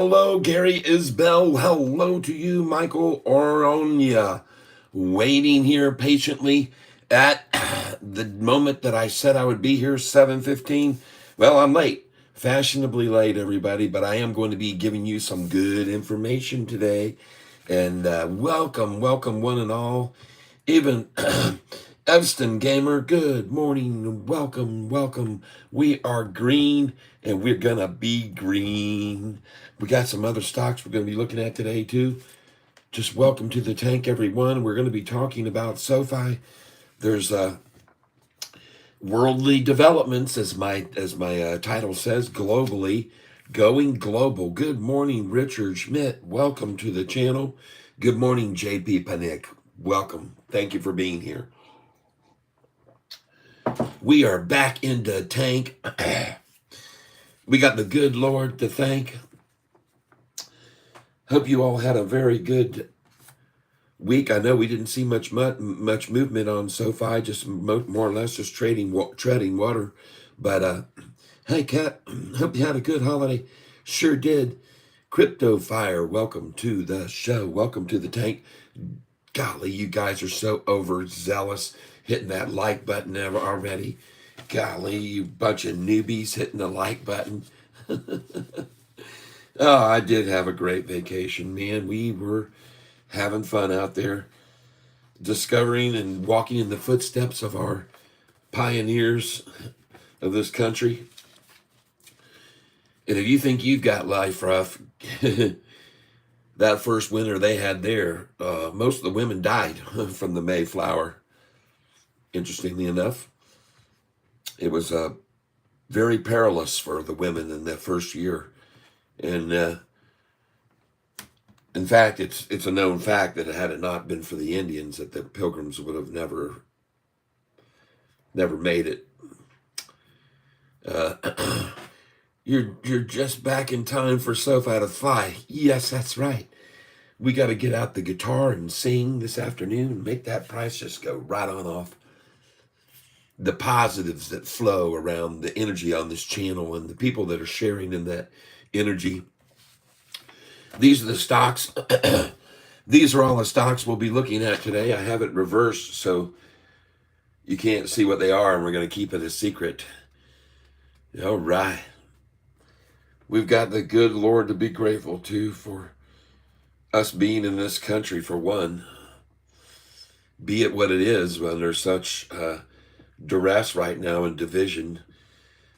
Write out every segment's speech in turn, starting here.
Hello, Gary Isbell. Hello to you, Michael Oronia. Waiting here patiently at the moment that I said I would be here, 7:15. Well, I'm late. Fashionably late, everybody, but I am going to be giving you some good information today. And welcome, one and all. Even Evston Gamer, good morning. Welcome. We are green and we're going to be green. We got some other stocks we're going to be looking at today, too. Just welcome to the tank, everyone. We're going to be talking about Sofi. There's worldly developments, as my title says, globally, going global. Good morning, Richard Schmidt. Welcome to the channel. Good morning, JP Panik. Welcome. Thank you for being here. We are back into tank. We got the good Lord to thank. Hope you all had a very good week. I know we didn't see much movement on SoFi, just more or less just treading water. But hey, Kat, hope you had a good holiday. Sure did. Crypto Fire, welcome to the show. Welcome to the tank. Golly, you guys are so overzealous, hitting that like button already. Golly, you bunch of newbies hitting the like button. Oh, I did have a great vacation, man. We were having fun out there, discovering and walking in the footsteps of our pioneers of this country. And if you think you've got life rough, that first winter they had there, most of the women died from the Mayflower. Interestingly enough, it was very perilous for the women in that first year. And in fact, it's a known fact that had it not been for the Indians, that the Pilgrims would have never made it. You're just back in time for Sofi to fly. Yes, that's right. We got to get out the guitar and sing this afternoon and make that price just go right on off. The positives that flow around the energy on this channel and the people that are sharing in that energy. These are the stocks. These are all the stocks we'll be looking at today. I have it reversed so you can't see what they are, and we're going to keep it a secret. All right. We've got the good Lord to be grateful to for us being in this country, for one. Be it what it is, when there's such duress right now and division.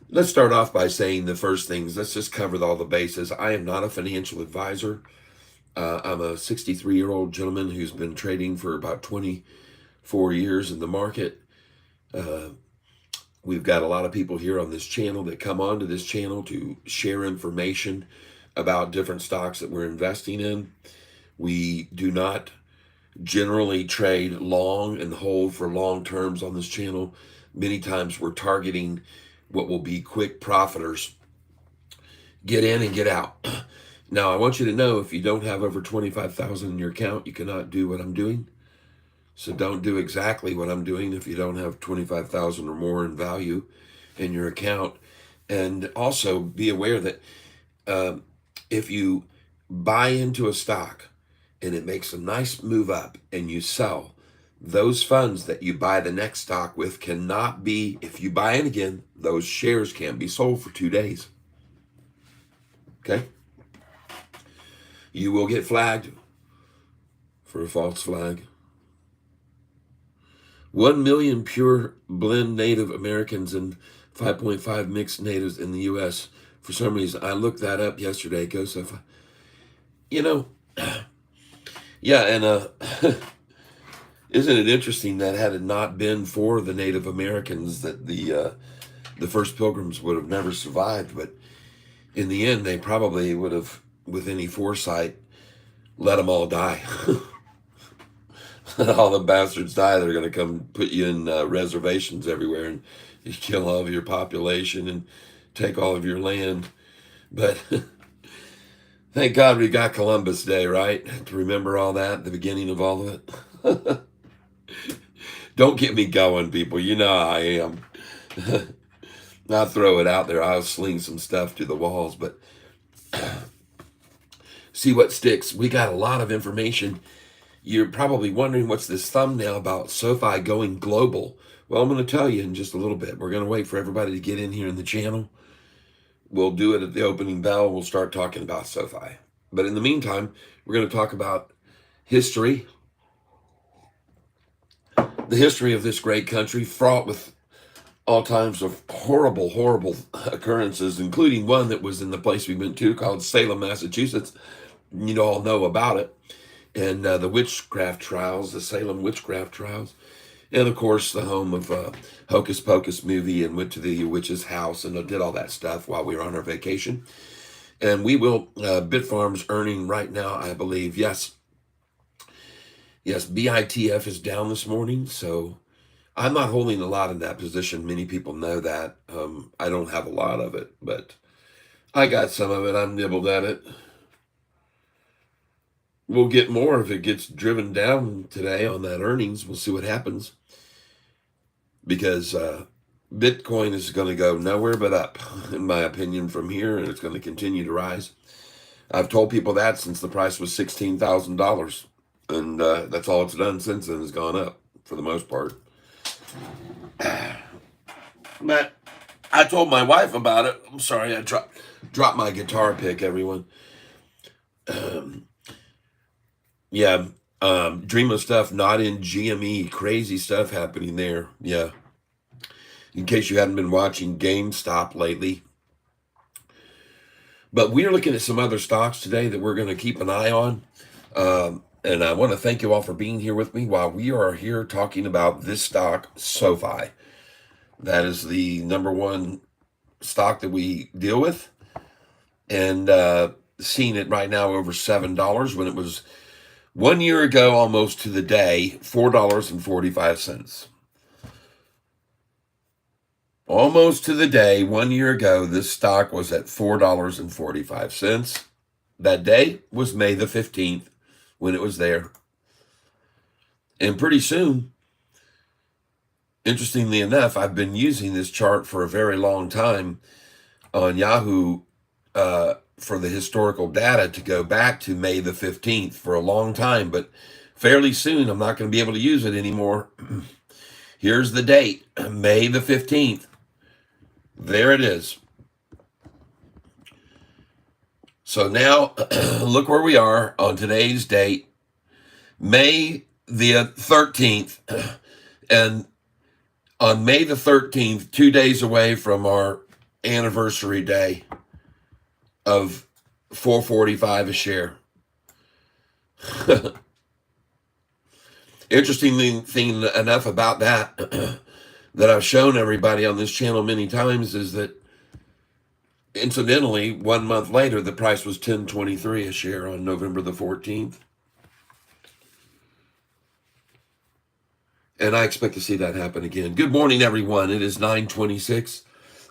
Let's start off by saying the first things. Let's just cover all the bases. I am not a financial advisor. I'm a 63-year-old gentleman who's been trading for about 24 years in the market. We've got a lot of people here on this channel that come onto this channel to share information about different stocks that we're investing in. We do not generally trade long and hold for long terms on this channel. Many times we're targeting what will be quick profiters. Get in and get out. Now, I want you to know, if you don't have over 25,000 in your account, you cannot do what I'm doing. So don't do exactly what I'm doing if you don't have 25,000 or more in value in your account. And also be aware that if you buy into a stock and it makes a nice move up and you sell, those funds that you buy the next stock with cannot be, if you buy in again, those shares can't be sold for 2 days. Okay? You will get flagged for a false flag. 1 million pure blend Native Americans and 5.5 mixed natives in the U.S. For some reason, I looked that up yesterday. Go Sofi. You know, yeah, and isn't it interesting that had it not been for the Native Americans, that the first Pilgrims would have never survived? But in the end, they probably would have, with any foresight, let them all die. All the bastards die. They're going to come put you in reservations everywhere and you kill all of your population and take all of your land. But thank God we got Columbus Day, right? To remember all that, the beginning of all of it. Don't get me going, people. You know how I am. I'll throw it out there. I'll sling some stuff to the walls. But See what sticks. We got a lot of information. You're probably wondering what's this thumbnail about Sofi going global. Well, I'm going to tell you in just a little bit. We're going to wait for everybody to get in here in the channel. We'll do it at the opening bell. We'll start talking about Sofi. But in the meantime, we're going to talk about history, the history of this great country, fraught with all times of horrible, horrible occurrences, including one that was in the place we went to called Salem, Massachusetts. You all know about it. And the witchcraft trials, the Salem witchcraft trials. And of course, the home of Hocus Pocus movie, and went to the witch's house and did all that stuff while we were on our vacation. And we will, Bitfarms earning right now, I believe, yes, BITF is down this morning. So I'm not holding a lot in that position. Many people know that. I don't have a lot of it, but I got some of it. I'm nibbled at it. We'll get more if it gets driven down today on that earnings. We'll see what happens. Because Bitcoin is going to go nowhere but up, in my opinion, from here, and it's going to continue to rise. I've told people that since the price was $16,000, and that's all it's done since then, has gone up for the most part. But I told my wife about it. I'm sorry, I dropped my guitar pick, everyone. Yeah, Dream of Stuff, not in GME. Crazy stuff happening there. Yeah. In case you hadn't been watching GameStop lately. But we're looking at some other stocks today that we're going to keep an eye on. And I want to thank you all for being here with me while we are here talking about this stock, Sofi. That is the number one stock that we deal with. And seeing it right now over $7 when it was 1 year ago, almost to the day, $4.45. Almost to the day, 1 year ago, this stock was at $4.45. That day was May the 15th when it was there. And pretty soon, interestingly enough, I've been using this chart for a very long time on Yahoo for the historical data to go back to May the 15th for a long time, but fairly soon I'm not going to be able to use it anymore. Here's the date, May the 15th. There it is. So now look where we are on today's date, May the 13th. And on May the 13th, 2 days away from our anniversary day of $4.45 a share. Interesting thing enough about that that I've shown everybody on this channel many times is that, incidentally, 1 month later, the price was $10.23 a share on November the 14th. And I expect to see that happen again. Good morning, everyone. It is 9:26.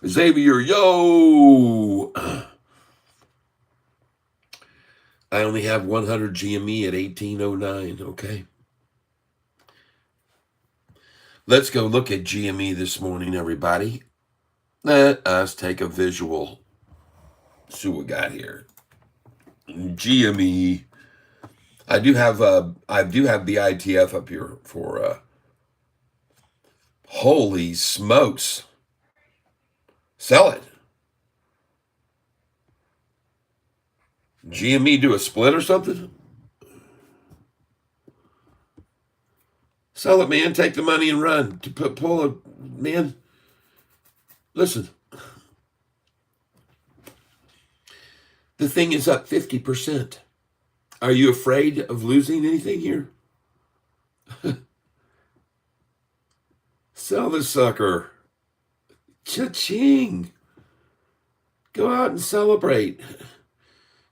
Xavier, yo! I only have 100 GME at 1809, okay? Let's go look at GME this morning, everybody. Let us take a visual. See what we got here. GME. I do have the ITF up here for holy smokes. Sell it. GME do a split or something? Sell it, man. Take the money and run. Pull it, man. Listen. The thing is up 50%. Are you afraid of losing anything here? Sell this sucker. Cha-ching. Go out and celebrate.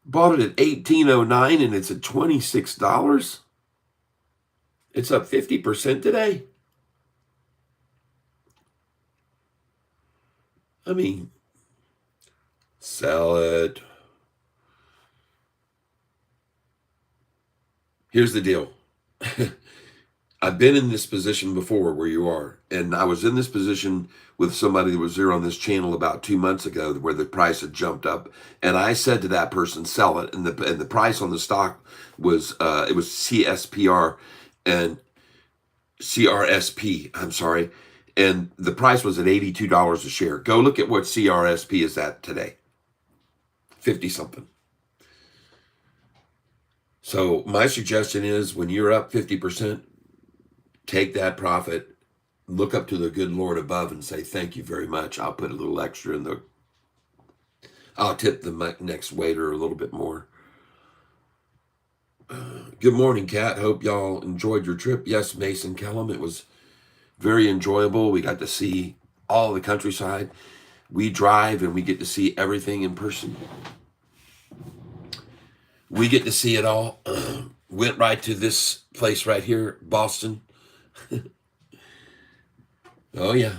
Bought it at $18.09 and it's at $26. It's up 50% today. I mean, sell it. Here's the deal. I've been in this position before where you are. And I was in this position with somebody that was here on this channel about 2 months ago where the price had jumped up. And I said to that person, sell it. And the price on the stock was, it was CSPR and CRSP, I'm sorry. And the price was at $82 a share. Go look at what CRSP is at today. 50 something. So my suggestion is when you're up 50%, take that profit, look up to the good Lord above and say, thank you very much. I'll put a little extra in I'll tip the next waiter a little bit more. Good morning, Kat. Hope y'all enjoyed your trip. Yes, Mason Kellum, it was very enjoyable. We got to see all the countryside. We drive and we get to see everything in person. We get to see it all. Went right to this place right here, Boston. Oh, yeah.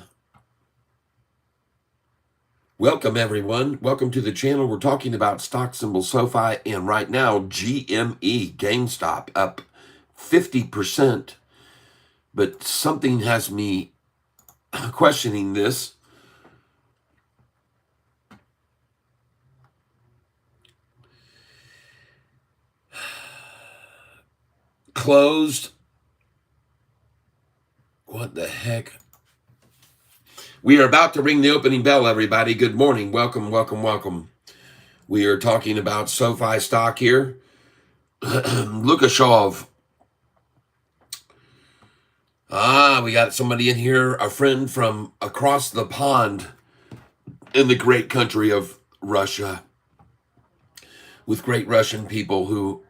Welcome, everyone. Welcome to the channel. We're talking about stock symbol SoFi, and right now, GME, GameStop, up 50%. But something has me questioning this. Closed. What the heck? We are about to ring the opening bell, everybody. Good morning. Welcome, welcome, welcome. We are talking about SoFi stock here. Lukashov. We got somebody in here, a friend from across the pond in the great country of Russia, with great Russian people who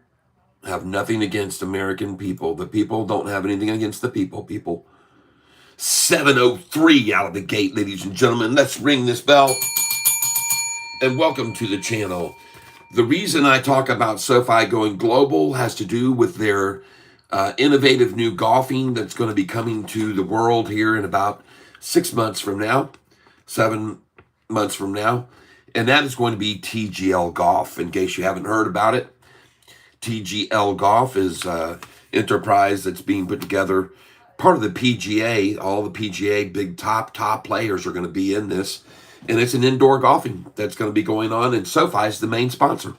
have nothing against American people. The people don't have anything against the people. 7:03 out of the gate, ladies and gentlemen. Let's ring this bell. And welcome to the channel. The reason I talk about SoFi going global has to do with their innovative new golfing that's going to be coming to the world here in about 6 months from now, 7 months from now. And that is going to be TGL Golf. In case you haven't heard about it, TGL Golf is an enterprise that's being put together, part of the PGA. All the PGA big top players are going to be in this. And it's an indoor golfing that's going to be going on, and SoFi is the main sponsor.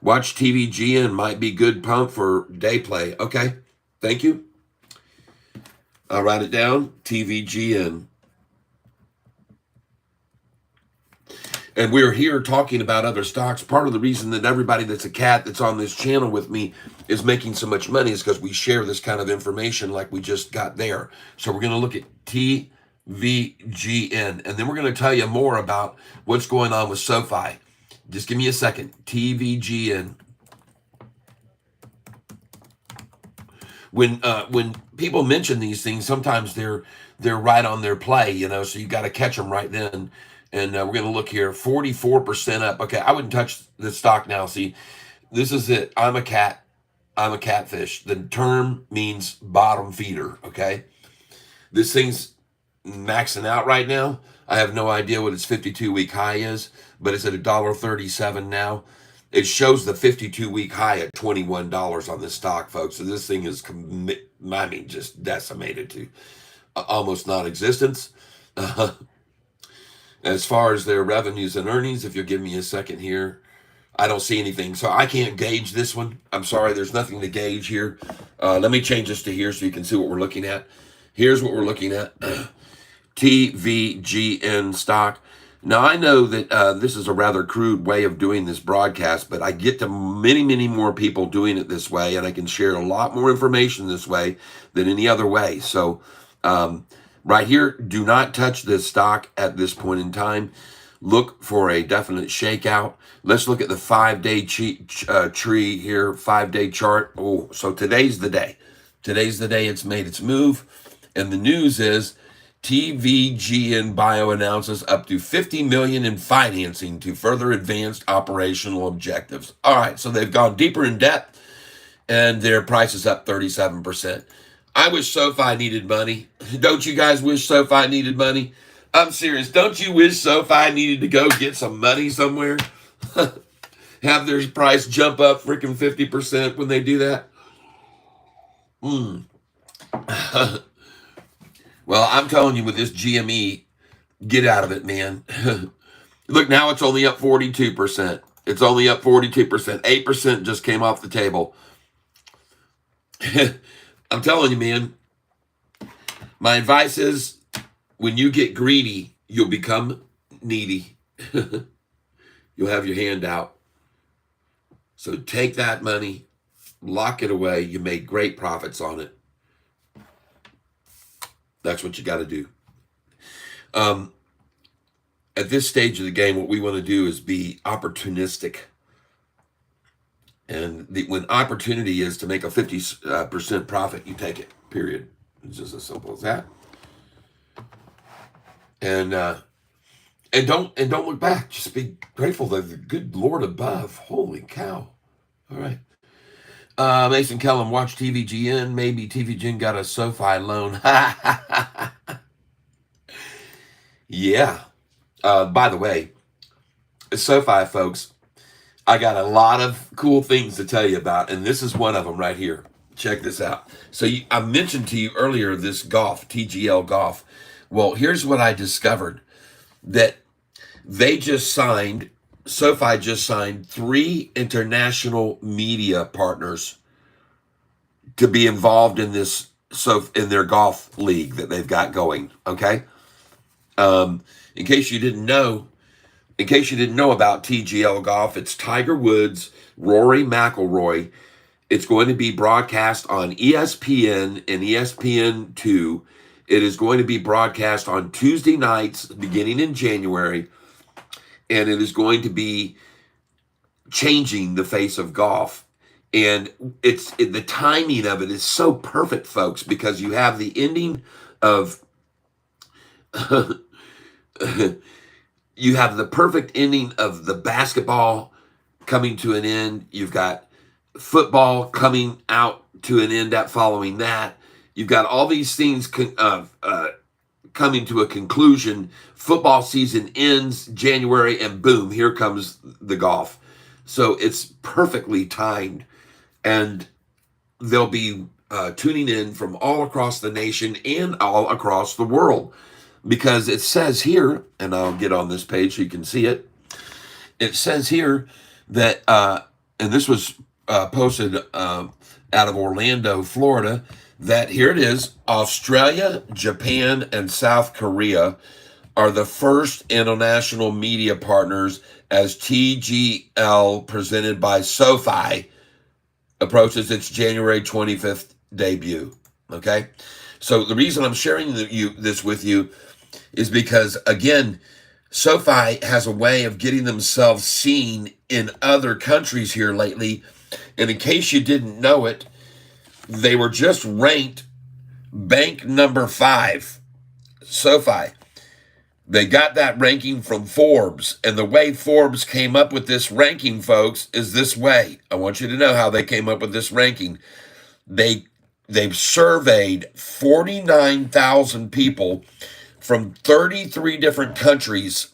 Watch TVGN, might be good pump for day play. Okay, thank you. I'll write it down, TVGN. And we're here talking about other stocks. Part of the reason that everybody that's a cat that's on this channel with me is making so much money is because we share this kind of information like we just got there. So we're going to look at TVGN, and then we're going to tell you more about what's going on with SoFi. Just give me a second. TVGN. When people mention these things, sometimes they're right on their play, you know, so you got to catch them right then. And we're going to look here, 44% up. Okay, I wouldn't touch the stock now. See, this is it. I'm a cat. I'm a catfish. The term means bottom feeder, okay? This thing's maxing out right now. I have no idea what its 52-week high is, but it's at $1.37 now. It shows the 52-week high at $21 on this stock, folks. So this thing is, just decimated to almost non-existence. As far as their revenues and earnings, if you'll give me a second here, I don't see anything. So I can't gauge this one. I'm sorry, there's nothing to gauge here. Let me change this to here so you can see what we're looking at. Here's what we're looking at. TVGN stock. Now, I know that this is a rather crude way of doing this broadcast, but I get to many more people doing it this way, and I can share a lot more information this way than any other way. So right here, do not touch this stock at this point in time. Look for a definite shakeout. Let's look at the 5-day tree here, 5-day chart. Oh, so today's the day. Today's the day it's made its move. And the news is TVGN Bio announces up to $50 million in financing to further advanced operational objectives. All right, so they've gone deeper in debt, and their price is up 37%. I wish SoFi needed money. Don't you guys wish SoFi needed money? I'm serious. Don't you wish SoFi needed to go get some money somewhere? Have their price jump up freaking 50% when they do that? Well, I'm telling you, with this GME, get out of it, man. Look, now it's only up 42%. It's only up 42%. 8% just came off the table. I'm telling you, man, my advice is when you get greedy, you'll become needy. You'll have your hand out. So take that money, lock it away. You made great profits on it. That's what you got to do. At this stage of the game, what we want to do is be opportunistic. And when opportunity is to make a 50% profit, you take it, period. It's just as simple as that. And don't look back. Just be grateful that the good Lord above. Holy cow. All right. Mason Kellum, watch TVGN. Maybe TVGN got a Sofi loan. Yeah. By the way, Sofi, folks, I got a lot of cool things to tell you about, and this is one of them right here. Check this out. So I mentioned to you earlier this golf, TGL golf. Well, here's what I discovered, that they just signed, Sofi just signed 3 international media partners to be involved in this, in their golf league that they've got going. Okay. In case you didn't know about TGL golf, it's Tiger Woods, Rory McIlroy. It's going to be broadcast on ESPN and ESPN2. It is going to be broadcast on Tuesday nights beginning in January, and it is going to be changing the face of golf. And the timing of it is so perfect, folks, because you have the ending of you have the perfect ending of the basketball coming to an end. You've got football coming out to an end following that. You've got all these things coming to a conclusion. Football season ends January, and boom, here comes the golf. So it's perfectly timed, and they'll be tuning in from all across the nation and all across the world. Because it says here, and I'll get on this page so you can see it. It says here that, and this was posted out of Orlando, Florida, that here it is, Australia, Japan, and South Korea are the first international media partners as TGL presented by Sofi approaches its January 25th debut. Okay? So the reason I'm sharing this with you is because, again, Sofi has a way of getting themselves seen in other countries here lately. And in case you didn't know it, they were just ranked bank number 5, Sofi. They got that ranking from Forbes. And the way Forbes came up with this ranking, folks, is this way. I want you to know how they came up with this ranking. They've surveyed 49,000 people from 33 different countries,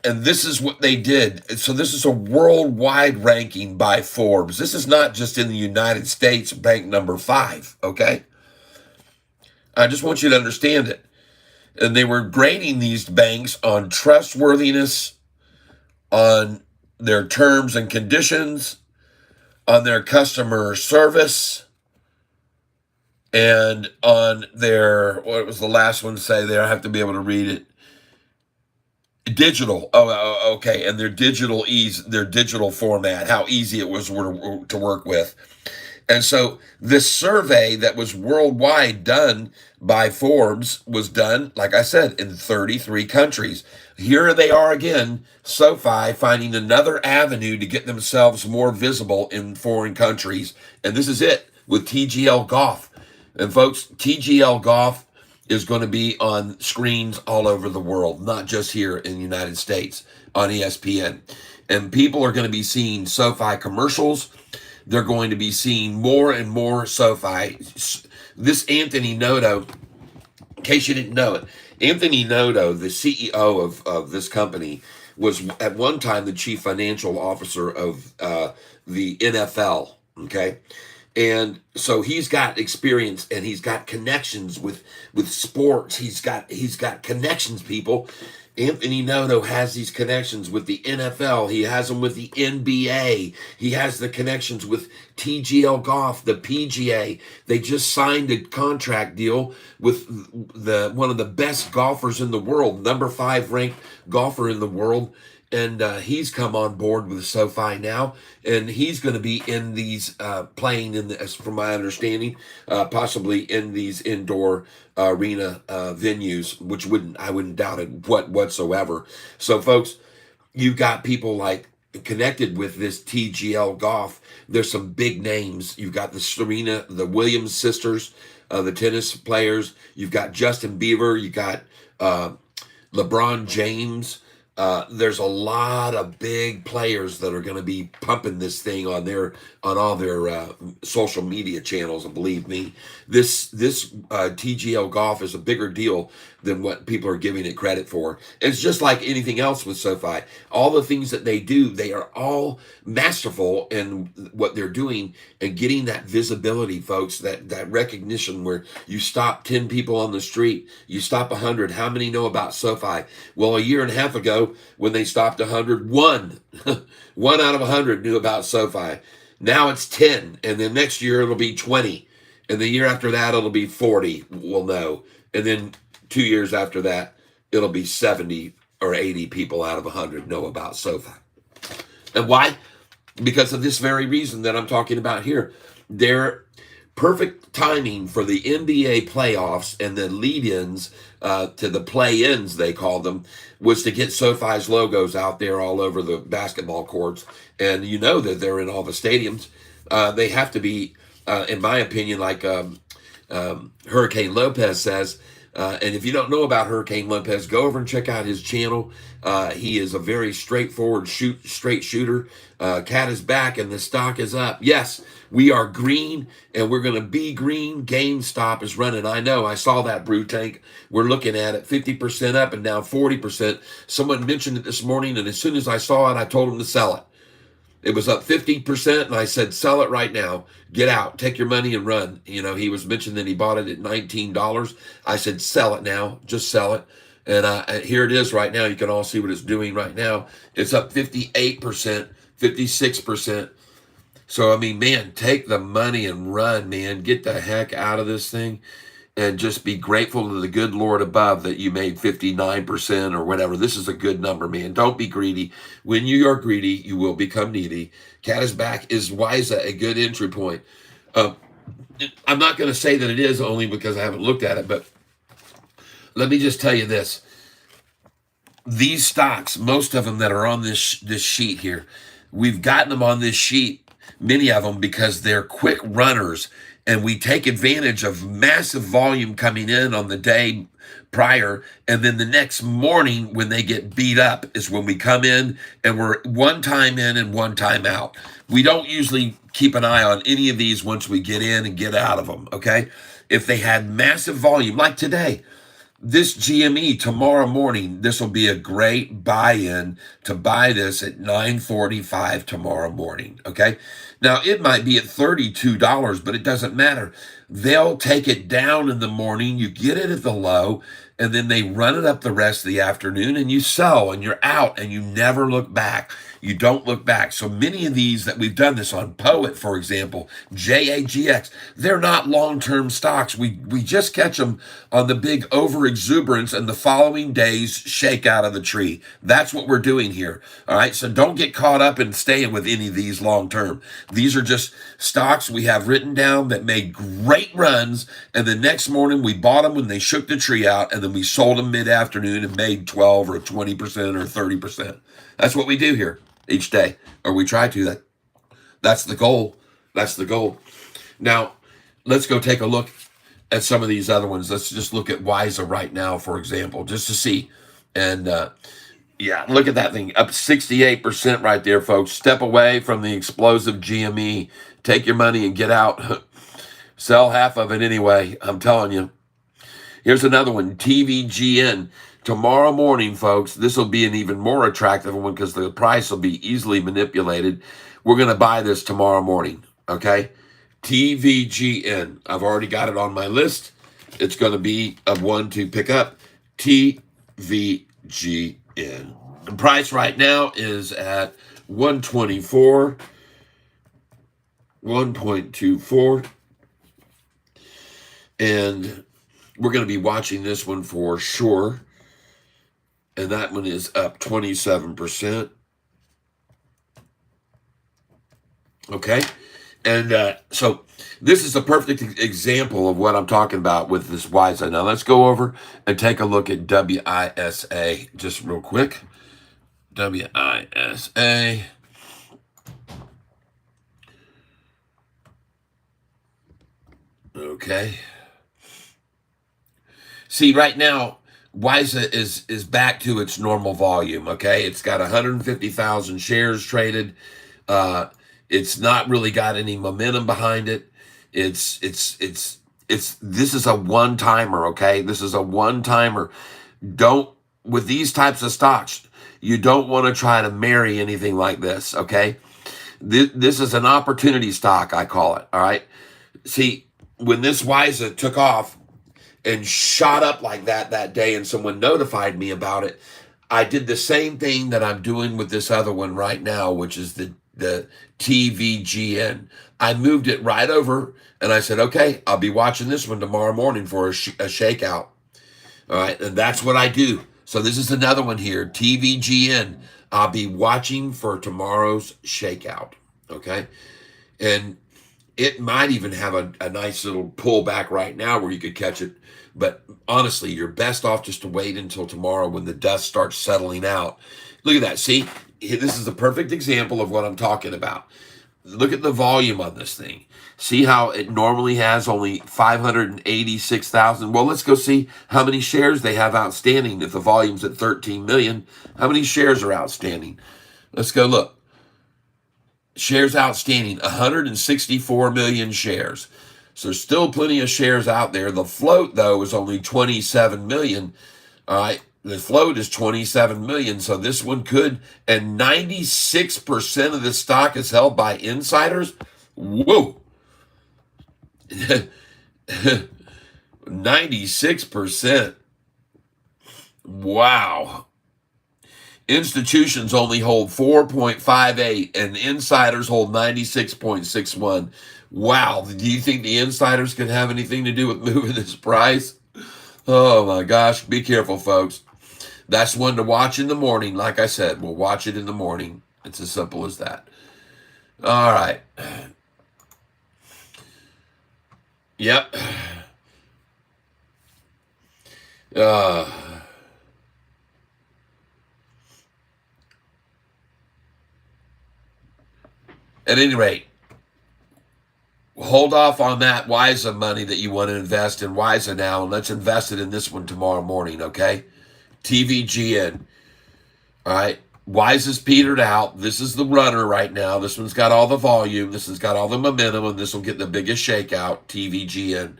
and this is what they did. So this is a worldwide ranking by Forbes. This is not just in the United States, bank number 5, okay? I just want you to understand it. And they were grading these banks on trustworthiness, on their terms and conditions, on their customer service, and on their, what was the last one to say there? I have to be able to read it. Digital. Oh, okay. And their digital format, how easy it was to work with. And so this survey that was worldwide done by Forbes was done, like I said, in 33 countries. Here they are again, Sofi finding another avenue to get themselves more visible in foreign countries. And this is it with TGL Golf. And folks, TGL Golf is going to be on screens all over the world, not just here in the United States on ESPN. And people are going to be seeing Sofi commercials. They're going to be seeing more and more Sofi. This Anthony Noto, in case you didn't know it, Anthony Noto, the CEO of this company, was at one time the chief financial officer of the NFL, okay? And so he's got experience and he's got connections with sports. He's got connections, people. Anthony Noto has these connections with the NFL. He has them with the NBA. He has the connections with TGL Golf, the PGA. They just signed a contract deal with the one of the best golfers in the world, number 5 ranked golfer in the world. And he's come on board with SoFi now, and he's going to be in these playing in the, as from my understanding, possibly in these indoor arena venues, which I wouldn't doubt it whatsoever. So, folks, you've got people like connected with this TGL Golf. There's some big names. You've got the Serena, the Williams sisters, the tennis players. You've got Justin Bieber. You got LeBron James. There's a lot of big players that are going to be pumping this thing on all their social media channels. And believe me, this TGL Golf is a bigger deal than what people are giving it credit for. It's just like anything else with SoFi. All the things that they do, they are all masterful in what they're doing and getting that visibility, folks, that recognition where you stop 10 people on the street, you stop 100. How many know about SoFi? Well, a year and a half ago, when they stopped 100, one out of 100 knew about SoFi. Now it's 10, and then next year it'll be 20, and the year after that it'll be 40 will know, and then 2 years after that it'll be 70 or 80 people out of 100 know about SoFi. And why? Because of this very reason that I'm talking about here. They're perfect timing for the NBA playoffs and the lead-ins to the play-ins, they call them, was to get SoFi's logos out there all over the basketball courts. And you know that they're in all the stadiums. They have to be, in my opinion, like Hurricane Lopez says. And if you don't know about Hurricane Lopez, go over and check out his channel. He is a very straightforward, straight shooter. Cat is back and the stock is up. Yes, we are green and we're going to be green. GameStop is running. I know. I saw that, Brew Tank. We're looking at it 50% up and down 40%. Someone mentioned it this morning, and as soon as I saw it, I told them to sell it. It was up 50%, and I said, sell it right now. Get out. Take your money and run. You know, he was mentioning that he bought it at $19. I said, sell it now. Just sell it. And here it is right now. You can all see what it's doing right now. It's up 58%, 56%. So, I mean, man, take the money and run, man. Get the heck out of this thing. And just be grateful to the good Lord above that you made 59% or whatever. This is a good number, man. Don't be greedy. When you are greedy, you will become needy. Cat is back. Is WISA a good entry point? I'm not going to say that it is, only because I haven't looked at it, but let me just tell you this. These stocks, most of them that are on this sheet here, we've gotten them on this sheet, many of them, because they're quick runners. And we take advantage of massive volume coming in on the day prior. And then the next morning when they get beat up is when we come in and we're one time in and one time out. We don't usually keep an eye on any of these once we get in and get out of them, okay? If they had massive volume, like today, this GME tomorrow morning, this will be a great buy-in to buy this at $9.45 tomorrow morning, okay? Now, it might be at $32, but it doesn't matter. They'll take it down in the morning, you get it at the low, and then they run it up the rest of the afternoon, and you sell, and you're out, and you never look back. You don't look back. So many of these that we've done this on, Poet, for example, JAGX, they're not long-term stocks. We just catch them on the big over-exuberance, and the following days shake out of the tree. That's what we're doing here. All right, so don't get caught up in staying with any of these long-term. These are just stocks we have written down that made great runs, and the next morning we bought them when they shook the tree out, and then we sold them mid-afternoon and made 12 or 20% or 30%. That's what we do here each day, or we try to. That's the goal. That's the goal. Now, let's go take a look at some of these other ones. Let's just look at WISA right now, for example, just to see. And yeah, look at that thing, up 68% right there, folks. Step away from the explosive GME. Take your money and get out. Sell half of it anyway, I'm telling you. Here's another one, TVGN. Tomorrow morning, folks, this will be an even more attractive one because the price will be easily manipulated. We're going to buy this tomorrow morning, okay? TVGN. I've already got it on my list. It's going to be a one to pick up. TVGN. The price right now is at 124, 1.24. And we're going to be watching this one for sure. And that one is up 27%. Okay. And so this is a perfect example of what I'm talking about with this WISA. Now let's go over and take a look at WISA just real quick. WISA. Okay. See, right now, WISA is back to its normal volume, okay? It's got 150,000 shares traded. It's not really got any momentum behind it. This is a one-timer, okay? This is a one-timer. With these types of stocks, you don't want to try to marry anything like this, okay? This is an opportunity stock, I call it, all right? See, when this WISA took off and shot up like that day and someone notified me about it, I did the same thing that I'm doing with this other one right now, which is the TVGN. I moved it right over and I said, okay, I'll be watching this one tomorrow morning for a shakeout. All right, and that's what I do. So this is another one here, TVGN. I'll be watching for tomorrow's shakeout, okay? And it might even have a nice little pullback right now where you could catch it. But honestly, you're best off just to wait until tomorrow when the dust starts settling out. Look at that. See, this is a perfect example of what I'm talking about. Look at the volume on this thing. See how it normally has only 586,000? Well, let's go see how many shares they have outstanding. If the volume's at 13 million, how many shares are outstanding? Let's go look. Shares outstanding, 164 million shares. So there's still plenty of shares out there. The float, though, is only 27 million. All right. The float is 27 million. So this one could, and 96% of the stock is held by insiders. Whoa. 96%. Wow. Institutions only hold 4.58 and insiders hold 96.61. Wow. Do you think the insiders can have anything to do with moving this price? Oh my gosh. Be careful, folks. That's one to watch in the morning. Like I said, we'll watch it in the morning. It's as simple as that. All right. Yep. At any rate, hold off on that WISA money that you want to invest in WISA now, and let's invest it in this one tomorrow morning, okay? TVGN. All right. WISA's petered out. This is the runner right now. This one's got all the volume. This has got all the momentum, and this will get the biggest shakeout, TVGN.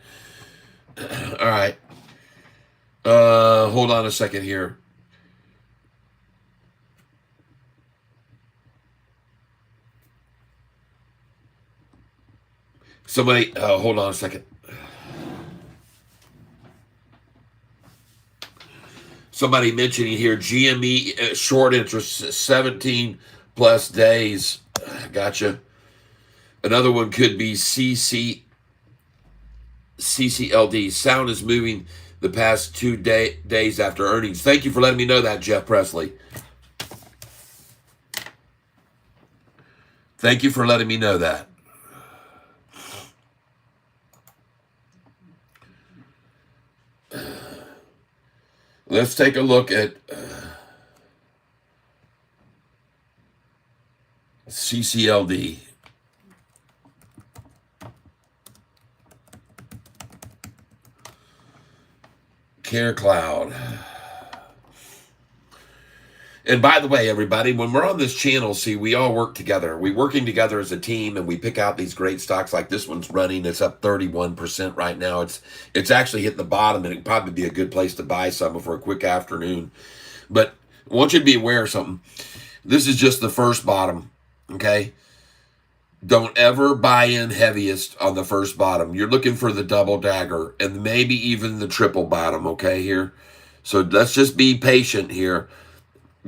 All right. Hold on a second here. Somebody, hold on a second. Somebody mentioning here, GME short interest, 17 plus days. Gotcha. Another one could be CCLD. Sound is moving the past 2 days after earnings. Thank you for letting me know that, Jeff Presley. Thank you for letting me know that. Let's take a look at CCLD. Care Cloud. And by the way, everybody, when we're on this channel, see, we all work together. We're working together as a team, and we pick out these great stocks like this one's running. It's up 31% right now. It's actually hit the bottom, and it'd probably be a good place to buy some for a quick afternoon. But I want you to be aware of something. This is just the first bottom, okay? Don't ever buy in heaviest on the first bottom. You're looking for the double dagger and maybe even the triple bottom, okay, here. So let's just be patient here.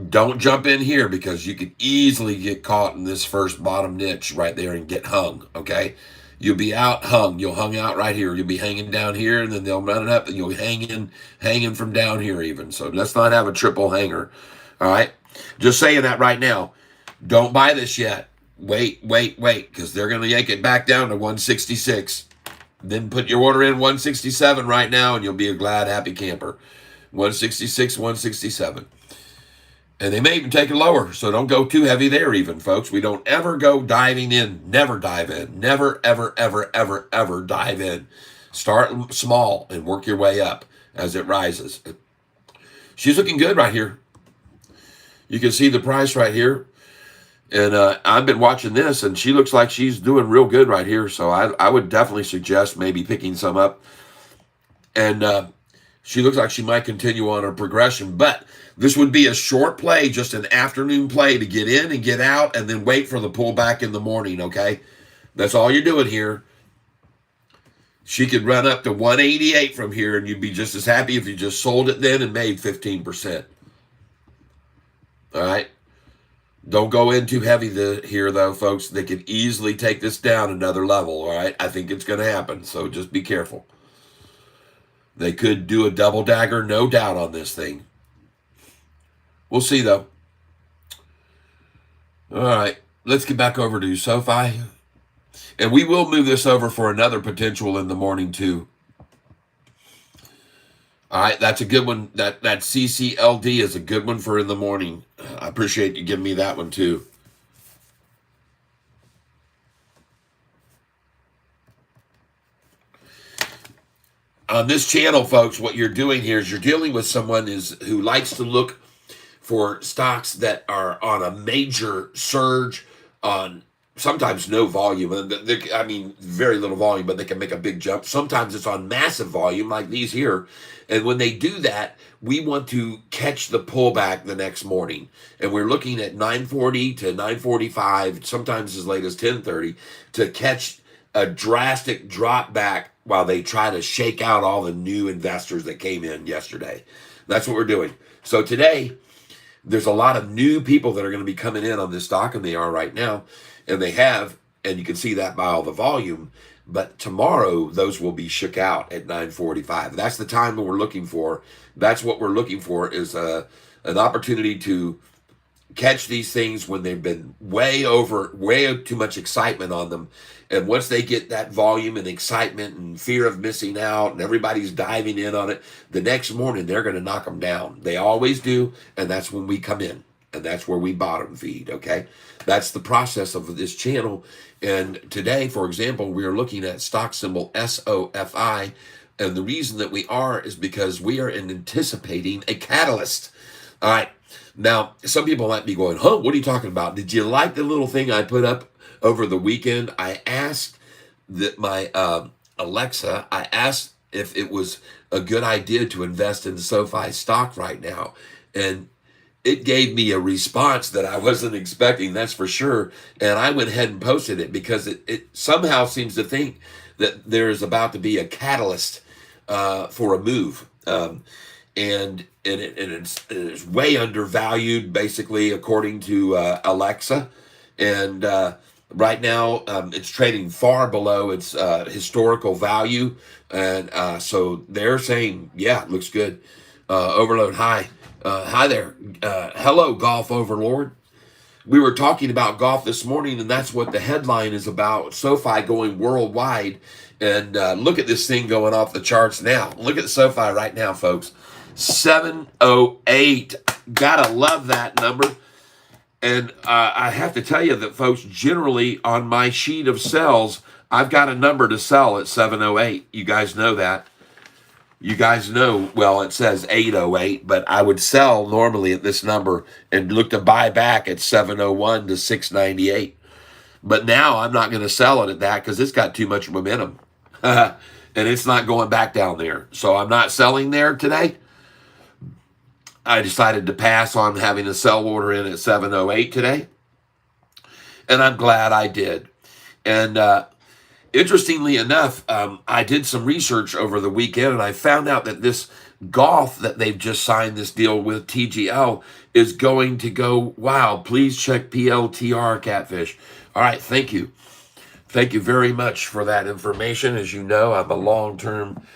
Don't jump in here because you could easily get caught in this first bottom niche right there and get hung, okay? You'll be out hung. You'll hung out right here. You'll be hanging down here, and then they'll run it up, and you'll hanging from down here even. So let's not have a triple hanger, all right? Just saying that right now. Don't buy this yet. Wait, because they're going to yank it back down to 166. Then put your order in 167 right now, and you'll be a glad, happy camper. 166, 167. And they may even take it lower, so don't go too heavy there even, folks. We don't ever go diving in. Never dive in. Never, ever, ever, ever, ever dive in. Start small and work your way up as it rises. She's looking good right here. You can see the price right here. And I've been watching this, and she looks like she's doing real good right here. So I would definitely suggest maybe picking some up. And she looks like she might continue on her progression. But this would be a short play, just an afternoon play to get in and get out and then wait for the pullback in the morning, okay? That's all you're doing here. She could run up to 188 from here, and you'd be just as happy if you just sold it then and made 15%. All right? Don't go in too heavy here, though, folks. They could easily take this down another level, all right? I think it's going to happen, so just be careful. They could do a double dagger, no doubt, on this thing. We'll see, though. All right, let's get back over to Sofi. And we will move this over for another potential in the morning, too. All right, that's a good one. That CCLD is a good one for in the morning. I appreciate you giving me that one, too. On this channel, folks, what you're doing here is you're dealing with someone who likes to look for stocks that are on a major surge, on sometimes no volume. I mean, very little volume, but they can make a big jump. Sometimes it's on massive volume like these here. And when they do that, we want to catch the pullback the next morning. And we're looking at 9:40 to 9:45, sometimes as late as 10:30, to catch a drastic drop back while they try to shake out all the new investors that came in yesterday. That's what we're doing. So today, there's a lot of new people that are going to be coming in on this stock, and they are right now. And they have, and you can see that by all the volume. But tomorrow, those will be shook out at 9:45. That's the time that we're looking for. That's what we're looking for, is an opportunity to catch these things when they've been way too much excitement on them. And once they get that volume and excitement and fear of missing out and everybody's diving in on it, the next morning they're going to knock them down. They always do, and that's when we come in. And that's where we bottom feed, okay? That's the process of this channel. And today, for example, we are looking at stock symbol SOFI. And the reason that we are is because we are anticipating a catalyst. All right. Now, some people might be going, huh, what are you talking about? Did you like the little thing I put up over the weekend? I asked that my Alexa, I asked if it was a good idea to invest in SoFi stock right now. And it gave me a response that I wasn't expecting, that's for sure. And I went ahead and posted it because it somehow seems to think that there is about to be a catalyst for a move. And it's way undervalued, basically, according to Alexa. And right now, it's trading far below its historical value. And so they're saying, yeah, it looks good. Overload high. Hi there. Hello, Golf Overlord. We were talking about golf this morning, and that's what the headline is about. SoFi going worldwide. And look at this thing going off the charts now. Look at SoFi right now, folks. 708. Gotta love that number. And I have to tell you that, folks, generally on my sheet of sells, I've got a number to sell at 708. You guys know that. You guys know, well, it says 808, but I would sell normally at this number and look to buy back at 701 to 698. But now I'm not going to sell it at that because it's got too much momentum. And it's not going back down there. So I'm not selling there today. I decided to pass on having a sell order in at 708 today. And I'm glad I did. And interestingly enough, I did some research over the weekend, and I found out that this golf that they've just signed this deal with TGL is going to go. Wow! Please check PLTR Catfish. All right, thank you. Thank you very much for that information. As you know, I'm a long-term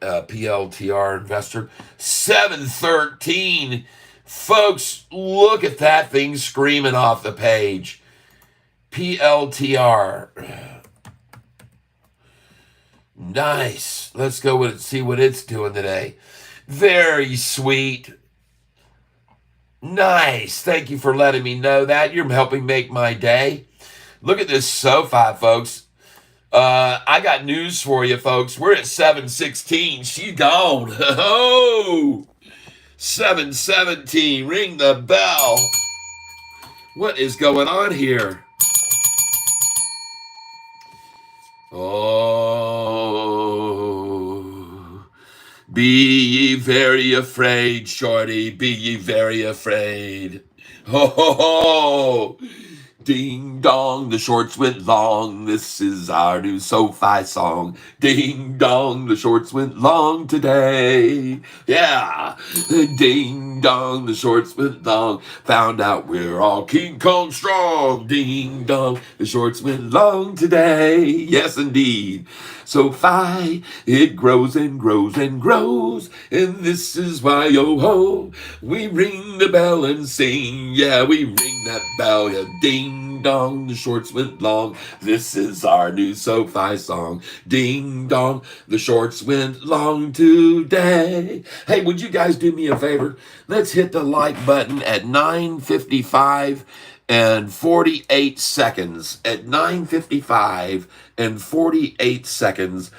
PLTR investor. 713. Folks, look at that thing screaming off the page. PLTR. Nice. Let's go with it, see what it's doing today. Very sweet. Nice. Thank you for letting me know that. You're helping make my day. Look at this Sofi, folks. I got news for you, folks. We're at 716. She's gone. Oh, 717. Ring the bell. What is going on here? Oh, be ye very afraid, shorty. Be ye very afraid. Ho, ho, ho. Ding dong, the shorts went long. This is our new Sofi song. Ding dong, the shorts went long today. Yeah. Ding dong, the shorts went long. Found out we're all King Kong strong. Ding dong, the shorts went long today. Yes, indeed. Sofi, it grows and grows and grows. And this is why, yo ho, we ring the bell and sing. Yeah, we ring that bell. Yeah, ding dong, the shorts went long. This is our new Sofi song. Ding dong, the shorts went long today. Hey, would you guys do me a favor? Let's hit the like button at 9:55 and 48 seconds. At 9:55 and 48 seconds.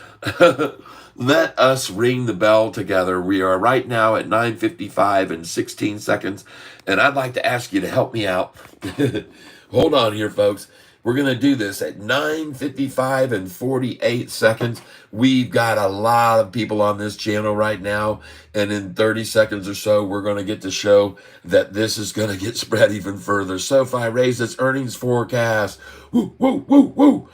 Let us ring the bell together. We are right now at 9:55 and 16 seconds. And I'd like to ask you to help me out. Hold on here, folks. We're going to do this at 9:55 and 48 seconds. We've got a lot of people on this channel right now. And in 30 seconds or so, we're going to get to show that this is going to get spread even further. Sofi raised its earnings forecast. Woo, woo, woo, woo.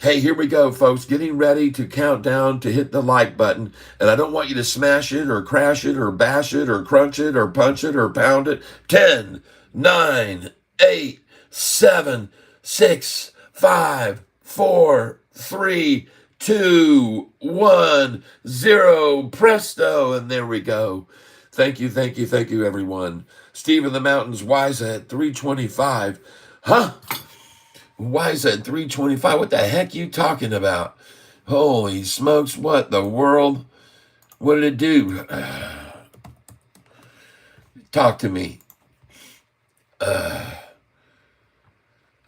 Hey, here we go, folks. Getting ready to count down to hit the like button. And I don't want you to smash it or crash it or bash it or crunch it or punch it or pound it. 10, 9, 8, 7, 6, 5, 4, 3, 2, 1, 0. Presto. And there we go. Thank you, thank you, thank you, everyone. Steve in the Mountains, Wisa at 325. Huh? Why is that 325? What the heck you talking about? Holy smokes, what the world? What did it do? Talk to me.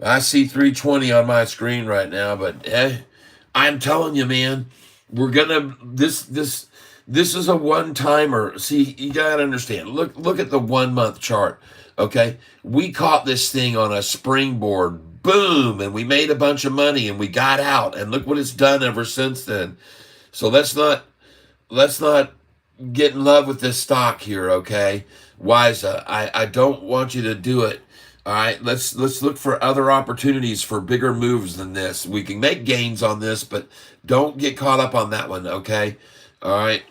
I see 320 on my screen right now, but I'm telling you, man, we're gonna this is a one-timer. See, you gotta understand. Look at the 1 month chart. Okay, we caught this thing on a springboard. Boom, and we made a bunch of money and we got out, and look what it's done ever since then. So let's not get in love with this stock here, okay? Wisa, I don't want you to do it. All right, let's look for other opportunities for bigger moves than this. We can make gains on this, but don't get caught up on that one, okay? All right,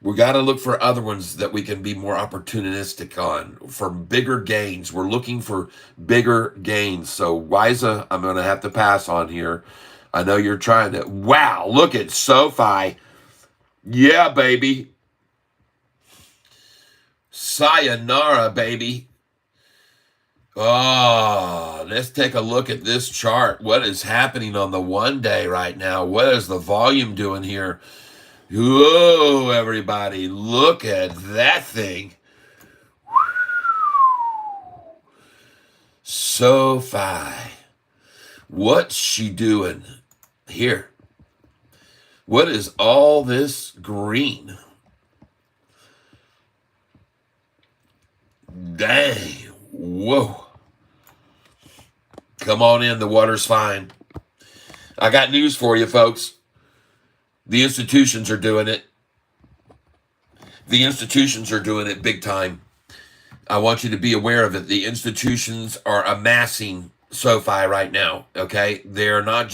we got to look for other ones that we can be more opportunistic on for bigger gains. We're looking for bigger gains. So Wisa, I'm going to have to pass on here. I know you're trying to. Wow, look at Sofi. Yeah, baby. Sayonara, baby. Oh, let's take a look at this chart. What is happening on the 1 day right now? What is the volume doing here? Whoa, everybody, look at that thing. Sofi. What's she doing here? What is all this green? Dang. Whoa. Come on in, the water's fine. I got news for you, folks. The institutions are doing it. The institutions are doing it big time. I want you to be aware of it. The institutions are amassing SoFi right now. Okay, they're not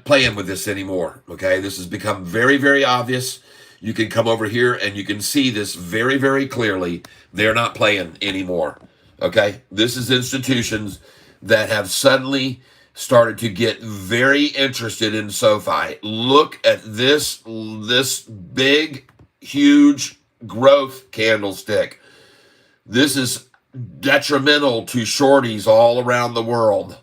playing with this anymore. Okay, this has become very, very obvious. You can come over here and you can see this very, very clearly. They're not playing anymore. Okay, this is institutions that have suddenly started to get very interested in SoFi. Look at this big, huge growth candlestick. This is detrimental to shorties all around the world.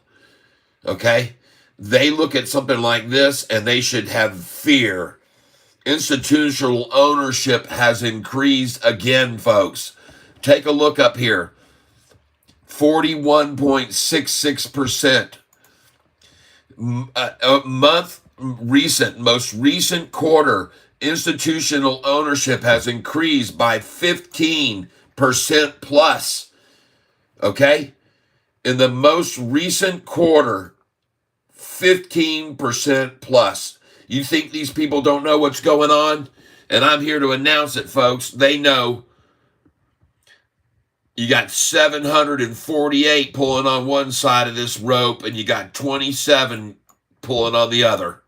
Okay? They look at something like this and they should have fear. Institutional ownership has increased again, folks. Take a look up here. 41.66%. Most recent quarter, institutional ownership has increased by 15% plus. Okay? In the most recent quarter, 15% plus. You think these people don't know what's going on? And I'm here to announce it, folks. They know. You got 748 pulling on one side of this rope, and you got 27 pulling on the other.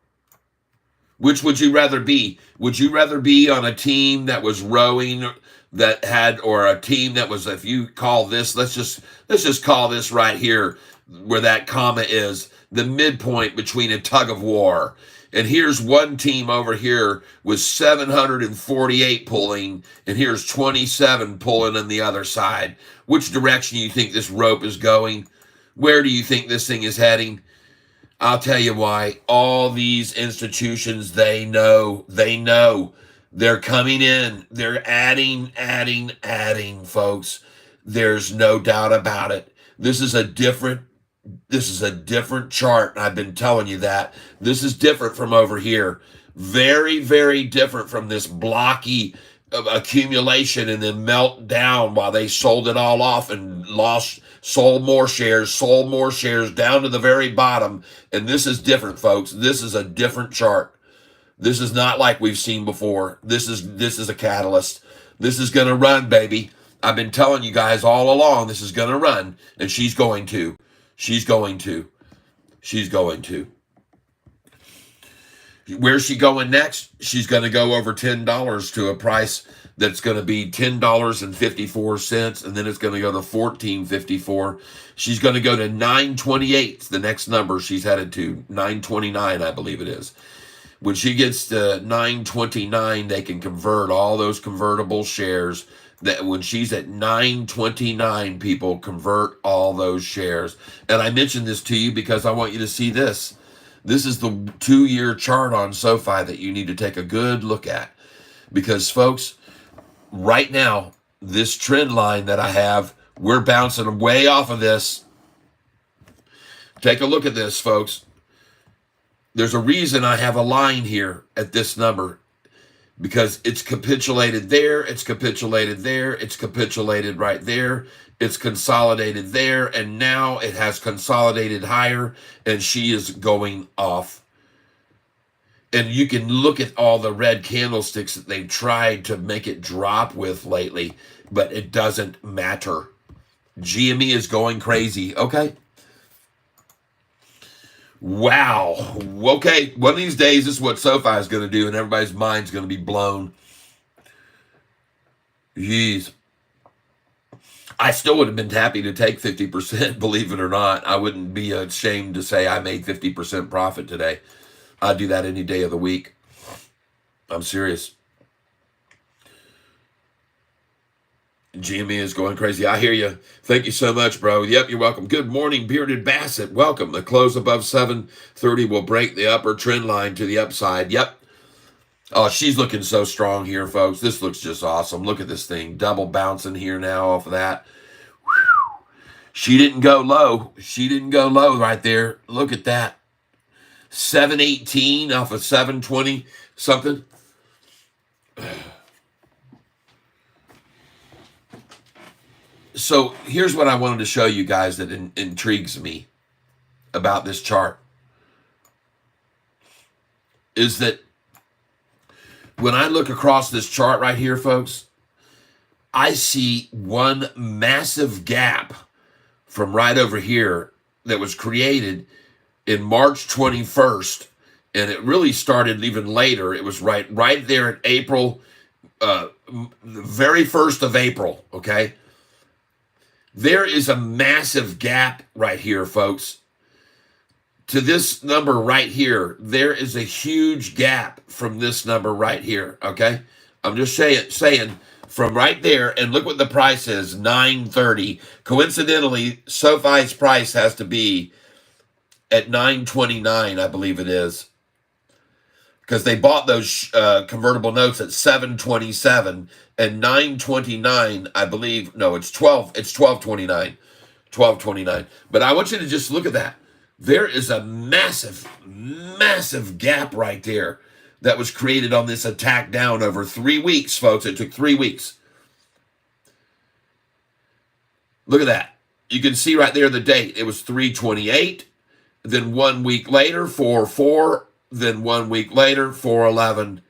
Which would you rather be? Would you rather be on a team that was rowing that had, or a team that was, if you call this, let's just call this right here where that comma is, the midpoint between a tug of war. And here's one team over here with 748 pulling, and here's 27 pulling on the other side. Which direction do you think this rope is going? Where do you think this thing is heading? I'll tell you why. All these institutions, they know. They're coming in. They're adding, folks. There's no doubt about it. This is a different chart. I've been telling you that. This is different from over here. Very, very different from this blocky accumulation and then melt down while they sold it all off and sold more shares down to the very bottom. And this is different, folks. This is a different chart. This is not like we've seen before. This is a catalyst. This is going to run, baby. I've been telling you guys all along this is going to run, and she's going to. She's going to. Where's she going next? She's going to go over $10 to a price that's going to be $10.54, and then it's going to go to $14.54. She's going to go to 928. The next number she's headed to, 929, I believe it is. When she gets to 929, they can convert all those convertible shares. That when she's at 929, people convert all those shares. And I mentioned this to you because I want you to see this. This is the 2-year chart on SoFi that you need to take a good look at. Because, folks, right now, this trend line that I have, we're bouncing way off of this. Take a look at this, folks. There's a reason I have a line here at this number. Because it's capitulated there, it's capitulated there, it's capitulated right there, it's consolidated there, and now it has consolidated higher, and she is going off. And you can look at all the red candlesticks that they've tried to make it drop with lately, but it doesn't matter. GME is going crazy, okay? Wow. Okay, one of these days, this is what SoFi is going to do, and everybody's mind's going to be blown. Jeez. I still would have been happy to take 50%, believe it or not. I wouldn't be ashamed to say I made 50% profit today. I'd do that any day of the week. I'm serious. GME is going crazy. I hear you. Thank you so much, bro. Yep, you're welcome. Good morning, Bearded Bassett. Welcome. The close above 730 will break the upper trend line to the upside. Yep. Oh, she's looking so strong here, folks. This looks just awesome. Look at this thing. Double bouncing here now off of that. Whew. She didn't go low. She didn't go low right there. Look at that. 718 off of 720 something. So here's what I wanted to show you guys that intrigues me about this chart. Is that when I look across this chart right here, folks, I see one massive gap from right over here that was created in March 21st, and it really started even later. It was right there in April, the very 1st of April, okay? There is a massive gap right here, folks. To this number right here, there is a huge gap from this number right here, okay? I'm just saying from right there, and look what the price is, $9.30. Coincidentally, SoFi's price has to be at $9.29, I believe it is, because they bought those convertible notes at $7.27 and $9.29, I believe. No, it's $12.29, $12.29. But I want you to just look at that. There is a massive, massive gap right there that was created on this attack down over 3 weeks, folks. It took 3 weeks. Look at that. You can see right there the date. It was 3/28. Then 1 week later, 4/4. Then 1 week later, 4/11.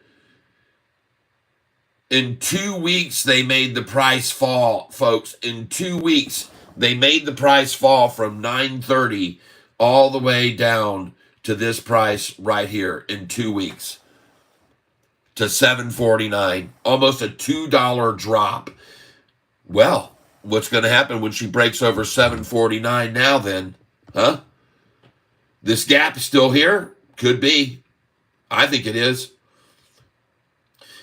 In 2 weeks, they made the price fall, folks. In 2 weeks, they made the price fall from $9.30 all the way down to this price right here in 2 weeks to $7.49, almost a $2 drop. Well, what's going to happen when she breaks over $7.49 now then? Huh? This gap is still here? Could be. I think it is.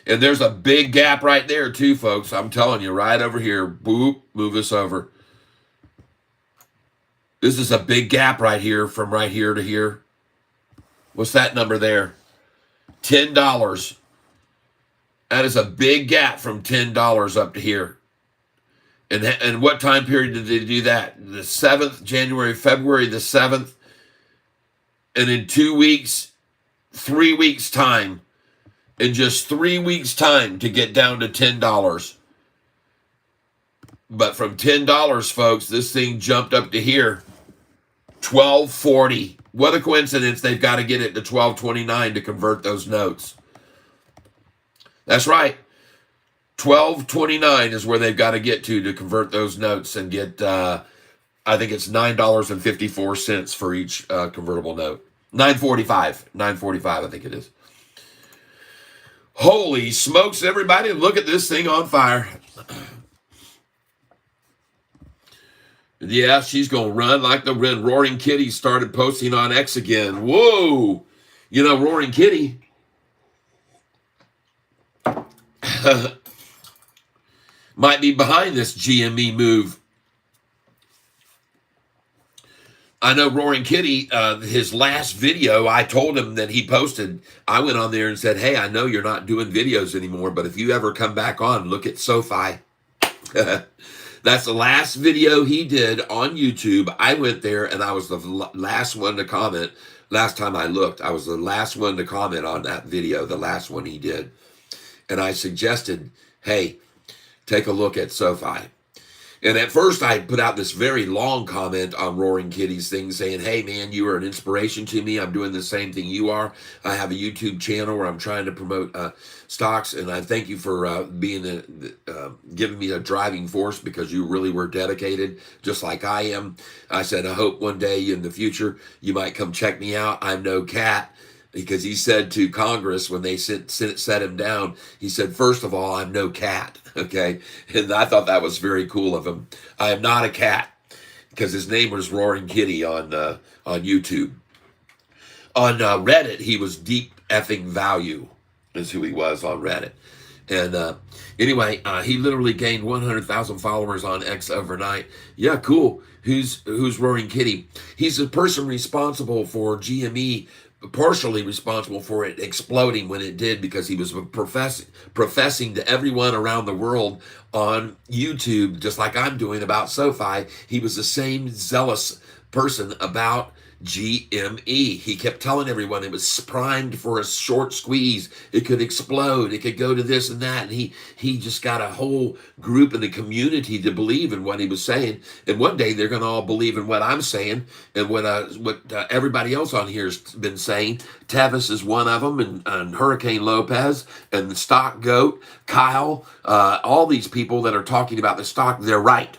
And there's a big gap right there too, folks. I'm telling you, right over here. Boop, move us over. This is a big gap right here from right here to here. What's that number there? $10. That is a big gap from $10 up to here. And what time period did they do that? The 7th, February the 7th. And in 2 weeks, 3 weeks time, in just 3 weeks time to get down to $10. But from $10, folks, this thing jumped up to here, $12.40. What a coincidence. They've got to get it to $12.29 to convert those notes. That's right. $12.29 is where they've got to get to convert those notes and get, I think it's $9.54 for each convertible note. $9.45, I think it is. Holy smokes, everybody, look at this thing on fire. Yeah, she's going to run like the Roaring Kitty started posting on X again. Whoa. You know, Roaring Kitty might be behind this GME move. I know Roaring Kitty, his last video, I told him that he posted, I went on there and said, hey, I know you're not doing videos anymore, but if you ever come back on, look at Sofi. That's the last video he did on YouTube. I went there and I was the last one to comment. Last time I looked, I was the last one to comment on that video, the last one he did. And I suggested, hey, take a look at Sofi. And at first I put out this very long comment on Roaring Kitty's thing saying, hey man, you are an inspiration to me. I'm doing the same thing you are. I have a YouTube channel where I'm trying to promote stocks, and I thank you for giving me a driving force because you really were dedicated, just like I am. I said, I hope one day in the future you might come check me out. I'm no cat. Because he said to Congress when they set him down, he said, first of all, I'm no cat, okay? And I thought that was very cool of him. I am not a cat, because his name was Roaring Kitty on YouTube. On Reddit, he was Deep Effing Value, is who he was on Reddit. And anyway, he literally gained 100,000 followers on X overnight. Yeah, cool. Who's Roaring Kitty? He's the person responsible for GME, partially responsible for it exploding when it did, because he was professing to everyone around the world on YouTube, just like I'm doing about SoFi. He was the same zealous person about GME. He kept telling everyone it was primed for a short squeeze. It could explode. It could go to this and that. And he just got a whole group in the community to believe in what he was saying. And one day they're going to all believe in what I'm saying and what everybody else on here has been saying. Tavis is one of them, and Hurricane Lopez, and the Stock Goat, Kyle, all these people that are talking about the stock, they're right.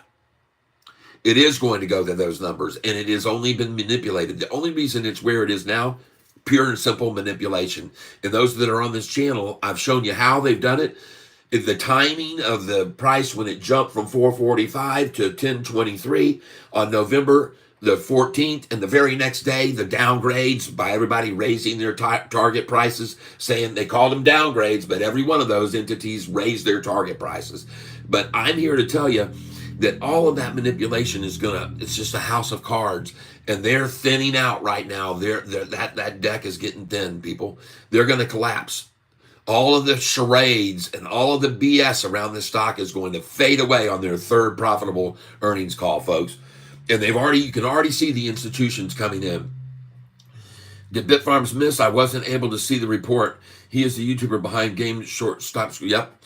It is going to go to those numbers, and it has only been manipulated. The only reason it's where it is now, pure and simple manipulation. And those that are on this channel, I've shown you how they've done it. The timing of the price when it jumped from 445 to 1023 on November the 14th, and the very next day, the downgrades by everybody raising their target prices, saying they called them downgrades, but every one of those entities raised their target prices. But I'm here to tell you that all of that manipulation is it's just a house of cards, and they're thinning out right now. That deck is getting thin, people. They're going to collapse. All of the charades and all of the BS around this stock is going to fade away on their third profitable earnings call, folks. And you can already see the institutions coming in. Did Bitfarms miss? I wasn't able to see the report. He is the YouTuber behind Game Short Stop. Yep.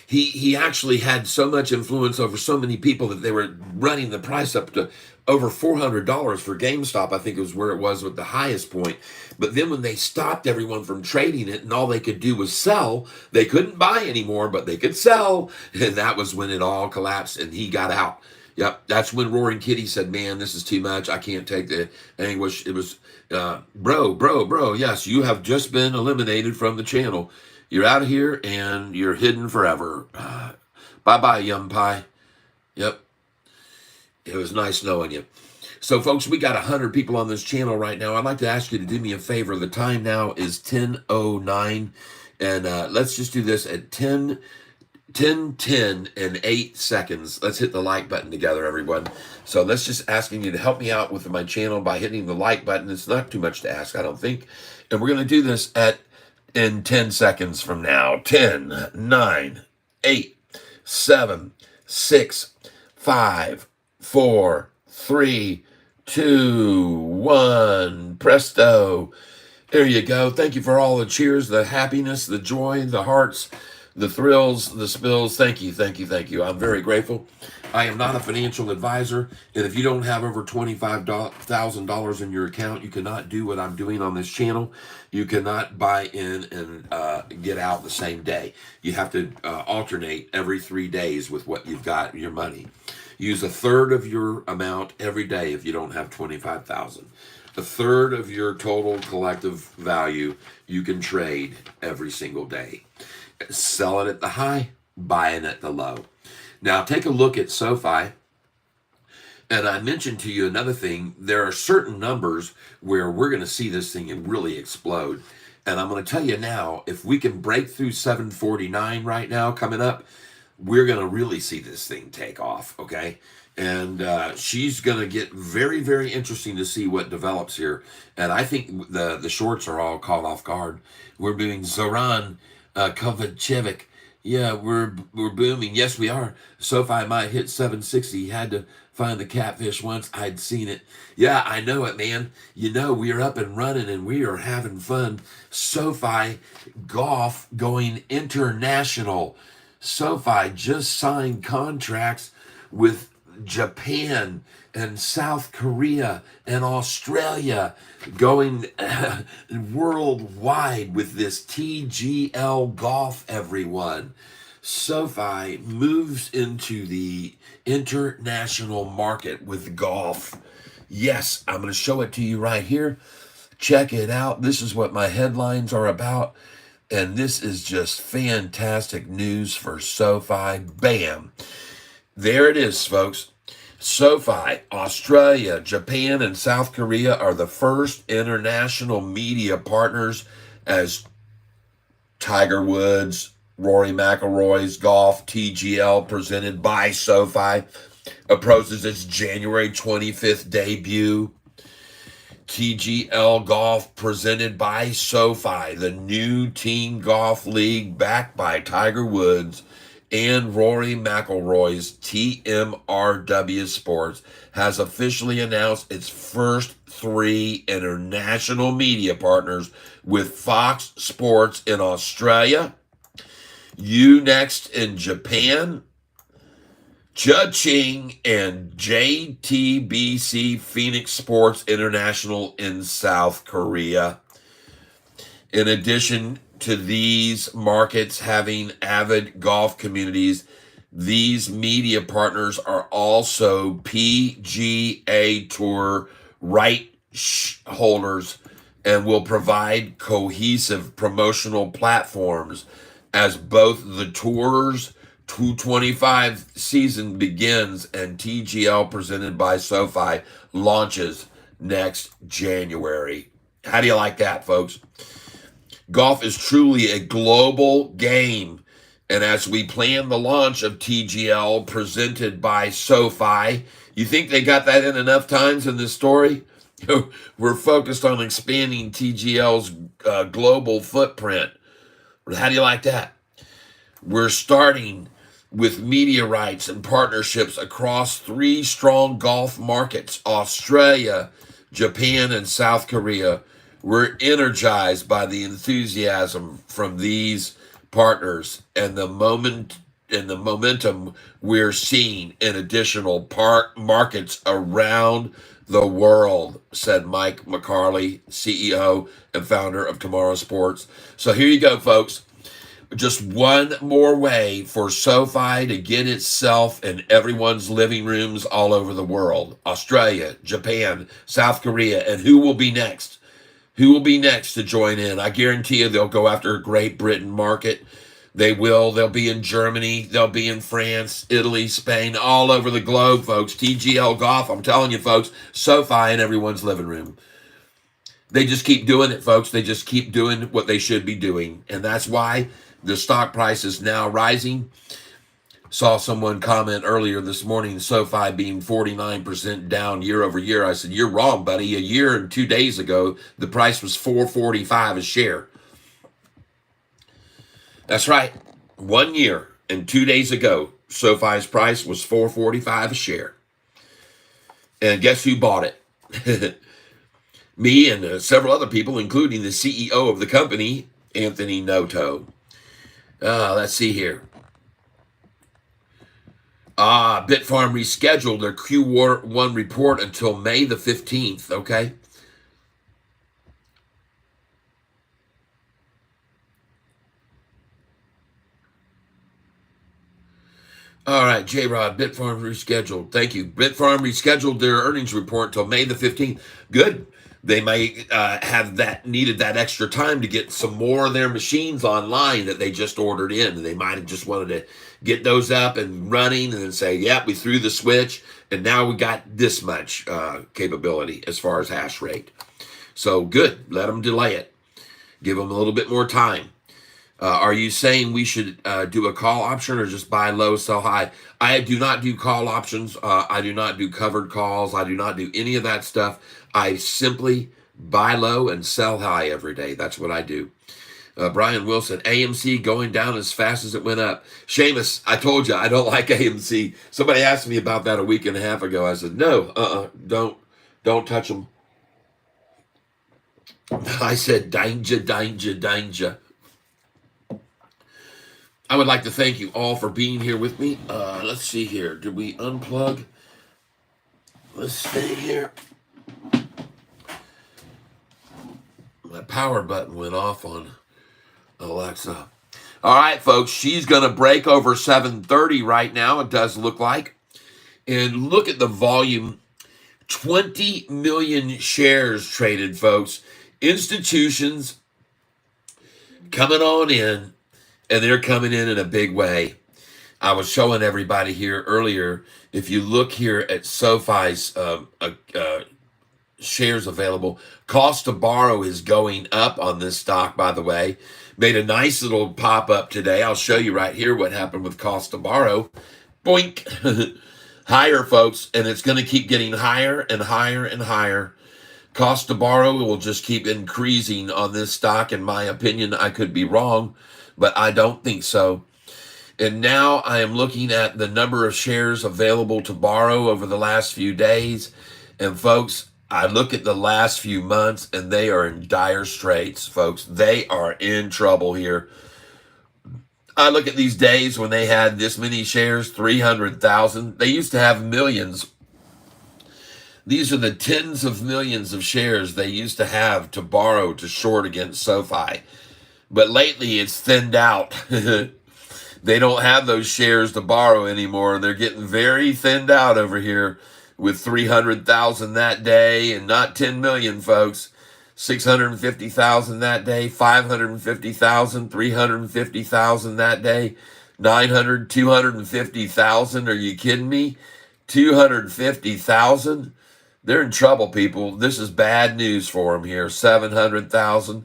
He actually had so much influence over so many people that they were running the price up to over $400 for GameStop. I think it was where it was with the highest point. But then when they stopped everyone from trading it and all they could do was sell, they couldn't buy anymore, but they could sell. And that was when it all collapsed and he got out. Yep, that's when Roaring Kitty said, man, this is too much. I can't take the anguish. It was, bro, yes, you have just been eliminated from the channel. You're out of here and you're hidden forever. Bye-bye, Yum Pie. Yep, it was nice knowing you. So, folks, we got 100 people on this channel right now. I'd like to ask you to do me a favor. The time now is 10:09, and let's just do this at 10 and 8 seconds. Let's hit the like button together, everyone. So let's just asking you to help me out with my channel by hitting the like button. It's not too much to ask, I don't think. And we're going to do this in 10 seconds from now. 10, 9, 8, 7, 6, 5, 4, 3, 2, 1. Presto. There you go. Thank you for all the cheers, the happiness, the joy, the hearts, the thrills, the spills. Thank you, thank you, thank you. I'm very grateful. I am not a financial advisor, and if you don't have over $25,000 in your account, you cannot do what I'm doing on this channel. You cannot buy in and get out the same day. You have to alternate every 3 days with what you've got, your money. Use a third of your amount every day if you don't have $25,000. A third of your total collective value you can trade every single day. Sell it at the high, buy it at the low. Now take a look at Sofi. And I mentioned to you another thing. There are certain numbers where we're going to see this thing really explode. And I'm going to tell you now, if we can break through 749 right now coming up, we're going to really see this thing take off, okay? And she's going to get very, very interesting to see what develops here. And I think the shorts are all caught off guard. We're doing Zoran Kovacevic. Yeah, we're booming. Yes, we are. Sofi might hit 760. Had to find the Catfish once. I'd seen it. Yeah, I know it, man. You know, we are up and running and we are having fun. Sofi Golf going international. Sofi just signed contracts with Japan and South Korea and Australia, going worldwide with this TGL golf, everyone. Sofi moves into the international market with golf. Yes, I'm going to show it to you right here. Check it out. This is what my headlines are about. And this is just fantastic news for Sofi. Bam. There it is, folks. Sofi, Australia, Japan, and South Korea are the first international media partners as Tiger Woods, Rory McIlroy's golf TGL presented by Sofi approaches its January 25th debut. TGL Golf presented by Sofi, the new team golf league backed by Tiger Woods and Rory McIlroy's TMRW Sports, has officially announced its first 3 international media partners with Fox Sports in Australia, Unext in Japan, Judging, and JTBC Phoenix Sports International in South Korea. In addition to these markets having avid golf communities, These media partners are also PGA Tour right holders and will provide cohesive promotional platforms as both the tour's 225 season begins and TGL presented by SoFi launches next January. How do you like that, folks? Golf is truly a global game. And as we plan the launch of TGL presented by SoFi, you think they got that in enough times in this story? We're focused on expanding TGL's global footprint. How do you like that? We're starting with media rights and partnerships across 3 strong golf markets, Australia, Japan, and South Korea. We're energized by the enthusiasm from these partners and the momentum we're seeing in additional markets around the world, said Mike McCarley, CEO and founder of Tomorrow Sports. So here you go, folks. Just one more way for SoFi to get itself in everyone's living rooms all over the world. Australia, Japan, South Korea, and who will be next? Who will be next to join in? I guarantee you they'll go after a Great Britain market. They will. They'll be in Germany. They'll be in France, Italy, Spain, all over the globe, folks. TGL Golf, I'm telling you, folks, SoFi in everyone's living room. They just keep doing it, folks. They just keep doing what they should be doing. And that's why the stock price is now rising. Saw someone comment earlier this morning, SoFi being 49% down year over year. I said, you're wrong, buddy. A year and 2 days ago, the price was $4.45 a share. That's right. 1 year and 2 days ago, SoFi's price was $4.45 a share. And guess who bought it? Me and several other people, including the CEO of the company, Anthony Noto. Let's see here. Bitfarm rescheduled their Q1 report until May the 15th, okay? All right, J-Rod, Bitfarm rescheduled. Thank you. Bitfarm rescheduled their earnings report until May the 15th. Good. They may have needed that extra time to get some more of their machines online that they just ordered in. And they might have just wanted to get those up and running and then say, yeah, we threw the switch and now we got this much capability as far as hash rate. So good. Let them delay it. Give them a little bit more time. Are you saying we should do a call option or just buy low, sell high? I do not do call options. I do not do covered calls. I do not do any of that stuff. I simply buy low and sell high every day. That's what I do. Brian Wilson, AMC going down as fast as it went up. Seamus, I told you I don't like AMC. Somebody asked me about that a week and a half ago. I said, no, don't touch them. I said, danger, danger, danger. I would like to thank you all for being here with me. Let's see here. Did we unplug? Let's stay here. My power button went off on Alexa. All right, folks. She's going to break over 730 right now. It does look like. And look at the volume. 20 million shares traded, folks. Institutions coming on in. And they're coming in a big way. I was showing everybody here earlier, if you look here at SoFi's shares available, cost to borrow is going up on this stock, by the way. Made a nice little pop up today. I'll show you right here what happened with cost to borrow. Boink. Higher, folks, and it's going to keep getting higher and higher and higher. Cost to borrow will just keep increasing on this stock, in my opinion. I could be wrong, but I don't think so. And now I am looking at the number of shares available to borrow over the last few days. And folks, I look at the last few months and they are in dire straits, folks. They are in trouble here. I look at these days when they had this many shares, 300,000. They used to have millions. These are the tens of millions of shares they used to have to borrow to short against SoFi. But lately it's thinned out. They don't have those shares to borrow anymore. They're getting very thinned out over here with 300,000 that day and not 10 million, folks. 650,000 that day, 550,000, 350,000 that day, 900, 250,000. Are you kidding me? 250,000? They're in trouble, people. This is bad news for them here. 700,000.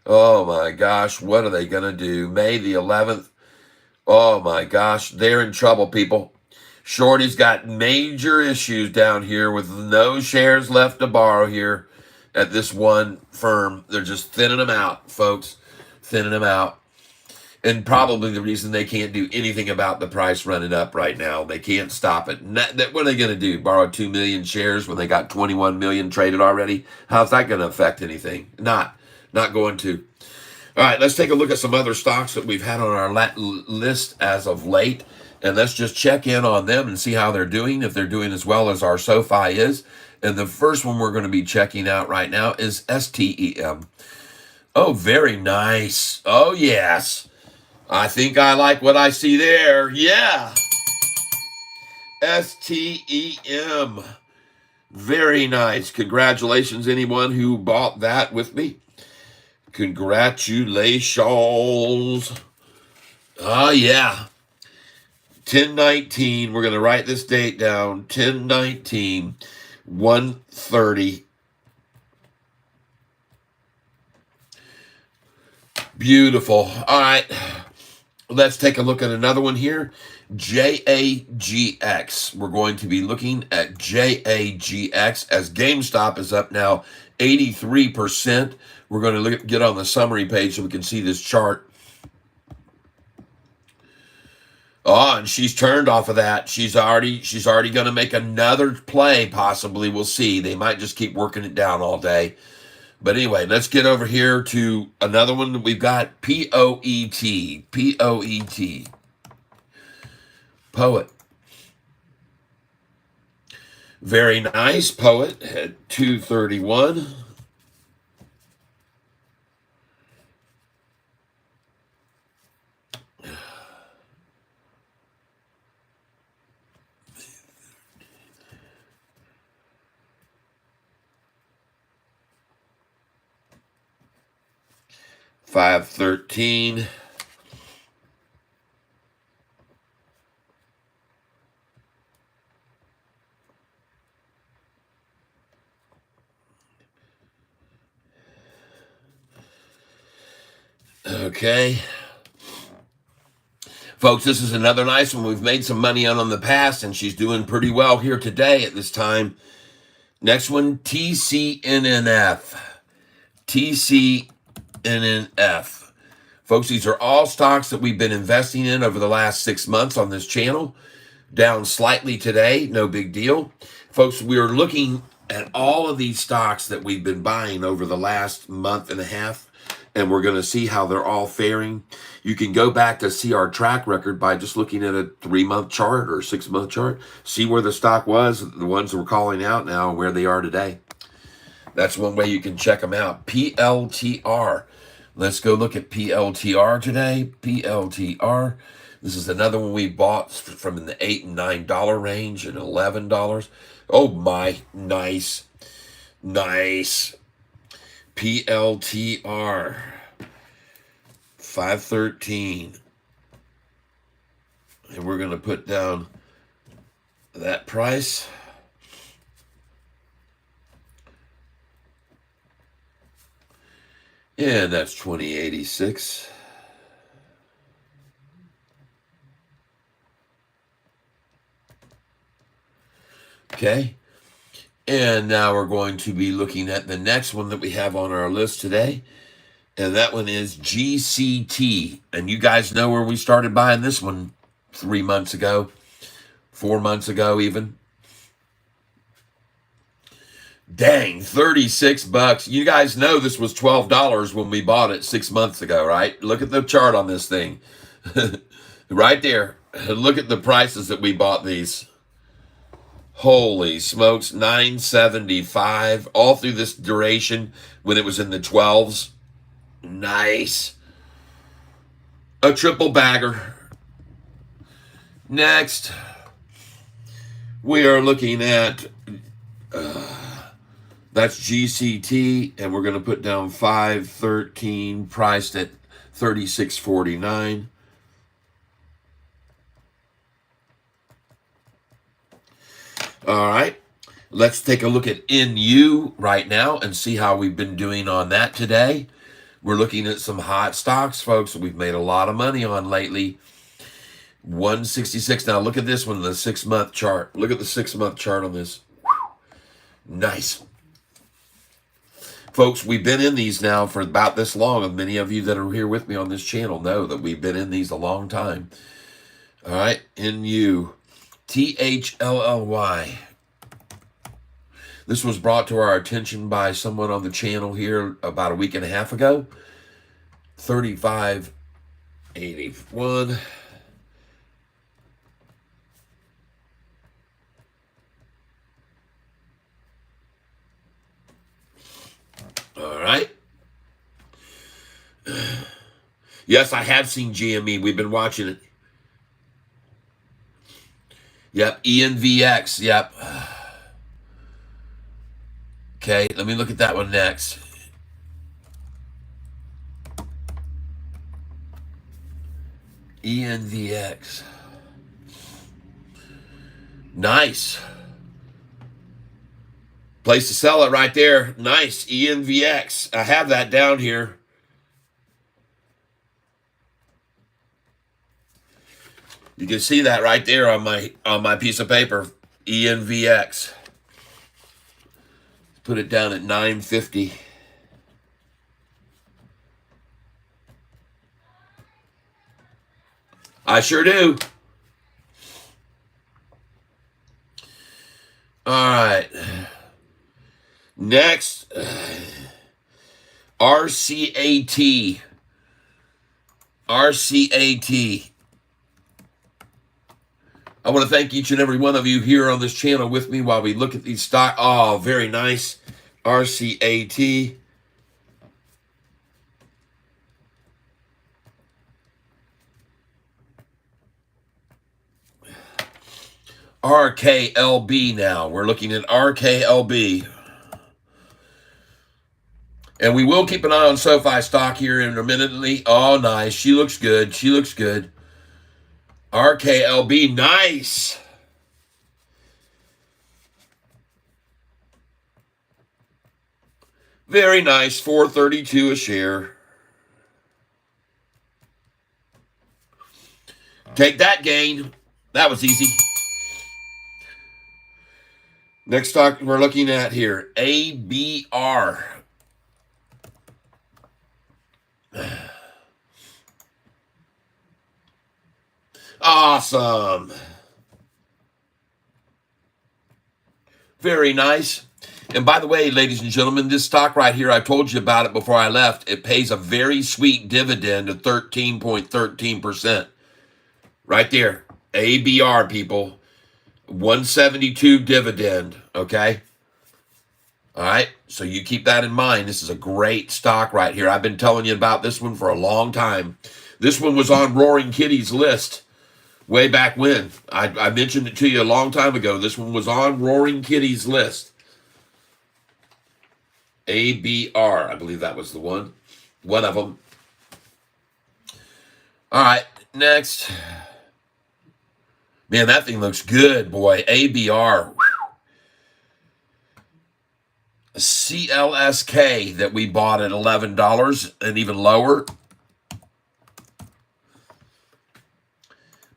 Oh my gosh, what are they going to do? May the 11th. Oh my gosh, they're in trouble, people. Shorty's got major issues down here with no shares left to borrow here at this one firm. They're just thinning them out, folks. Thinning them out. And probably the reason they can't do anything about the price running up right now. They can't stop it. What are they going to do? Borrow 2 million shares when they got 21 million traded already? How's that going to affect anything? Not going to. All right, let's take a look at some other stocks that we've had on our list as of late. And let's just check in on them and see how they're doing, if they're doing as well as our Sofi is. And the first one we're going to be checking out right now is STEM. Oh, very nice. Oh, yes. I think I like what I see there. Yeah. STEM. Very nice. Congratulations, anyone who bought that with me. Congratulations. Oh, yeah. 10/19. We're going to write this date down. 10/19. 1:30. Beautiful. All right. Let's take a look at another one here. JAGX. We're going to be looking at JAGX as GameStop is up now 83%. We're going to get on the summary page so we can see this chart. Oh, and she's turned off of that. She's already going to make another play, possibly. We'll see. They might just keep working it down all day. But anyway, let's get over here to another one that we've got. POET. POET. Poet. Very nice. Poet at 231. $5.13. Okay. Folks, this is another nice one we've made some money on in the past, and she's doing pretty well here today at this time. Next one, TCNNF. TCNNF. Folks, these are all stocks that we've been investing in over the last 6 months on this channel. Down slightly today, no big deal. Folks, we are looking at all of these stocks that we've been buying over the last month and a half, and we're going to see how they're all faring. You can go back to see our track record by just looking at a 3-month chart or 6-month chart. See where the stock was, the ones we're calling out now, and where they are today. That's one way you can check them out. PLTR. Let's go look at PLTR today. PLTR. This is another one we bought from in the $8 and $9 range and $11. Oh my, nice. Nice. PLTR. 513. And we're going to put down that price. And that's 2086. Okay. And now we're going to be looking at the next one that we have on our list today. And that one is GCT. And you guys know where we started buying this one 3 months ago, 4 months ago even. Dang, $36. You guys know this was $12 when we bought it 6 months ago, right? Look at the chart on this thing. Right there. Look at the prices that we bought these. Holy smokes, $9.75 all through this duration when it was in the 12s. Nice. A triple bagger. Next, we are looking at that's GCT, and we're going to put down 513, priced at 36.49. All right, let's take a look at NU right now and see how we've been doing on that today. We're looking at some hot stocks, folks, we've made a lot of money on lately. 166. Now look at this one, the 6-month chart. Look at the 6-month chart on this. Nice. Folks, we've been in these now for about this long, and many of you that are here with me on this channel know that we've been in these a long time. All right, NU. THLLY. This was brought to our attention by someone on the channel here about a week and a half ago. 35.81. All right. Yes, I have seen GME. We've been watching it. Yep, ENVX. Yep. Okay, let me look at that one next. ENVX. Nice. Place to sell it right there. Nice. ENVX. I have that down here. You can see that right there on my piece of paper. ENVX. Put it down at 950. I sure do. All right. Next, RCAT. RCAT. I want to thank each and every one of you here on this channel with me while we look at these stock. Oh, very nice. RCAT. RKLB now. We're looking at RKLB. And we will keep an eye on Sofi stock here intermittently. Oh, nice. She looks good. She looks good. RKLB, nice. Very nice. 432 a share. Take that gain. That was easy. Next stock we're looking at here, ABR. Awesome. Very nice. And by the way, ladies and gentlemen, this stock right here, I told you about it before I left. It pays a very sweet dividend of 13.13%. Right there. ABR, people. 172 dividend, okay? All right, so you keep that in mind. This is a great stock right here. I've been telling you about this one for a long time. This one was on Roaring Kitty's list way back when. I mentioned it to you a long time ago. This one was on Roaring Kitty's list. ABR, I believe that was the one. One of them. All right, next. Man, that thing looks good, boy. ABR. CLSK that we bought at $11 and even lower.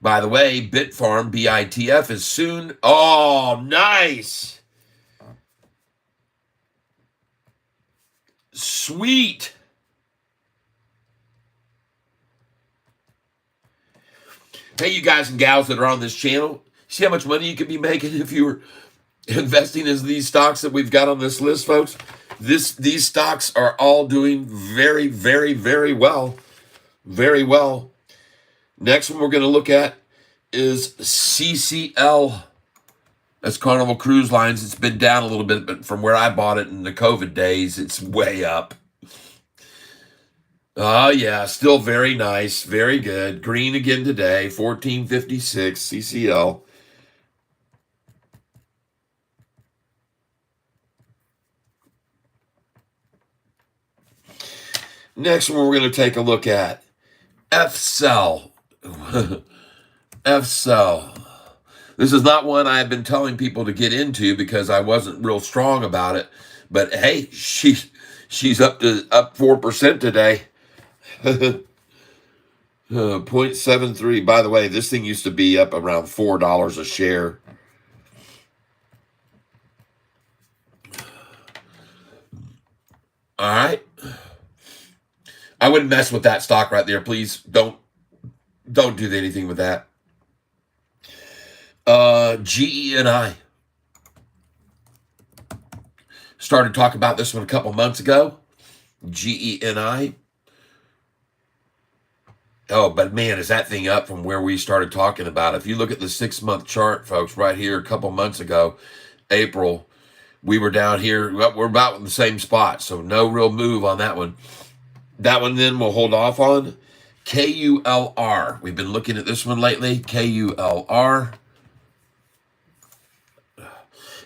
By the way, Bitfarm, BITF, is soon. Oh, nice. Sweet. Hey, you guys and gals that are on this channel, see how much money you could be making if you were investing in these stocks that we've got on this list, folks? These stocks are all doing very, very, very well. Very well. Next one we're going to look at is CCL. That's Carnival Cruise Lines. It's been down a little bit, but from where I bought it in the COVID days, it's way up. Oh, yeah, still very nice. Very good. Green again today, 1456 CCL. Next one we're going to take a look at F cell. F cell. This is not one I've been telling people to get into because I wasn't real strong about it. But hey, she's up 4% today. 0.73. By the way, this thing used to be up around $4 a share. All right. I wouldn't mess with that stock right there. Please don't do anything with that. GENI. Started talking about this one a couple months ago. GENI. Oh, but man, is that thing up from where we started talking about? If you look at the 6-month chart, folks, right here a couple months ago, April, we were down here. We're about in the same spot, so no real move on that one. That one then we'll hold off on. KULR. We've been looking at this one lately. KULR.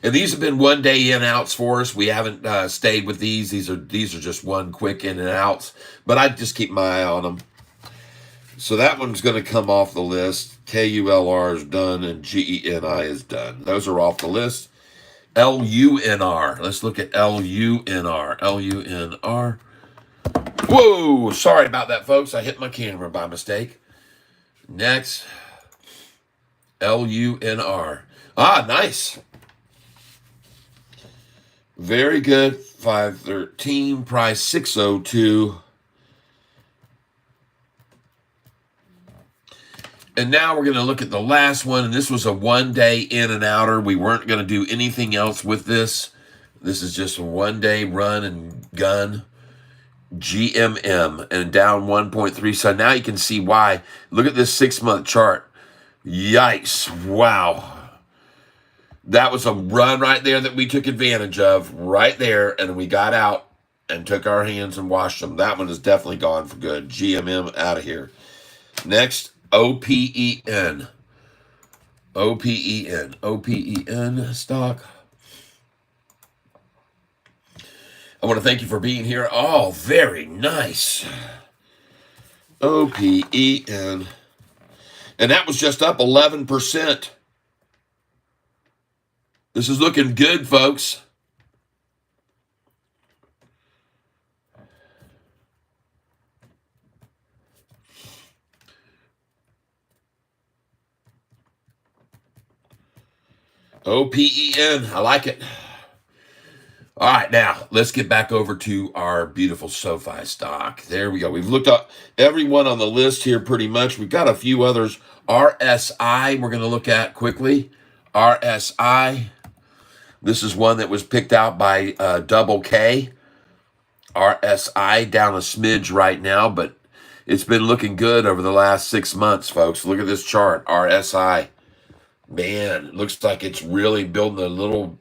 And these have been 1 day in outs for us. We haven't stayed with these. These are just one quick in and outs. But I just keep my eye on them. So that one's going to come off the list. KULR is done and GENI is done. Those are off the list. LUNR. Let's look at LUNR. LUNR. Whoa! Sorry about that, folks. I hit my camera by mistake. Next. LUNR. Ah, nice. Very good. 513. Price 602. And now we're going to look at the last one. And this was a 1 day in and outer. We weren't going to do anything else with this. This is just a 1 day run and gun. GMM and down 1.3. So now you can see why. Look at this 6-month chart. Yikes. Wow. That was a run right there that we took advantage of right there. And we got out and took our hands and washed them. That one is definitely gone for good. GMM out of here. Next. OPEN. OPEN. OPEN stock. I want to thank you for being here. Oh, very nice. OPEN. And that was just up 11%. This is looking good, folks. OPEN. I like it. All right, now let's get back over to our beautiful SoFi stock. There we go. We've looked up everyone on the list here pretty much. We've got a few others. RSI, we're going to look at quickly. RSI. This is one that was picked out by Double K. RSI down a smidge right now, but it's been looking good over the last 6 months, folks. Look at this chart, RSI. Man, it looks like it's really building a little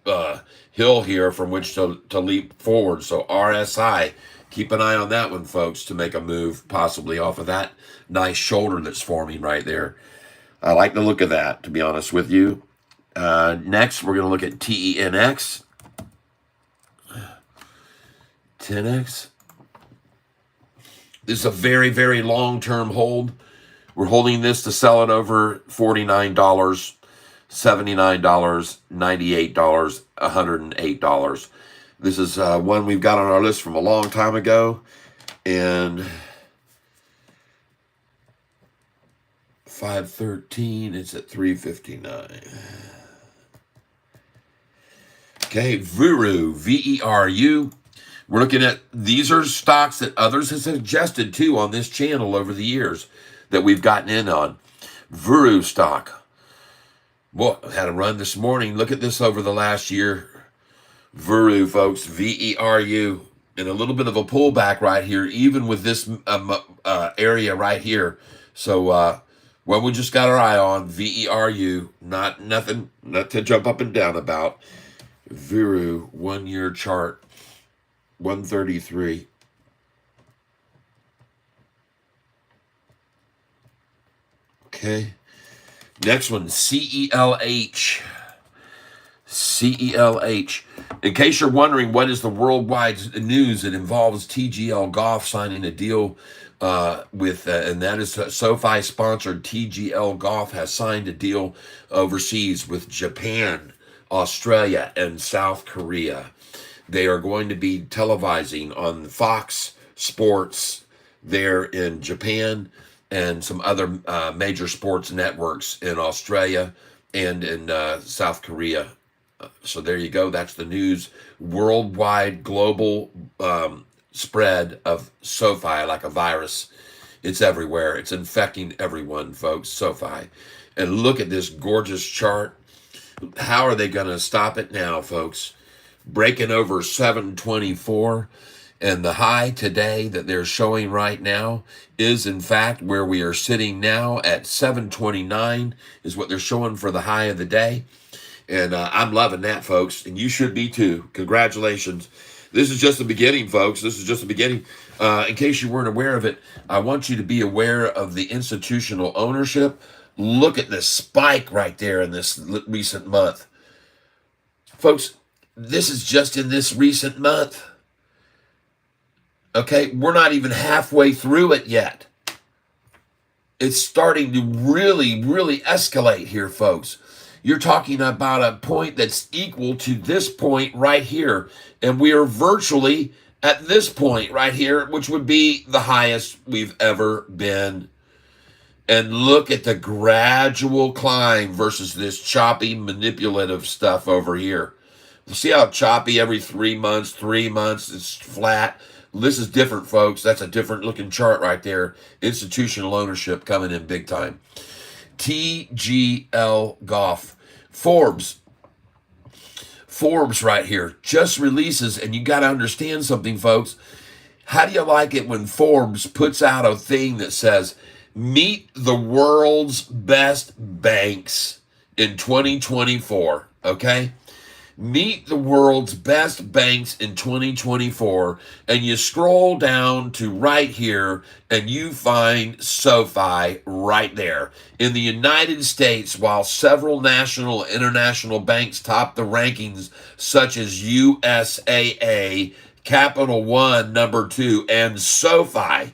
hill here from which to leap forward. So RSI, keep an eye on that one, folks, to make a move possibly off of that nice shoulder that's forming right there. I like the look of that, to be honest with you. Next, we're going to look at TENX. 10X. This is a very, very long-term hold. We're holding this to sell it over $49, $79, $98, $108. This is one we've got on our list from a long time ago. And 513, it's at 359. Okay, Veru, VERU. We're looking at, these are stocks that others have suggested too on this channel over the years that we've gotten in on. Veru stock. Boy, had a run this morning. Look at this over the last year. Veru, folks, VERU. And a little bit of a pullback right here, even with this area right here. So, what we just got our eye on, VERU, nothing to jump up and down about. Veru, 1 year chart, 133. Okay. Next one, CELH. CELH. In case you're wondering what is the worldwide news, it involves TGL Golf signing a deal and that is SoFi sponsored. TGL Golf has signed a deal overseas with Japan, Australia, and South Korea. They are going to be televising on Fox Sports there in Japan and some other major sports networks in Australia and in South Korea. So there you go. That's the news. Worldwide, global spread of SoFi like a virus. It's everywhere. It's infecting everyone, folks. SoFi. And look at this gorgeous chart. How are they going to stop it now, folks? Breaking over 724. And the high today that they're showing right now is, in fact, where we are sitting now at 729 is what they're showing for the high of the day. And I'm loving that, folks. And you should be too. Congratulations. This is just the beginning, folks. This is just the beginning. In case you weren't aware of it, I want you to be aware of the institutional ownership. Look at this spike right there in this recent month. Folks, this is just in this recent month. Okay, we're not even halfway through it yet. It's starting to really, really escalate here, folks. You're talking about a point that's equal to this point right here. And we are virtually at this point right here, which would be the highest we've ever been. And look at the gradual climb versus this choppy, manipulative stuff over here. See how choppy every 3 months, it's flat. This is different, folks. That's a different looking chart right there. Institutional ownership coming in big time. TGL Golf. Forbes right here just releases, and you got to understand something, folks. How do you like it when Forbes puts out a thing that says, meet the world's best banks in 2024, okay? Meet the world's best banks in 2024, and you scroll down to right here, and you find SoFi right there. In the United States, while several national and international banks top the rankings, such as USAA, Capital One, number 2, and SoFi,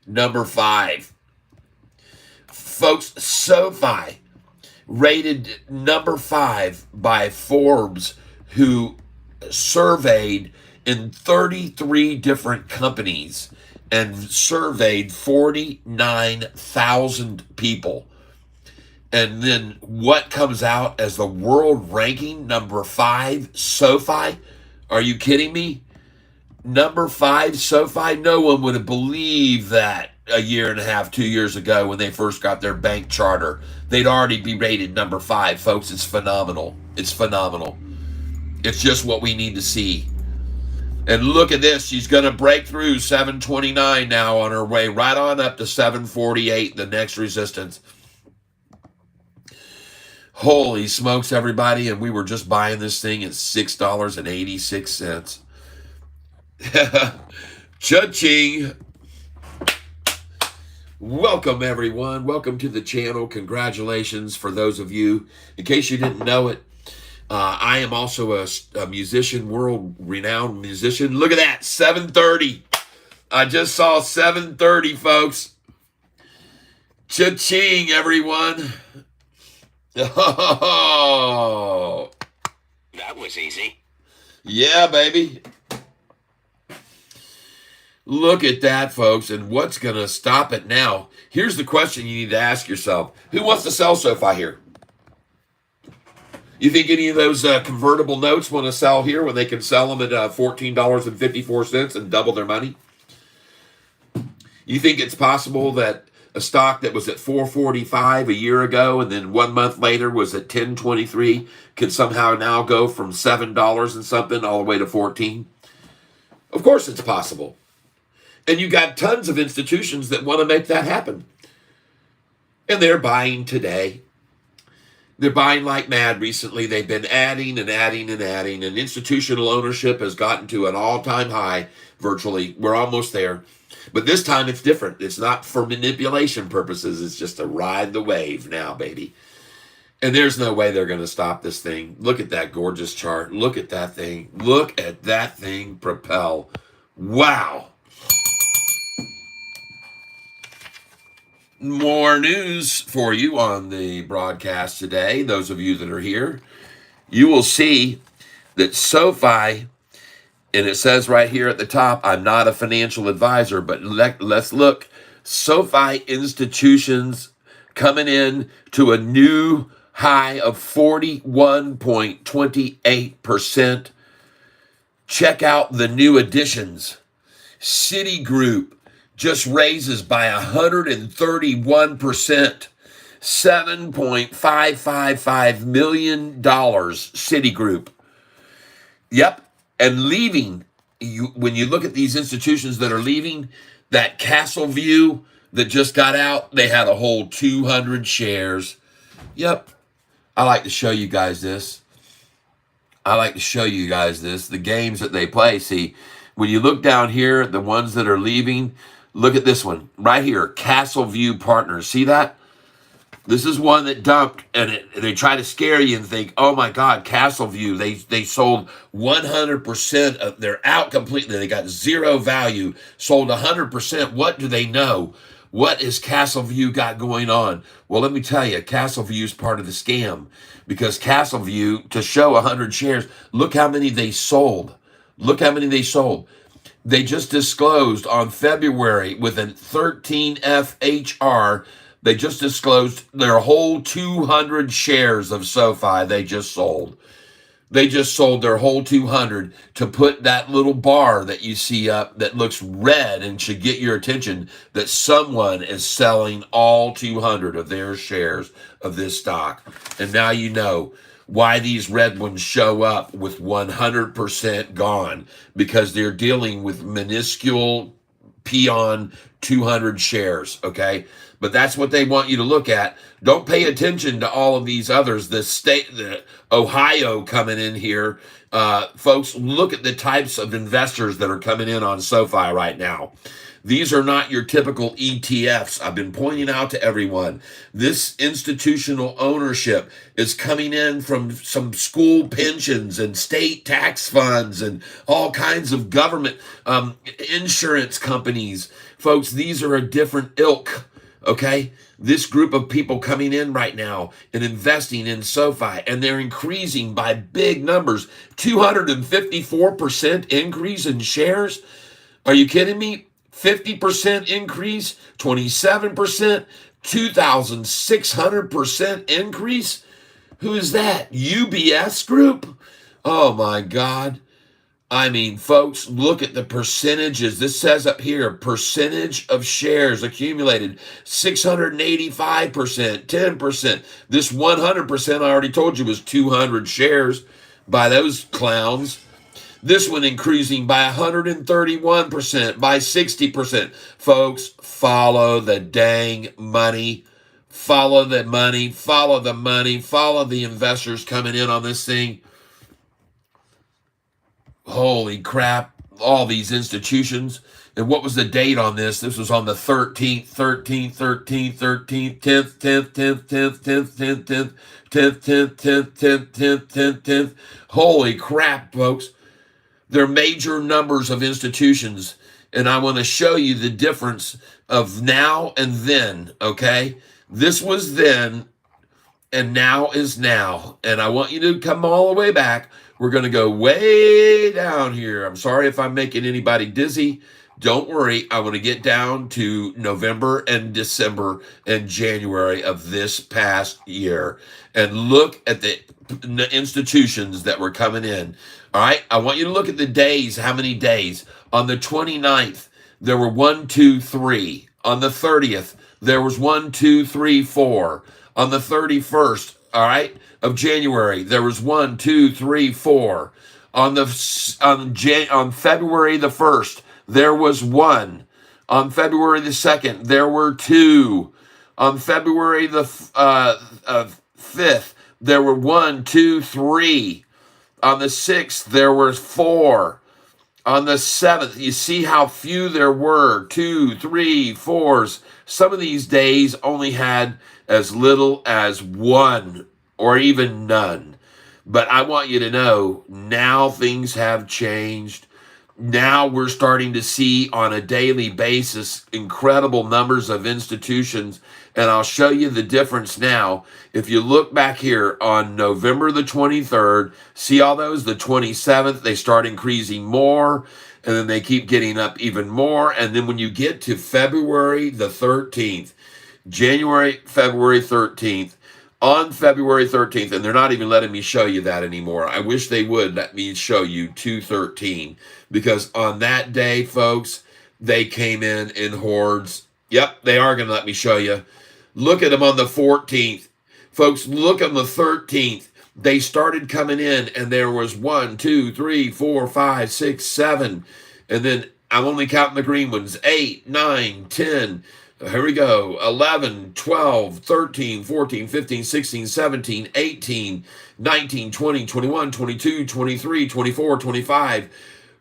number 5. Folks, SoFi rated number 5 by Forbes, who surveyed in 33 different companies and surveyed 49,000 people. And then what comes out as the world ranking number 5, SoFi? Are you kidding me? Number 5, SoFi? No one would have believed that a year and a half, 2 years ago when they first got their bank charter. They'd already be rated number 5, folks. It's phenomenal. It's phenomenal. It's just what we need to see. And look at this. She's going to break through 729 now on her way right on up to 748, the next resistance. Holy smokes, everybody. And we were just buying this thing at $6.86. Cha-ching. Welcome, everyone. Welcome to the channel. Congratulations for those of you. In case you didn't know it, I am also a musician, world-renowned musician. Look at that, 7:30. I just saw 7:30, folks. Cha-ching, everyone. Oh. That was easy. Yeah, baby. Look at that, folks, and what's going to stop it now? Here's the question you need to ask yourself. Who wants to sell SoFi here? You think any of those convertible notes want to sell here when they can sell them at $14.54 and double their money? You think it's possible that a stock that was at $4.45 a year ago and then 1 month later was at $10.23 could somehow now go from $7 and something all the way to $14? Of course it's possible. And you got tons of institutions that want to make that happen. And they're buying today. They're buying like mad recently. They've been adding and adding and adding. And institutional ownership has gotten to an all-time high. virtually. We're almost there. But this time it's different. It's not for manipulation purposes. It's just to ride the wave now, baby. And there's no way they're going to stop this thing. Look at that gorgeous chart. Look at that thing. Look at that thing propel. Wow. More news for you on the broadcast today. Those of you that are here, you will see that Sofi, and it says right here at the top, I'm not a financial advisor, but let's look. SoFi institutions coming in to a new high of 41.28%. Check out the new additions. Citigroup just raises by 131%. $7.555 million, Citigroup. Yep. And leaving, when you look at these institutions that are leaving, that Castle View that just got out, they had a whole 200 shares. Yep. I like to show you guys this. The games that they play. See, when you look down here, the ones that are leaving, look at this one right here, Castle View Partners. See that? This is one that dumped, and they try to scare you and think, oh my God, Castle View, they sold 100% of, they're out completely. They got zero value, sold 100%. What do they know? What has Castle View got going on? Well, let me tell you, Castle View is part of the scam, because Castle View, to show 100 shares, look how many they sold. They just disclosed on February with a 13F HR. They just disclosed their whole 200 shares of SoFi they just sold. They just sold their whole 200 to put that little bar that you see up that looks red and should get your attention, that someone is selling all 200 of their shares of this stock. And now you know why these red ones show up with 100% gone, because they're dealing with minuscule peon 200 shares, okay? But that's what they want you to look at. Don't pay attention to all of these others. The Ohio coming in here. Folks, look at the types of investors that are coming in on SoFi right now. These are not your typical ETFs. I've been pointing out to everyone, this institutional ownership is coming in from some school pensions and state tax funds and all kinds of government insurance companies. Folks, these are a different ilk. Okay, this group of people coming in right now and investing in SoFi, and they're increasing by big numbers. 254% increase in shares. Are you kidding me? 50% increase, 27%, 2,600% increase. Who is that? UBS Group? Oh my God. I mean, folks, look at the percentages. This says up here, percentage of shares accumulated, 685%, 10%. This 100%, I already told you, was 200 shares by those clowns. This one increasing by 131%, by 60%. Folks, follow the dang money. Follow the money, follow the money, follow the investors coming in on this thing. Holy crap, all these institutions. And what was the date on this? This was on the 13th, 10th, 10th, 10th, 10th, 10th, 10th, 10th, 10th, 10th, 10th, 10th, 10th, 10th, 10th. Holy crap, folks. They're major numbers of institutions. And I want to show you the difference of now and then, okay? This was then, and now is now. And I want you to come all the way back. We're going to go way down here. I'm sorry if I'm making anybody dizzy. Don't worry. I want to get down to November and December and January of this past year and look at the institutions that were coming in. All right. I want you to look at the days. How many days? On the 29th, there were 1, 2, 3. On the 30th, there was 1, 2, 3, 4. On the 31st, all right, of January, there was 1, 2, 3, 4. On February the 1st, there was 1. On February the 2nd, there were 2. On February the 5th, there were 1, 2, 3. On the 6th, there were 4. On the 7th, you see how few there were. 2, 3, 4s. Some of these days only had as little as one or even none. But I want you to know now things have changed. Now we're starting to see on a daily basis incredible numbers of institutions. And I'll show you the difference now. If you look back here on November the 23rd, see all those? The 27th, they start increasing more, and then they keep getting up even more. And then when you get to February the 13th, January, February 13th, on February 13th, and they're not even letting me show you that anymore. I wish they would let me show you 213, because on that day, folks, they came in hordes. Yep, they are going to let me show you. Look at them on the 14th. Folks, look on the 13th. They started coming in, and there was 1, 2, 3, 4, 5, 6, 7. And then I'm only counting the green ones. 8, 9, 10. Here we go. 11, 12, 13, 14, 15, 16, 17, 18, 19, 20, 21, 22, 23, 24, 25,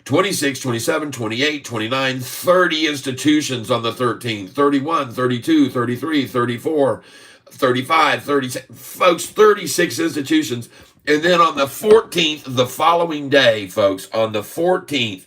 26, 27, 28, 29, 30 institutions on the 13th, 31, 32, 33, 34, 35, 36, folks, 36 institutions. And then on the 14th, the following day, folks, on the 14th,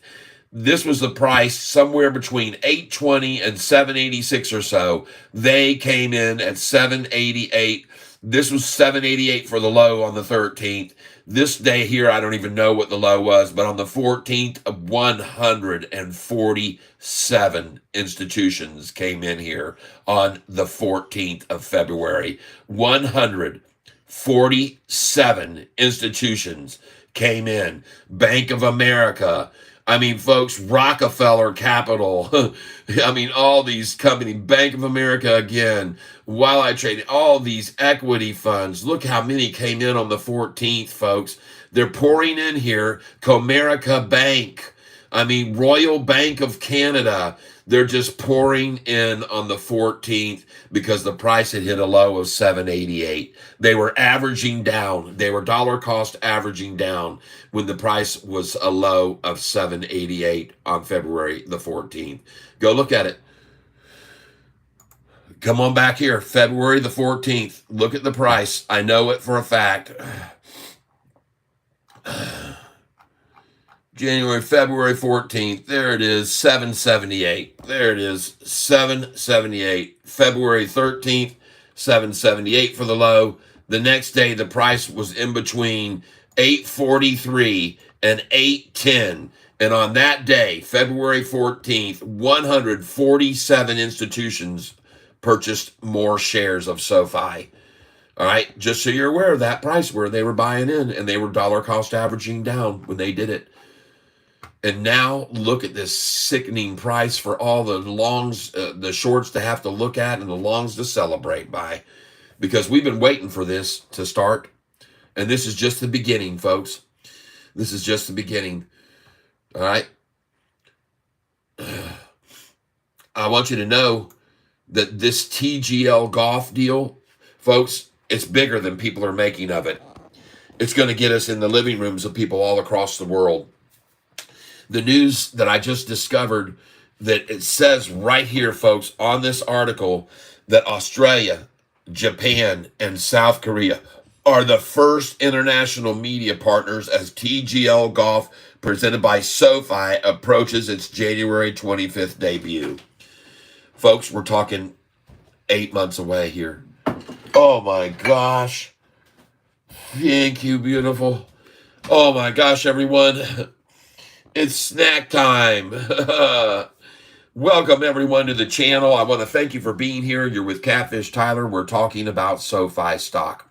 this was the price somewhere between 820 and 786 or so. They came in at 788. This was 788 for the low on the 13th. This day here, I don't even know what the low was, but on the 14th, 147 institutions came in here on the 14th of February. 147 institutions came in. Bank of America. I mean, folks, Rockefeller Capital. I mean, all these companies, Bank of America again, Wildlife Trading, all these equity funds. Look how many came in on the 14th, folks. They're pouring in here. Comerica Bank. I mean, Royal Bank of Canada. They're just pouring in on the 14th because the price had hit a low of 788. They were averaging down. They were dollar cost averaging down when the price was a low of 788 on February the 14th. Go look at it. Come on back here, February the 14th. Look at the price. I know it for a fact. January, February 14th. There it is, 778. There it is, 778. February 13th, 778 for the low. The next day, the price was in between 843 and 810. And on that day, February 14th, 147 institutions purchased more shares of SoFi. All right, just so you're aware of that price where they were buying in, and they were dollar cost averaging down when they did it. And now look at this sickening price for all the longs, the shorts to have to look at and the longs to celebrate by, because we've been waiting for this to start. And this is just the beginning, folks. This is just the beginning. All right. I want you to know that this TGL golf deal, folks, it's bigger than people are making of it. It's going to get us in the living rooms of people all across the world. The news that I just discovered, that it says right here, folks, on this article, that Australia, Japan, and South Korea are the first international media partners as TGL Golf, presented by SoFi, approaches its January 25th debut. Folks, we're talking 8 months away here. Oh my gosh. Thank you, beautiful. Oh my gosh, everyone. It's snack time. Welcome, everyone, to the channel. I want to thank you for being here. You're with Catfish Tyler. We're talking about SoFi stock.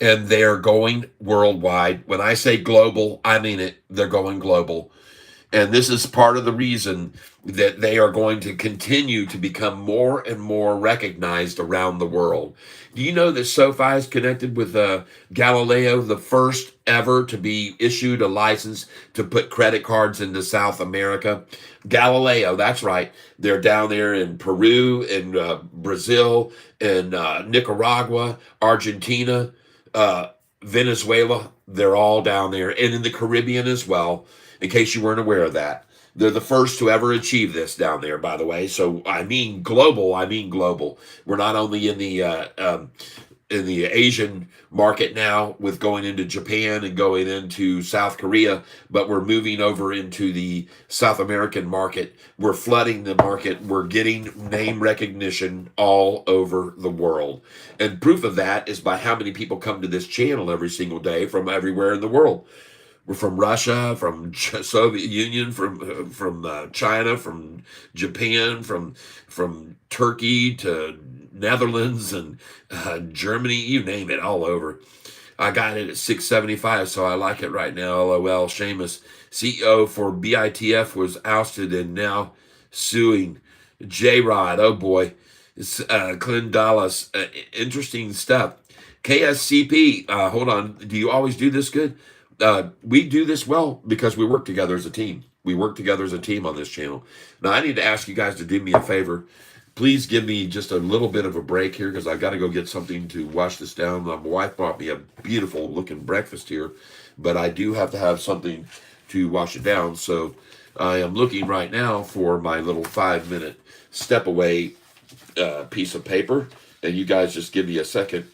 And they're going worldwide. When I say global, I mean it. They're going global. And this is part of the reason that they are going to continue to become more and more recognized around the world. Do you know that SoFi is connected with Galileo, the first ever to be issued a license to put credit cards into South America? Galileo, that's right. They're down there in Peru, in Brazil, in Nicaragua, Argentina, Venezuela. They're all down there. And in the Caribbean as well, in case you weren't aware of that. They're the first to ever achieve this down there, by the way. So I mean global. I mean global. We're not only in the Asian market now with going into Japan and going into South Korea, but we're moving over into the South American market. We're flooding the market. We're getting name recognition all over the world. And proof of that is by how many people come to this channel every single day from everywhere in the world. We're from Russia, from Soviet Union, from China, from Japan, from Turkey to Netherlands and Germany, you name it, all over. I got it at 675, so I like it right now. LOL. Seamus, CEO for BITF, was ousted and now suing J Rod. Oh boy, it's Clint Dallas. Interesting stuff. KSCP. Hold on. Do you always do this good? We do this well because we work together as a team. We work together as a team on this channel. Now I need to ask you guys to do me a favor. Please give me just a little bit of a break here because I got to go get something to wash this down. My wife brought me a beautiful looking breakfast here, but I do have to have something to wash it down. So I am looking right now for my little 5-minute step away piece of paper, and you guys just give me a second.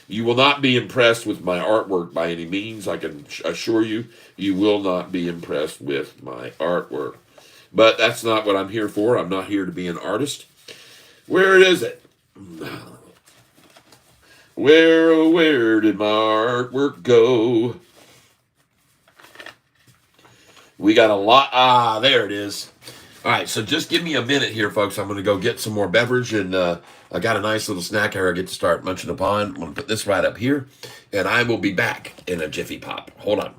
You will not be impressed with my artwork by any means. I can assure you, you will not be impressed with my artwork. But that's not what I'm here for. I'm not here to be an artist. Where is it? Where did my artwork go? We got a lot. Ah, there it is. All right, so just give me a minute here, folks. I'm going to go get some more beverage, and I got a nice little snack here I get to start munching upon. I'm going to put this right up here, and I will be back in a jiffy pop. Hold on.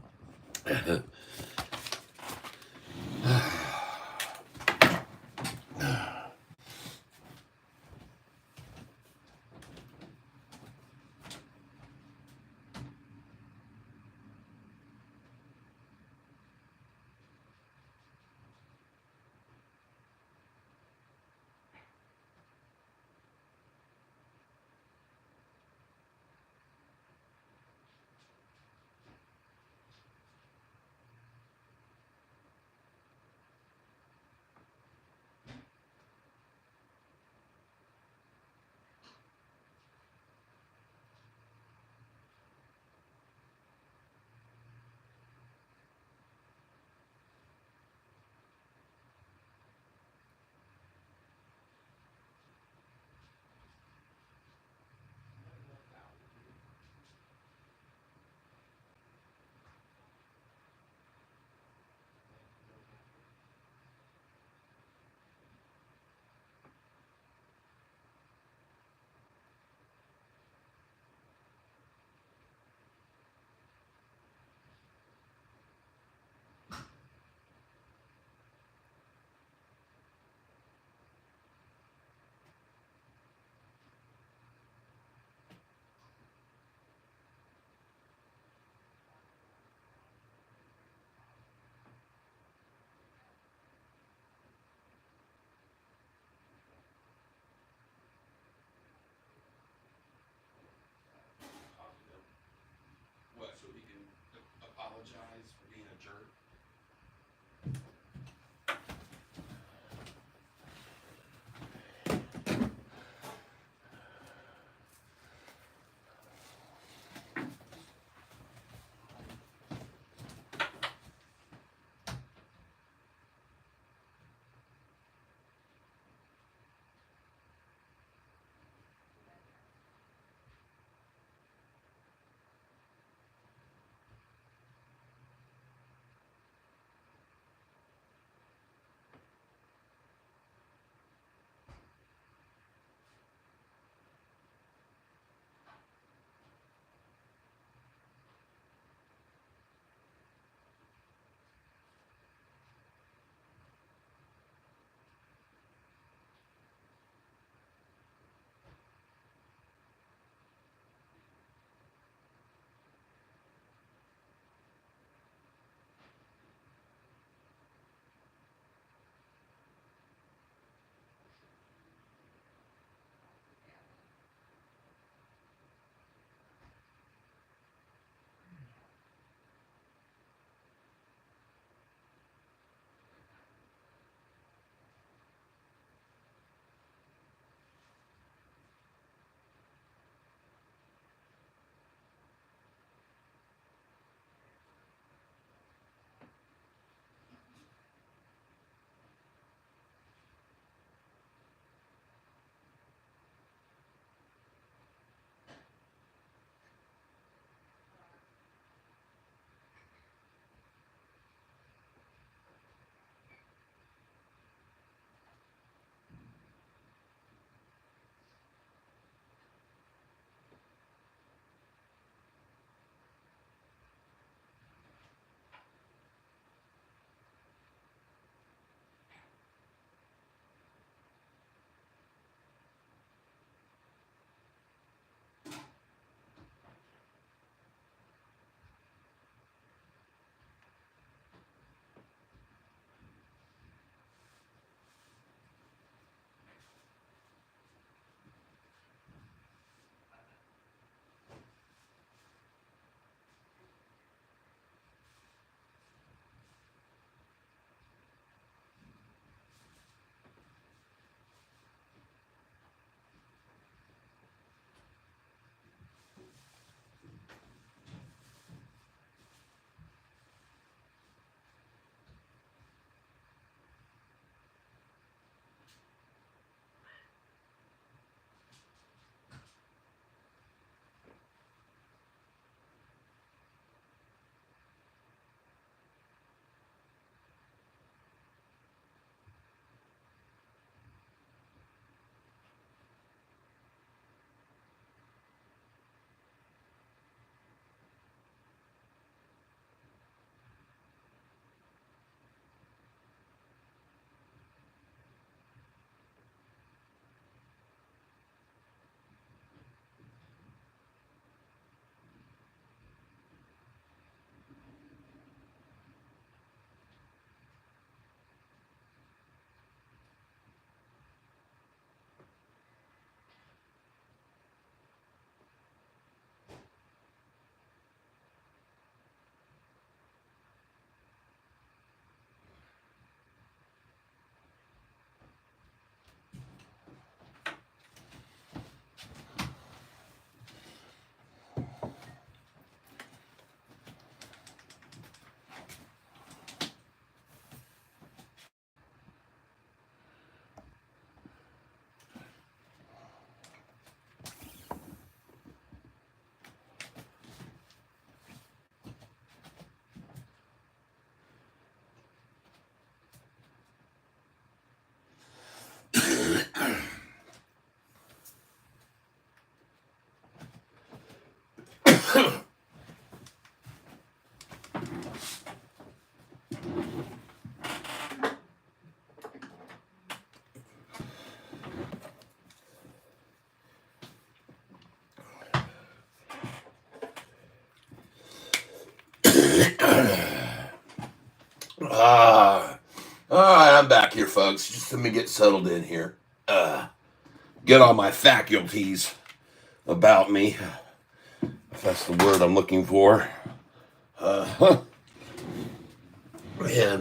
back here, folks. Just let me get settled in here. Get all my faculties about me, if that's the word I'm looking for. And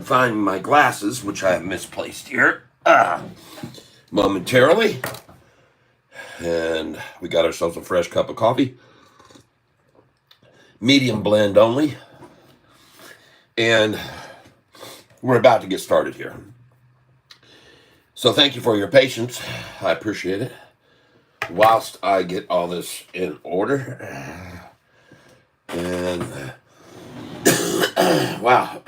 find my glasses, which I have misplaced here, momentarily. And we got ourselves a fresh cup of coffee. Medium blend only. And we're about to get started here. So thank you for your patience. I appreciate it. Whilst I get all this in order. And wow.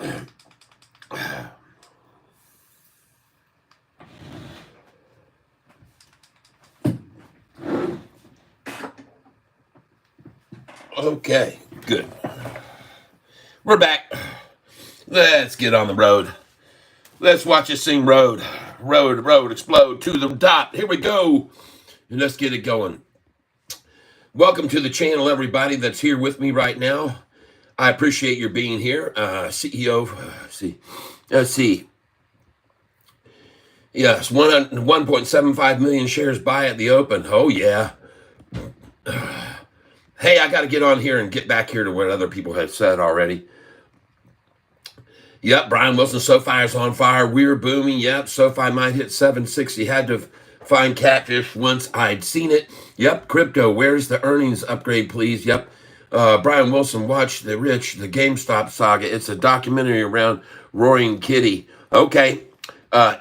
Okay, good. We're back. Let's get on the road. Let's watch us sing road. Road, explode to the top. Here we go. And let's get it going. Welcome to the channel, everybody that's here with me right now. I appreciate your being here. CEO, let's see. Yes, 1.75 million shares buy at the open. Oh, yeah. Hey, I got to get on here and get back here to what other people have said already. Yep, Brian Wilson, Sofi is on fire. We're booming. Yep, Sofi might hit 760. Had to find Catfish once I'd seen it. Yep, crypto, where's the earnings upgrade, please? Yep. Brian Wilson, watch The Rich, the GameStop saga. It's a documentary around Roaring Kitty. Okay.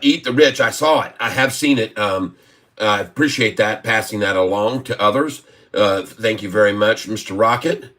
Eat the Rich. I saw it. I have seen it. I appreciate that, passing that along to others. Thank you very much, Mr. Rocket.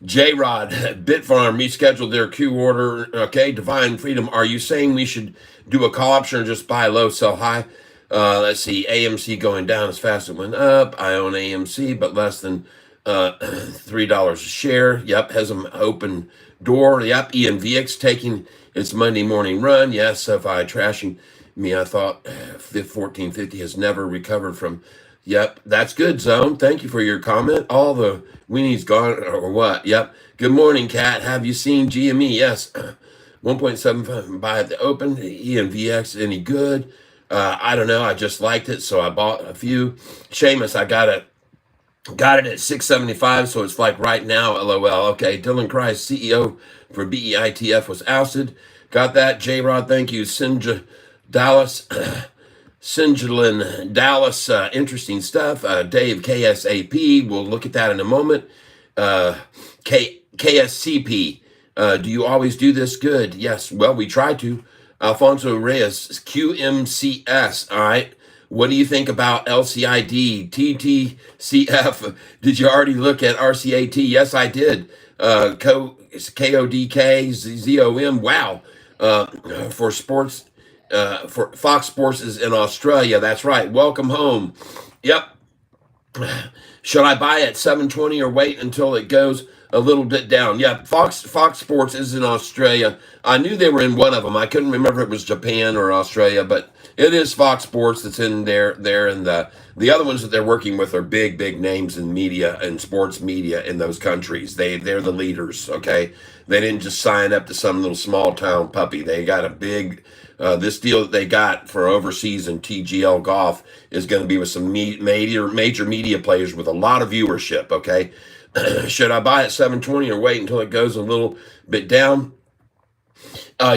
J-Rod, Bitfarm rescheduled their Q order. Okay, Divine Freedom, are you saying we should do a call option or just buy low, sell high? Let's see, AMC going down as fast as it went up. I own AMC, but less than $3 a share. Yep, has an open door. Yep, ENVX taking its Monday morning run. Yes, Sofi trashing me. I thought 1450 has never recovered from. Yep, that's good, Zone. Thank you for your comment. All the weenies gone or what? Yep. Good morning, Kat. Have you seen GME? Yes. 1.75 buy at the open. ENVX any good? I don't know. I just liked it, so I bought a few. Seamus, I got it at 675, so it's like right now, LOL. Okay, Dylan Christ, CEO for BEITF was ousted. Got that. J-Rod, thank you. Sinja Dallas. Sinjalin Dallas, interesting stuff. Dave, KSAP, we'll look at that in a moment. KSCP, do you always do this good? Yes, well, we try to. Alfonso Reyes, QMCS, all right. What do you think about LCID, TTCF? Did you already look at RCAT? Yes, I did. KODK, ZOM, wow. For sports. For Fox Sports is in Australia. That's right. Welcome home. Yep. Should I buy at 720 or wait until it goes a little bit down? Yeah, Fox Sports is in Australia. I knew they were in one of them. I couldn't remember if it was Japan or Australia, but it is Fox Sports that's in there. And the other ones that they're working with are big names in media and sports media in those countries. They're the leaders. Okay, they didn't just sign up to some little small town puppy. They got a big. This deal that they got for overseas and TGL Golf is going to be with some major media players with a lot of viewership, okay? Should I buy at 720 or wait until it goes a little bit down?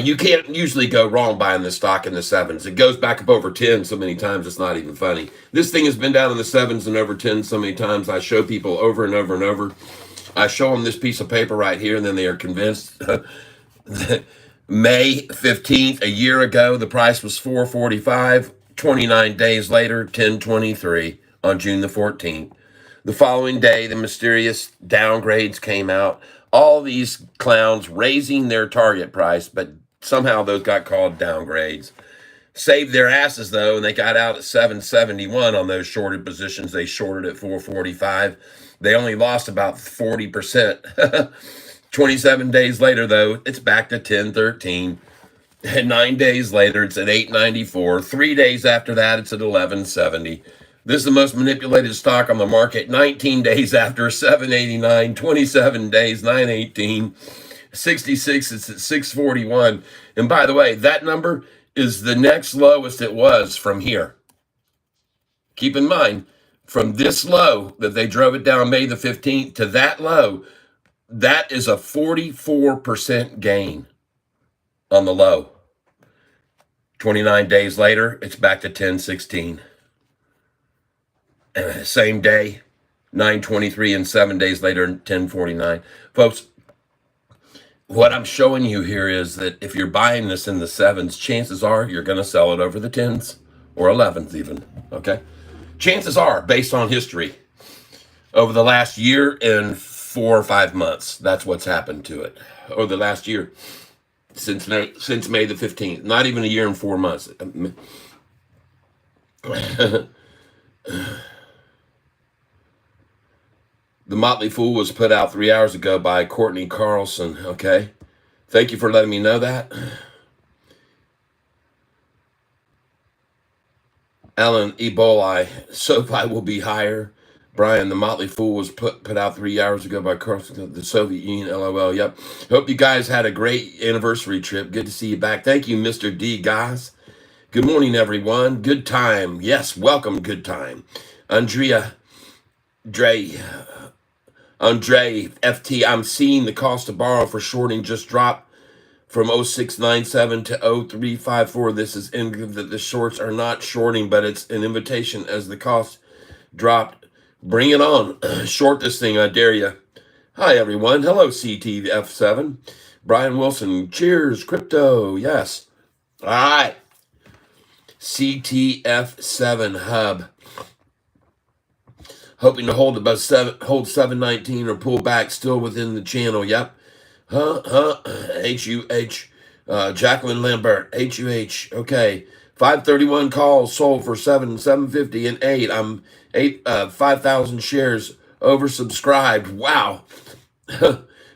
You can't usually go wrong buying this stock in the sevens. It goes back up over 10 so many times, it's not even funny. This thing has been down in the sevens and over 10 so many times. I show people over and over and over. I show them this piece of paper right here, and then they are convinced. May 15th, a year ago, the price was $4.45. 29 days later, 10.23 on June the 14th. The following day, the mysterious downgrades came out. All these clowns raising their target price, but somehow those got called downgrades. Saved their asses, though, and they got out at 771 on those shorted positions. They shorted at 4.45. They only lost about 40%. 27 days later, though, it's back to 10.13. And 9 days later, it's at 8.94. 3 days after that, it's at 11.70. This is the most manipulated stock on the market. 19 days after, 7.89. 27 days, 9.18. 66, it's at 6.41. And by the way, that number is the next lowest it was from here. Keep in mind, from this low that they drove it down May the 15th to that low, that is a 44% gain on the low. 29 days later, it's back to 1016. Same day, 923, and 7 days later, 1049. Folks, what I'm showing you here is that if you're buying this in the 7s, chances are you're going to sell it over the 10s or 11s even, okay? Chances are, based on history, over the last year and 4 or 5 months, that's what's happened to it. Over the last year, since May the 15th, not even a year and 4 months. The Motley Fool was put out 3 hours ago by Courtney Carlson, okay? Thank you for letting me know that. Alan Ebola, Sofi will be higher. Brian, the Motley Fool was put out 3 hours ago by Carlson, the Soviet Union, LOL. Yep. Hope you guys had a great anniversary trip. Good to see you back. Thank you, Mr. D, guys. Good morning, everyone. Good time. Yes, welcome, good time. Andre, FT, I'm seeing the cost to borrow for shorting just dropped from 0697 to 0354. This is in that the shorts are not shorting, but it's an invitation as the cost dropped. Bring it on. Short this thing, I dare you. Hi, everyone. Hello, CTF7. Brian Wilson. Cheers, crypto. Yes. All right. CTF7 Hub. Hoping to hold above 719 or pull back still within the channel. Yep. HUH. Jacqueline Lambert. HUH. Okay. 531 calls sold for 750 and 8. I'm 5,000 shares oversubscribed. Wow.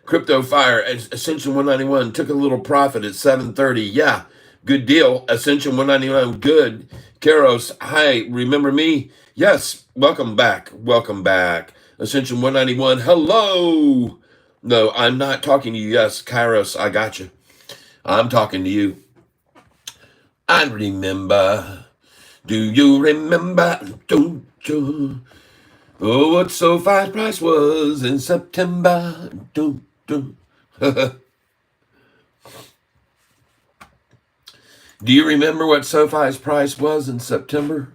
Crypto Fire. Ascension 191 took a little profit at 730. Yeah. Good deal. Ascension 191. Good. Karos. Hi. Remember me? Yes. Welcome back. Welcome back. Ascension 191. Hello. No, I'm not talking to you. Yes, Kairos, I got you. I'm talking to you. I remember. Do you remember? Oh, what Sofi's price was in September. Do you remember what Sofi's price was in September?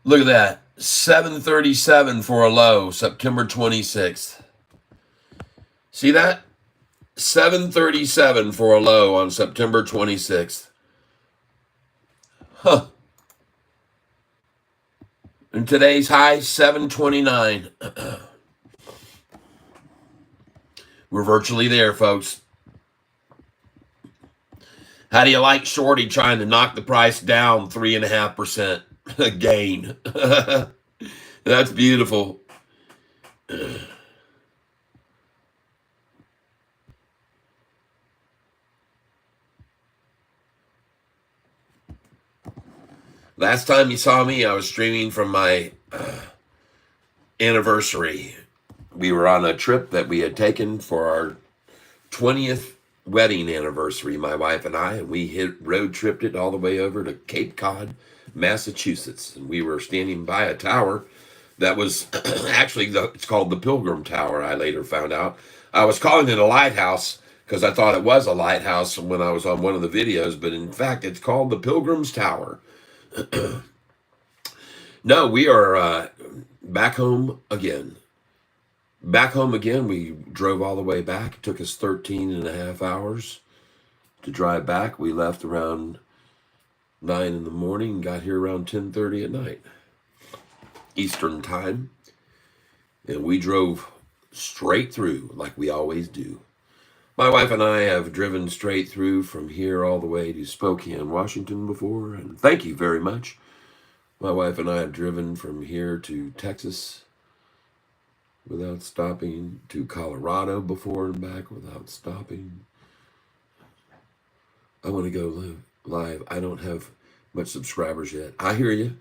Look at that. 737 for a low, September 26th. See that? 737 for a low on September 26th. Huh. And today's high, 729. We're virtually there, folks. How do you like Shorty trying to knock the price down 3.5% gain? That's beautiful. Last time you saw me, I was streaming from my anniversary. We were on a trip that we had taken for our 20th wedding anniversary, my wife and I, and we road tripped it all the way over to Cape Cod, Massachusetts. And we were standing by a tower that was actually, it's called the Pilgrim Tower, I later found out. I was calling it a lighthouse because I thought it was a lighthouse when I was on one of the videos, but in fact, it's called the Pilgrim's Tower. No, we are back home again. Back home again. We drove all the way back. It took us 13 and a half hours to drive back. We left around 9 in the morning and got here around 10:30 at night, Eastern time. And we drove straight through like we always do. My wife and I have driven straight through from here all the way to Spokane, Washington before. And thank you very much. My wife and I have driven from here to Texas without stopping, to Colorado before and back without stopping. I want to go live. I don't have much subscribers yet. I hear you.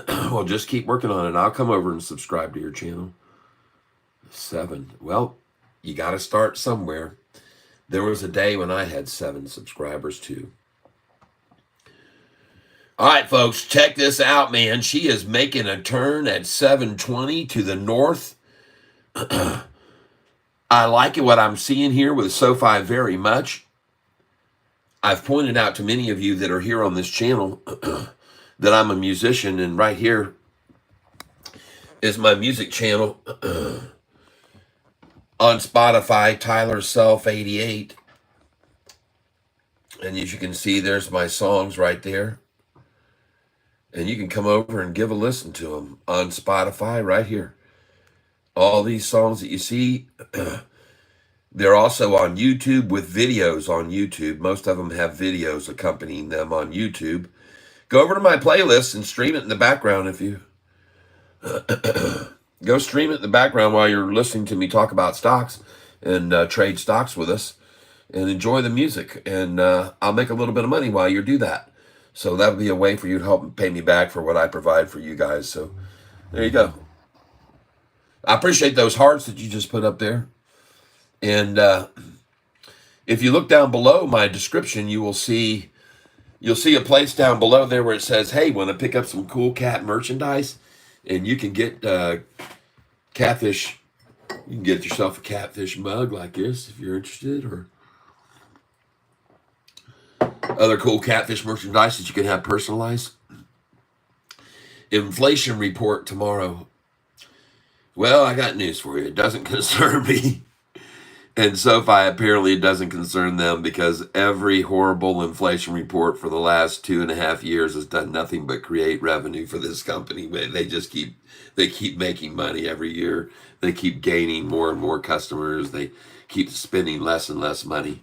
Well, just keep working on it. I'll come over and subscribe to your channel. 7. Well, you got to start somewhere. There was a day when I had 7 subscribers too. All right, folks, check this out, man. She is making a turn at 720 to the north. I like what I'm seeing here with Sofi very much. I've pointed out to many of you that are here on this channel that I'm a musician, and right here is my music channel on Spotify, Tyler Self 88. And as you can see, there's my songs right there. And you can come over and give a listen to them on Spotify right here. All these songs that you see, they're also on YouTube with videos on YouTube. Most of them have videos accompanying them on YouTube. Go over to my playlist and stream it in the background if you... Go stream it in the background while you're listening to me talk about stocks and trade stocks with us and enjoy the music. And I'll make a little bit of money while you do that. So that would be a way for you to help pay me back for what I provide for you guys. So there you go. I appreciate those hearts that you just put up there. And if you look down below my description, you'll see a place down below there where it says, hey, want to pick up some cool cat merchandise? And you can get Catfish. You can get yourself a Catfish mug like this if you're interested, or other cool Catfish merchandise that you can have personalized. Inflation report tomorrow. Well, I got news for you. It doesn't concern me. And Sofi, apparently it doesn't concern them, because every horrible inflation report for the last 2.5 years has done nothing but create revenue for this company. They just keep making money every year. They keep gaining more and more customers. They keep spending less and less money.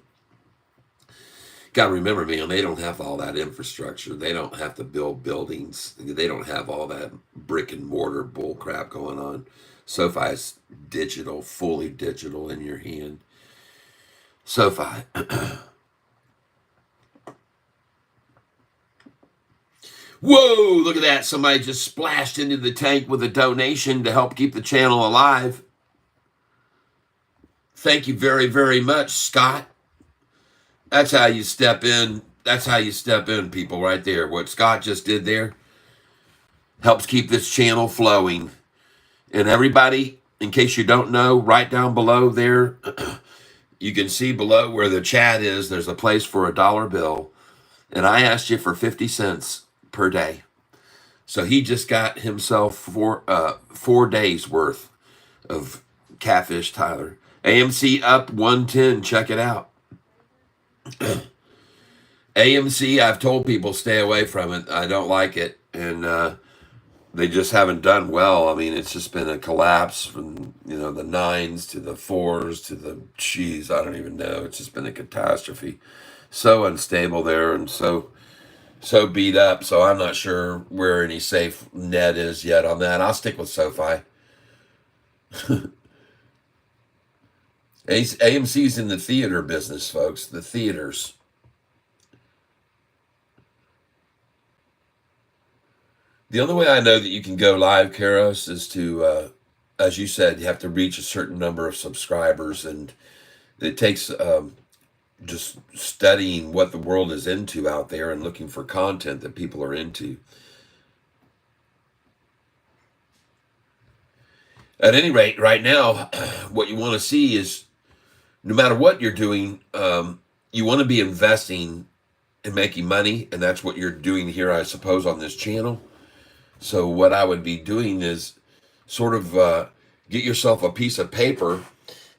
Got to remember, man, they don't have all that infrastructure. They don't have to build buildings. They don't have all that brick and mortar bull crap going on. Sofi is digital, fully digital in your hand. Sofi. Whoa, look at that. Somebody just splashed into the tank with a donation to help keep the channel alive. Thank you very, very much, Scott. That's how you step in. That's how you step in, people, right there. What Scott just did there helps keep this channel flowing. And everybody, in case you don't know, right down below there, you can see below where the chat is, there's a place for a dollar bill. And I asked you for 50 cents per day. So he just got himself 4 days worth of Catfish, Tyler. AMC up 110. Check it out. AMC, I've told people stay away from it. I don't like it. And they just haven't done well. I mean, it's just been a collapse from, the 9s to the 4s to the cheese. I don't even know. It's just been a catastrophe. So unstable there and so beat up. So I'm not sure where any safe net is yet on that. I'll stick with Sofi. AMC's in the theater business, folks. The theaters. The only way I know that you can go live, Karos, is to, as you said, you have to reach a certain number of subscribers, and it takes just studying what the world is into out there and looking for content that people are into. At any rate, right now, what you want to see is, no matter what you're doing, you want to be investing and making money, and that's what you're doing here, I suppose, on this channel. So what I would be doing is sort of get yourself a piece of paper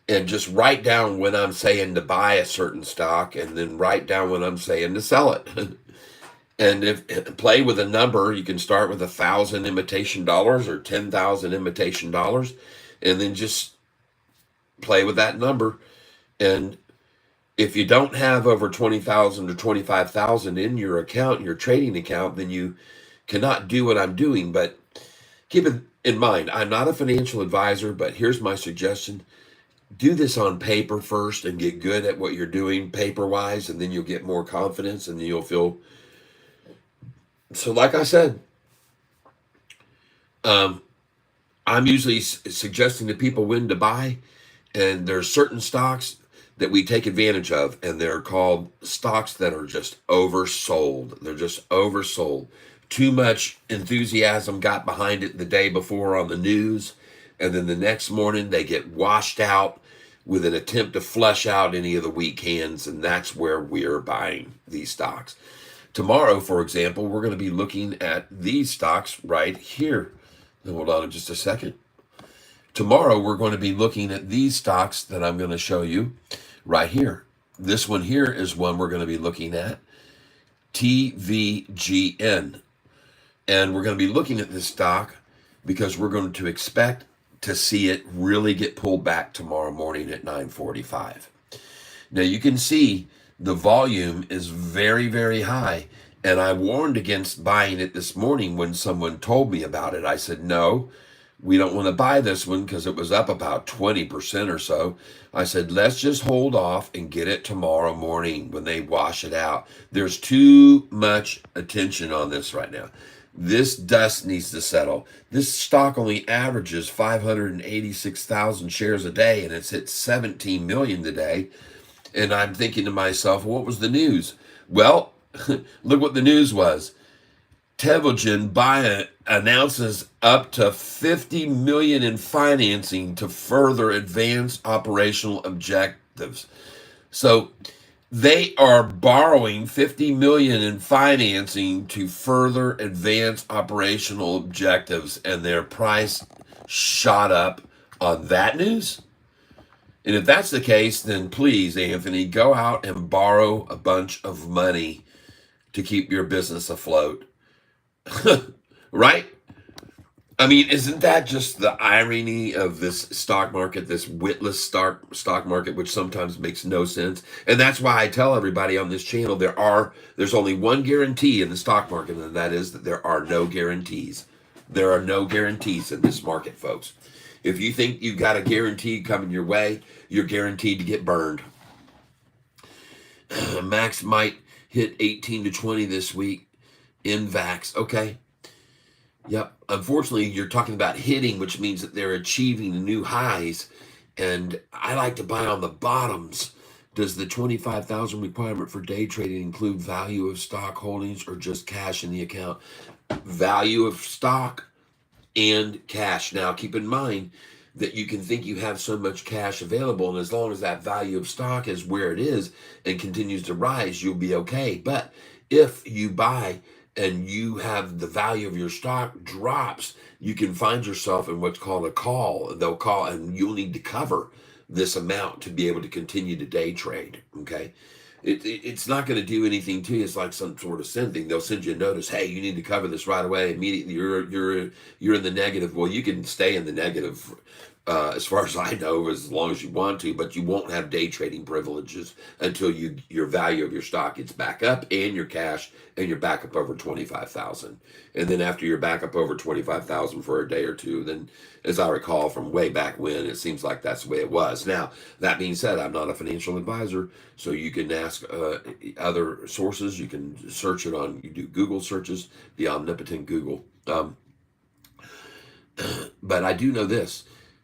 and just write down when I'm saying to buy a certain stock, and then write down when I'm saying to sell it. And if play with a number, you can start with 1,000 imitation dollars or 10,000 imitation dollars, and then just play with that number. And if you don't have over 20,000 or 25,000 in your account, your trading account, then you cannot do what I'm doing. But keep it in mind, I'm not a financial advisor, but here's my suggestion. Do this on paper first and get good at what you're doing paper-wise, and then you'll get more confidence, and then you'll feel... So like I said, I'm usually suggesting to people when to buy, and there's certain stocks that we take advantage of, and they're called stocks that are just oversold. They're just oversold. Too much enthusiasm got behind it the day before on the news, and then the next morning they get washed out with an attempt to flush out any of the weak hands, and that's where we're buying these stocks. Tomorrow, for example, we're going to be looking at these stocks right here. Hold on just a second. Tomorrow, we're going to be looking at these stocks that I'm going to show you right here. This one here is one we're going to be looking at, TVGN. And we're going to be looking at this stock because we're going to expect to see it really get pulled back tomorrow morning at 9:45. Now you can see the volume is very, very high. And I warned against buying it this morning when someone told me about it. I said, no, we don't want to buy this one because it was up about 20% or so. I said, let's just hold off and get it tomorrow morning when they wash it out. There's too much attention on this right now. This dust needs to settle. This stock only averages 586,000 shares a day, and it's hit 17 million today. And I'm thinking to myself, what was the news? Well, look what the news was. Tevogen announces up to $50 million in financing to further advance operational objectives. So they are borrowing $50 million in financing to further advance operational objectives, and their price shot up on that news. And if that's the case, then please, Anthony, go out and borrow a bunch of money to keep your business afloat. Right? I mean, isn't that just the irony of this stock market, this witless stock market, which sometimes makes no sense? And that's why I tell everybody on this channel there's only one guarantee in the stock market, and that is that there are no guarantees. There are no guarantees in this market, folks. If you think you've got a guarantee coming your way, you're guaranteed to get burned. Max might hit 18 to 20 this week in VAX. Okay. Yep. Unfortunately, you're talking about hitting, which means that they're achieving new highs. And I like to buy on the bottoms. Does the 25,000 requirement for day trading include value of stock holdings or just cash in the account? Value of stock and cash. Now, keep in mind that you can think you have so much cash available, and as long as that value of stock is where it is and continues to rise, you'll be okay. But if you buy and you have the value of your stock drops, you can find yourself in what's called a call. They'll call, and you'll need to cover this amount to be able to continue to day trade. Okay. It's not going to do anything to you. It's like some sort of sin thing. They'll send you a notice. Hey, you need to cover this right away. Immediately, you're in the negative. Well, you can stay in the negative, as far as I know, as long as you want to, but you won't have day trading privileges until your value of your stock gets back up and your cash, and you're back up over 25,000. And then after you're back up over 25,000 for a day or two, then, as I recall from way back when, it seems like that's the way it was. Now, that being said, I'm not a financial advisor, so you can ask other sources. You can search it on, you do Google searches, the omnipotent Google. But I do know this,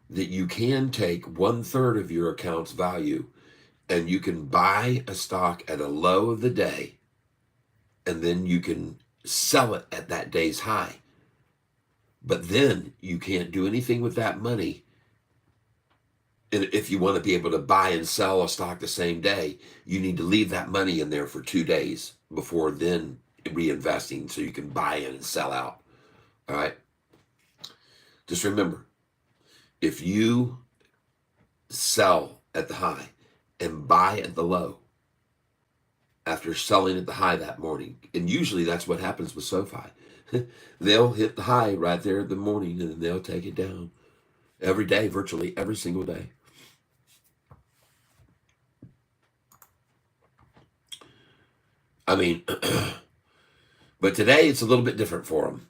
that you can take 1/3 of your account's value and you can buy a stock at a low of the day, and then you can sell it at that day's high. But then you can't do anything with that money. And if you want to be able to buy and sell a stock the same day, you need to leave that money in there for 2 days before then reinvesting so you can buy in and sell out. All right. Just remember, if you sell at the high and buy at the low after selling at the high that morning, and usually that's what happens with Sofi, they'll hit the high right there in the morning and then they'll take it down every day, virtually every single day. I mean, but today it's a little bit different for them.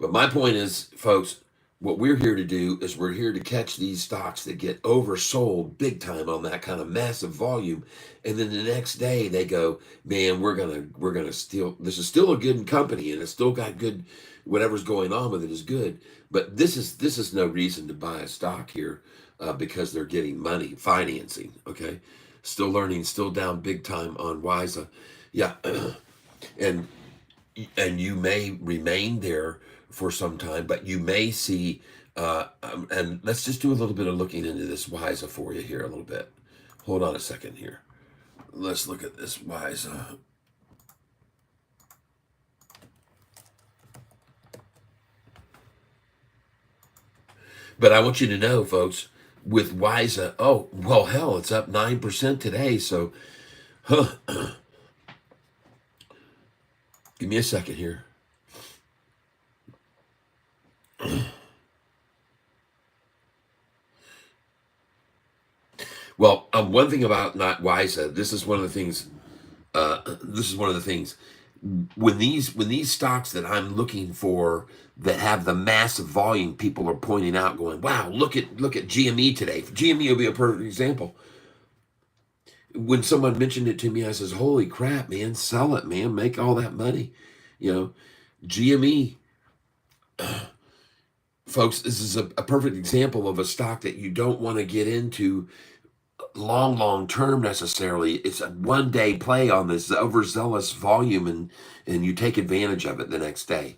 But my point is, folks, what we're here to do is we're here to catch these stocks that get oversold big time on that kind of massive volume, and then the next day they go, man, we're gonna steal. This is still a good company, and it's still got good. Whatever's going on with it is good, but this is no reason to buy a stock here because they're getting money financing. Okay, still learning, still down big time on WISA, yeah, and you may remain there for some time, but you may see, and let's just do a little bit of looking into this WISA for you here a little bit. Hold on a second here. Let's look at this WISA. But I want you to know, folks, with WISA, oh, well, hell, it's up 9% today. So, give me a second here. Well, one thing about not WISA, this is one of the things. This is one of the things. When these stocks that I'm looking for that have the massive volume, people are pointing out, going, "Wow, look at GME today." GME will be a perfect example. When someone mentioned it to me, I says, "Holy crap, man! Sell it, man! Make all that money." You know, GME. Folks, this is a perfect example of a stock that you don't want to get into long term necessarily. It's a 1 day play on this overzealous volume, and you take advantage of it the next day.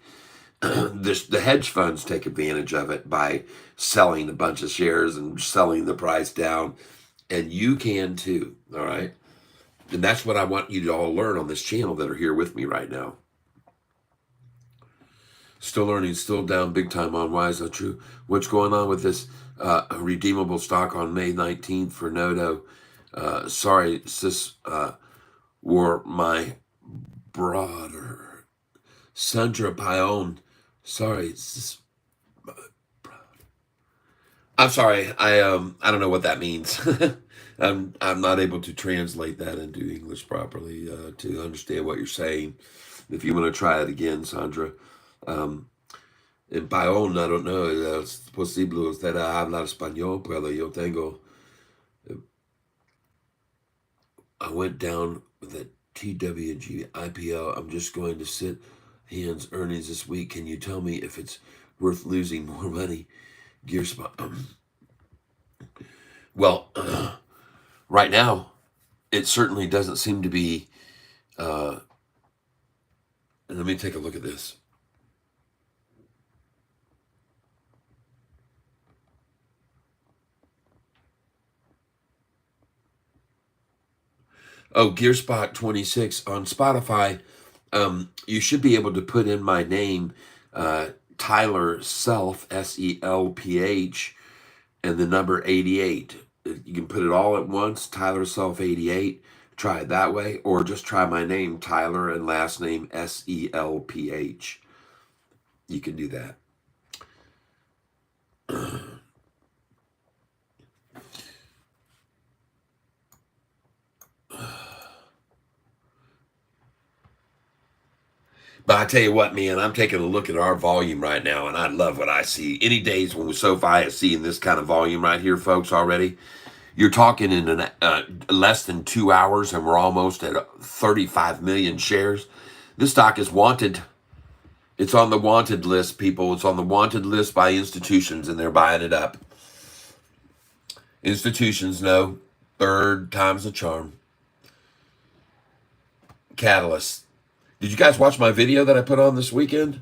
The hedge funds take advantage of it by selling a bunch of shares and selling the price down, and you can too. All right, and that's what I want you to all learn on this channel that are here with me right now. Still learning, still down big time on WISA. True. What's going on with this redeemable stock on May 19th for Nodo? Sorry, sis, wore my brother. Sandra Pion. Sorry, sis. I'm sorry. I don't know what that means. I'm not able to translate that into English properly to understand what you're saying. If you want to try it again, Sandra. En Paón, I don't know, es posible usted hablar español, pero yo tengo, I went down with the TWG IPO. I'm just going to sit hands earnings this week. Can you tell me if it's worth losing more money? Gear spot. Well, right now, it certainly doesn't seem to be, let me take a look at this. Oh, Gearspot 26 on Spotify. You should be able to put in my name, Tyler Self, SELPH, and the number 88. You can put it all at once, Tyler Self 88. Try it that way, or just try my name, Tyler, and last name SELPH. You can do that. But I tell you what, man, I'm taking a look at our volume right now, and I love what I see. Any days when Sofi is seeing this kind of volume right here, folks, already, you're talking in less than 2 hours, and we're almost at 35 million shares. This stock is wanted. It's on the wanted list, people. It's on the wanted list by institutions, and they're buying it up. Institutions know third time's a charm. Catalyst. Did you guys watch my video that I put on this weekend?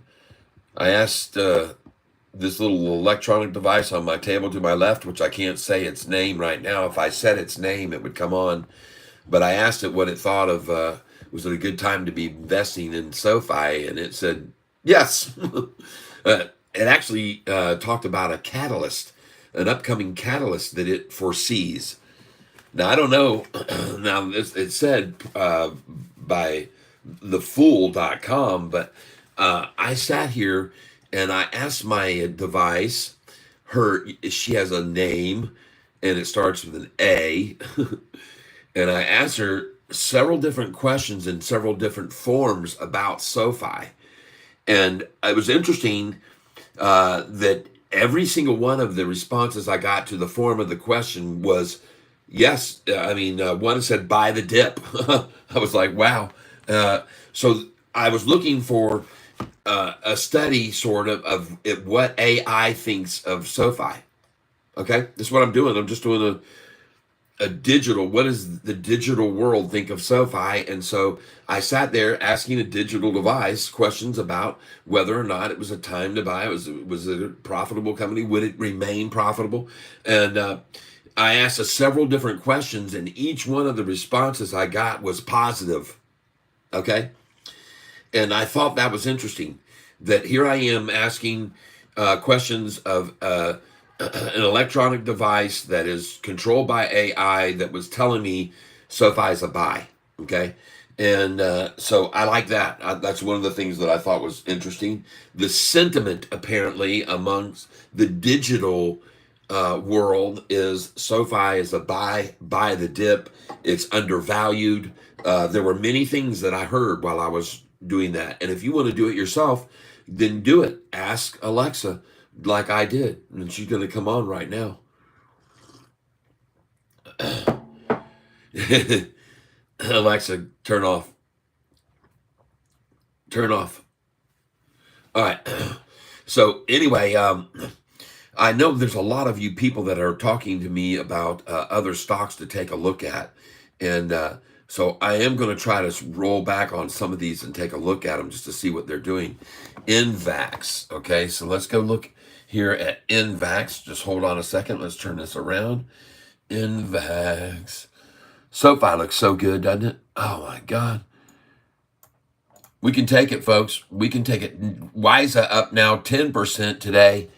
I asked this little electronic device on my table to my left, which I can't say its name right now. If I said its name, it would come on. But I asked it what it thought of, was it a good time to be investing in Sofi? And it said, yes. It actually talked about a catalyst, an upcoming catalyst that it foresees. Now, I don't know. Now, it said by thefool.com, but I sat here and I asked my device, she has a name and it starts with an A, and I asked her several different questions in several different forms about Sofi. And it was interesting that every single one of the responses I got to the form of the question was yes. One said buy the dip. I was like, wow. So I was looking for a study sort of what AI thinks of SoFi. Okay, this is what I'm doing. I'm just doing a digital. What does the digital world think of SoFi? And so I sat there asking a digital device questions about whether or not it was a time to buy. Was it a profitable company? Would it remain profitable? And I asked several different questions, and each one of the responses I got was positive. Okay, and I thought that was interesting. That here I am asking questions of an electronic device that is controlled by AI that was telling me SoFi is a buy. Okay. And so I like that. That's one of the things that I thought was interesting. The sentiment apparently amongst the digital world is SoFi is a buy the dip. It's undervalued. There were many things that I heard while I was doing that. And if you want to do it yourself, then do it. Ask Alexa like I did. And she's going to come on right now. Alexa, turn off. Turn off. All right. So anyway, I know there's a lot of you people that are talking to me about other stocks to take a look at. And so I am going to try to roll back on some of these and take a look at them just to see what they're doing. NVAX. Okay, so let's go look here at NVAX. Just hold on a second. Let's turn this around. NVAX. SoFi looks so good, doesn't it? Oh my God. We can take it, folks. We can take it. WISA up now 10% today.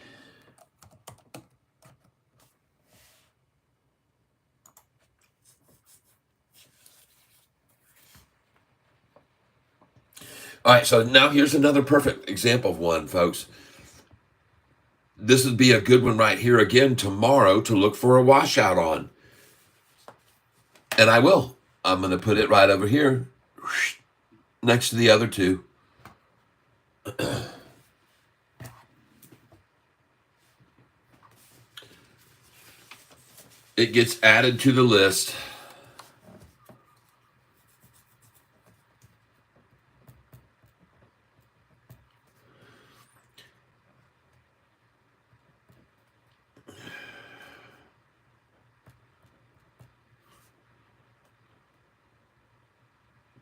All right, so now here's another perfect example of one, folks. This would be a good one right here again tomorrow to look for a washout on. And I will. I'm going to put it right over here next to the other two. It gets added to the list.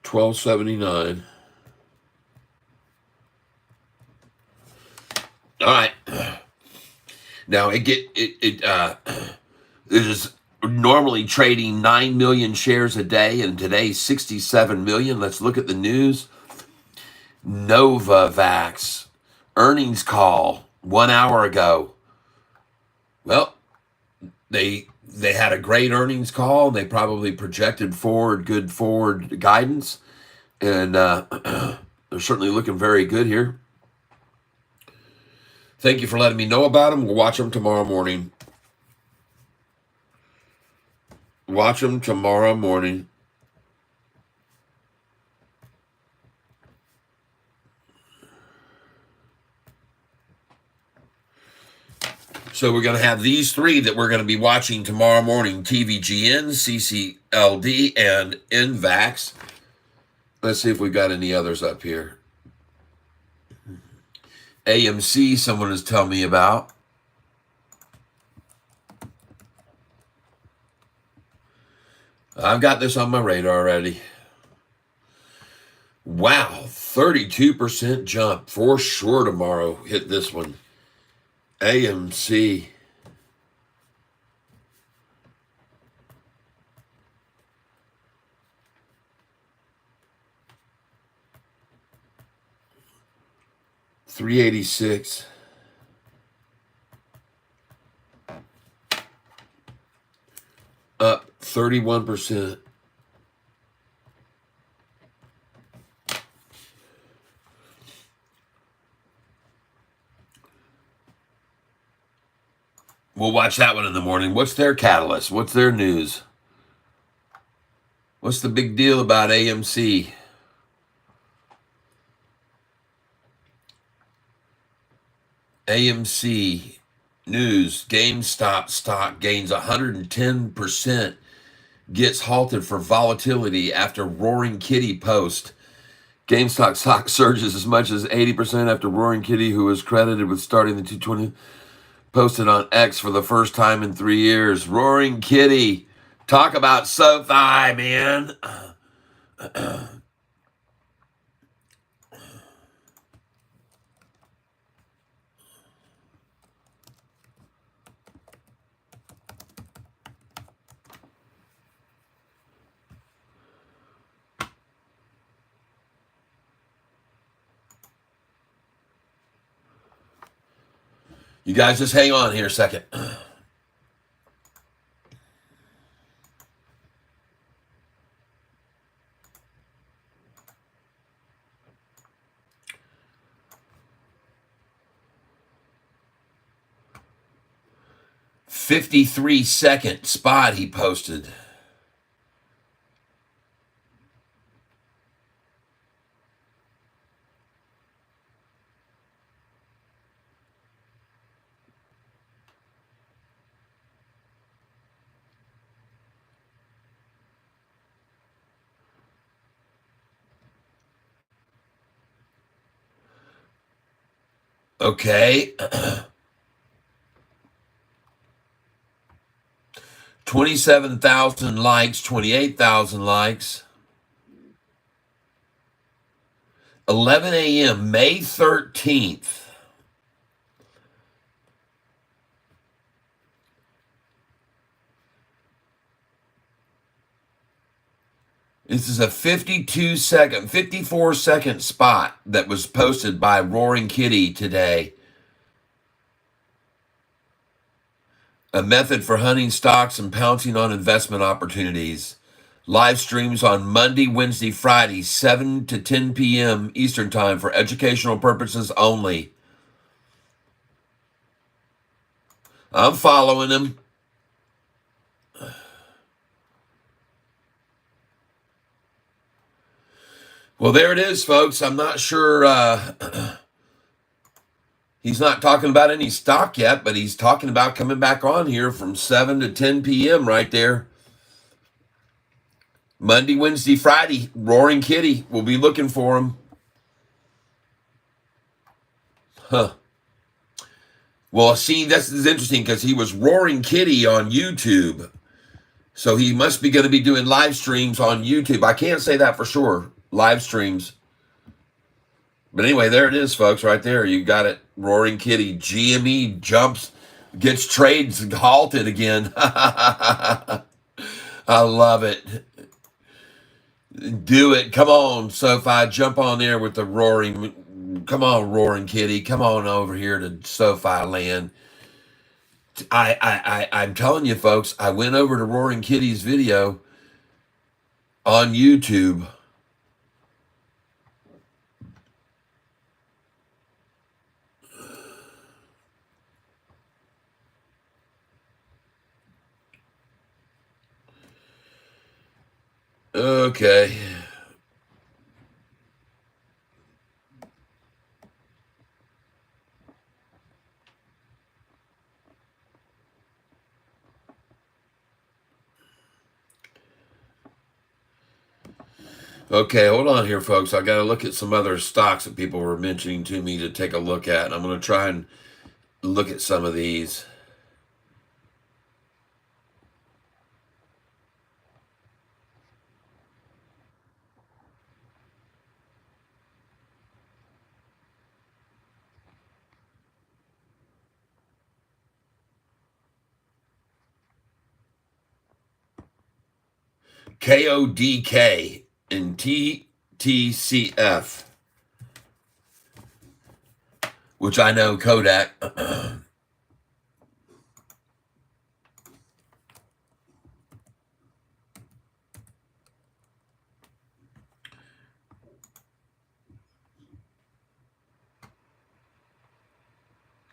$12.79. All right. Now it is normally trading 9 million shares a day, and today 67 million. Let's look at the news. Novavax earnings call 1 hour ago. Well, they had a great earnings call. They probably projected good forward guidance, and they're certainly looking very good here. Thank you for letting me know about them. We'll watch them tomorrow morning. Watch them tomorrow morning. So we're going to have these three that we're going to be watching tomorrow morning: TVGN, CCLD, and NVAX. Let's see if we've got any others up here. AMC, someone is telling me about. I've got this on my radar already. Wow, 32% jump for sure tomorrow. Hit this one. AMC. $386. Up 31%. We'll watch that one in the morning. What's their catalyst? What's their news? What's the big deal about AMC? AMC news. GameStop stock gains 110%, gets halted for volatility after Roaring Kitty post. GameStop stock surges as much as 80% after Roaring Kitty, who was credited with starting the 220, posted on X for the first time in 3 years. Roaring Kitty. Talk about Sofi, man. You guys just hang on here a second. 53-second spot he posted. Okay. 27,000 likes, 28,000 likes. 11 a.m., May 13th. This is a 54-second spot that was posted by Roaring Kitty today. A method for hunting stocks and pouncing on investment opportunities. Live streams on Monday, Wednesday, Friday, 7 to 10 p.m. Eastern Time for educational purposes only. I'm following him. Well, there it is, folks. I'm not sure. He's not talking about any stock yet, but he's talking about coming back on here from 7 to 10 p.m. right there. Monday, Wednesday, Friday, Roaring Kitty. We'll be looking for him. Huh. Well, see, this is interesting because he was Roaring Kitty on YouTube. So he must be going to be doing live streams on YouTube. I can't say that for sure. Live streams. But anyway, there it is, folks, right there. You got it. Roaring Kitty. GME jumps, gets trades halted again. I love it. Do it. Come on, Sofi. Jump on there with the roaring. Come on, Roaring Kitty. Come on over here to Sofi land. I'm telling you, folks, I went over to Roaring Kitty's video on YouTube. Okay. Okay, hold on here, folks. I got to look at some other stocks that people were mentioning to me to take a look at. I'm going to try and look at some of these. KODK and TTCF, which I know Kodak.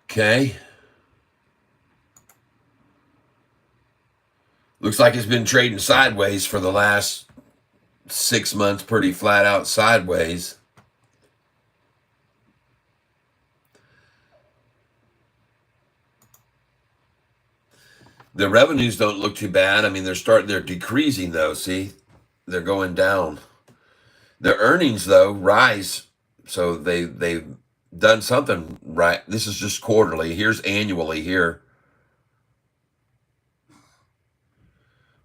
Okay. Looks like it's been trading sideways for the last 6 months, pretty flat out sideways. The revenues don't look too bad. I mean, they're decreasing though. See, they're going down. Their earnings though rise, so they've done something right. This is just quarterly. Here's annually here.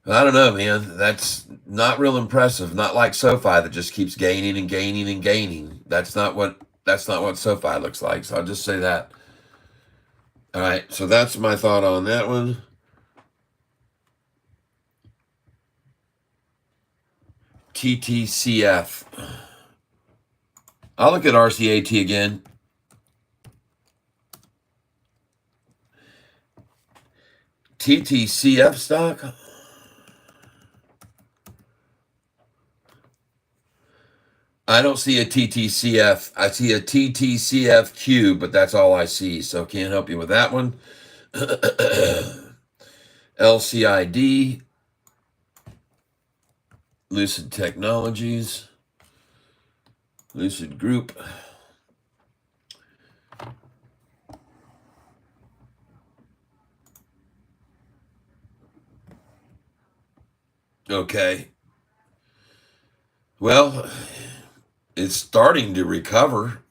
I don't know, man. That's not real impressive. Not like SoFi that just keeps gaining and gaining and gaining. That's not what SoFi looks like. So I'll just say that. All right. So that's my thought on that one. TTCF. I'll look at RCAT again. TTCF stock. I don't see a TTCF. I see a TTCFQ, but that's all I see. So can't help you with that one. LCID. Lucid Technologies. Lucid Group. Okay. Well, it's starting to recover.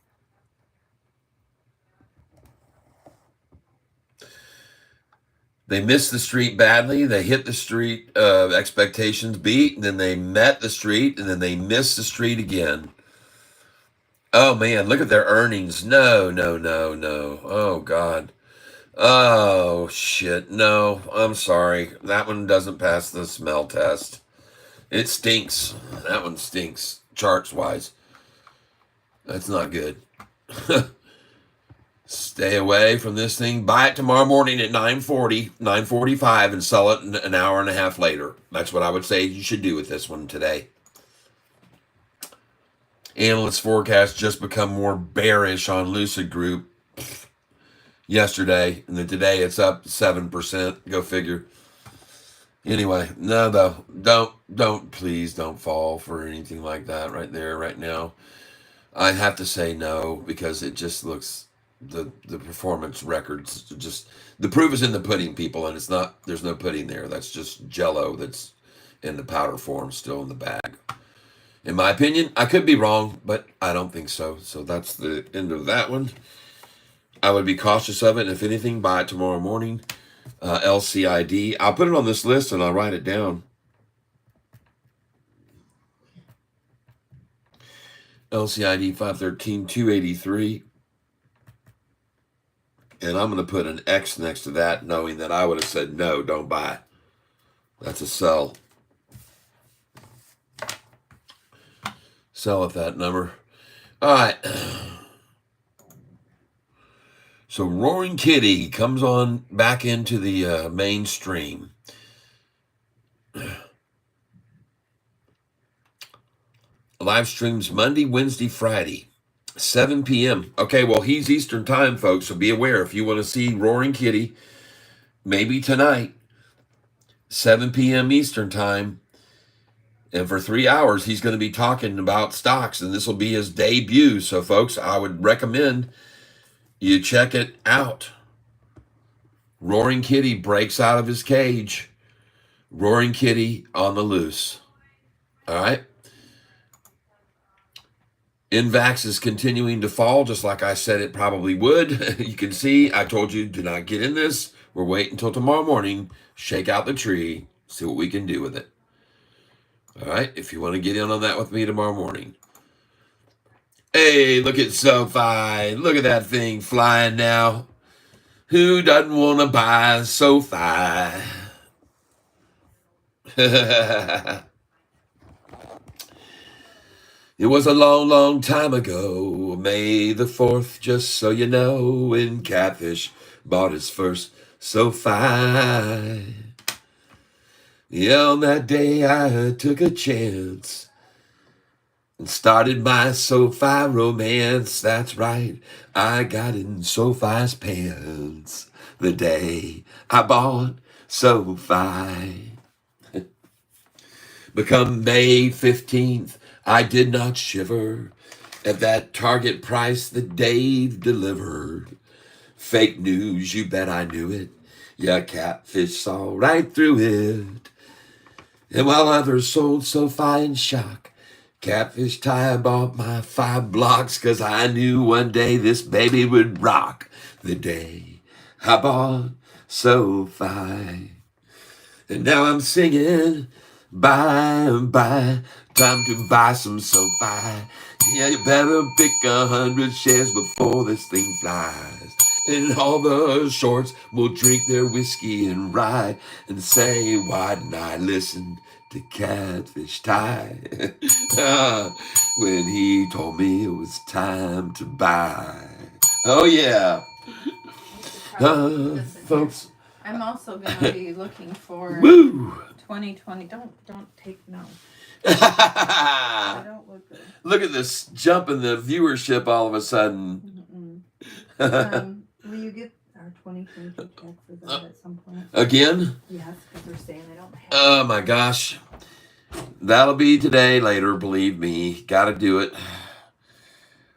They missed the street badly. They hit the street expectations beat, and then they met the street, and then they missed the street again. Oh man, look at their earnings. No, no, no, no. Oh God. Oh shit. No, I'm sorry. That one doesn't pass the smell test. It stinks. That one stinks, charts wise. That's not good. Stay away from this thing. Buy it tomorrow morning at 9:40, 9:45, and sell it an hour and a half later. That's what I would say you should do with this one today. Analyst forecasts just become more bearish on Lucid Group yesterday, and then today it's up 7%. Go figure. Anyway, no though, please don't fall for anything like that right there, right now. I have to say no because it just looks the performance records just the proof is in the pudding, people, and there's no pudding there. That's just Jello that's in the powder form still in the bag. In my opinion, I could be wrong, but I don't think so. So that's the end of that one. I would be cautious of it. If anything, buy it tomorrow morning. LCID. I'll put it on this list and I'll write it down. LCID 513-283. And I'm going to put an X next to that, knowing that I would have said, no, don't buy. That's a sell. Sell at that number. All right. So Roaring Kitty comes on back into the mainstream. Live streams Monday, Wednesday, Friday, 7 p.m. Okay, well, he's Eastern time, folks, so be aware. If you want to see Roaring Kitty, maybe tonight, 7 p.m. Eastern time, and for 3 hours, he's going to be talking about stocks, and this will be his debut. So, folks, I would recommend you check it out. Roaring Kitty breaks out of his cage. Roaring Kitty on the loose. All right? Invax is continuing to fall, just like I said it probably would. You can see, I told you, do not get in this. We're waiting until tomorrow morning. Shake out the tree. See what we can do with it. All right? If you want to get in on that with me tomorrow morning. Hey, look at SoFi. Look at that thing flying now. Who doesn't want to buy SoFi? It was a long, long time ago, May the 4th, just so you know, when Catfish bought his first SoFi. Yeah, on that day I took a chance and started my SoFi romance. That's right, I got in SoFi's pants the day I bought SoFi. Become May 15th, I did not shiver at that target price that Dave delivered. Fake news, you bet I knew it. Yeah, Catfish saw right through it. And while others sold Sofi in shock, Catfish Ty bought my 5 blocks, 'cause I knew one day this baby would rock. The day I bought Sofi. And now I'm singing, bye and bye, time to buy some Sofi. Yeah, you better pick 100 shares before this thing flies. And all the shorts will drink their whiskey and ride and say, why didn't I listen to Catfish Ty when he told me it was time to buy? Oh yeah, folks. I'm also going to be looking for Woo! 2020. Don't take no. I don't look good. Look at this jump in the viewership all of a sudden. Will you get our 2022 check for that at some point? Again? Yes, because they're saying they don't have Oh my gosh. That'll be today, later, believe me. Gotta do it.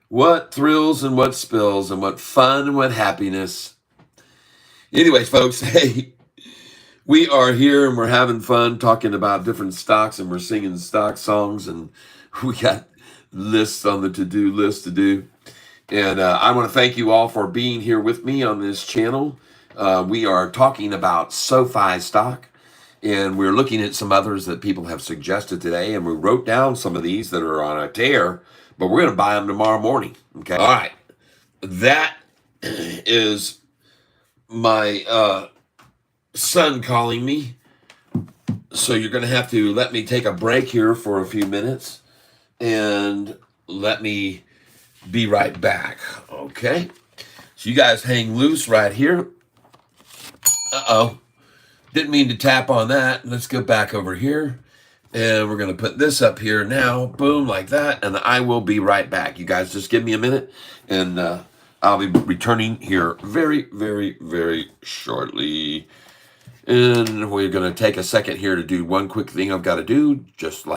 What thrills and what spills and what fun and what happiness. Anyways, folks, hey, we are here and we're having fun talking about different stocks and we're singing stock songs and we got lists on the to-do list to do. And I want to thank you all for being here with me on this channel. We are talking about Sofi stock and we're looking at some others that people have suggested today. And we wrote down some of these that are on a tear, but we're going to buy them tomorrow morning. Okay. All right. That is my son calling me. So you're going to have to let me take a break here for a few minutes and let me be right back. Okay. So you guys hang loose right here. Uh-oh. Didn't mean to tap on that. Let's go back over here. And we're going to put this up here now. Boom, like that. And I will be right back. You guys just give me a minute. And I'll be returning here very, very, very shortly. And we're going to take a second here to do one quick thing I've got to do. Just like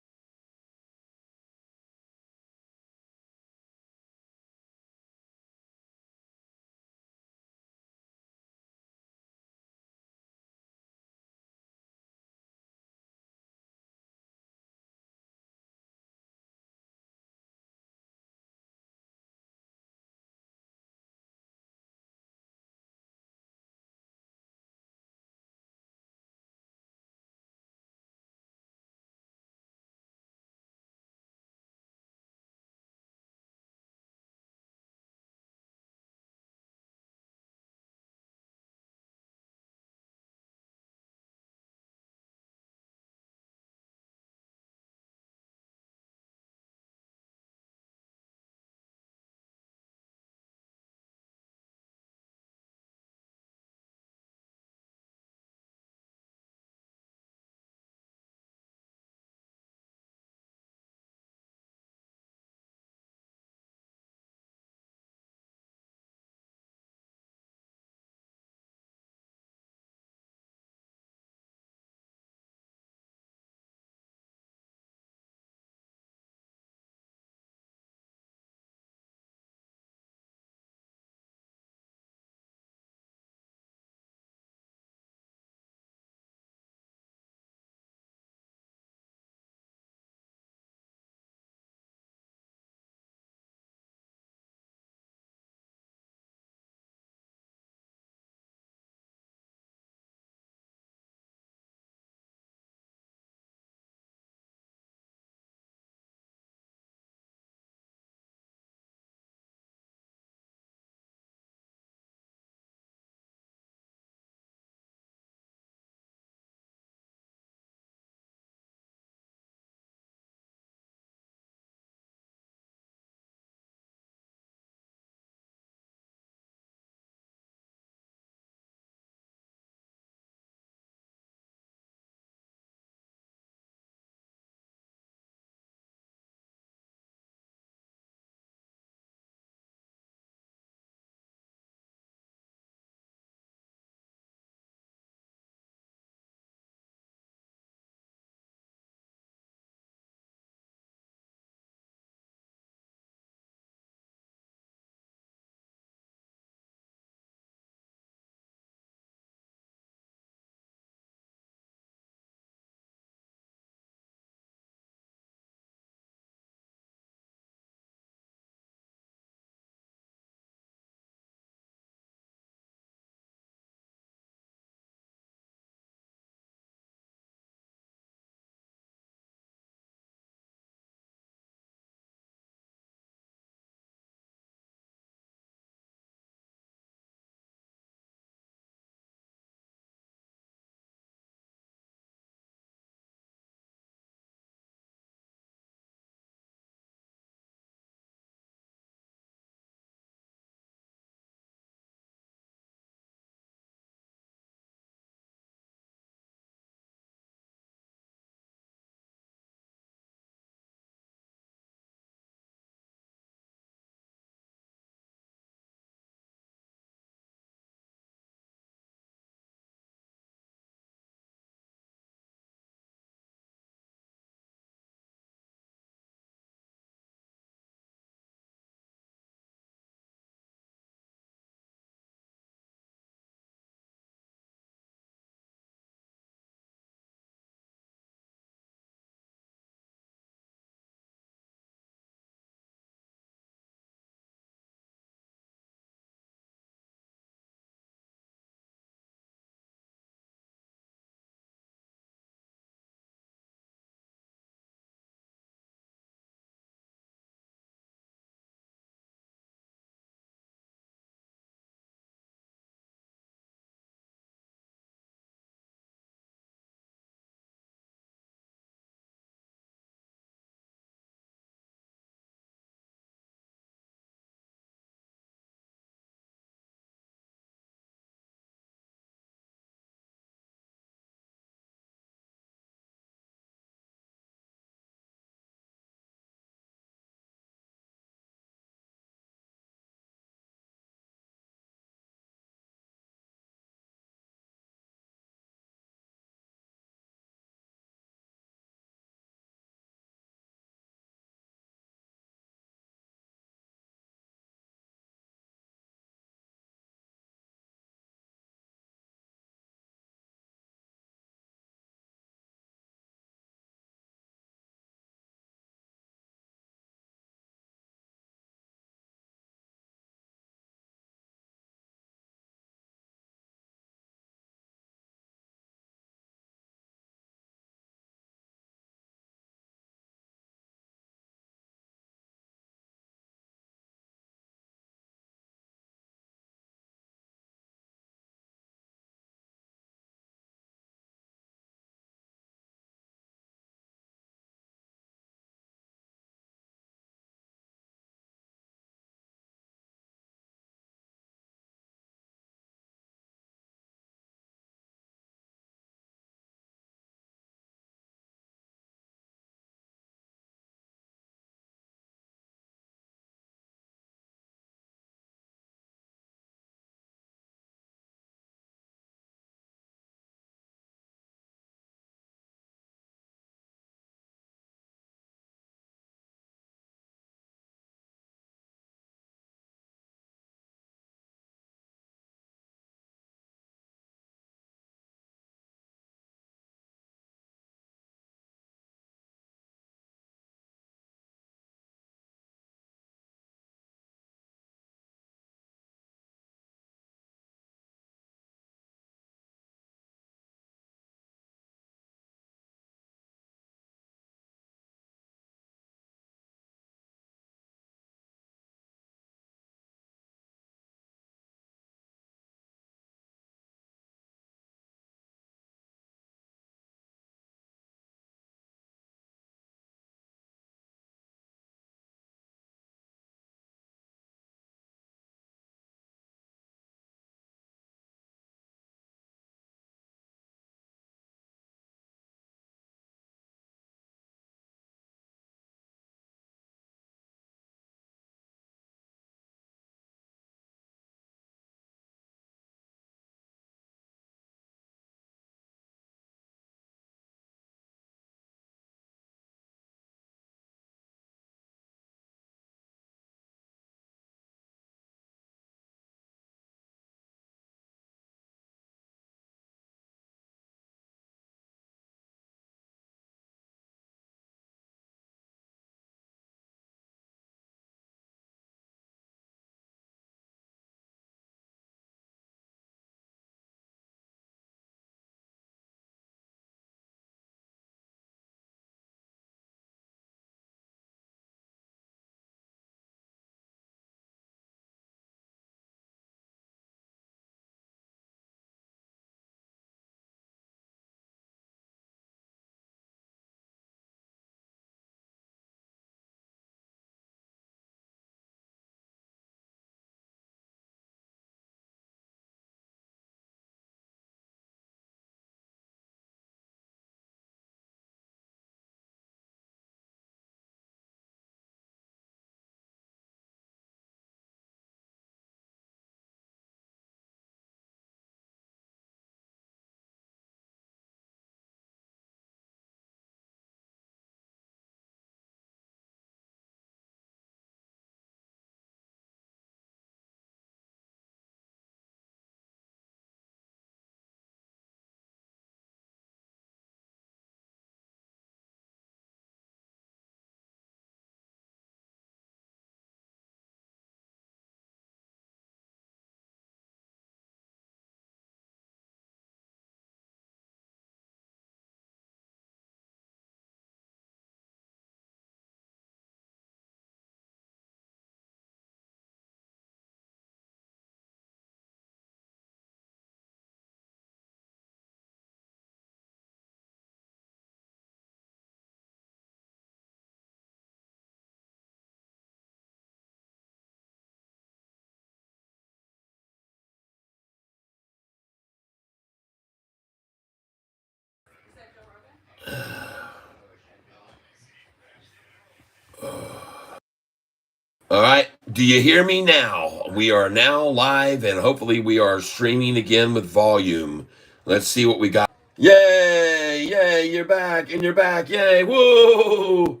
All right. Do you hear me now? We are now live and hopefully we are streaming again with volume. Let's see what we got. Yay! Yay! You're back and you're back. Yay! Whoa!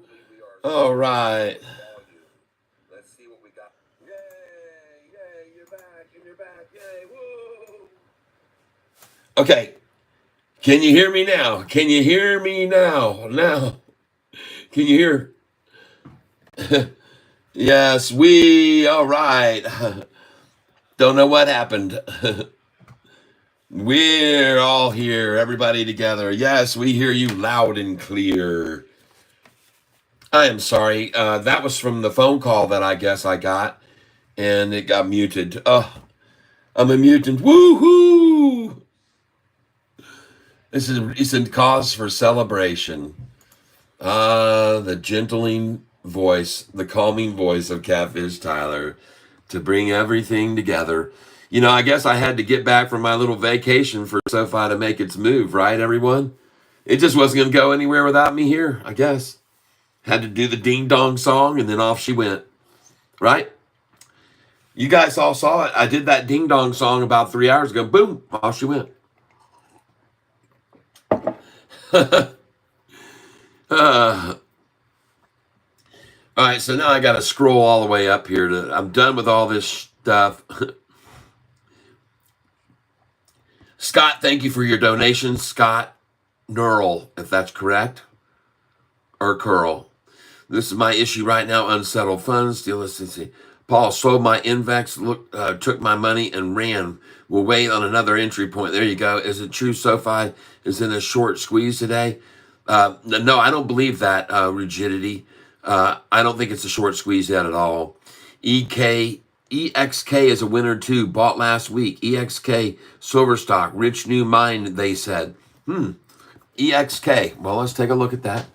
All right. Let's see what we got. Yay! Yay! You're back and you're back. Yay! Whoa! Okay. Can you hear me now? Can you hear me now? Now. Can you hear? Yes, all right. Don't know what happened. We're all here, everybody together. Yes, we hear you loud and clear. I am sorry. That was from the phone call that I guess I got, and it got muted. Oh, I'm a mutant. Woohoo! This is a recent cause for celebration. The gentling voice, the calming voice of Catfish Tyler to bring everything together. You know, I guess I had to get back from my little vacation for Sofi to make its move, right, everyone? It just wasn't going to go anywhere without me here, I guess. Had to do the ding dong song, and then off she went, right? You guys all saw it. I did that ding dong song about 3 hours ago. Boom, off she went. All right, so now I got to scroll all the way up here. I'm done with all this stuff. Scott, thank you for your donation. Scott Neural, if that's correct, or Curl. This is my issue right now, unsettled funds. Still, let's see. Paul sold my Invex, took my money and ran. We'll wait on another entry point. There you go. Is it true Sofi is in a short squeeze today? No, I don't believe that, rigidity. I don't think it's a short squeeze yet at all. EXK is a winner too. Bought last week. EXK silver stock, rich new mine. They said. EXK. Well, let's take a look at that.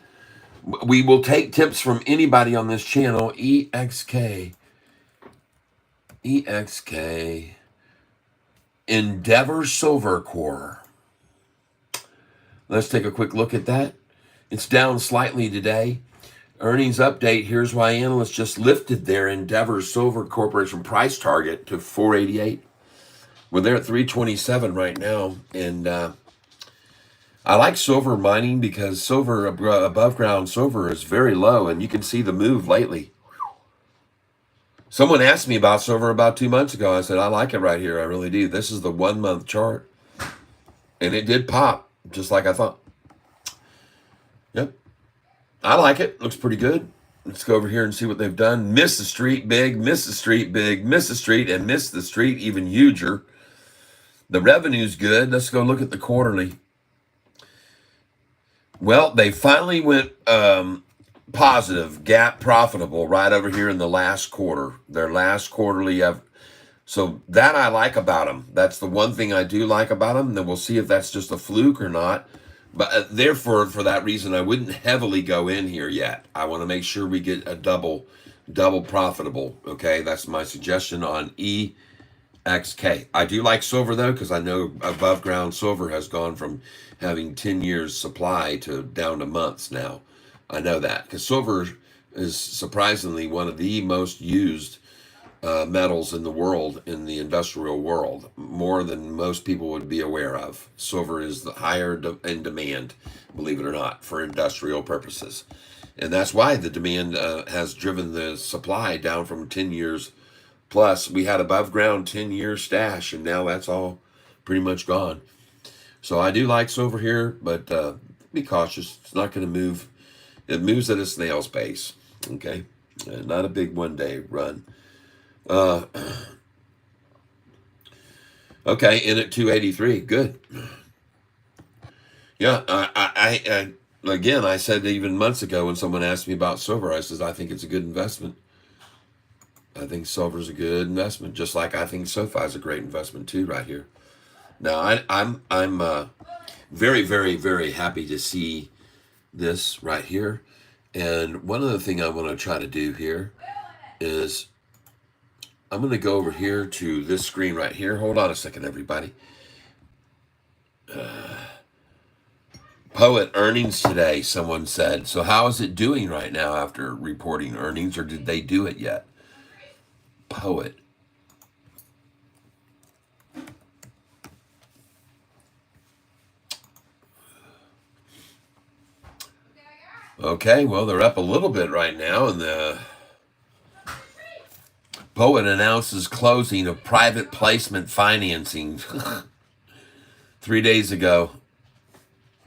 We will take tips from anybody on this channel. EXK. Endeavor Silver Core. Let's take a quick look at that. It's down slightly today. Earnings update. Here's why analysts just lifted their Endeavor Silver Corporation price target to 488. Well, they're at 327 right now. And I like silver mining because silver, above ground silver, is very low. And you can see the move lately. Someone asked me about silver about 2 months ago. I said, I like it right here. I really do. This is the 1 month chart. And it did pop, just like I thought. Yep. I like it. Looks pretty good. Let's go over here and see what they've done. Miss the street big, miss the street big, miss the street, and miss the street even huger. The revenue's good. Let's go look at the quarterly. Well, they finally went positive, gap profitable right over here in the last quarter. Their last quarterly. So that I like about them. That's the one thing I do like about them. Then we'll see if that's just a fluke or not. But therefore, for that reason, I wouldn't heavily go in here yet. I want to make sure we get a double profitable. Okay, that's my suggestion on EXK. I do like silver though, because I know above ground silver has gone from having 10 years supply to down to months now. I know that because silver is surprisingly one of the most used metals in the world, in the industrial world, more than most people would be aware of. Silver is the higher in demand, believe it or not, for industrial purposes. And that's why the demand has driven the supply down from 10 years plus. We had above ground 10-year stash, and now that's all pretty much gone. So I do like silver here, but be cautious. It's not going to move. It moves at a snail's pace, okay? Not a big one-day run. Okay, in at 283. Good. Yeah, I again, I said even months ago when someone asked me about silver, I said I think it's a good investment. I think silver's a good investment, just like I think Sofi is a great investment too, right here. Now, I'm very, very, very happy to see this right here. And one other thing I want to try to do here is I'm going to go over here to this screen right here. Hold on a second, everybody. Poet earnings today, someone said. So how is it doing right now after reporting earnings, or did they do it yet? Poet. Okay, well, they're up a little bit right now, and the Poet announces closing of private placement financing 3 days ago.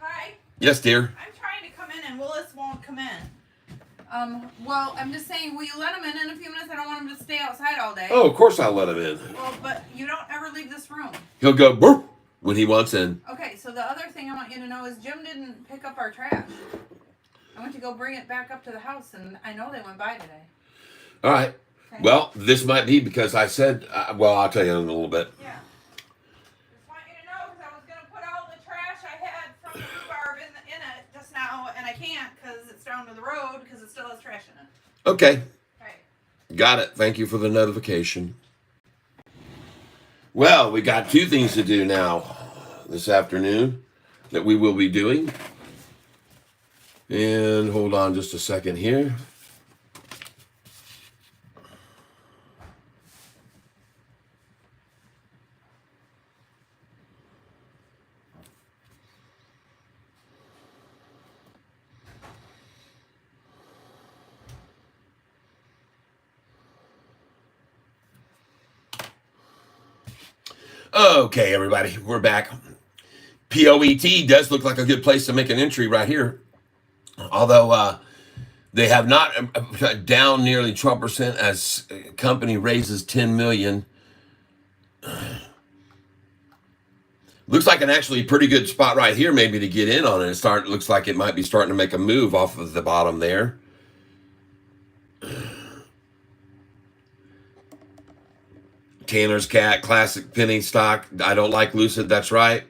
Hi. Yes, dear. I'm trying to come in and Willis won't come in. Well, I'm just saying, will you let him in a few minutes? I don't want him to stay outside all day. Oh, of course I'll let him in. Well, but you don't ever leave this room. He'll go burp when he wants in. Okay, so the other thing I want you to know is Jim didn't pick up our trash. I went to go bring it back up to the house, and I know they went by today. All right. Okay? Well, this might be because I said, well, I'll tell you in a little bit. Yeah. Just want you to know, because I was going to put all the trash I had from the rhubarb in it just now, and I can't because it's down to the road because it still has trash in it. Okay. Right. Got it. Thank you for the notification. Well, we got two things to do now this afternoon that we will be doing. And hold on just a second here. Okay, everybody, we're back. POET does look like a good place to make an entry right here. Although they have not down nearly 12% as company raises $10 million. Looks like an actually pretty good spot right here, maybe to get in on it. Looks like it might be starting to make a move off of the bottom there. Tanner's Cat, classic penny stock. I don't like Lucid, that's right.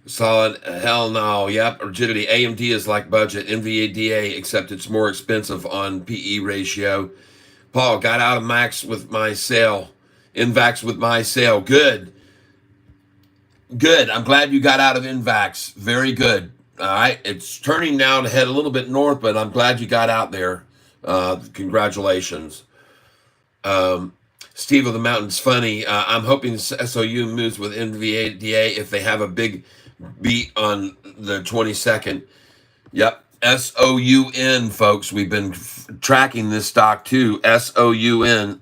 Solid, hell no, yep. Rigidity, AMD is like budget. NVDA, except it's more expensive on PE ratio. Paul, got out of Max with my sale. Invax with my sale. Good. Good. I'm glad you got out of Invax. Very good. All right. It's turning now to head a little bit north, but I'm glad you got out there. Congratulations. Steve of the Mountain's funny. I'm hoping SOU moves with NVDA if they have a big beat on the 22nd. Yep. SOUN, folks. We've been tracking this stock too. SOUN.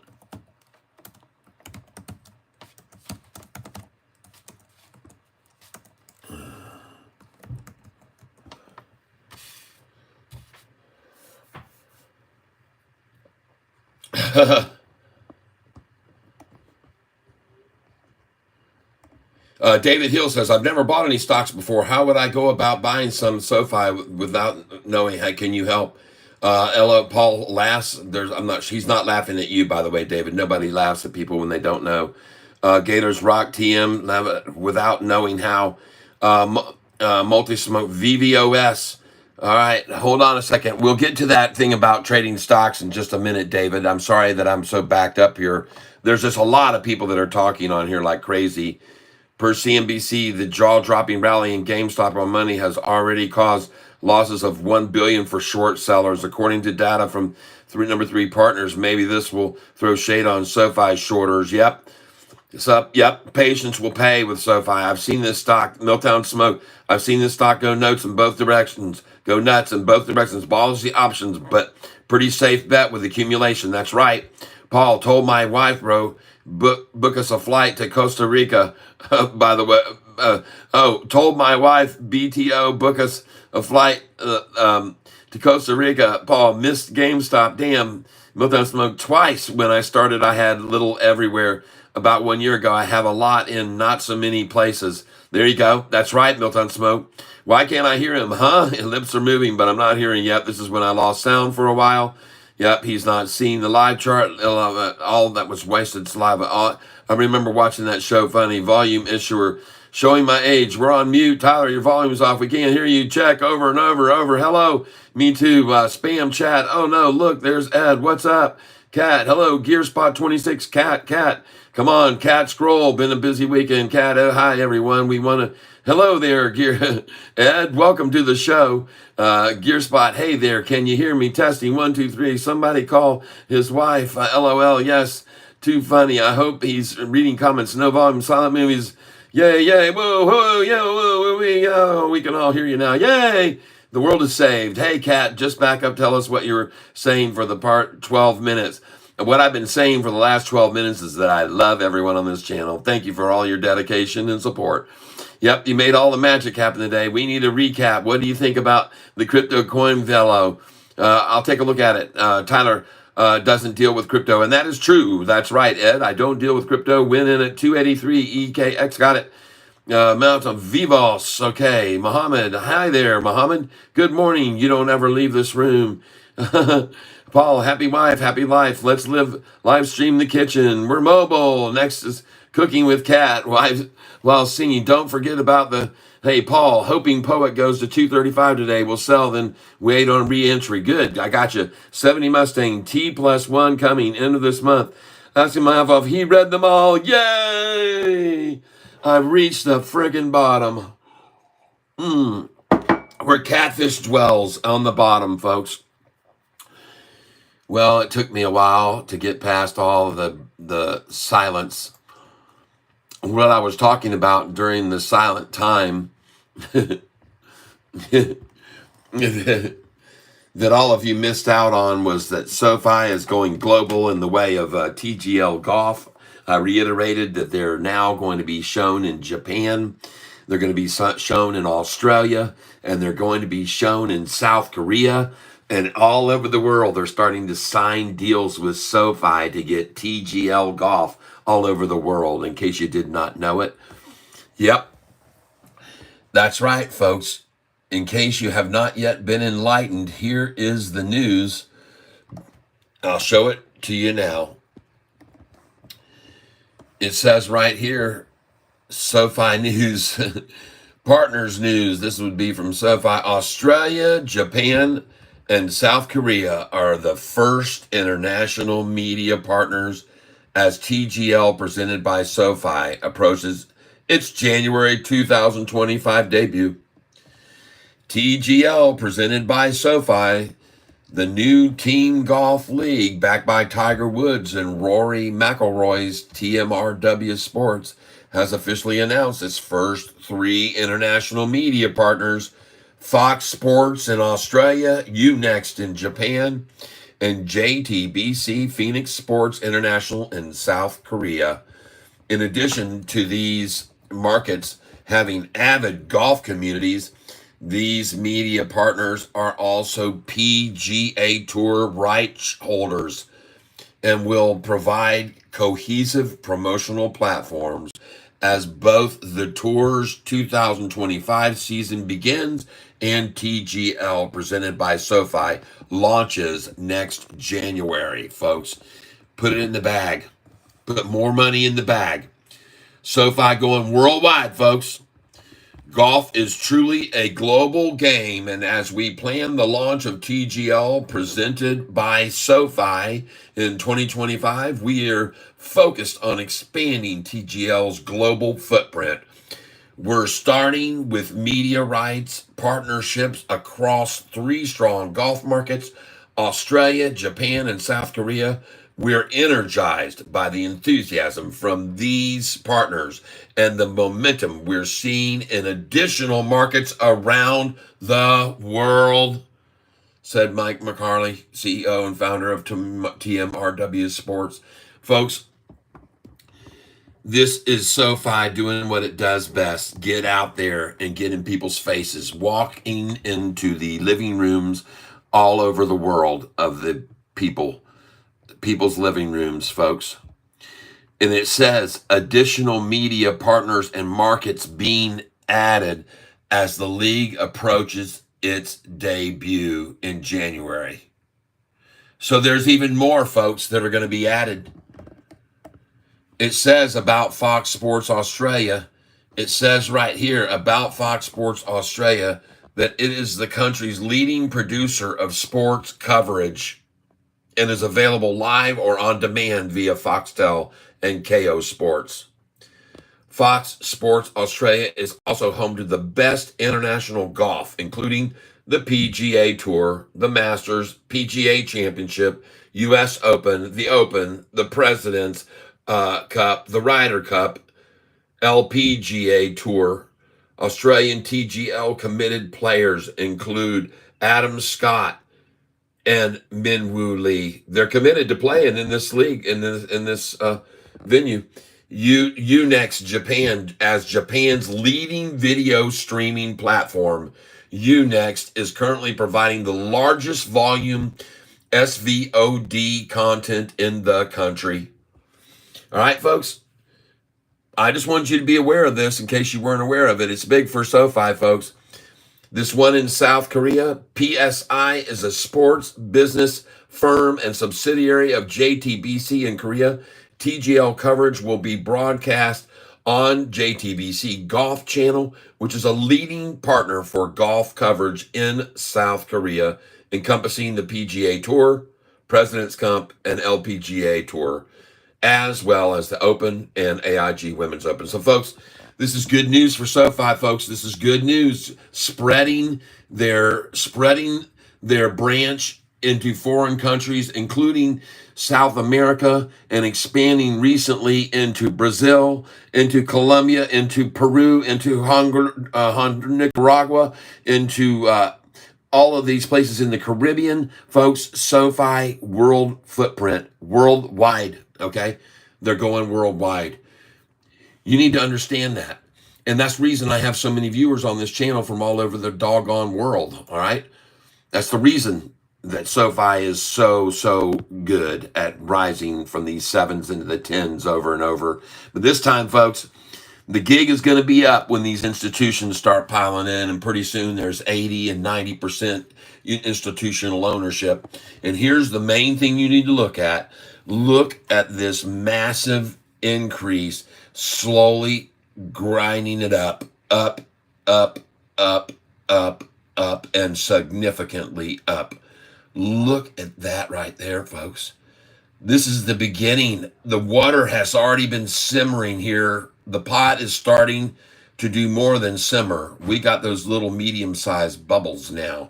David Hill says, I've never bought any stocks before. How would I go about buying some Sofi without knowing how? Can you help? Ella Paul laughs. She's not laughing at you, by the way, David. Nobody laughs at people when they don't know. Gators Rock TM without knowing how. Multi-smoke VVOS. All right, hold on a second. We'll get to that thing about trading stocks in just a minute, David. I'm sorry that I'm so backed up here. There's just a lot of people that are talking on here like crazy. Per CNBC, the jaw-dropping rally in GameStop on Monday has already caused losses of $1 billion for short sellers, according to data from number three partners. Maybe this will throw shade on SoFi shorters. Yep. It's up. Yep. Patience will pay with SoFi. I've seen this stock, Milltown Smoke. I've seen this stock go nuts in both directions. Go nuts in both directions. Policy options, but pretty safe bet with accumulation. That's right. Paul told my wife, bro, book us a flight to Costa Rica. By the way, told my wife, BTO, book us a flight to Costa Rica. Paul, missed GameStop. Damn, Milltown Smoke twice. When I started, I had little everywhere. About 1 year ago, I have a lot in not so many places. There you go. That's right, Milltown Smoke. Why can't I hear him? Huh? His lips are moving, but I'm not hearing yet. This is when I lost sound for a while. Yep, he's not seeing the live chart. All that was wasted saliva. I remember watching that show, funny. Volume issuer. Showing my age. We're on mute. Tyler, your volume's off. We can't hear you. Check over and over. Over. Hello. Me too. Spam chat. Oh, no. Look, there's Ed. What's up? Cat. Hello. Gearspot 26. Cat. Come on, Cat. Scroll. Been a busy weekend. Cat. Oh, hi, everyone. We want to... Hello there, Ed. Welcome to the show. Gearspot, hey there. Can you hear me? Testing 1, 2, 3. Somebody call his wife. LOL. Yes. Too funny. I hope he's reading comments. No volume, silent movies. Yay, yay, whoa, whoa, yo, whoa, we can all hear you now. Yay! The world is saved. Hey, Kat, just back up. Tell us what you were saying for the part 12 minutes. And what I've been saying for the last 12 minutes is that I love everyone on this channel. Thank you for all your dedication and support. Yep, you made all the magic happen today. We need a recap. What do you think about the crypto coin velo? I'll take a look at it. Tyler doesn't deal with crypto, and that is true. That's right, Ed. I don't deal with crypto. Win in at 283 EKX. Got it. Mount of Vivos. Okay. Mohammed. Hi there, Mohammed. Good morning. You don't ever leave this room. Paul, happy wife, happy life. Let's live stream the kitchen. We're mobile. Next is cooking with Kat while singing. Don't forget about hey, Paul, hoping Poet goes to 235 today. We'll sell, then wait on re-entry. Good. I got you. 70 Mustang T+1 coming end of this month. Asking my off. He read them all. Yay! I've reached the friggin' bottom. Where Catfish dwells, on the bottom, folks. Well, it took me a while to get past all of the silence. What I was talking about during the silent time that all of you missed out on was that Sofi is going global in the way of TGL Golf. I reiterated that they're now going to be shown in Japan. They're going to be shown in Australia, and they're going to be shown in South Korea. And all over the world, they're starting to sign deals with Sofi to get TGL Golf all over the world, in case you did not know it. Yep. That's right, folks. In case you have not yet been enlightened, here is the news. I'll show it to you now. It says right here, Sofi News, Partners News. This would be from Sofi. Australia, Japan, and South Korea are the first international media partners as TGL presented by Sofi approaches its January 2025 debut. TGL presented by Sofi, the new team golf league backed by Tiger Woods and Rory McIlroy's TMRW Sports, has officially announced its first 3 international media partners: Fox Sports in Australia, Unext in Japan, and JTBC Phoenix Sports International in South Korea. In addition to these markets having avid golf communities, these media partners are also PGA Tour rights holders and will provide cohesive promotional platforms as both the Tour's 2025 season begins and TGL presented by Sofi launches next January, folks. Put it in the bag. Put more money in the bag. Sofi going worldwide, folks. Golf is truly a global game, and as we plan the launch of TGL presented by Sofi in 2025, we are focused on expanding TGL's global footprint. We're starting with media rights partnerships across 3 strong golf markets: Australia, Japan, and South Korea. We're energized by the enthusiasm from these partners and the momentum we're seeing in additional markets around the world, said Mike McCarley, CEO and founder of TMRW Sports. Folks, this is Sofi doing what it does best: get out there and get in people's faces, walking into the living rooms all over the world of the people's living rooms, folks. And it says additional media partners and markets being added as the league approaches its debut in January. So there's even more, folks, that are going to be added. It says about Fox Sports Australia, it says right here about Fox Sports Australia that it is the country's leading producer of sports coverage and is available live or on demand via Foxtel and KO Sports. Fox Sports Australia is also home to the best international golf, including the PGA Tour, the Masters, PGA Championship, U.S. Open, the President's Cup, the Ryder Cup, LPGA Tour. Australian TGL committed players include Adam Scott and Min Woo Lee. They're committed to playing in this league, in this venue. Unext Japan, as Japan's leading video streaming platform, Unext is currently providing the largest volume SVOD content in the country. All right, folks. I just wanted you to be aware of this in case you weren't aware of it. It's big for SoFi, folks. This one in South Korea, PSI is a sports business firm and subsidiary of JTBC in Korea. TGL coverage will be broadcast on JTBC Golf Channel, which is a leading partner for golf coverage in South Korea, encompassing the PGA Tour, President's Cup, and LPGA Tour, as well as the Open and AIG Women's Open. So, folks, this is good news for SoFi, folks. This is good news. Spreading their branch into foreign countries, including South America, and expanding recently into Brazil, into Colombia, into Peru, into Nicaragua, into all of these places in the Caribbean. Folks, SoFi world footprint, worldwide, okay? They're going worldwide. You need to understand that. And that's the reason I have so many viewers on this channel from all over the doggone world, all right? That's the reason that SoFi is so good at rising from these 7s into the 10s over and over. But this time, folks, the gig is going to be up when these institutions start piling in, and pretty soon there's 80 and 90% institutional ownership. And here's the main thing you need to look at. Look at this massive increase, slowly grinding it up, and significantly up. Look at that right there, folks. This is the beginning. The water has already been simmering here. The pot is starting to do more than simmer. We got those little medium-sized bubbles now.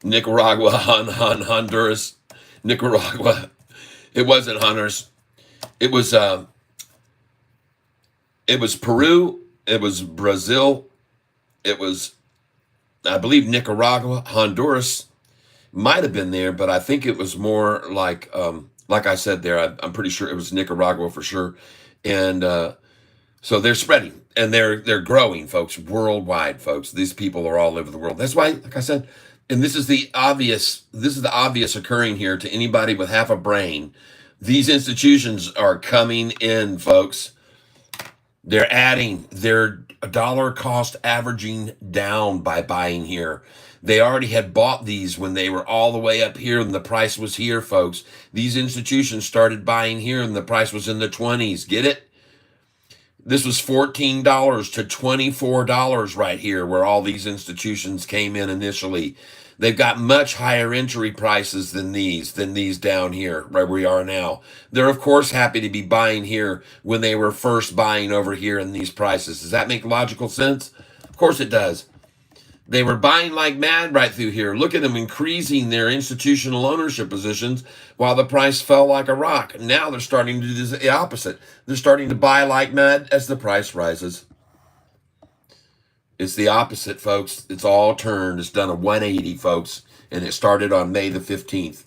Nicaragua, Honduras, Nicaragua. It wasn't Honduras. It was Peru. It was Brazil. It was, I believe, Nicaragua. Honduras might have been there, but I think it was more like I said there. I'm pretty sure it was Nicaragua for sure. And so they're spreading and they're growing, folks, worldwide, folks. These people are all over the world. That's why, like I said, and this is the obvious occurring here to anybody with half a brain. These institutions are coming in, folks. They're adding their dollar cost averaging down by buying here. They already had bought these when they were all the way up here and the price was here, folks. These institutions started buying here and the price was in the 20s. Get it? This was $14 to $24 right here where all these institutions came in initially. They've got much higher entry prices than these down here, right where we are now. They're, of course, happy to be buying here when they were first buying over here in these prices. Does that make logical sense? Of course it does. They were buying like mad right through here. Look at them increasing their institutional ownership positions while the price fell like a rock. Now they're starting to do the opposite. They're starting to buy like mad as the price rises. It's the opposite, folks. It's all turned. It's done a 180, folks. And it started on May the 15th.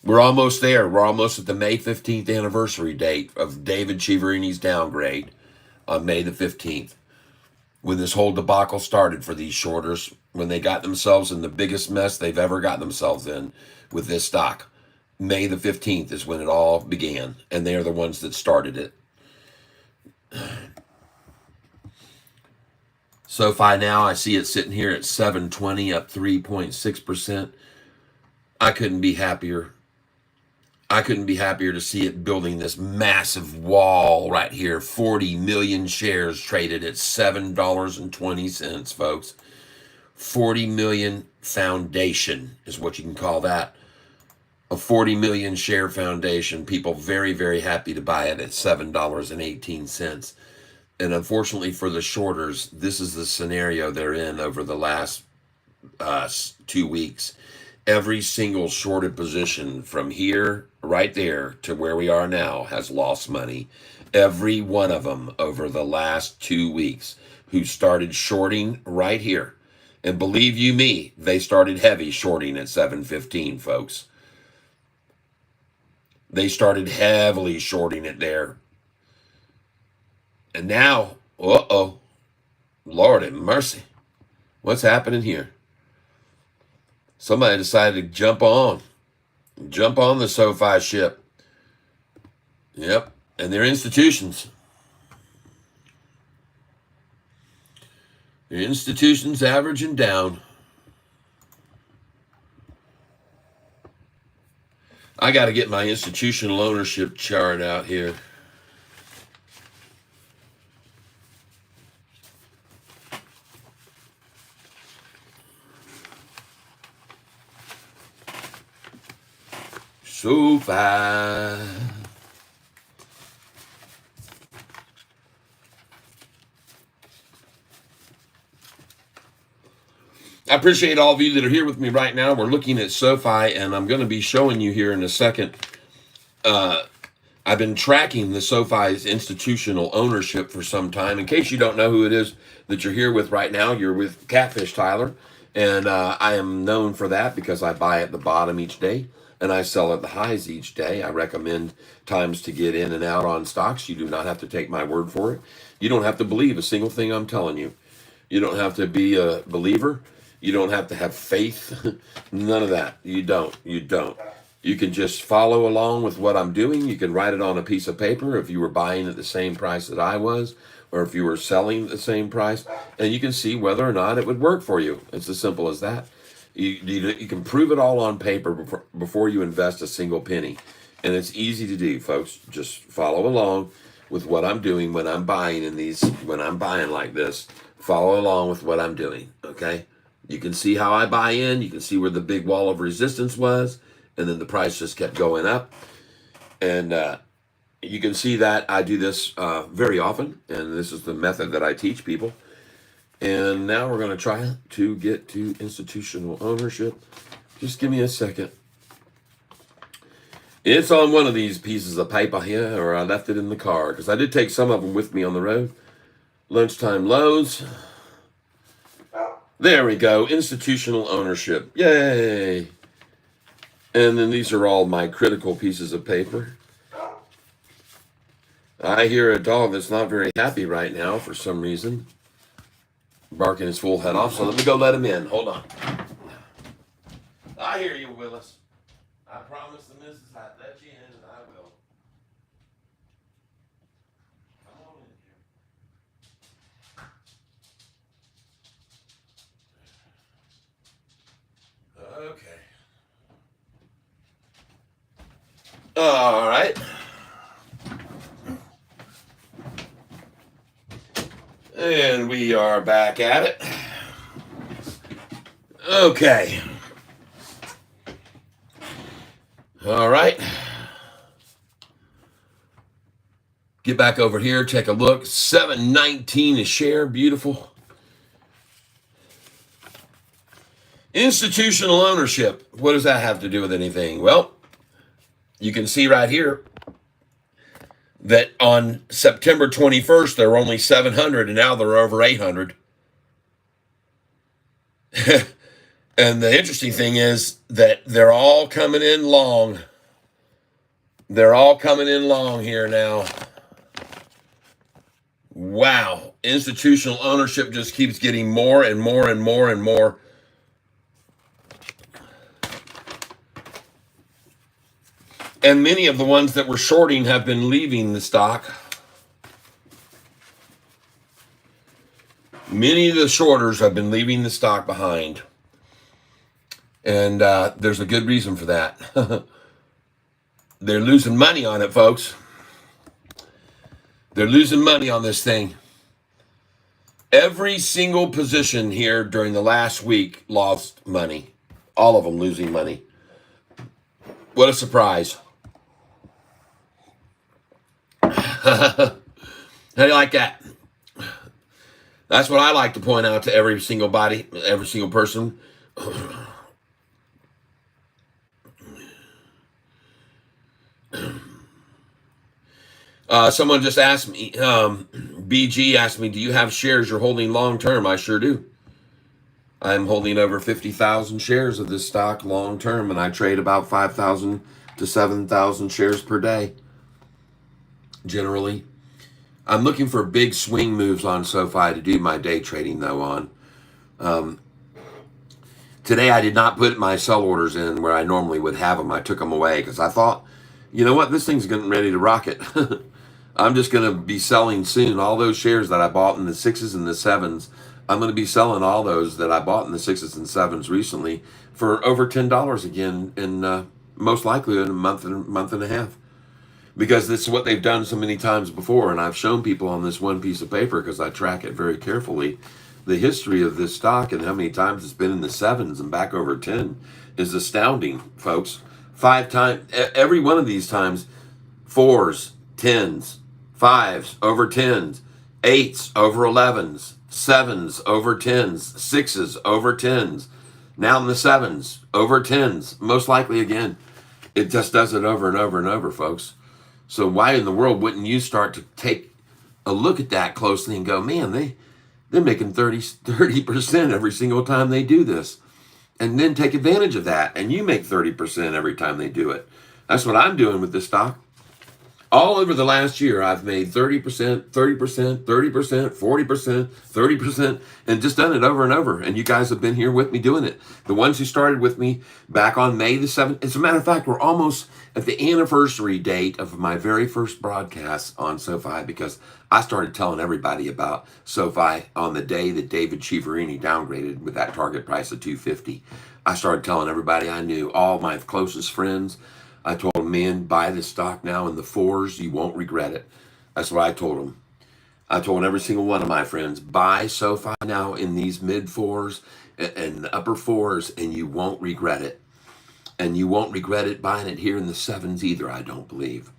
We're almost there. We're almost at the May 15th anniversary date of David Chiaverini's downgrade on May the 15th. When this whole debacle started for these shorters, when they got themselves in the biggest mess they've ever got themselves in with this stock. May the 15th is when it all began. And they are the ones that started it. SoFi now, I see it sitting here at 720, up 3.6%. I couldn't be happier. I couldn't be happier to see it building this massive wall right here. 40 million shares traded at $7.20, folks. 40 million foundation is what you can call that. a 40 million share foundation. People very, very happy to buy it at $7.18. And unfortunately for the shorters, this is the scenario they're in over the last 2 weeks. Every single shorted position from here, right there, to where we are now has lost money. Every one of them over the last 2 weeks who started shorting right here. And believe you me, they started heavy shorting at 7.15, folks. They started heavily shorting it there. And now, uh-oh, Lord have mercy. What's happening here? Somebody decided to jump on the SoFi ship. Yep, and they're institutions. The institutions averaging down. I got to get my institutional ownership chart out here. SoFi. I appreciate all of you that are here with me right now. We're looking at SoFi, and I'm going to be showing you here in a second. I've been tracking the SoFi's institutional ownership for some time. In case you don't know who it is that you're here with right now, you're with Catfish Tyler, and I am known for that because I buy at the bottom each day, and I sell at the highs each day. I recommend times to get in and out on stocks. You do not have to take my word for it. You don't have to believe a single thing I'm telling you. You don't have to be a believer. You don't have to have faith. None of that. You don't. You can just follow along with what I'm doing. You can write it on a piece of paper if you were buying at the same price that I was, or if you were selling at the same price, and you can see whether or not it would work for you. It's as simple as that. You can prove it all on paper before you invest a single penny. And it's easy to do, folks. Just follow along with what I'm doing when I'm buying when I'm buying like this. Follow along with what I'm doing, okay? You can see how I buy in. You can see where the big wall of resistance was, and then the price just kept going up. And you can see that I do this very often, and this is the method that I teach people. And now we're going to try to get to institutional ownership. Just give me a second. It's on one of these pieces of paper here, or I left it in the car, because I did take some of them with me on the road. Lunchtime lows. There we go. Institutional ownership. Yay. And then these are all my critical pieces of paper. I hear a dog that's not very happy right now for some reason, barking his full head off. So let me go let him in. Hold on. I hear you, Willis. I promise the missus I'd let you in, and I will. Come on in here. Okay. All right. And we are back at it. Okay. All right. Get back over here, take a look. $7.19 a share, beautiful. Institutional ownership. What does that have to do with anything? Well, you can see right here that on September 21st, there were only 700, and now there are over 800. And the interesting thing is that they're all coming in long. They're all coming in long here now. Wow. Institutional ownership just keeps getting more and more and more and more. And many of the ones that were shorting have been leaving the stock. Many of the shorters have been leaving the stock behind. And there's a good reason for that. They're losing money on it, folks. They're losing money on this thing. Every single position here during the last week lost money. All of them losing money. What a surprise. How do you like that? That's what I like to point out to every single body, every single person. Someone just asked me, BG asked me, do you have shares you're holding long term? I sure do. I'm holding over 50,000 shares of this stock long term, and I trade about 5,000 to 7,000 shares per day, generally. I'm looking for big swing moves on SoFi to do my day trading, though, on. Today, I did not put my sell orders in where I normally would have them. I took them away because I thought, you know what, this thing's getting ready to rocket. I'm just going to be selling soon. All those shares that I bought in the 6s and the 7s, I'm going to be selling all those that I bought in the 6s and 7s recently for over $10 again in most likely in a month and a half. Because this is what they've done so many times before, and I've shown people on this one piece of paper because I track it very carefully. The history of this stock and how many times it's been in the 7s and back over 10 is astounding, folks. 5 times, every one of these times, 4s, 10s, 5s over 10s, 8s over 11s, 7s over 10s, 6s over 10s, now in the 7s over 10s, most likely again. It just does it over and over and over, folks. So why in the world wouldn't you start to take a look at that closely and go, man, they're making 30% every single time they do this. And then take advantage of that. And you make 30% every time they do it. That's what I'm doing with this stock. All over the last year, I've made 30%, 30%, 30%, 40%, 30%, and just done it over and over. And you guys have been here with me doing it. The ones who started with me back on May the 7th. As a matter of fact, we're almost at the anniversary date of my very first broadcast on SoFi, because I started telling everybody about SoFi on the day that David Chiaverini downgraded with that target price of $250. I started telling everybody I knew, all my closest friends. I told them, man, buy this stock now in the 4s. You won't regret it. That's what I told them. I told every single one of my friends, buy SoFi now in these mid 4s and upper 4s, and you won't regret it. And you won't regret it buying it here in the 7s either, I don't believe.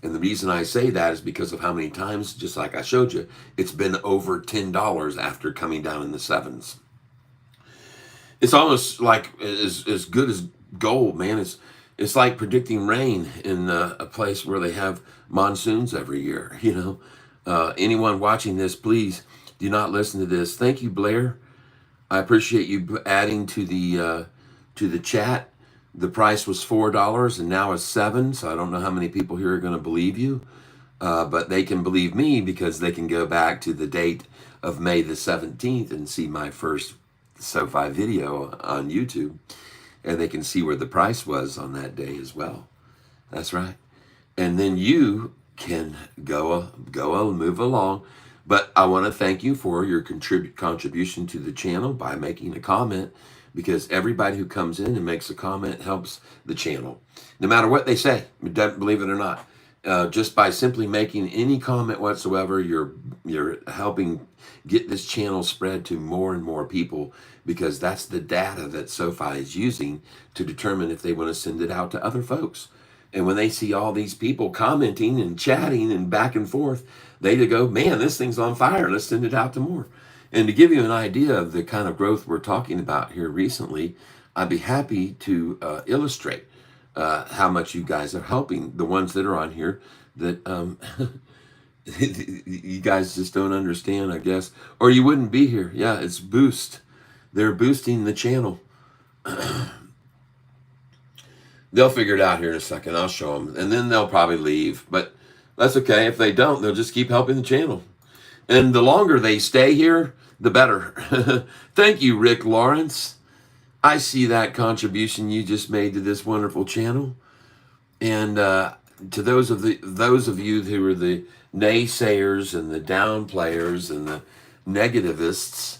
And the reason I say that is because of how many times, just like I showed you, it's been over $10 after coming down in the 7s. It's almost like as good as gold, man. It's like predicting rain in a place where they have monsoons every year. You know, anyone watching this, please do not listen to this. Thank you, Blair. I appreciate you adding to the chat. The price was $4 and now it's $7. So I don't know how many people here are going to believe you, but they can believe me because they can go back to the date of May the 17th and see my first SoFi video on YouTube. And they can see where the price was on that day as well. That's right. And then you can go move along. But I want to thank you for your contribution to the channel by making a comment, because everybody who comes in and makes a comment helps the channel. No matter what they say, believe it or not. Just by simply making any comment whatsoever, you're helping get this channel spread to more and more people, because that's the data that SoFi is using to determine if they want to send it out to other folks. And when they see all these people commenting and chatting and back and forth, they go, man, this thing's on fire. Let's send it out to more. And to give you an idea of the kind of growth we're talking about here recently, I'd be happy to illustrate how much you guys are helping. The ones that are on here that you guys just don't understand, I guess, or you wouldn't be here. Yeah, it's boost. They're boosting the channel. They'll figure it out here in a second. I'll show them, and then they'll probably leave. But that's okay. If they don't, they'll just keep helping the channel. And the longer they stay here, the better. Thank you, Rick Lawrence. I see that contribution you just made to this wonderful channel. And to those of you who are the naysayers and the downplayers and the negativists,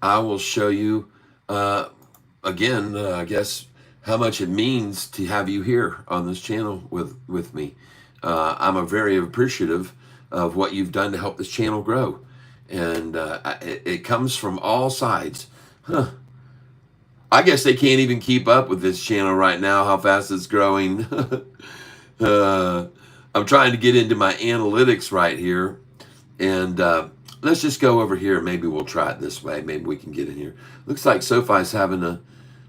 I will show you again, I guess, how much it means to have you here on this channel with me. I'm very appreciative of what you've done to help this channel grow. And it comes from all sides. I guess they can't even keep up with this channel right now, how fast it's growing. I'm trying to get into my analytics right here. And let's just go over here. Maybe we'll try it this way. Maybe we can get in here. Looks like Sofi's having a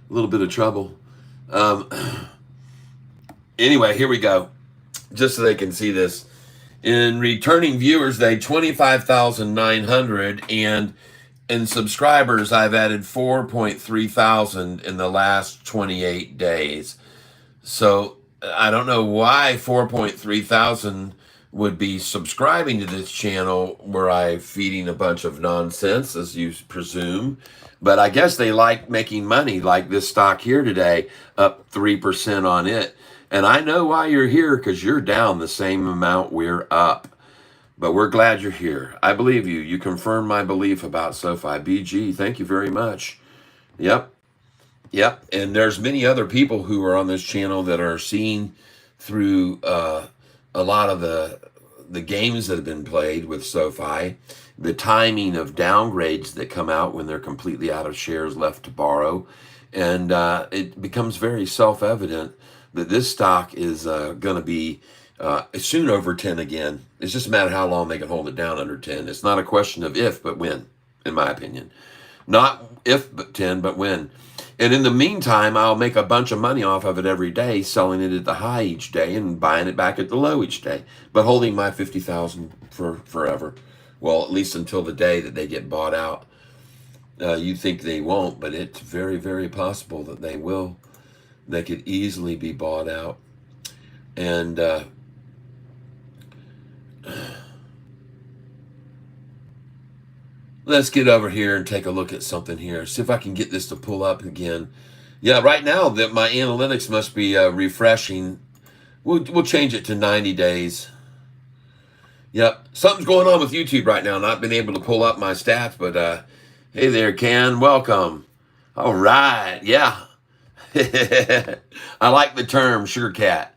little bit of trouble. Anyway, here we go. Just so they can see this. In returning viewers, they 25,900, and in subscribers, I've added 4.3 thousand in the last 28 days. So I don't know why 4.3 thousand would be subscribing to this channel where I'm feeding a bunch of nonsense, as you presume. But I guess they like making money, like this stock here today, up 3% on it. And I know why you're here, because you're down the same amount we're up. But we're glad you're here. I believe you. You confirm my belief about SoFi. BG, thank you very much. Yep. Yep. And there's many other people who are on this channel that are seeing through a lot of the games that have been played with SoFi, the timing of downgrades that come out when they're completely out of shares left to borrow. And it becomes very self-evident that this stock is going to be soon over 10 again. It's just a matter of how long they can hold it down under 10. It's not a question of if, but when, in my opinion. Not if, but 10, but when. And in the meantime, I'll make a bunch of money off of it every day, selling it at the high each day and buying it back at the low each day, but holding my 50,000 for forever. Well, at least until the day that they get bought out. You think they won't, but it's very, very possible that they will. They could easily be bought out. And let's get over here and take a look at something here. See if I can get this to pull up again. Yeah, right now that my analytics must be refreshing. We'll change it to 90 days. Yep, something's going on with YouTube right now. Not been able to pull up my stats, but hey there, Ken. Welcome. All right, yeah. I like the term sugar cat.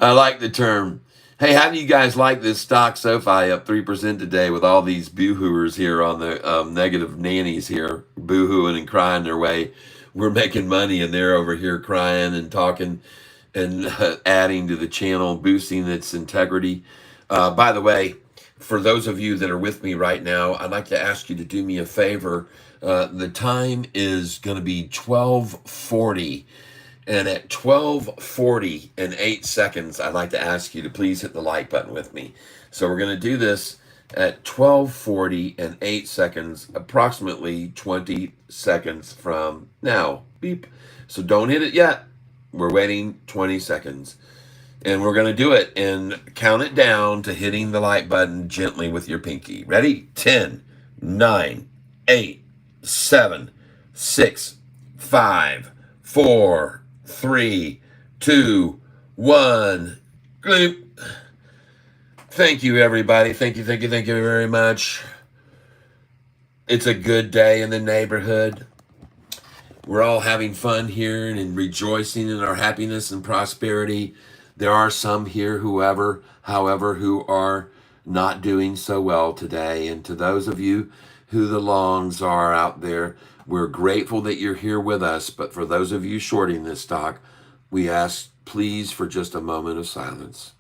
I like the term. Hey, how do you guys like this stock SoFi up 3% today with all these boo-hooers here on the negative nannies here, boo-hooing and crying their way? We're making money and they're over here crying and talking and adding to the channel, boosting its integrity. By the way, for those of you that are with me right now, I'd like to ask you to do me a favor. The time is going to be 12:40. And at 12:40 and 8 seconds, I'd like to ask you to please hit the like button with me. So we're going to do this at 12:40 and 8 seconds, approximately 20 seconds from now. Beep. So don't hit it yet. We're waiting 20 seconds. And we're going to do it and count it down to hitting the like button gently with your pinky. Ready? 10, 9, 8, 7, 6, 5, 4, 3, 2, 1. Gloop. Thank you, everybody. Thank you very much. It's a good day in the neighborhood. We're all having fun here and rejoicing in our happiness and prosperity. There are some here, however, who are not doing so well today. And to those of you who the longs are out there, we're grateful that you're here with us, but for those of you shorting this stock, we ask please for just a moment of silence.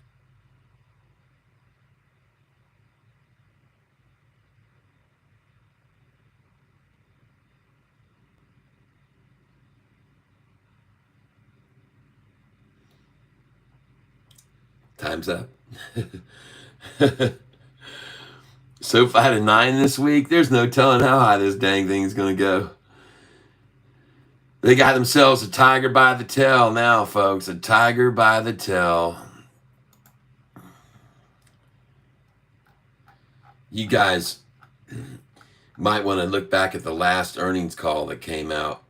Time's up. SoFi to 9 this week. There's no telling how high this dang thing's going to go. They got themselves a tiger by the tail now, folks. A tiger by the tail. You guys might want to look back at the last earnings call that came out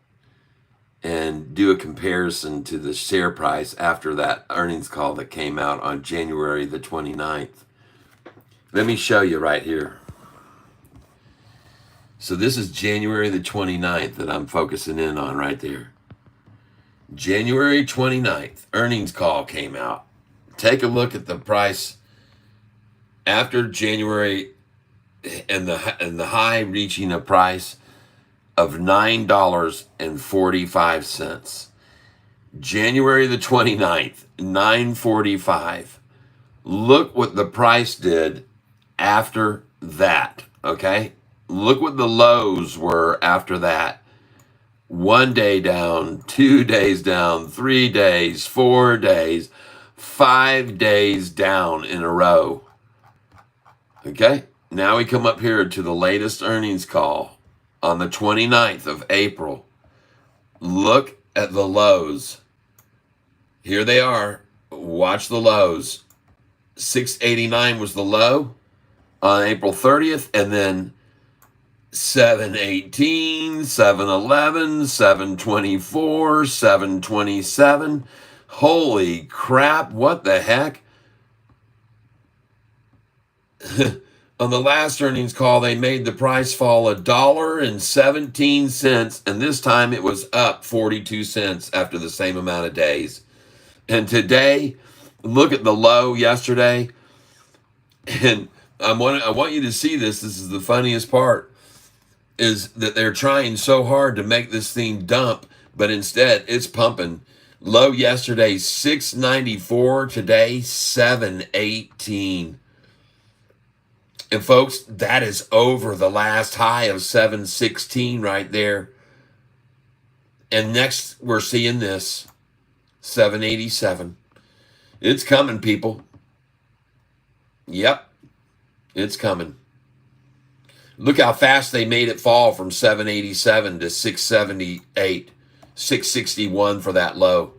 and do a comparison to the share price after that earnings call that came out on January the 29th. Let me show you right here. So this is January the 29th that I'm focusing in on right there. January 29th, earnings call came out. Take a look at the price after January and the high reaching a price of $9.45. January the 29th, $9.45. Look what the price did after that, okay? Look what the lows were after that. 1 day down, 2 days down, 3 days, 4 days, 5 days down in a row. Okay, now we come up here to the latest earnings call on the 29th of April. Look at the lows. Here they are. Watch the lows. 689 was the low on April 30th, and then 718, 711, 724, 727. Holy crap, what the heck? On the last earnings call, they made the price fall $1.17, and this time it was up 42 cents after the same amount of days. And today, look at the low yesterday, and I want you to see this. This is the funniest part, is that they're trying so hard to make this thing dump, but instead it's pumping. Low yesterday, 694. Today, 718. And folks, that is over the last high of 716 right there. And next, we're seeing this, 787. It's coming, people. Yep, it's coming. Look how fast they made it fall from 787 to 678, 661 for that low.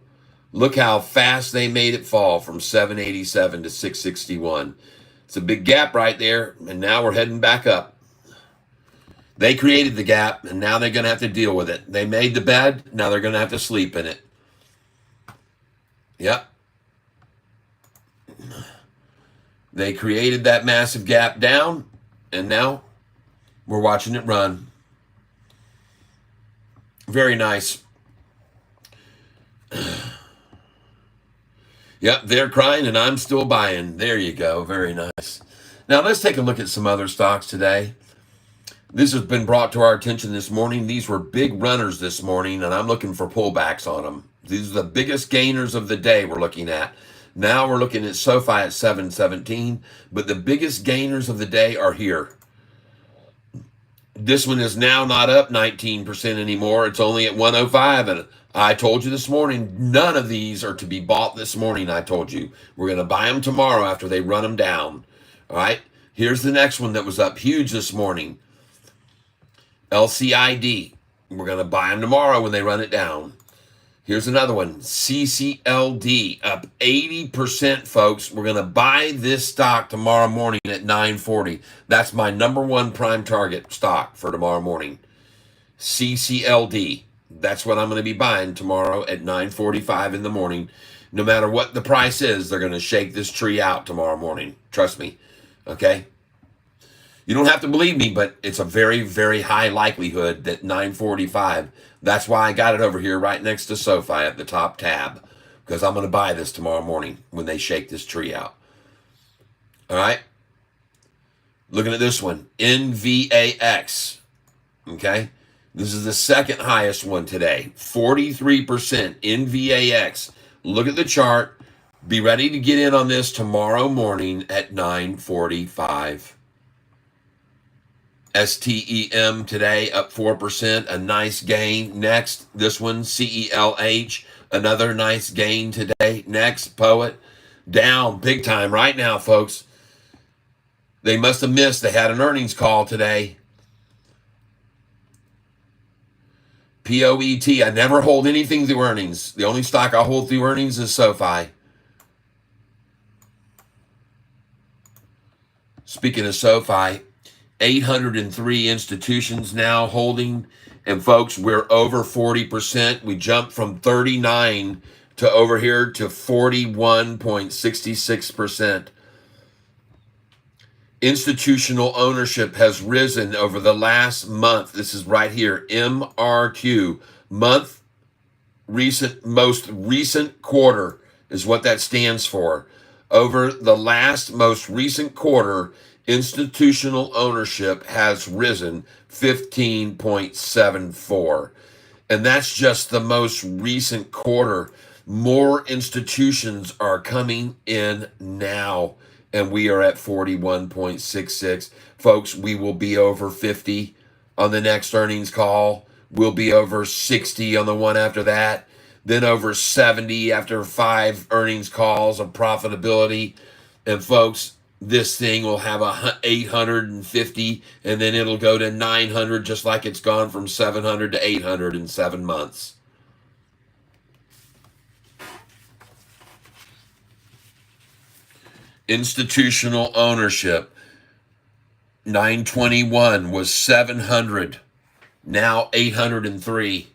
Look how fast they made it fall from 787 to 661. It's a big gap right there, and now we're heading back up. They created the gap, and now they're going to have to deal with it. They made the bed, now they're going to have to sleep in it. Yep. They created that massive gap down, and now we're watching it run. Very nice. Yep, they're crying and I'm still buying. There you go. Very nice. Now let's take a look at some other stocks today. This has been brought to our attention this morning. These were big runners this morning, and I'm looking for pullbacks on them. These are the biggest gainers of the day we're looking at. Now we're looking at Sofi at 717, but the biggest gainers of the day are here. This one is now not up 19% anymore. It's only at 105, and I told you this morning, none of these are to be bought this morning. I told you we're going to buy them tomorrow after they run them down. All right. Here's the next one that was up huge this morning. LCID. We're going to buy them tomorrow when they run it down. Here's another one. CCLD up 80%, folks. We're going to buy this stock tomorrow morning at 9:40. That's my number one prime target stock for tomorrow morning. CCLD. That's what I'm going to be buying tomorrow at 9:45 in the morning. No matter what the price is, they're going to shake this tree out tomorrow morning. Trust me. Okay? You don't have to believe me, but it's a very, very high likelihood that 9:45. That's why I got it over here right next to Sofi at the top tab, because I'm going to buy this tomorrow morning when they shake this tree out. All right? Looking at this one, NVAX. Okay? This is the second highest one today, 43% NVAX. Look at the chart. Be ready to get in on this tomorrow morning at 9:45. STEM today up 4%, a nice gain. Next, this one, CELH, another nice gain today. Next, Poet, down big time right now, folks. They must have missed. They had an earnings call today. POET, I never hold anything through earnings. The only stock I hold through earnings is Sofi. Speaking of Sofi, 803 institutions now holding. And folks, we're over 40%. We jumped from 39 to over here to 41.66%. Institutional ownership has risen over the last month. This is right here, MRQ, most recent quarter is what that stands for. Over the last most recent quarter, institutional ownership has risen 15.74. And that's just the most recent quarter. More institutions are coming in now, and we are at 41.66. Folks, we will be over 50 on the next earnings call. We'll be over 60 on the one after that, then over 70 after 5 earnings calls of profitability. And folks, this thing will have 850, and then it'll go to 900, just like it's gone from 700 to 800 in 7 months. Institutional ownership, 921 was 700, now 803.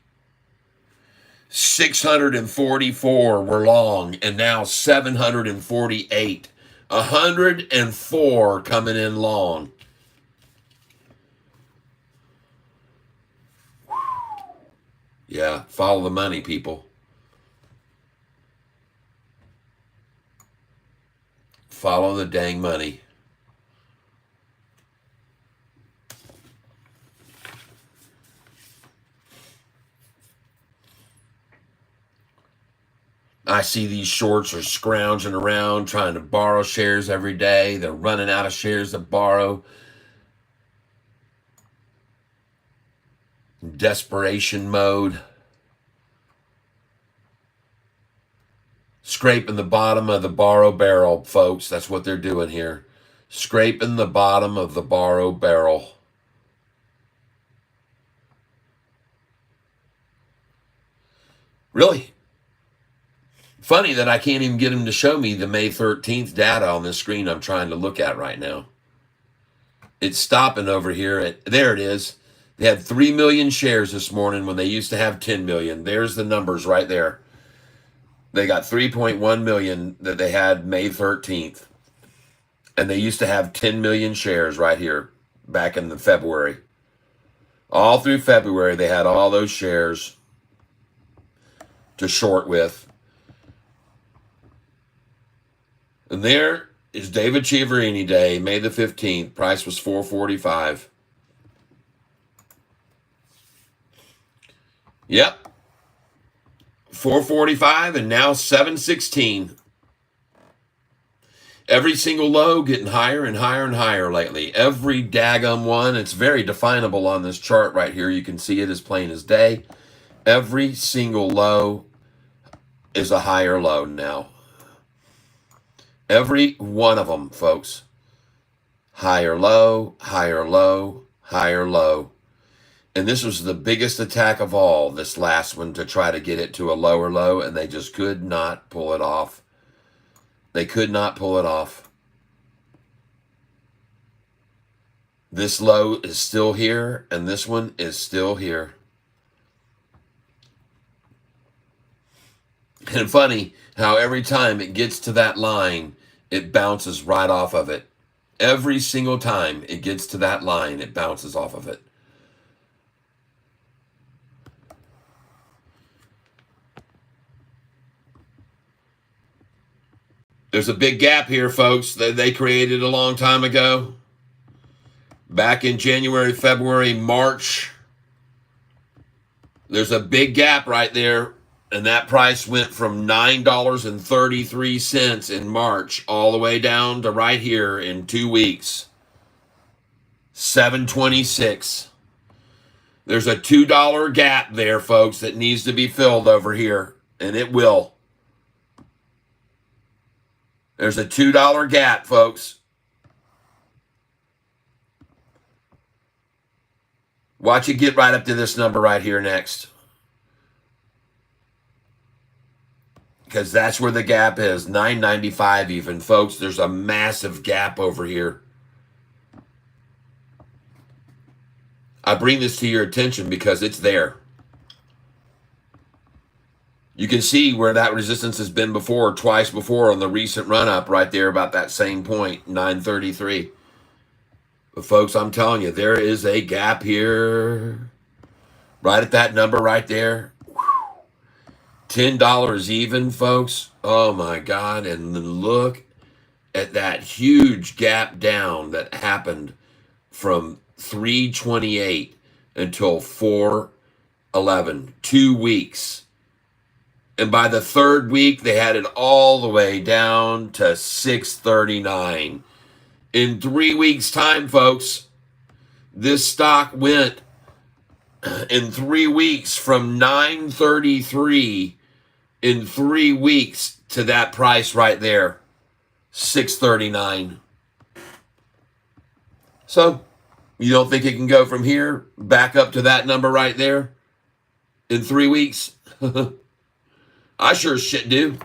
644 were long, and now 748. 104 coming in long. Yeah, follow the money, people. Follow the dang money. I see these shorts are scrounging around trying to borrow shares every day. They're running out of shares to borrow. Desperation mode. Scraping the bottom of the borrow barrel, folks. That's what they're doing here. Scraping the bottom of the borrow barrel. Really? Funny that I can't even get him to show me the May 13th data on this screen I'm trying to look at right now. It's stopping over here. There it is. They had 3 million shares this morning when they used to have 10 million. There's the numbers right there. They got 3.1 million that they had May 13th. And they used to have 10 million shares right here back in the February. All through February, they had all those shares to short with. And there is David Chiaverini Day, May the 15th. Price was $4.45. Yep. $4.45 and now $7.16. Every single low getting higher and higher and higher lately. Every daggum one. It's very definable on this chart right here. You can see it as plain as day. Every single low is a higher low now. Every one of them, folks. Higher low, higher low, higher low. And this was the biggest attack of all, this last one, to try to get it to a lower low, and they just could not pull it off. They could not pull it off. This low is still here, and this one is still here. And funny how every time it gets to that line, it bounces right off of it. Every single time it gets to that line, it bounces off of it. There's a big gap here, folks, that they created a long time ago. Back in January, February, March. There's a big gap right there. And that price went from $9.33 in March all the way down to right here in 2 weeks. $7.26. There's a $2 gap there, folks, that needs to be filled over here. And it will. There's a $2 gap, folks. Watch it get right up to this number right here next. Because that's where the gap is, $9.95 even. Folks, there's a massive gap over here. I bring this to your attention because it's there. You can see where that resistance has been before, twice before on the recent run-up right there about that same point, 933. But folks, I'm telling you, there is a gap here. Right at that number right there. $10 even, folks. Oh, my God. And look at that huge gap down that happened from 328 until 411, 2 weeks. And by the third week, they had it all the way down to 639. In 3 weeks' time, folks, this stock went in 3 weeks from 933 in 3 weeks to that price right there, 639. So, you don't think it can go from here back up to that number right there in 3 weeks? I sure as shit do.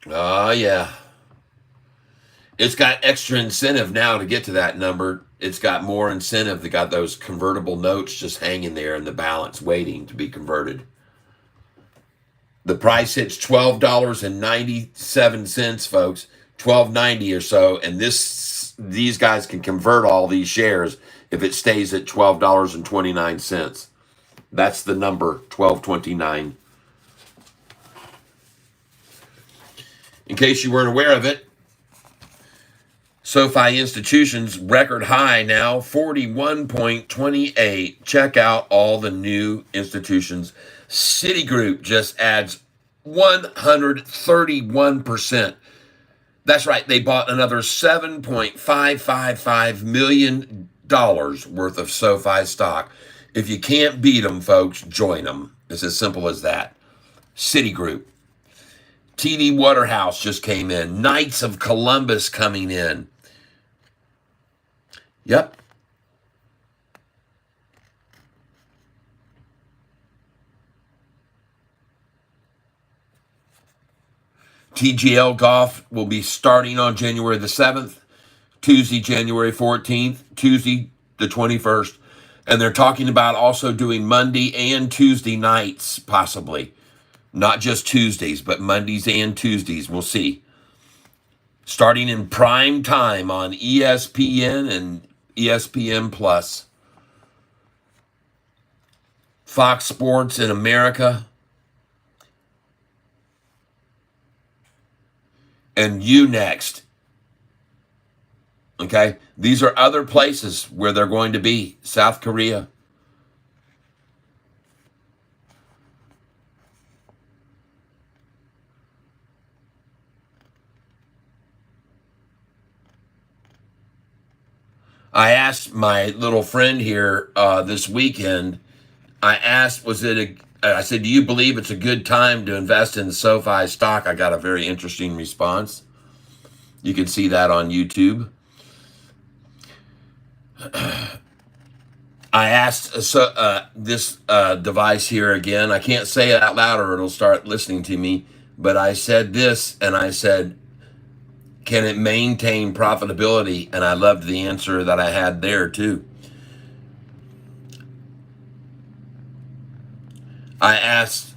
Oh, yeah. It's got extra incentive now to get to that number. It's got more incentive. They got those convertible notes just hanging there in the balance waiting to be converted. The price hits $12.97, folks. $12.90 or so. And these guys can convert all these shares if it stays at $12.29. That's the number, $12.29. In case you weren't aware of it, SoFi Institution's record high now, 41.28. Check out all the new institutions. Citigroup just adds 131%. That's right, they bought another $7.555 million worth of SoFi stock. If you can't beat them, folks, join them. It's as simple as that. Citigroup. TD Waterhouse just came in. Knights of Columbus coming in. Yep. TGL Golf will be starting on January the 7th, Tuesday, January 14th, Tuesday the 21st. And they're talking about also doing Monday and Tuesday nights, possibly. Not just Tuesdays, but Mondays and Tuesdays. We'll see. Starting in prime time on ESPN and ESPN Plus. Fox Sports in America. And Next. Okay? These are other places where they're going to be. South Korea. I asked my little friend here this weekend, I said, do you believe it's a good time to invest in SoFi stock? I got a very interesting response. You can see that on YouTube. I asked this device here again. I can't say it out loud or it'll start listening to me. But I said this, and I said, can it maintain profitability? And I loved the answer that I had there too. I asked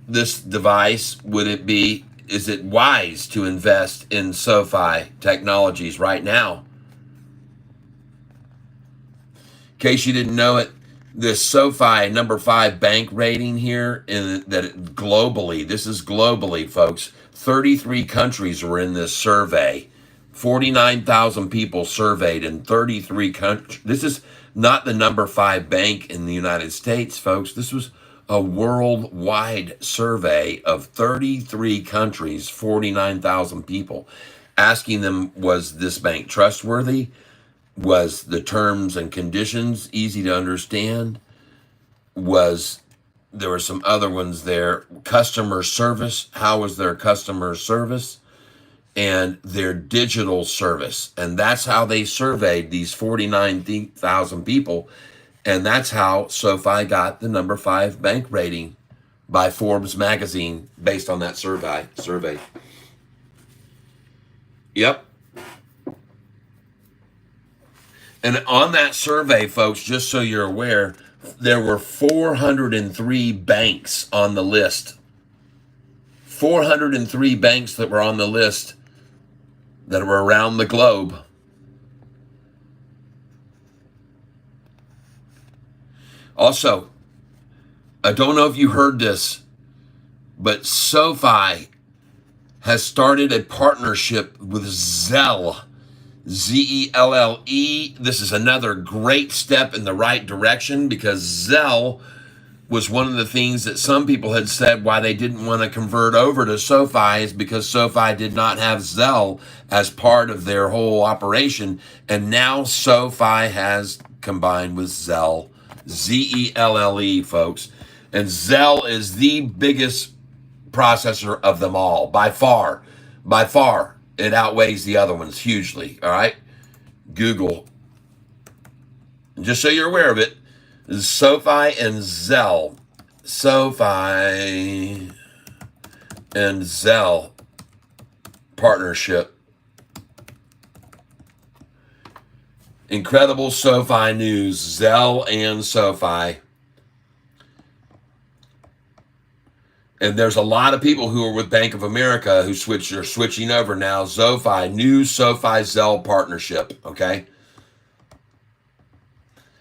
this device, is it wise to invest in SoFi Technologies right now? In case you didn't know it, this SoFi number 5 bank rating here, globally, this is globally, folks. 33 countries were in this survey. 49,000 people surveyed in 33 countries. This is not the number 5 bank in the United States, folks. This was a worldwide survey of 33 countries, 49,000 people, asking them, was this bank trustworthy? Was the terms and conditions easy to understand? There were some other ones there. Customer service, how was their customer service? And their digital service. And that's how they surveyed these 49,000 people. And that's how SoFi got the number 5 bank rating by Forbes magazine based on that survey. Yep. And on that survey, folks, just so you're aware, there were 403 banks on the list. 403 banks that were on the list that were around the globe. Also, I don't know if you heard this, but SoFi has started a partnership with Zelle, Zelle. This is another great step in the right direction because Zelle was one of the things that some people had said why they didn't want to convert over to SoFi is because SoFi did not have Zelle as part of their whole operation. And now SoFi has combined with Zelle, Zelle, folks. And Zelle is the biggest processor of them all by far. By far, it outweighs the other ones hugely. All right. Google, just so you're aware of it, SoFi and Zelle. SoFi and Zelle partnership. Incredible SoFi news. Zelle and SoFi. And there's a lot of people who are with Bank of America who are switching over now. SoFi, new SoFi Zelle partnership. Okay.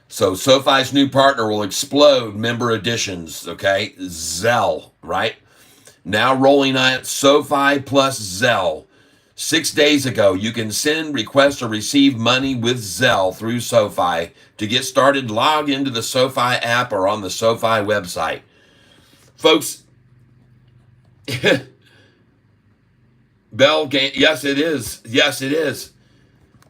So SoFi's new partner will explode member additions, okay? Zelle, right? Now rolling out SoFi plus Zelle. 6 days ago, you can send, request, or receive money with Zelle through SoFi. To get started, log into the SoFi app or on the SoFi website. Folks, Bell game, yes it is. Yes it is.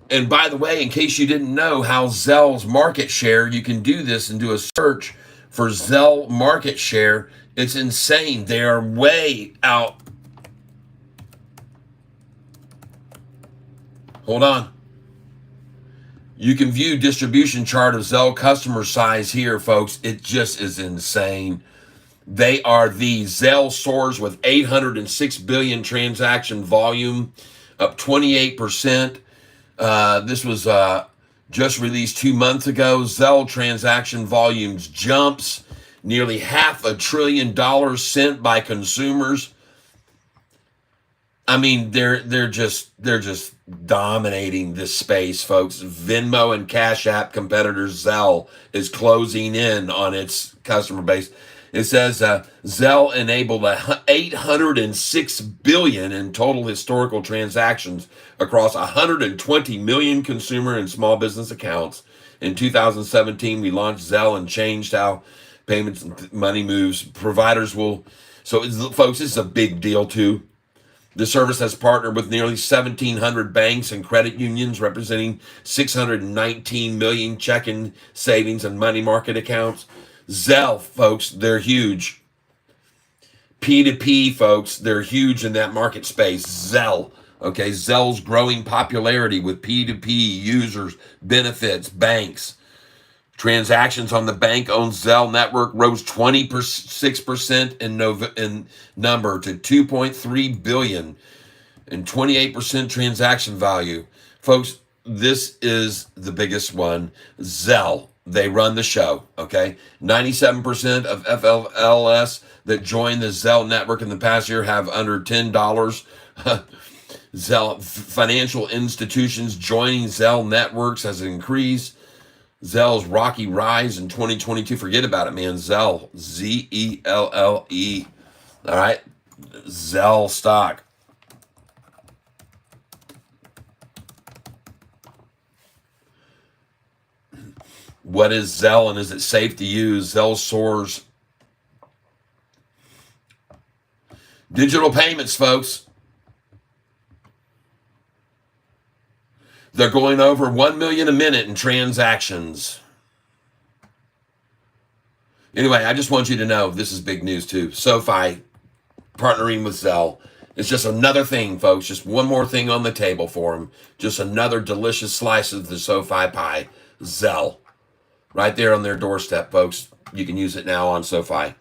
And by the way, in case you didn't know how Zelle's market share, you can do this and do a search for Zelle market share. It's insane. They are way out. Hold on. You can view distribution chart of Zelle customer size here, folks. It just is insane. They are the Zelle soars with 806 billion transaction volume, up 28%. This was just released 2 months ago. Zelle transaction volumes jumps nearly $500 billion sent by consumers. I mean, they're just dominating this space, folks. Venmo and Cash App competitor Zelle is closing in on its customer base. It says Zelle enabled 806 billion in total historical transactions across 120 million consumer and small business accounts. In 2017, we launched Zelle and changed how payments and money moves. Providers will, folks, this is a big deal too. The service has partnered with nearly 1,700 banks and credit unions, representing 619 million checking, savings, and money market accounts. Zelle, folks, they're huge. P2P, folks, they're huge in that market space. Zelle, okay, Zelle's growing popularity with P2P users, benefits, banks. Transactions on the bank-owned Zelle network rose 26% in number to 2.3 billion and 28% transaction value. Folks, this is the biggest one. Zelle. They run the show, okay? 97% of FLLS that joined the Zelle network in the past year have under $10. Zelle financial institutions joining Zelle networks has increased. Zelle's rocky rise in 2022. Forget about it, man. Zelle, Zelle. All right, Zelle stock. What is Zelle and is it safe to use? Zelle soars. Digital payments, folks. They're going over 1 million a minute in transactions. Anyway, I just want you to know this is big news too. SoFi partnering with Zelle. It's just another thing, folks. Just one more thing on the table for them. Just another delicious slice of the SoFi pie. Zelle. Right there on their doorstep, folks. You can use it now on SoFi.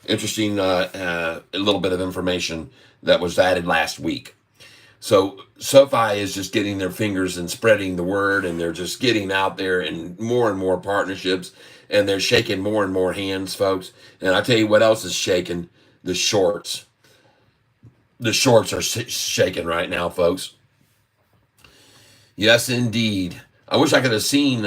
Interesting a little bit of information that was added last week. So SoFi is just getting their fingers and spreading the word, and they're just getting out there in more and more partnerships, and they're shaking more and more hands, folks. And I tell you what else is shaking? The shorts. The shorts are shaking right now, folks. Yes, indeed. I wish I could have seen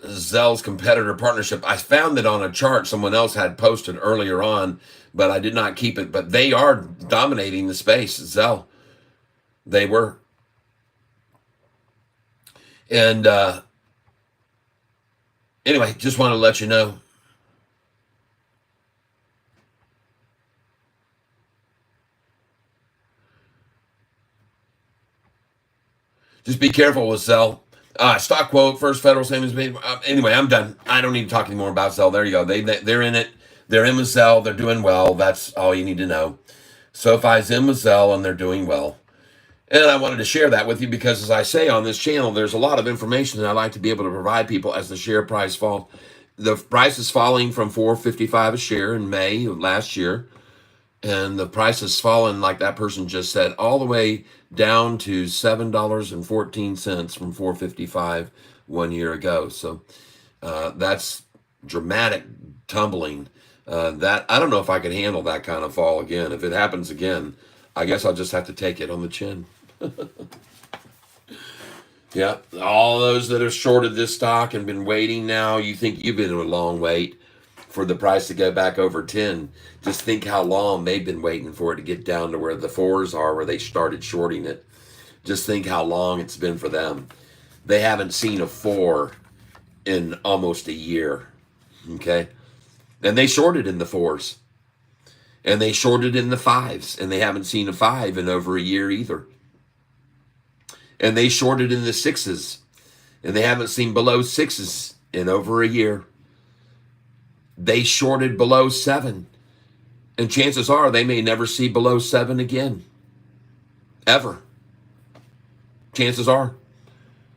Zell's competitor partnership. I found it on a chart someone else had posted earlier on, but I did not keep it. But they are dominating the space. Zell, they were. And anyway, just want to let you know. Just be careful with Zell. Stock quote, First Federal Savings Bank. Anyway, I'm done. I don't need to talk anymore about Zell. There you go. They're in it. They're in with Zell. They're doing well. That's all you need to know. SoFi's in with Zell, and they're doing well. And I wanted to share that with you because, as I say on this channel, there's a lot of information that I like to be able to provide people as the share price falls. The price is falling from $4.55 a share in May of last year. And the price has fallen, like that person just said, all the way down to $7.14 from $4.55 1 year ago. So that's dramatic tumbling. That I don't know if I can handle that kind of fall again. If it happens again, I guess I'll just have to take it on the chin. Yeah, all those that have shorted this stock and been waiting now, you think you've been in a long wait for the price to go back over 10. Just think how long they've been waiting for it to get down to where the fours are, where they started shorting it. Just think how long it's been for them. They haven't seen a 4 in almost a year, okay? And they shorted in the 4s. And they shorted in the 5s, and they haven't seen a 5 in over a year either. And they shorted in the 6s, and they haven't seen below 6s in over a year. They shorted below 7, and chances are they may never see below 7 again, ever. Chances are.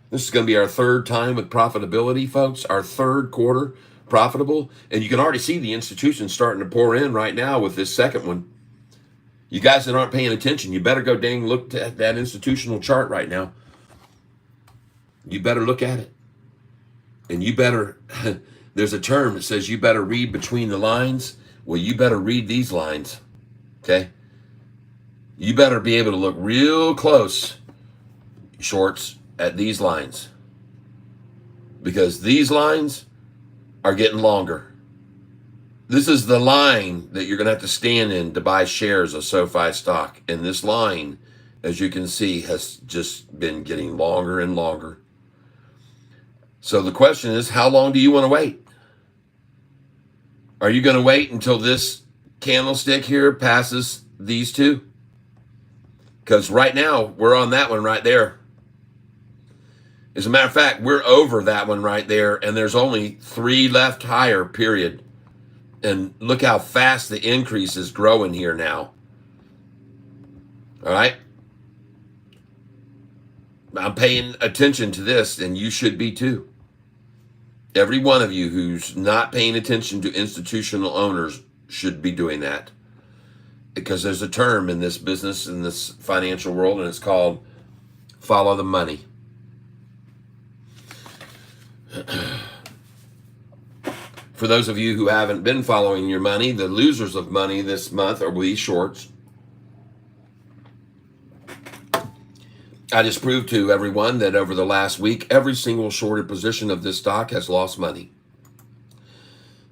This is going to be our third time with profitability, folks, our third quarter profitable, and you can already see the institutions starting to pour in right now with this second one. You guys that aren't paying attention, you better go dang look at that institutional chart right now. You better look at it. And you better, there's a term that says you better read between the lines. Well, you better read these lines, okay? You better be able to look real close, shorts, at these lines. Because these lines are getting longer. This is the line that you're going to have to stand in to buy shares of SoFi stock. And this line, as you can see, has just been getting longer and longer. So the question is, how long do you want to wait? Are you going to wait until this candlestick here passes these two? Because right now, we're on that one right there. As a matter of fact, we're over that one right there, and there's only 3 left higher, period. And look how fast the increase is growing here now. All right? I'm paying attention to this, and you should be too. Every one of you who's not paying attention to institutional owners should be doing that. Because there's a term in this business, in this financial world, and it's called follow the money. For those of you who haven't been following your money, the losers of money this month are these shorts. I just proved to everyone that over the last week, every single shorted position of this stock has lost money.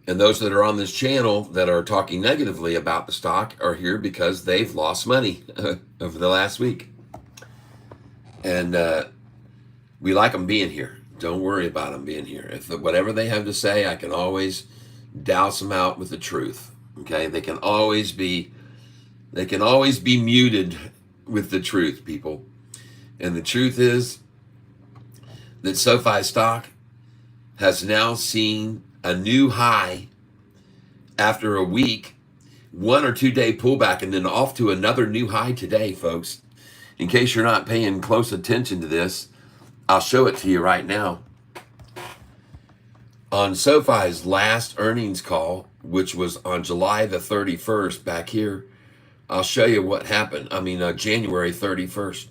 And those that are on this channel that are talking negatively about the stock are here because they've lost money over the last week. And we like them being here. Don't worry about them being here. If whatever they have to say, I can always douse them out with the truth. Okay, they can always be muted with the truth, people. And the truth is that SoFi stock has now seen a new high after a week, 1 or 2 day pullback, and then off to another new high today, folks. In case you're not paying close attention to this, I'll show it to you right now. On SoFi's last earnings call, which was on July the 31st back here, I'll show you what happened. January 31st.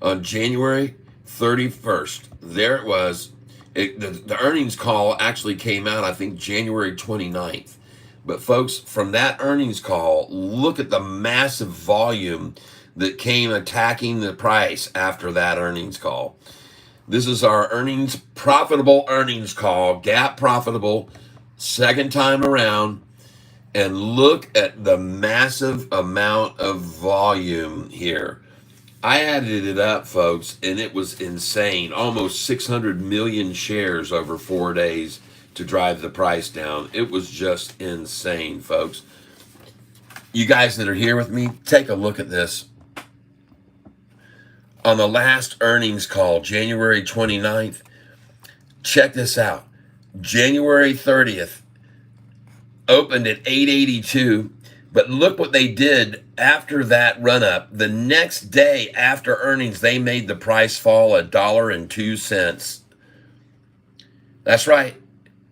On January 31st, there it was. The earnings call actually came out, I think, January 29th. But folks, from that earnings call, look at the massive volume that came attacking the price after that earnings call. This is our profitable earnings call, gap profitable, second time around. And look at the massive amount of volume here. I added it up, folks, and it was insane. Almost 600 million shares over 4 days to drive the price down. It was just insane, folks. You guys that are here with me, take a look at this. On the last earnings call, January 29th, check this out. January 30th, opened at 882, but look what they did after that run up. The next day after earnings, they made the price fall $1.02. That's right.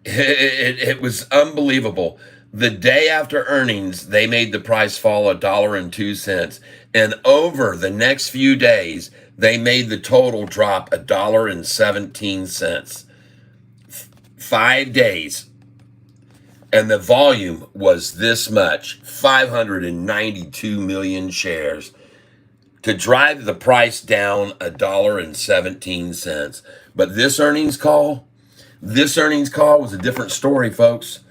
It was unbelievable. The day after earnings, they made the price fall $1.02. And over the next few days, they made the total drop $1.17. 5 days. And the volume was this much, 592 million shares, to drive the price down $1.17. But this earnings call was a different story, folks,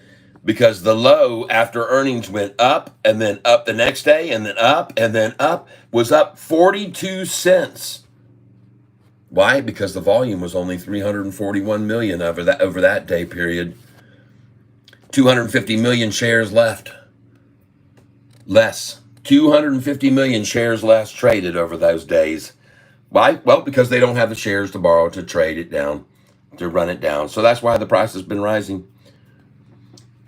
because the low after earnings went up and then up the next day and then up was up 42 cents. Why? Because the volume was only 341 million over that day period. 250 million shares left. Less. 250 million shares less traded over those days. Why? Well, because they don't have the shares to borrow to trade it down, to run it down. So that's why the price has been rising.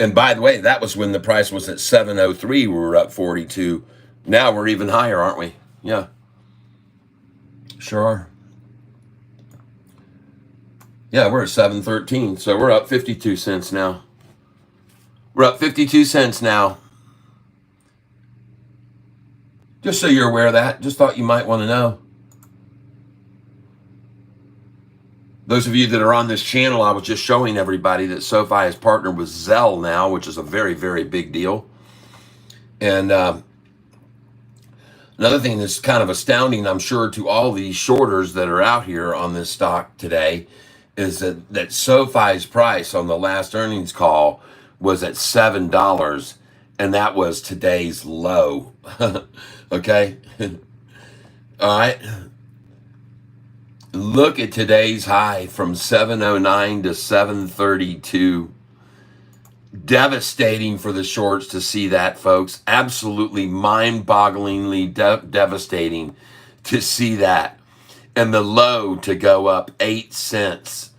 And by the way, that was when the price was at 703. We were up 42. Now we're even higher, aren't we? Yeah. Sure are. Yeah, we're at 713. So we're up 52 cents now. We're up 52 cents now. Just so you're aware of that. Just thought you might want to know. Those of you that are on this channel, I was just showing everybody that Sofi has partnered with Zelle now, which is a very, very big deal. And another thing that's kind of astounding, I'm sure, to all these shorters that are out here on this stock today, is that Sofi's price on the last earnings call was at $7, and that was today's low. Okay? All right? Look at today's high from 709 to 732. Devastating for the shorts to see that, folks. Absolutely mind-bogglingly devastating to see that. And the low to go up 8 cents.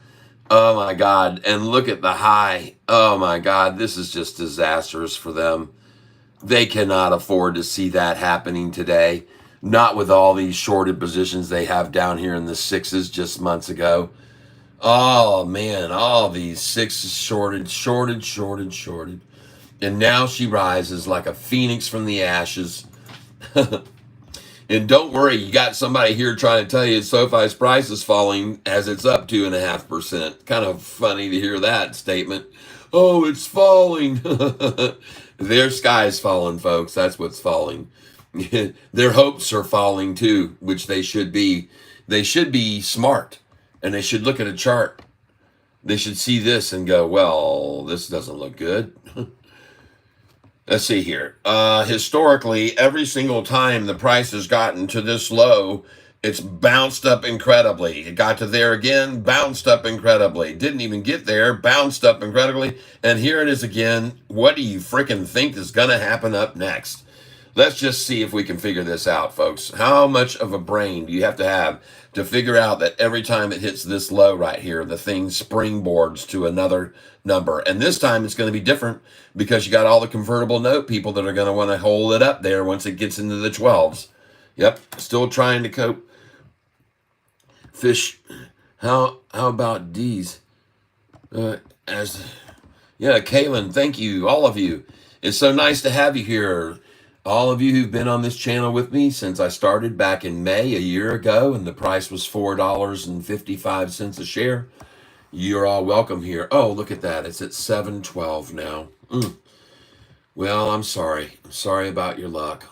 Oh my God. And look at the high. Oh my God. This is just disastrous for them. They cannot afford to see that happening today. Not with all these shorted positions they have down here in the sixes just months ago. Oh man, all these sixes shorted. And now she rises like a phoenix from the ashes. And don't worry, you got somebody here trying to tell you Sofi's price is falling as it's up 2.5%. Kind of funny to hear that statement. Oh, it's falling. Their sky's falling, folks. That's what's falling. Their hopes are falling too, which they should be. They should be smart, and they should look at a chart. They should see this and go, well, this doesn't look good. Let's see here. Historically, every single time the price has gotten to this low, it's bounced up incredibly. It got to there again, bounced up incredibly. Didn't even get there, bounced up incredibly. And here it is again. What do you freaking think is going to happen up next? Let's just see if we can figure this out, folks. How much of a brain do you have to figure out that every time it hits this low right here, the thing springboards to another number? And this time it's going to be different because you got all the convertible note people that are going to want to hold it up there once it gets into the 12s. Yep, still trying to cope. Fish, how about D's? Kaylin, thank you, all of you. It's so nice to have you here. All of you who've been on this channel with me since I started back in May a year ago, and the price was $4.55 a share. You're all welcome here. Oh, look at that. It's at 712 now. Well, I'm sorry. I'm sorry about your luck.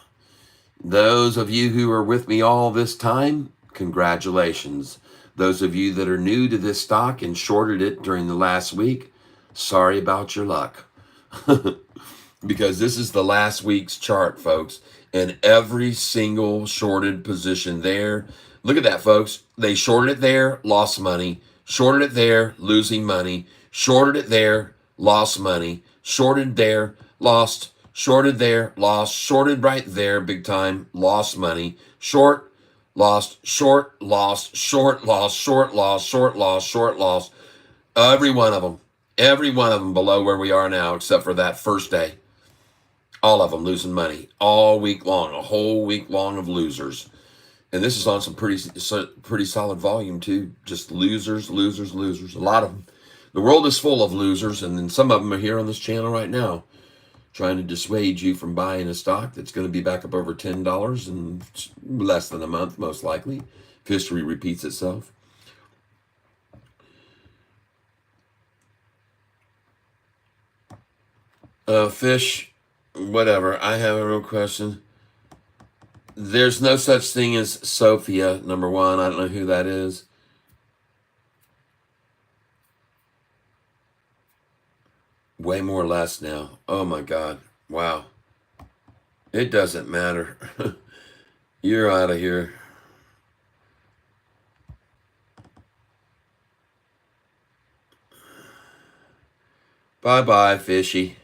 Those of you who are with me all this time, congratulations. Those of you that are new to this stock and shorted it during the last week, sorry about your luck. Because this is the last week's chart, folks. And every single shorted position there, look at that, folks. They shorted it there, lost money. Shorted it there, losing money. Shorted it there, lost money. Shorted there, lost. Shorted there, lost. Shorted right there, big time, lost money. Short, lost, short, lost, short, lost, short, lost, short, lost, short, lost. Every one of them. Every one of them below where we are now, except for that first day. All of them losing money all week long, a whole week long of losers. And this is on some pretty solid volume too. Just losers, losers, losers. A lot of them. The world is full of losers, and then some of them are here on this channel right now, trying to dissuade you from buying a stock that's going to be back up over $10 in less than a month, most likely, if history repeats itself. Fish, whatever. I have a real question. There's no such thing as Sophia, number one. I don't know who that is. Way more or less now. Oh my God. Wow. It doesn't matter. You're out of here. Bye-bye, fishy.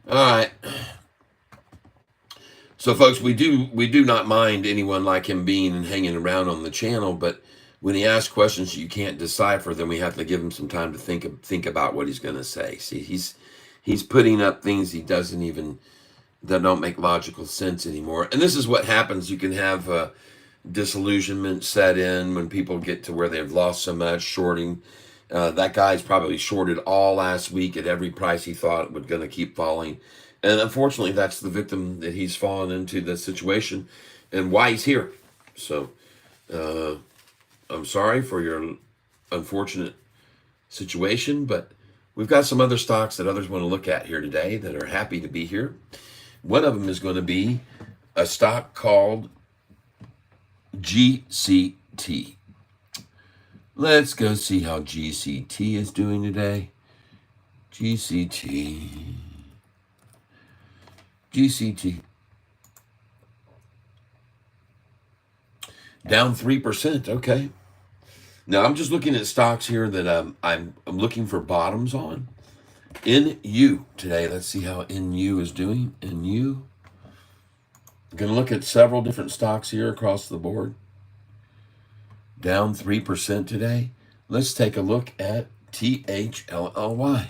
All right. So, folks, we do not mind anyone like him being and hanging around on the channel, but when he asks questions you can't decipher, then we have to give him some time to think about what he's going to say. See, he's putting up things that don't make logical sense anymore. And this is what happens. You can have disillusionment set in when people get to where they've lost so much shorting. That guy's probably shorted all last week at every price he thought it was going to keep falling. And unfortunately, that's the victim that he's fallen into, the situation, and why he's here. So I'm sorry for your unfortunate situation, but we've got some other stocks that others want to look at here today that are happy to be here. One of them is going to be a stock called GCT. Let's go see how GCT is doing today. GCT. Down 3%. Okay. Now I'm just looking at stocks here that I'm looking for bottoms on. NU today. Let's see how NU is doing. NU. Going to look at several different stocks here across the board. Down 3% today. Let's take a look at THLLY.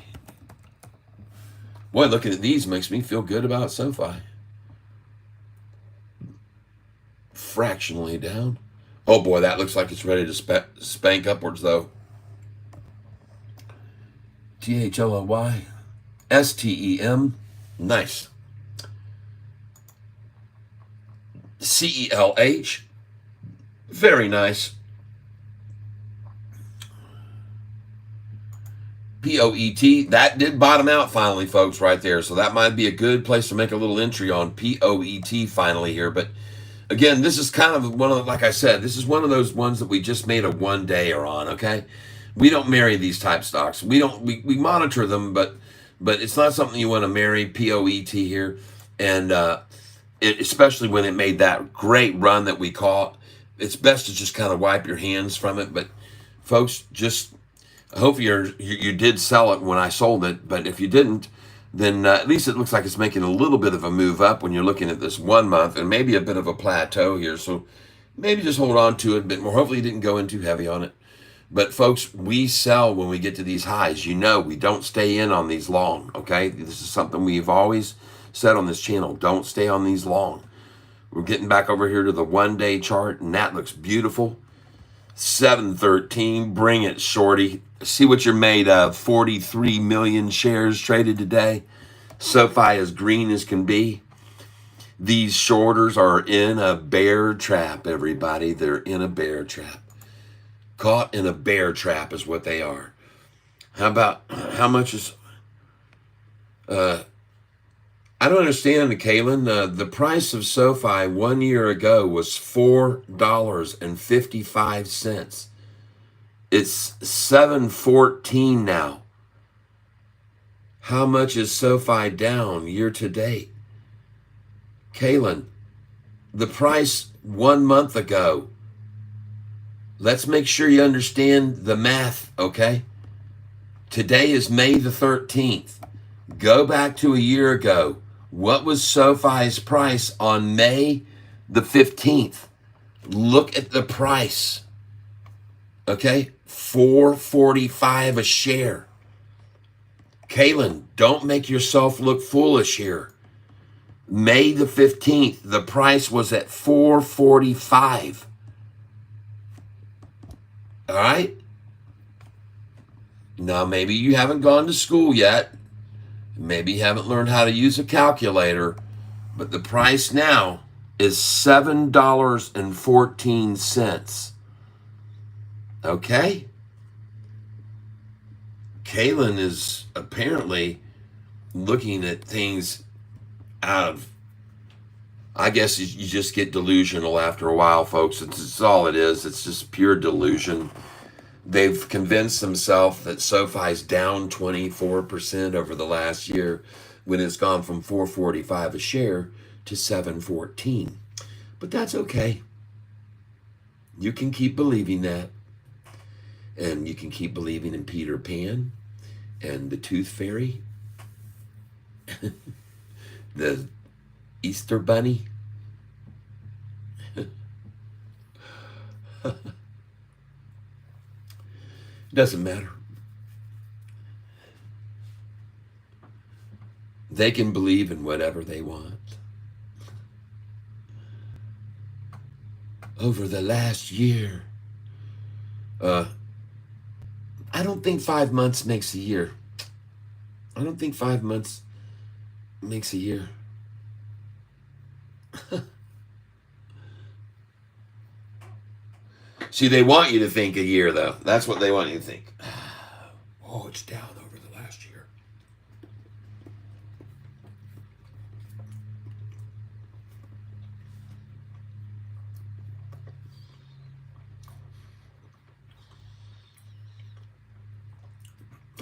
Boy, looking at these makes me feel good about Sofi. Fractionally down. Oh boy, that looks like it's ready to spank upwards though. THLLY. STEM. Nice. CELH. Very nice. POET, that did bottom out finally, folks, right there. So that might be a good place to make a little entry on POET finally here. But again, this is kind of one of, like I said, this is one of those ones that we just made a one-dayer on, okay? We don't marry these type stocks. We monitor them, but it's not something you want to marry, POET here. And especially when it made that great run that we caught, it's best to just kind of wipe your hands from it. But folks, just I hope you did sell it when I sold it, but if you didn't, then at least it looks like it's making a little bit of a move up when you're looking at this 1 month and maybe a bit of a plateau here. So maybe just hold on to it a bit more. Hopefully you didn't go in too heavy on it. But folks, we sell when we get to these highs. You know, we don't stay in on these long, okay? This is something we've always said on this channel. Don't stay on these long. We're getting back over here to the 1-day chart, and that looks beautiful. 713, bring it, shorty. See what you're made of. 43 million shares traded today. Sofi as green as can be. These shorters are in a bear trap, everybody. They're in a bear trap. Caught in a bear trap is what they are. How much is... I don't understand, Kaylin. The price of SoFi 1 year ago was $4.55. It's $7.14 now. How much is SoFi down year to date? Kaylin, the price 1 month ago. Let's make sure you understand the math, okay? Today is May the 13th. Go back to a year ago. What was SoFi's price on May the 15th? Look at the price. Okay? $4.45 a share. Kaylin, don't make yourself look foolish here. May the 15th, the price was at $4.45. All right? Now, maybe you haven't gone to school yet. Maybe you haven't learned how to use a calculator. But the price now is $7.14. Okay? Kaylin is apparently looking at things out of, I guess you just get delusional after a while, folks. It's all it is. It's just pure delusion. They've convinced themselves that SoFi's down 24% over the last year when it's gone from $4.45 a share to $7.14. But that's okay. You can keep believing that. And you can keep believing in Peter Pan and the Tooth Fairy, the Easter Bunny. Doesn't matter. They can believe in whatever they want. Over the last year, I don't think 5 months makes a year. I don't think 5 months makes a year. See, they want you to think a year, though. That's what they want you to think. Oh, it's down over the last year.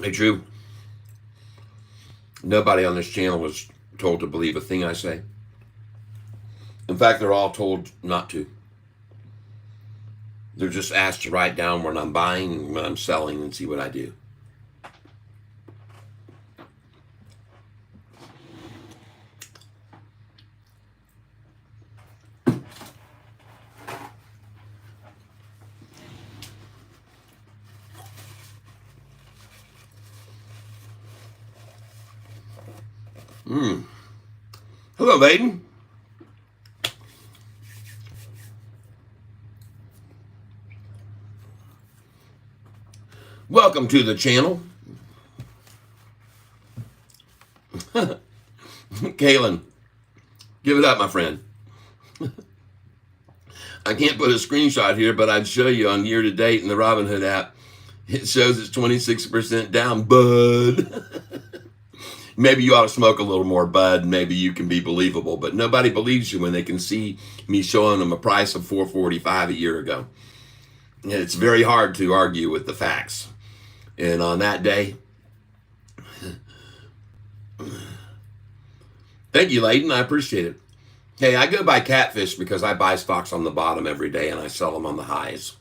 Hey, Drew. Nobody on this channel was told to believe a thing I say. In fact, they're all told not to. They're just asked to write down when I'm buying and when I'm selling and see what I do. Hello, Aiden. Welcome to the channel. Kaylin, give it up, my friend. I can't put a screenshot here, but I'd show you on year to date in the Robinhood app. It shows it's 26% down, bud. Maybe you ought to smoke a little more, bud. Maybe you can be believable, but nobody believes you when they can see me showing them a price of $4.45 a year ago. And it's very hard to argue with the facts. And on that day, thank you, Layden. I appreciate it. Hey, I go by Catfish because I buy stocks on the bottom every day and I sell them on the highs.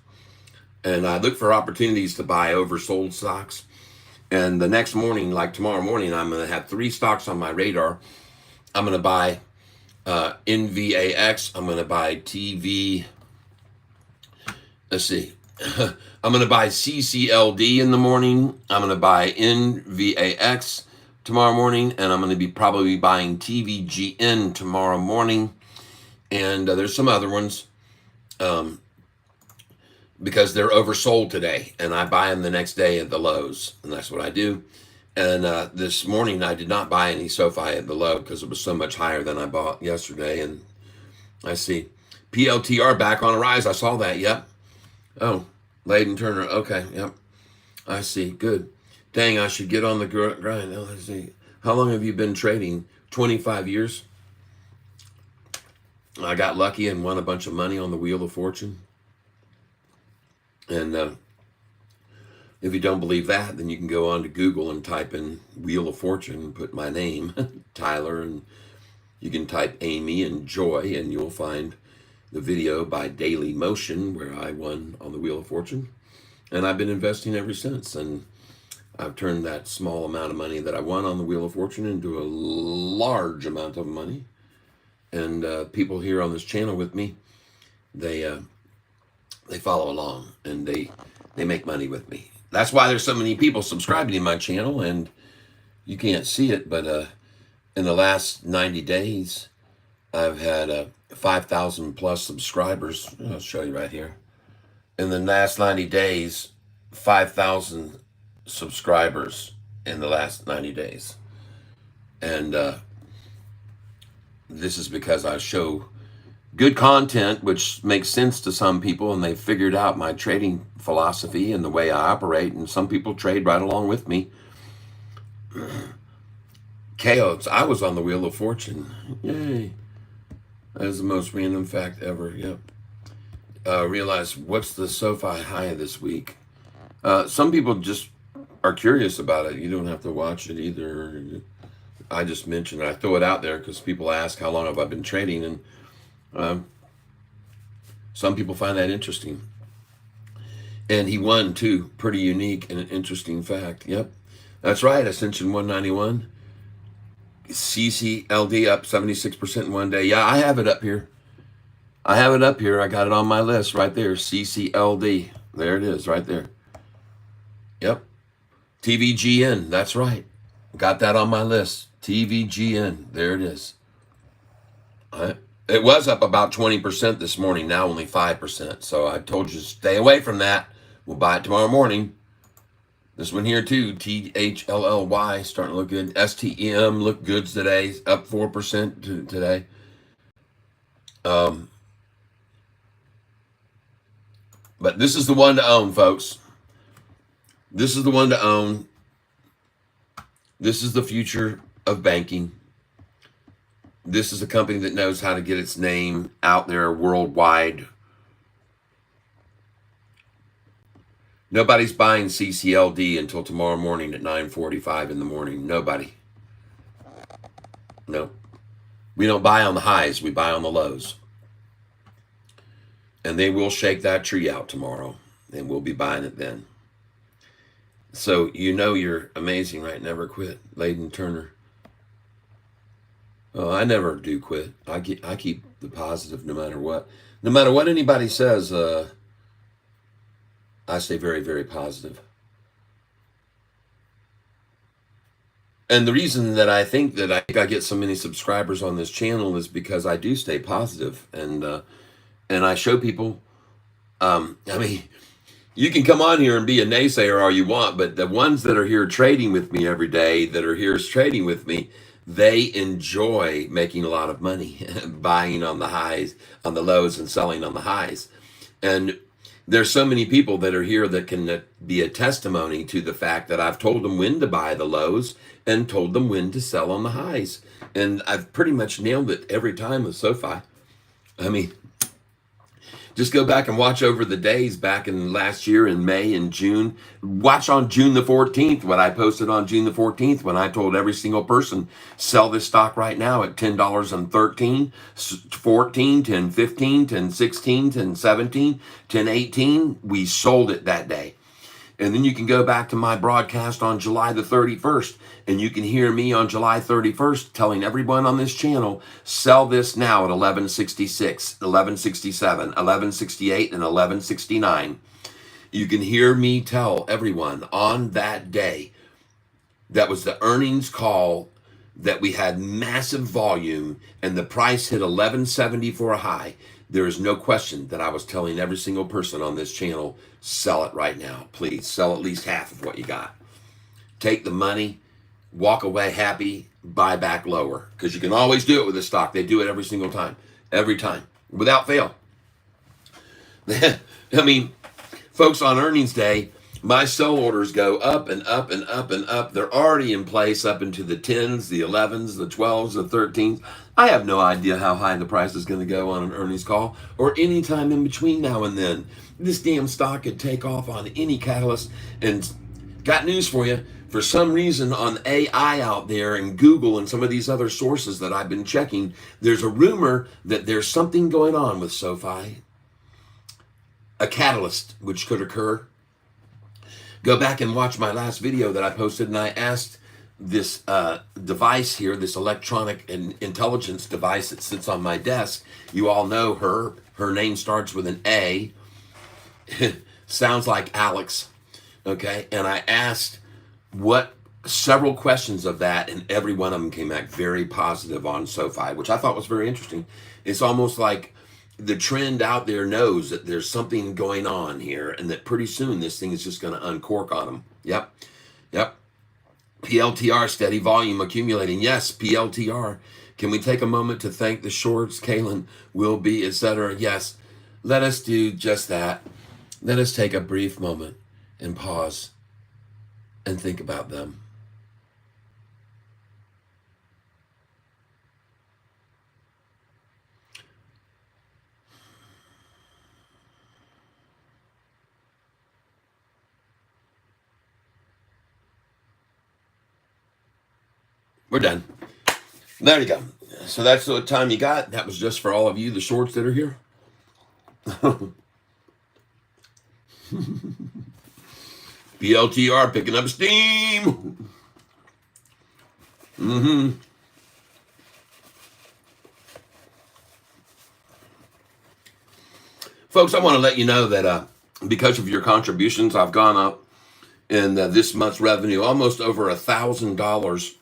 And I look for opportunities to buy oversold stocks. And the next morning, like tomorrow morning, I'm going to have 3 stocks on my radar. I'm going to buy NVAX. I'm going to buy TV. Let's see. I'm going to buy CCLD in the morning. I'm going to buy NVAX tomorrow morning. And I'm going to be probably buying TVGN tomorrow morning. And there's some other ones because they're oversold today. And I buy them the next day at the lows. And that's what I do. And this morning, I did not buy any SoFi at the low because it was so much higher than I bought yesterday. And I see PLTR back on a rise. I saw that. Yep. Oh, Layden Turner. Okay. Yep. I see. Good. Dang, I should get on the grind. Oh, let's see. How long have you been trading? 25 years. I got lucky and won a bunch of money on the Wheel of Fortune. And if you don't believe that, then you can go on to Google and type in Wheel of Fortune and put my name, Tyler, and you can type Amy and Joy, and you'll find the video by Daily Motion where I won on the Wheel of Fortune. And I've been investing ever since. And I've turned that small amount of money that I won on the Wheel of Fortune into a large amount of money. And people here on this channel with me, they follow along and they make money with me. That's why there's so many people subscribing to my channel, and you can't see it, but in the last 90 days, I've had 5,000 plus subscribers. I'll show you right here. In the last 90 days, 5,000 subscribers in the last 90 days. And this is because I show good content, which makes sense to some people, and they've figured out my trading philosophy and the way I operate, and some people trade right along with me. Chaos, I was on the Wheel of Fortune. Yay. That is the most random fact ever. Yep. Realize what's the Sofi high this week. Some people just are curious about it. You don't have to watch it either. I just mentioned it. I throw it out there because people ask how long have I been trading, and some people find that interesting. And he won too. Pretty unique and an interesting fact. Yep, that's right. Ascension 191. CCLD up 76% in one day. Yeah, I have it up here. I have it up here. I got it on my list right there. CCLD. There it is right there. Yep. TVGN. That's right. Got that on my list. TVGN. There it is. It was up about 20% this morning. Now only 5%. So I told you stay away from that. We'll buy it tomorrow morning. This one here too. THLLY starting to look good. STEM looked good today. Up 4% today. But this is the one to own, folks. This is the one to own. This is the future of banking. This is a company that knows how to get its name out there worldwide. Nobody's buying CCLD until tomorrow morning at 9:45 in the morning. Nobody. No. We don't buy on the highs. We buy on the lows. And they will shake that tree out tomorrow. And we'll be buying it then. So you know you're amazing, right? Never quit. Layden Turner. Oh, I never do quit. I keep the positive no matter what. No matter what anybody says, I stay very, very positive. And the reason that I think that I get so many subscribers on this channel is because I do stay positive. And I show people, I mean, you can come on here and be a naysayer all you want, but the ones that are here trading with me every day, that are here trading with me, they enjoy making a lot of money, buying on the highs, on the lows, and selling on the highs. And there's so many people that are here that can be a testimony to the fact that I've told them when to buy the lows and told them when to sell on the highs. And I've pretty much nailed it every time with Sofi. I mean, just go back and watch over the days back in last year in May and June. Watch on June the 14th, what I posted on June the 14th, when I told every single person, sell this stock right now at $10.13, 14, 10, 15, 10, 16, 10, 17, 10, 18. We sold it that day. And then you can go back to my broadcast on July the 31st, and you can hear me on July 31st telling everyone on this channel, sell this now at 1166, 1167, 1168, and 1169. You can hear me tell everyone on that day, that was the earnings call, that we had massive volume and the price hit 1170 for a high. There is no question that I was telling every single person on this channel, sell it right now. Please sell at least half of what you got. Take the money, walk away happy, buy back lower. Because you can always do it with this stock. They do it every single time. Every time. Without fail. I mean, folks, on earnings day, My sell orders go up and up and up and up. They're already in place up into the 10s, the 11s, the 12s, the 13s. I have no idea how high the price is going to go on an earnings call or any time in between now and then. This damn stock could take off on any catalyst. And got news for you. For some reason on AI out there and Google and some of these other sources that I've been checking, there's a rumor that there's something going on with Sofi, a catalyst which could occur. Go back and watch my last video that I posted, and I asked this device here, this electronic and intelligence device that sits on my desk. You all know her. Her name starts with an A. Sounds like Alex. Okay, and I asked several questions of that, and every one of them came back very positive on Sofi, which I thought was very interesting. It's almost like the trend out there knows that there's something going on here and that pretty soon this thing is just going to uncork on them. Yep. PLTR, steady volume accumulating. Yes, PLTR. Can we take a moment to thank the shorts, Kalen, will be, etc.? Yes, let us do just that. Let us take a brief moment and pause and think about them. We're done. There you go. So that's the time you got. That was just for all of you, the shorts that are here. BLTR picking up steam. Folks, I want to let you know that because of your contributions, I've gone up in this month's revenue almost over $1,000.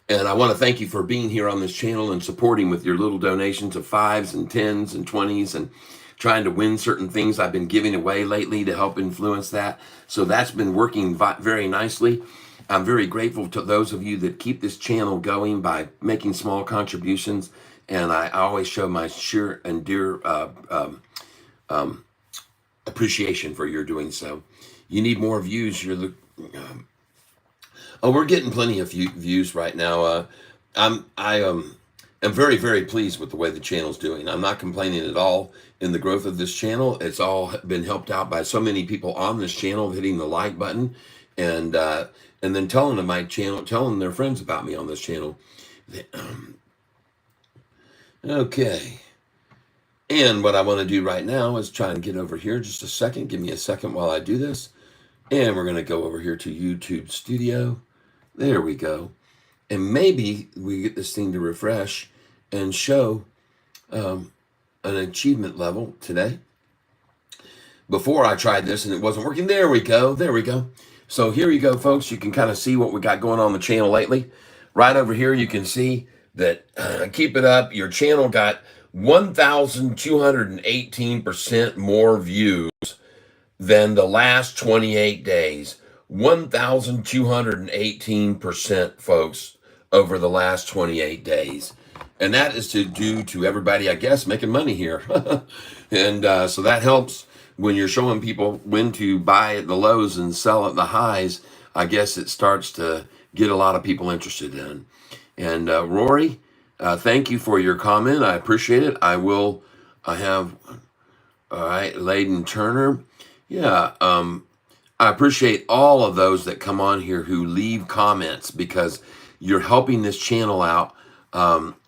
And I want to thank you for being here on this channel and supporting with your little donations of 5s and 10s and 20s and trying to win certain things I've been giving away lately to help influence that. So that's been working very nicely. I'm very grateful to those of you that keep this channel going by making small contributions. And I always show my sheer and dear appreciation for your doing so. You need more views. We're getting plenty of views right now. I am very, very pleased with the way the channel's doing. I'm not complaining at all in the growth of this channel. It's all been helped out by so many people on this channel hitting the like button and then telling them my channel, telling their friends about me on this channel. Okay. And what I want to do right now is try and get over here just a second. Give me a second while I do this. And we're going to go over here to YouTube Studio. There we go. And maybe we get this thing to refresh and show an achievement level today. Before I tried this and it wasn't working. There we go. There we go. So here you go, folks. You can kind of see what we got going on the channel lately. Right over here, you can see that, keep it up. Your channel got 1,218% more views than the last 28 days. 1,218%, folks, over the last 28 days. And that is due to everybody, I guess, making money here. And so that helps when you're showing people when to buy at the lows and sell at the highs. I guess it starts to get a lot of people interested in. And Rory, thank you for your comment. I appreciate it. I have, all right, Layden Turner. Yeah, I appreciate all of those that come on here who leave comments because you're helping this channel out.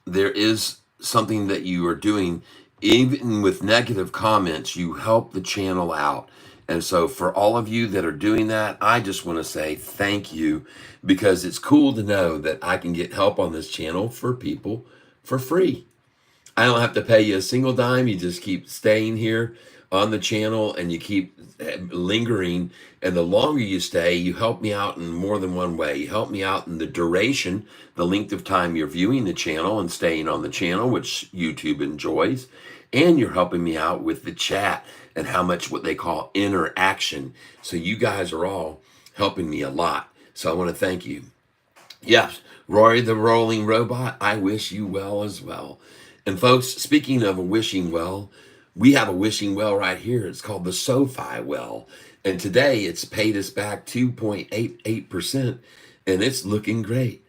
There is something that you are doing. Even with negative comments, you help the channel out. And so for all of you that are doing that, I just want to say thank you because it's cool to know that I can get help on this channel for people for free. I don't have to pay you a single dime. You just keep staying here on the channel and you keep lingering. And the longer you stay, you help me out in more than one way. You help me out in the duration, the length of time you're viewing the channel and staying on the channel, which YouTube enjoys. And you're helping me out with the chat and how much what they call interaction. So you guys are all helping me a lot. So I want to thank you. Yes, Rory the Rolling Robot, I wish you well as well. And folks, speaking of a wishing well, we have a wishing well right here. It's called the Sofi well. And today it's paid us back 2.88%, and it's looking great.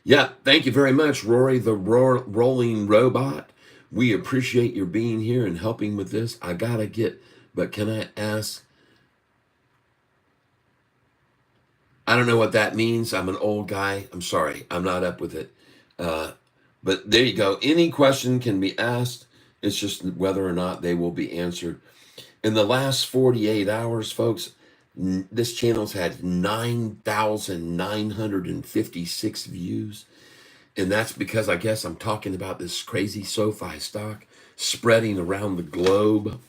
Yeah, thank you very much, Rory, the rolling robot. We appreciate your being here and helping with this. I gotta get, but can I ask? I don't know what that means. I'm an old guy. I'm sorry. I'm not up with it. But there you go. Any question can be asked. It's just whether or not they will be answered. In the last 48 hours, folks, this channel's had 9,956 views. And that's because I guess I'm talking about this crazy Sofi stock spreading around the globe.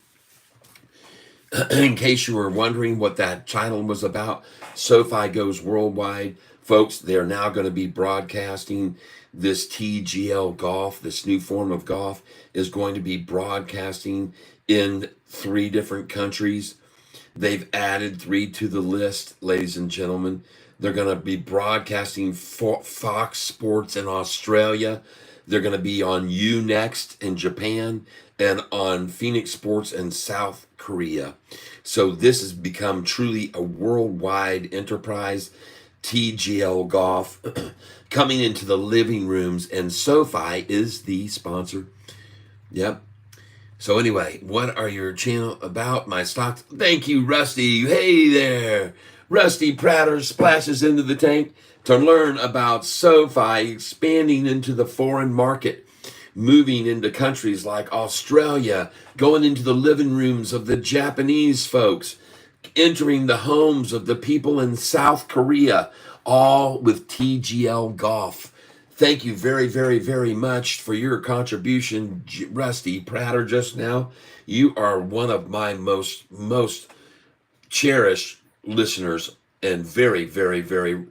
In case you were wondering what that title was about, Sofi goes worldwide. Folks, they're now going to be broadcasting this TGL golf, this new form of golf, is going to be broadcasting in 3 different countries. They've added 3 to the list, ladies and gentlemen. They're going to be broadcasting for Fox Sports in Australia. They're going to be on Unext in Japan and on Phoenix Sports in South Korea. So this has become truly a worldwide enterprise. TGL Golf coming into the living rooms, and Sofi is the sponsor. Yep. So anyway, what are your channel about? My stocks. Thank you, Rusty. Hey there. Rusty Prater splashes into the tank to learn about Sofi expanding into the foreign market, moving into countries like Australia, going into the living rooms of the Japanese folks, entering the homes of the people in South Korea, all with TGL Golf. Thank you very, very, very much for your contribution, Rusty Prater, just now. You are one of my most cherished listeners and very, very, very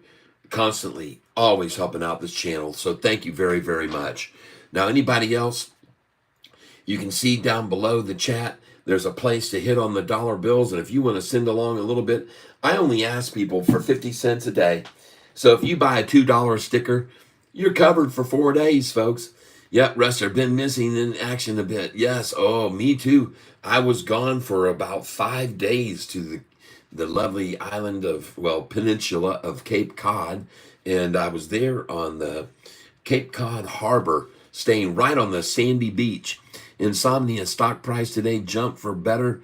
constantly always helping out this channel. So thank you very, very much. Now, anybody else, you can see down below the chat, there's a place to hit on the dollar bills. And if you want to send along a little bit, I only ask people for 50 cents a day. So if you buy a $2 sticker, you're covered for 4 days, folks. Yep, Ruster, been missing in action a bit. Yes, oh, me too. I was gone for about 5 days to the lovely island of, well, peninsula of Cape Cod. And I was there on the Cape Cod Harbor, staying right on the sandy beach. Insomnia stock price today jumped for better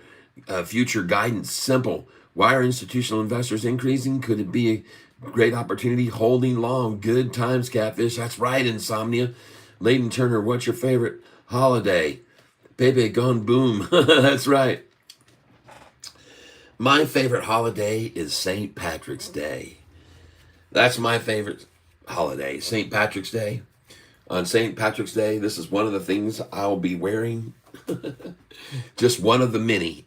future guidance. Simple. Why are institutional investors increasing? Could it be a great opportunity holding long? Good times, Catfish. That's right, Insomnia. Leighton Turner, what's your favorite holiday? Pepe gone boom. That's right. My favorite holiday is St. Patrick's Day. That's my favorite holiday, St. Patrick's Day. On St. Patrick's Day, this is one of the things I'll be wearing. Just one of the many.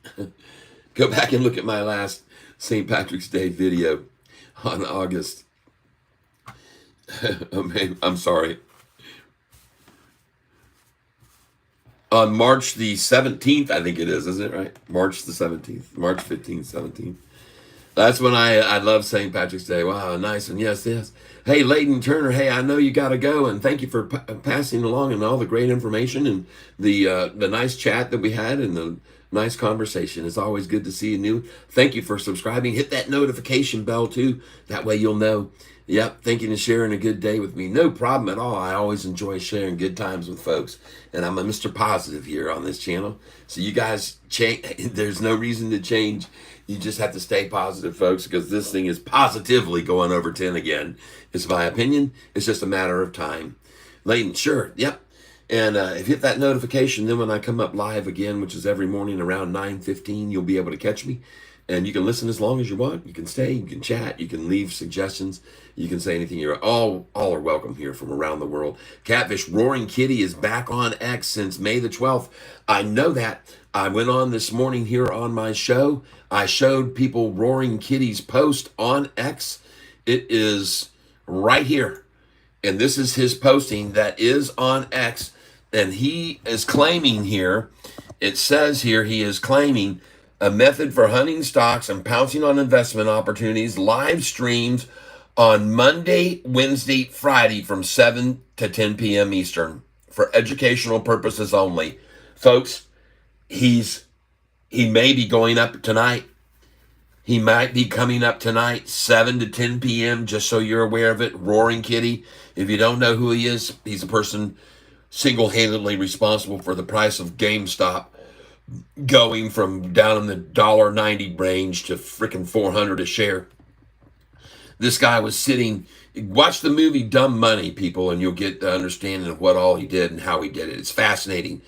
Go back and look at my last St. Patrick's Day video on August. I'm sorry. On March the 17th, I think it is, isn't it right? March the 17th, March 15th, 17th. That's when I love St. Patrick's Day. Wow, nice one. Yes, yes. Hey, Leighton Turner, hey, I know you got to go, and thank you for passing along and all the great information and the nice chat that we had and the nice conversation. It's always good to see you new. Thank you for subscribing. Hit that notification bell, too. That way you'll know. Yep, thank you for sharing a good day with me. No problem at all. I always enjoy sharing good times with folks. And I'm a Mr. Positive here on this channel. So you guys, there's no reason to change. You just have to stay positive, folks, because this thing is positively going over 10 again. It's my opinion. It's just a matter of time. Leighton, sure, yep. And if you hit that notification, then when I come up live again, which is every morning around 9:15, you'll be able to catch me. And you can listen as long as you want. You can stay, you can chat, you can leave suggestions, you can say anything. You're all are welcome here from around the world. Catfish, Roaring Kitty is back on X since May the 12th. I know that. I went on this morning here on my show. I showed people Roaring Kitty's post on X. It is right here. And this is his posting that is on X. And he is claiming here, it says here, he is claiming a method for hunting stocks and pouncing on investment opportunities, live streams on Monday, Wednesday, Friday from 7 to 10 p.m. Eastern for educational purposes only. Folks, he may be going up tonight. He might be coming up tonight, 7 to 10 p.m., just so you're aware of it. Roaring Kitty. If you don't know who he is, he's a person single-handedly responsible for the price of GameStop going from down in the $1.90 range to freaking 400 a share. This guy was sitting, watch the movie Dumb Money, people, and you'll get the understanding of what all he did and how he did it. It's fascinating.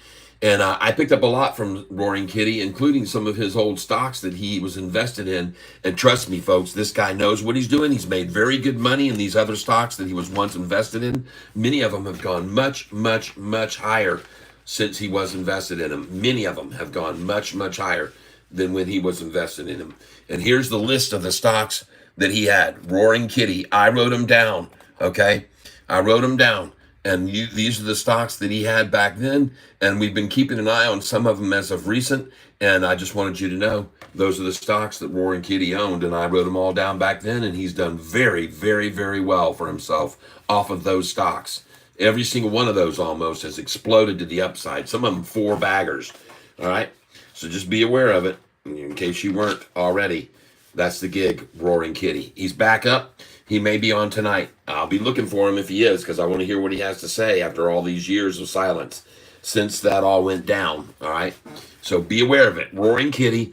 And I picked up a lot from Roaring Kitty, including some of his old stocks that he was invested in. And trust me, folks, this guy knows what he's doing. He's made very good money in these other stocks that he was once invested in. Many of them have gone much, much, much higher since he was invested in them. Many of them have gone much, much higher than when he was invested in them. And here's the list of the stocks that he had. Roaring Kitty. I wrote them down, okay? I wrote them down. And these are the stocks that he had back then. And we've been keeping an eye on some of them as of recent. And I just wanted you to know, those are the stocks that Roaring Kitty owned. And I wrote them all down back then. And he's done very, very, very well for himself off of those stocks. Every single one of those almost has exploded to the upside. Some of them 4 baggers. All right? So just be aware of it in case you weren't already. That's the gig, Roaring Kitty. He's back up. He may be on tonight. I'll be looking for him if he is, because I want to hear what he has to say after all these years of silence since that all went down. All right? So be aware of it. Roaring Kitty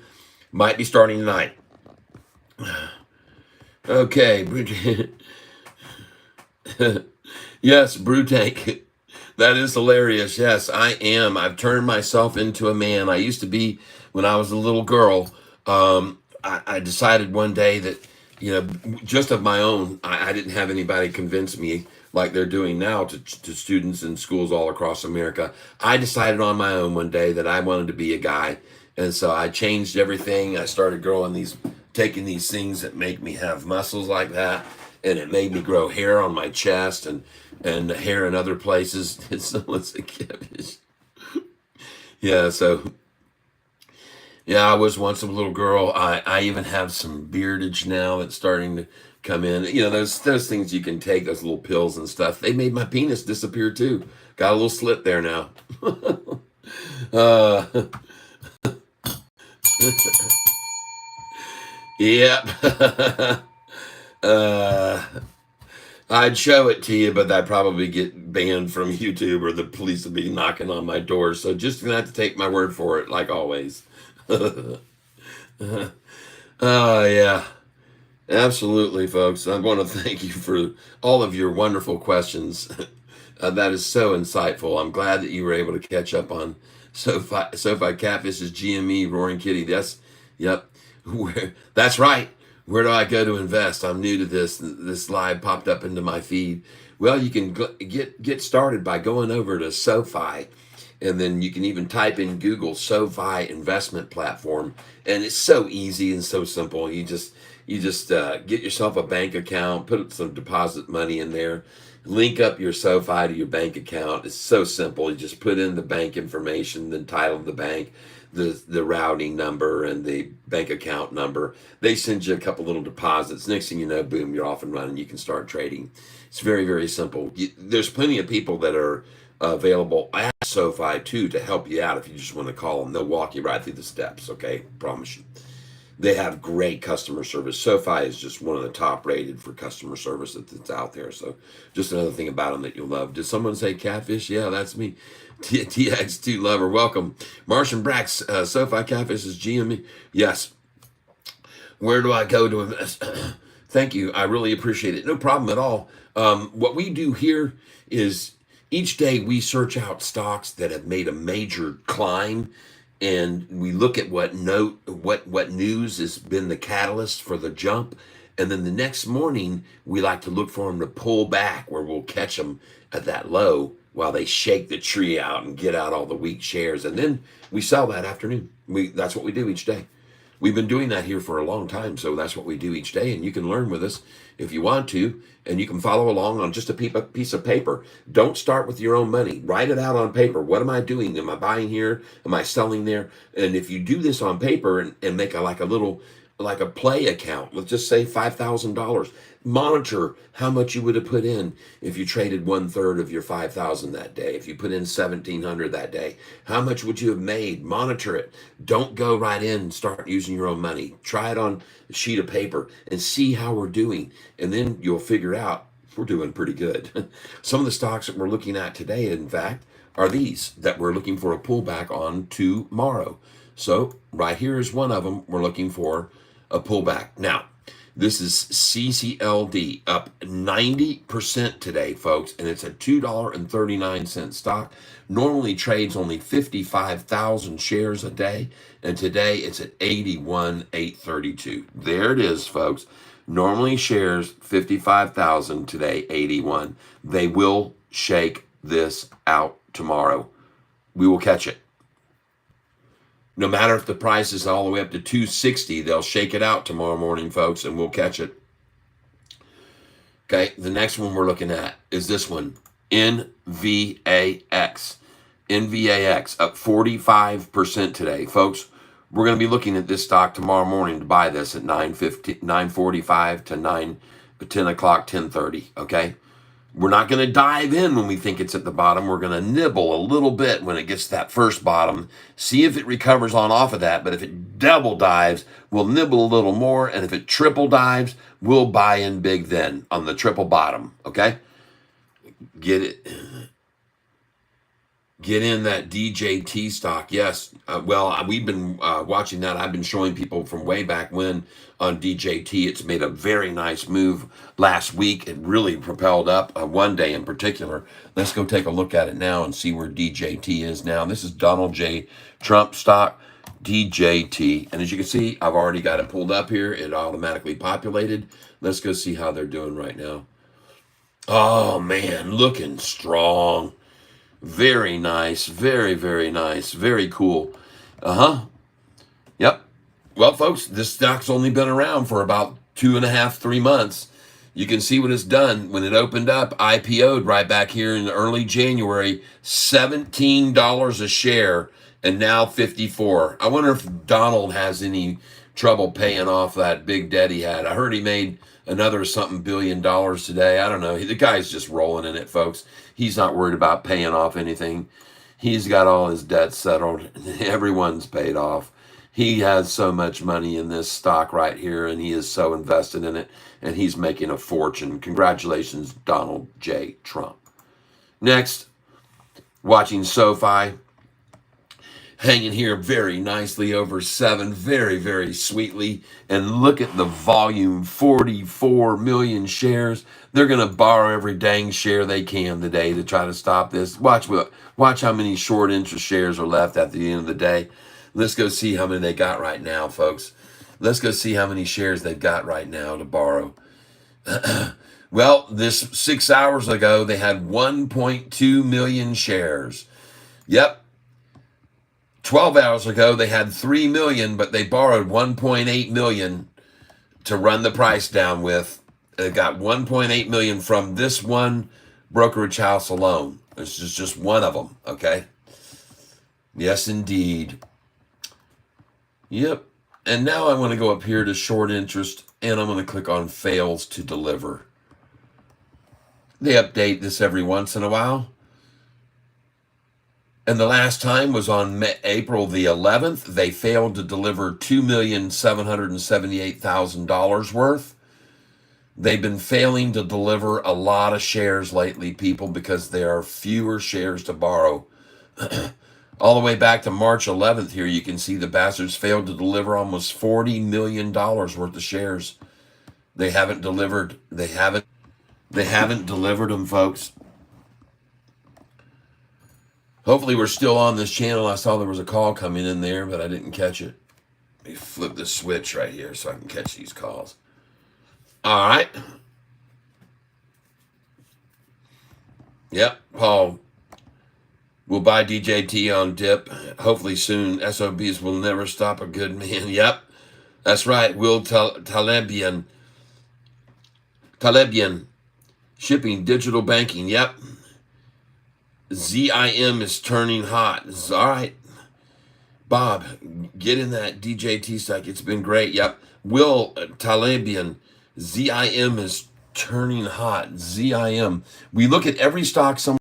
might be starting tonight. Okay. Yes, Brew Tank. That is hilarious. Yes, I am. I've turned myself into a man. I used to be, when I was a little girl, I decided one day that, just of my own, I didn't have anybody convince me like they're doing now to students in schools all across America. I decided on my own one day that I wanted to be a guy. And so I changed everything. I started taking these things that make me have muscles like that. And it made me grow hair on my chest and hair in other places. Let's say Catfish. Yeah, so... Yeah, I was once a little girl. I even have some beardage now that's starting to come in. Those things you can take, those little pills and stuff. They made my penis disappear too. Got a little slit there now. Yep. I'd show it to you, but I'd probably get banned from YouTube or the police would be knocking on my door. So just gonna have to take my word for it, like always. Yeah, absolutely, folks. I want to thank you for all of your wonderful questions. That is so insightful. I'm glad that you were able to catch up on Sofi Catfish's GME Roaring Kitty. Yep. That's right. Where do I go to invest? I'm new to this. This live popped up into my feed. Well, you can get started by going over to Sofi. And then you can even type in Google SoFi investment platform. And it's so easy and so simple. You just get yourself a bank account, put some deposit money in there, link up your SoFi to your bank account. It's so simple. You just put in the bank information, the title of the bank, the routing number, and the bank account number. They send you a couple little deposits. Next thing you know, boom, you're off and running. You can start trading. It's very, very simple. There's plenty of people that are available at SoFi too to help you out if you just want to call them. They'll walk you right through the steps, okay? Promise you. They have great customer service. SoFi is just one of the top rated for customer service that's out there. So just another thing about them that you'll love. Did someone say Catfish? Yeah, that's me. TX2 Lover, welcome. Martian Brax, SoFi Catfish is GME. Yes. Where do I go to invest? Thank you. I really appreciate it. No problem at all. What we do here is each day we search out stocks that have made a major climb, and we look at what news has been the catalyst for the jump. And then the next morning, we like to look for them to pull back, where we'll catch them at that low while they shake the tree out and get out all the weak shares. And then we sell that afternoon. That's what we do each day. We've been doing that here for a long time, so that's what we do each day, and you can learn with us if you want to, and you can follow along on just a piece of paper. Don't start with your own money. Write it out on paper. What am I doing? Am I buying here? Am I selling there? And if you do this on paper and make a little like a play account. Let's just say $5,000. Monitor how much you would have put in if you traded 1/3 of your 5,000 that day. If you put in 1,700 that day, how much would you have made? Monitor it. Don't go right in and start using your own money. Try it on a sheet of paper and see how we're doing, and then you'll figure out we're doing pretty good. Some of the stocks that we're looking at today, in fact, are these that we're looking for a pullback on tomorrow. So right here is one of them. We're looking for a pullback. Now, this is CCLD up 90% today, folks, and it's a $2.39 stock. Normally trades only 55,000 shares a day, and today it's at 81,832. There it is, folks. Normally shares 55,000, today 81. They will shake this out tomorrow. We will catch it. No matter if the price is all the way up to 260, they'll shake it out tomorrow morning, folks, and we'll catch it. Okay, the next one we're looking at is this one, NVAX. NVAX up 45% today. Folks, we're going to be looking at this stock tomorrow morning to buy this at 9:45 to 10 o'clock, 10:30, okay? We're not going to dive in when we think it's at the bottom. We're going to nibble a little bit when it gets to that first bottom. See if it recovers on off of that. But if it double dives, we'll nibble a little more. And if it triple dives, we'll buy in big then on the triple bottom. Okay? Get it. Get in that DJT stock. Yes. We've been watching that. I've been showing people from way back when on DJT. It's made a very nice move last week. It really propelled up one day in particular. Let's go take a look at it now and see where DJT is now. This is Donald J. Trump stock, DJT. And as you can see, I've already got it pulled up here. It automatically populated. Let's go see how they're doing right now. Oh, man, looking strong. Very nice. Very, very nice. Very cool. Yep. Well, folks, this stock's only been around for about 2.5, 3 months. You can see what it's done. When it opened up, IPO'd right back here in early January, $17 a share, and now 54. I wonder if Donald has any trouble paying off that big debt he had. I heard he made another something $1 billion today. I don't know. The guy's just rolling in it, folks. He's not worried about paying off anything. He's got all his debts settled. Everyone's paid off. He has so much money in this stock right here, and he is so invested in it, and he's making a fortune. Congratulations, Donald J. Trump. Next, watching Sofi. Hanging here very nicely over 7, very, very sweetly. And look at the volume, 44 million shares. They're going to borrow every dang share they can today to try to stop this. Watch how many short interest shares are left at the end of the day. Let's go see how many they got right now, folks. Let's go see how many shares they've got right now to borrow. Well, this 6 hours ago, they had 1.2 million shares. Yep. 12 hours ago, they had 3 million, but they borrowed 1.8 million to run the price down with. They got 1.8 million from this one brokerage house alone. This is just one of them, okay? Yes, indeed. Yep. And now I want to go up here to short interest, and I'm going to click on fails to deliver. They update this every once in a while. And the last time was on April the 11th. They failed to deliver $2,778,000 worth. They've been failing to deliver a lot of shares lately, people, because there are fewer shares to borrow. All the way back to March 11th here, you can see the bastards failed to deliver almost $40 million worth of shares. They haven't delivered. They haven't delivered them, folks. Hopefully we're still on this channel. I saw there was a call coming in there, but I didn't catch it. Let me flip the switch right here so I can catch these calls. All right. Yep, Paul. We'll buy DJT on dip. Hopefully soon. SOBs will never stop a good man. Yep, that's right. Will Talebian. Shipping, digital banking. Yep. ZIM is turning hot. All right. Bob, get in that DJT stock. It's been great. Yep. Will Talabian, ZIM is turning hot. ZIM. We look at every stock someone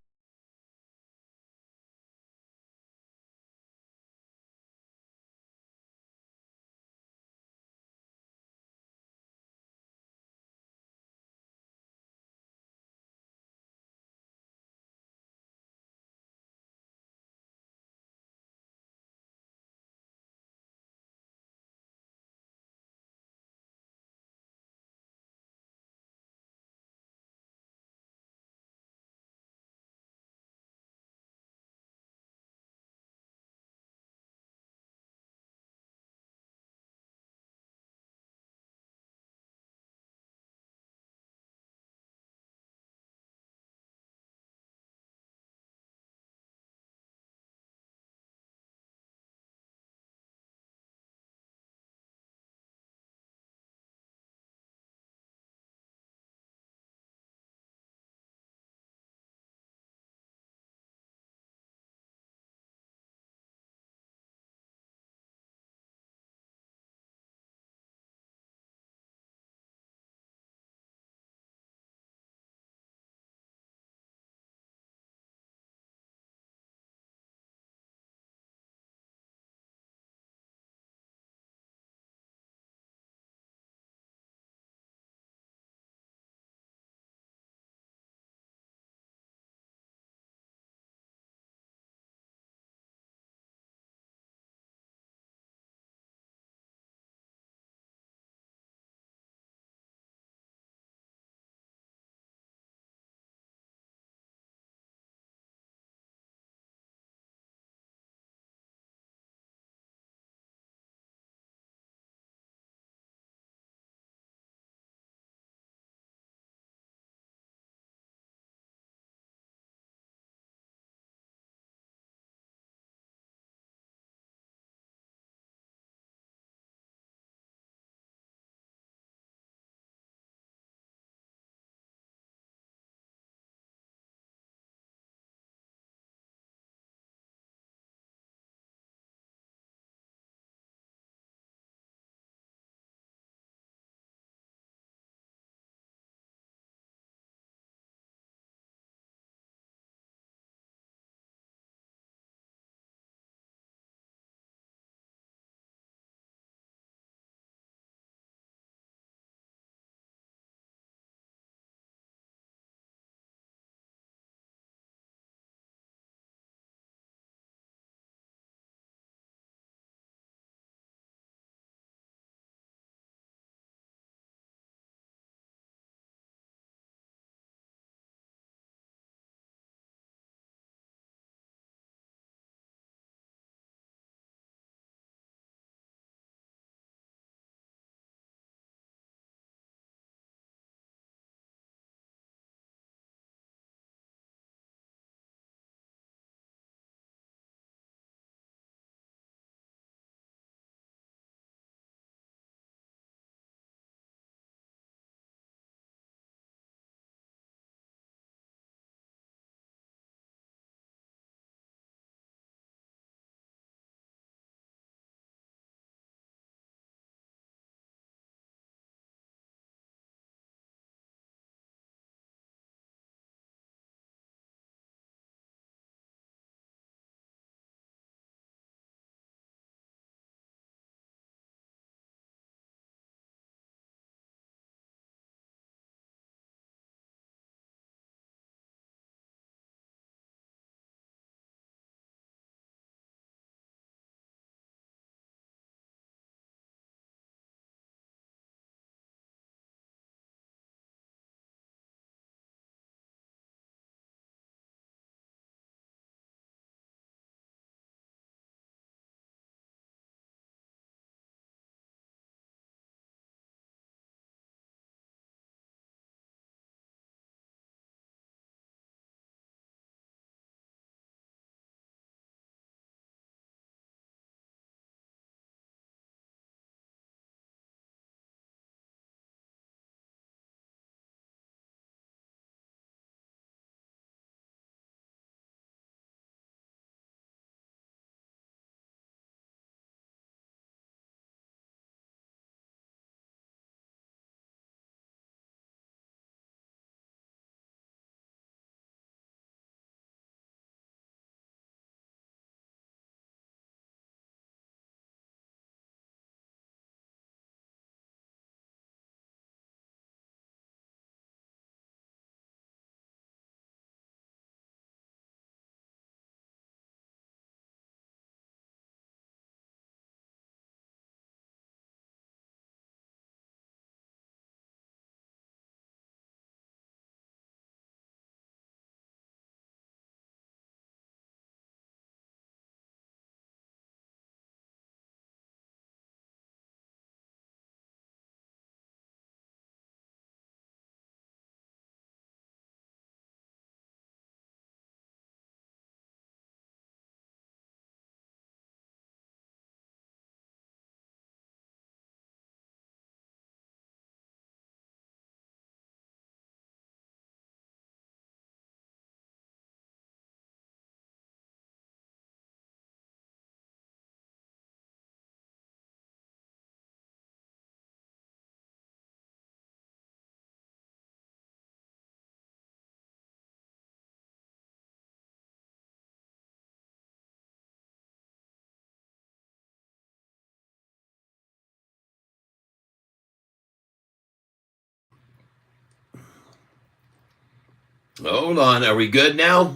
Hold on. Are we good now?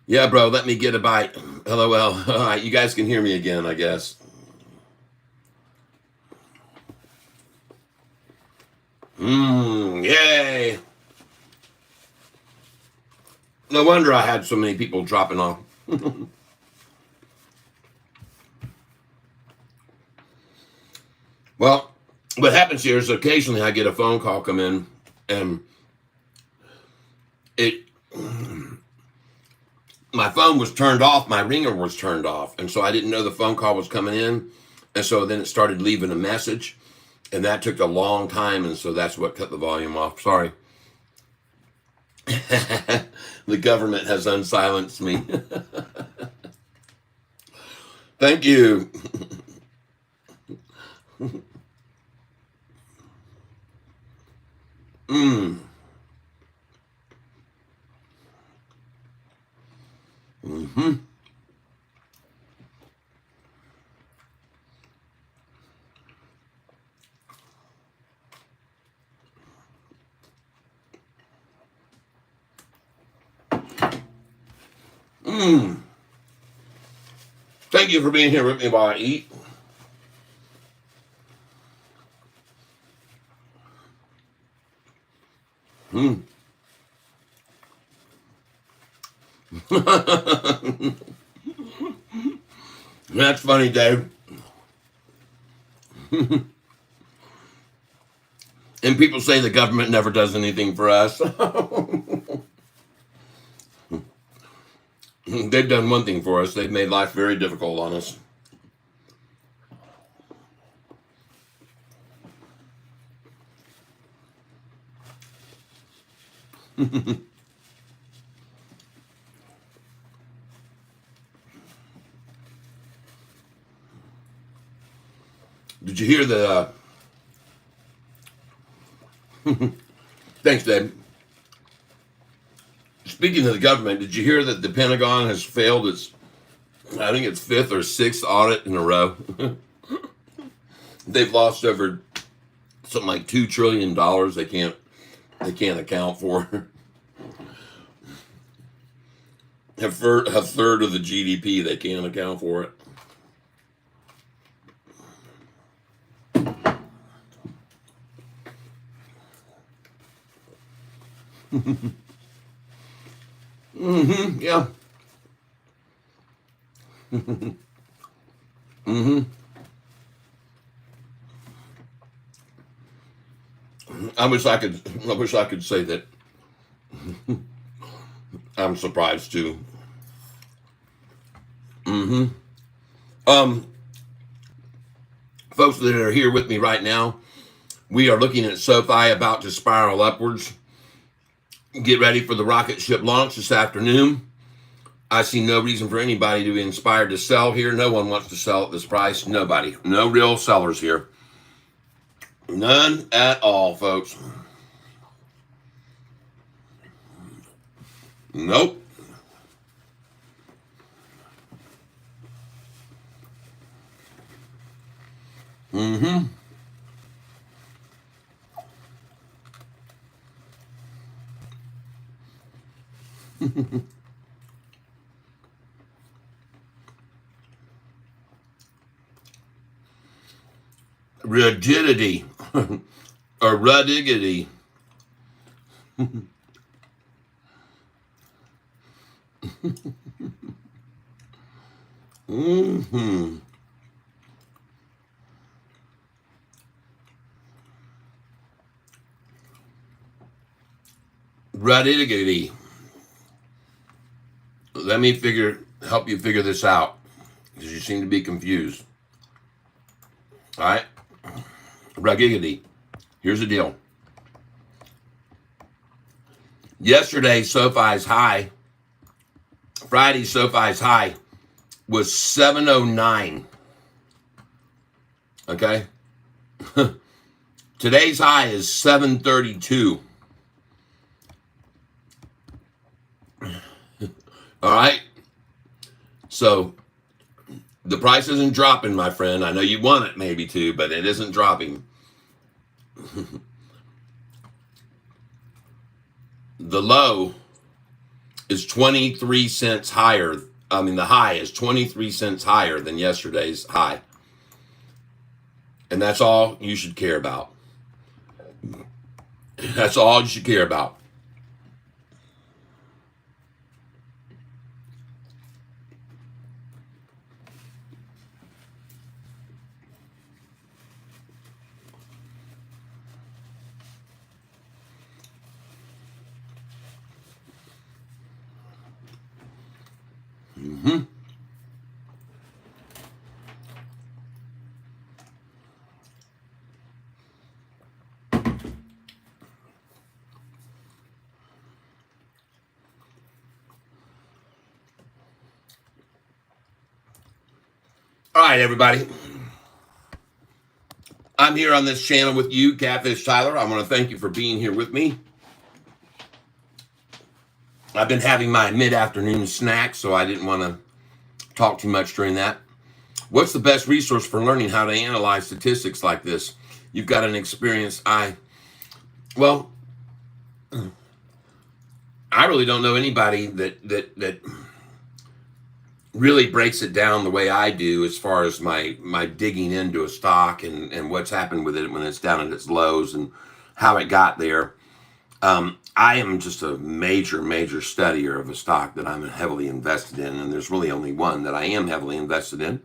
Yeah, bro. Let me get a bite. LOL. All right. You guys can hear me again, I guess. Yay. No wonder I had so many people dropping off. Well, what happens here is occasionally I get a phone call come in, and it my phone was turned off, my ringer was turned off, and so I didn't know the phone call was coming in, and so then it started leaving a message, and that took a long time, and so that's what cut the volume off. Sorry. The government has unsilenced me. Thank you. Mm. Mm-hmm. Mm. Thank you for being here with me while I eat. Mm. That's funny, Dave. And people say the government never does anything for us. They've done one thing for us. They've made life very difficult on us. Did you hear the... Thanks, Dave. Speaking of the government, did you hear that the Pentagon has failed its, I think it's 5th or 6th audit in a row? They've lost over something like $2 trillion they can't account for. A third of the GDP they can't account for it. Mm-hmm. Yeah. Mm-hmm. I wish I could say that. I'm surprised too. Mm-hmm. Folks that are here with me right now, we are looking at Sofi about to spiral upwards. Get ready for the rocket ship launch this afternoon. I see no reason for anybody to be inspired to sell here. No one wants to sell at this price. Nobody. No real sellers here. None at all, folks. Nope. Mm-hmm. Rigidity or rudigity. Mm-hmm. Rudigity. Let me help you figure this out, because you seem to be confused. All right? Ruggigity. Here's the deal. Yesterday, Sofi's high, Friday, Sofi's high was 709. Okay? Today's high is 732. All right? So, the price isn't dropping, my friend. I know you want it maybe to, but it isn't dropping. the low is 23 cents higher. I mean, the high is 23 cents higher than yesterday's high. And that's all you should care about. That's all you should care about. Mm-hmm. All right, everybody. I'm here on this channel with you, Catfish Tyler. I want to thank you for being here with me. I've been having my mid-afternoon snack, so I didn't want to talk too much during that. What's the best resource for learning how to analyze statistics like this? You've got an experienced eye. Well, I really don't know anybody that really breaks it down the way I do as far as my digging into a stock and what's happened with it when it's down at its lows and how it got there. I am just a major studier of a stock that I'm heavily invested in, and there's really only one that I am heavily invested in,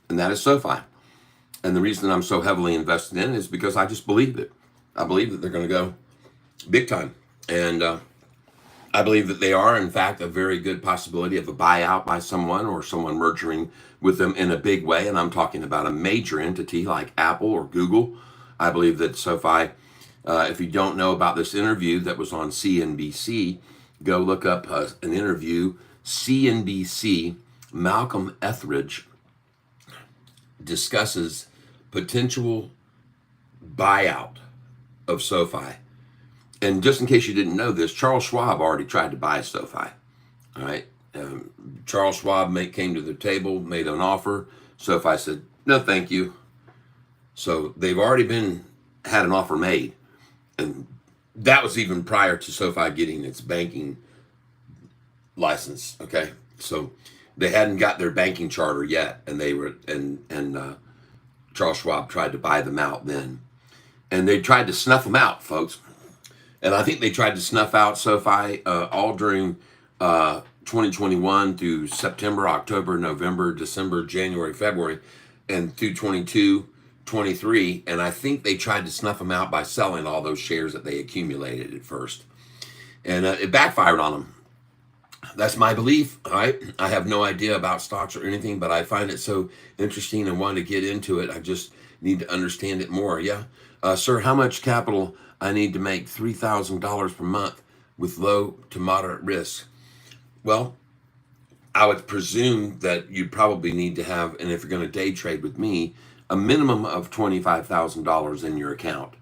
and that is Sofi. And the reason I'm so heavily invested in it is because I just believe it. I believe that they're going to go big time, and I believe that they are, in fact, a very good possibility of a buyout by someone or someone merging with them in a big way. And I'm talking about a major entity like Apple or Google. I believe that Sofi, if you don't know about this interview that was on CNBC, go look up an interview. CNBC, Malcolm Etheridge discusses potential buyout of Sofi. And just in case you didn't know this, Charles Schwab already tried to buy Sofi. All right. Charles Schwab came to the table, made an offer. Sofi said, no, thank you. So they've already had an offer made. And that was even prior to Sofi getting its banking license. Okay. So they hadn't got their banking charter yet. And they were, and Charles Schwab tried to buy them out then. And they tried to snuff them out, folks. And I think they tried to snuff out Sofi all during 2021 through September, October, November, December, January, February, and through 22, 23. And I think they tried to snuff them out by selling all those shares that they accumulated at first. And it backfired on them. That's my belief. All right. I have no idea about stocks or anything, but I find it so interesting and want to get into it. I just need to understand it more. Yeah. Sir, how much capital I need to make $3,000 per month with low to moderate risk? Well, I would presume that you probably need to have, and if you're going to day trade with me, a minimum of $25,000 in your account.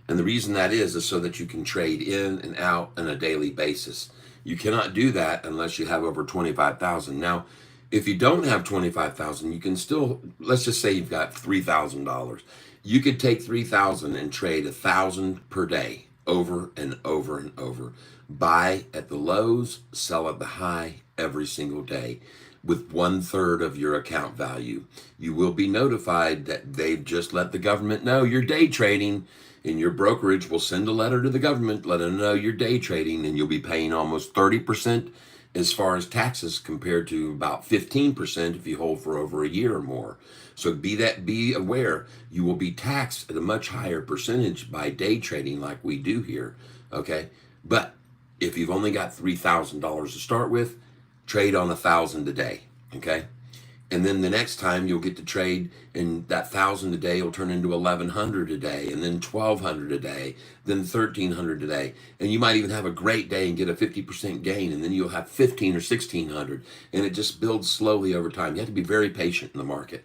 And the reason that is so that you can trade in and out on a daily basis. You cannot do that unless you have over 25,000. Now, if you don't have 25,000, you can still, let's just say you've got $3,000. You could take 3,000 and trade 1,000 per day, over and over and over. Buy at the lows, sell at the high every single day with 1/3 of your account value. You will be notified that they've just let the government know you're day trading, and your brokerage will send a letter to the government, let them know you're day trading, and you'll be paying almost 30% as far as taxes compared to about 15% if you hold for over a year or more. So be aware, you will be taxed at a much higher percentage by day trading like we do here, okay? But if you've only got $3,000 to start with, trade on 1,000 a day, okay? And then the next time you'll get to trade, and that 1,000 a day will turn into 1,100 a day, and then 1,200 a day, then 1,300 a day. And you might even have a great day and get a 50% gain, and then you'll have 1,500 or 1,600, and it just builds slowly over time. You have to be very patient in the market.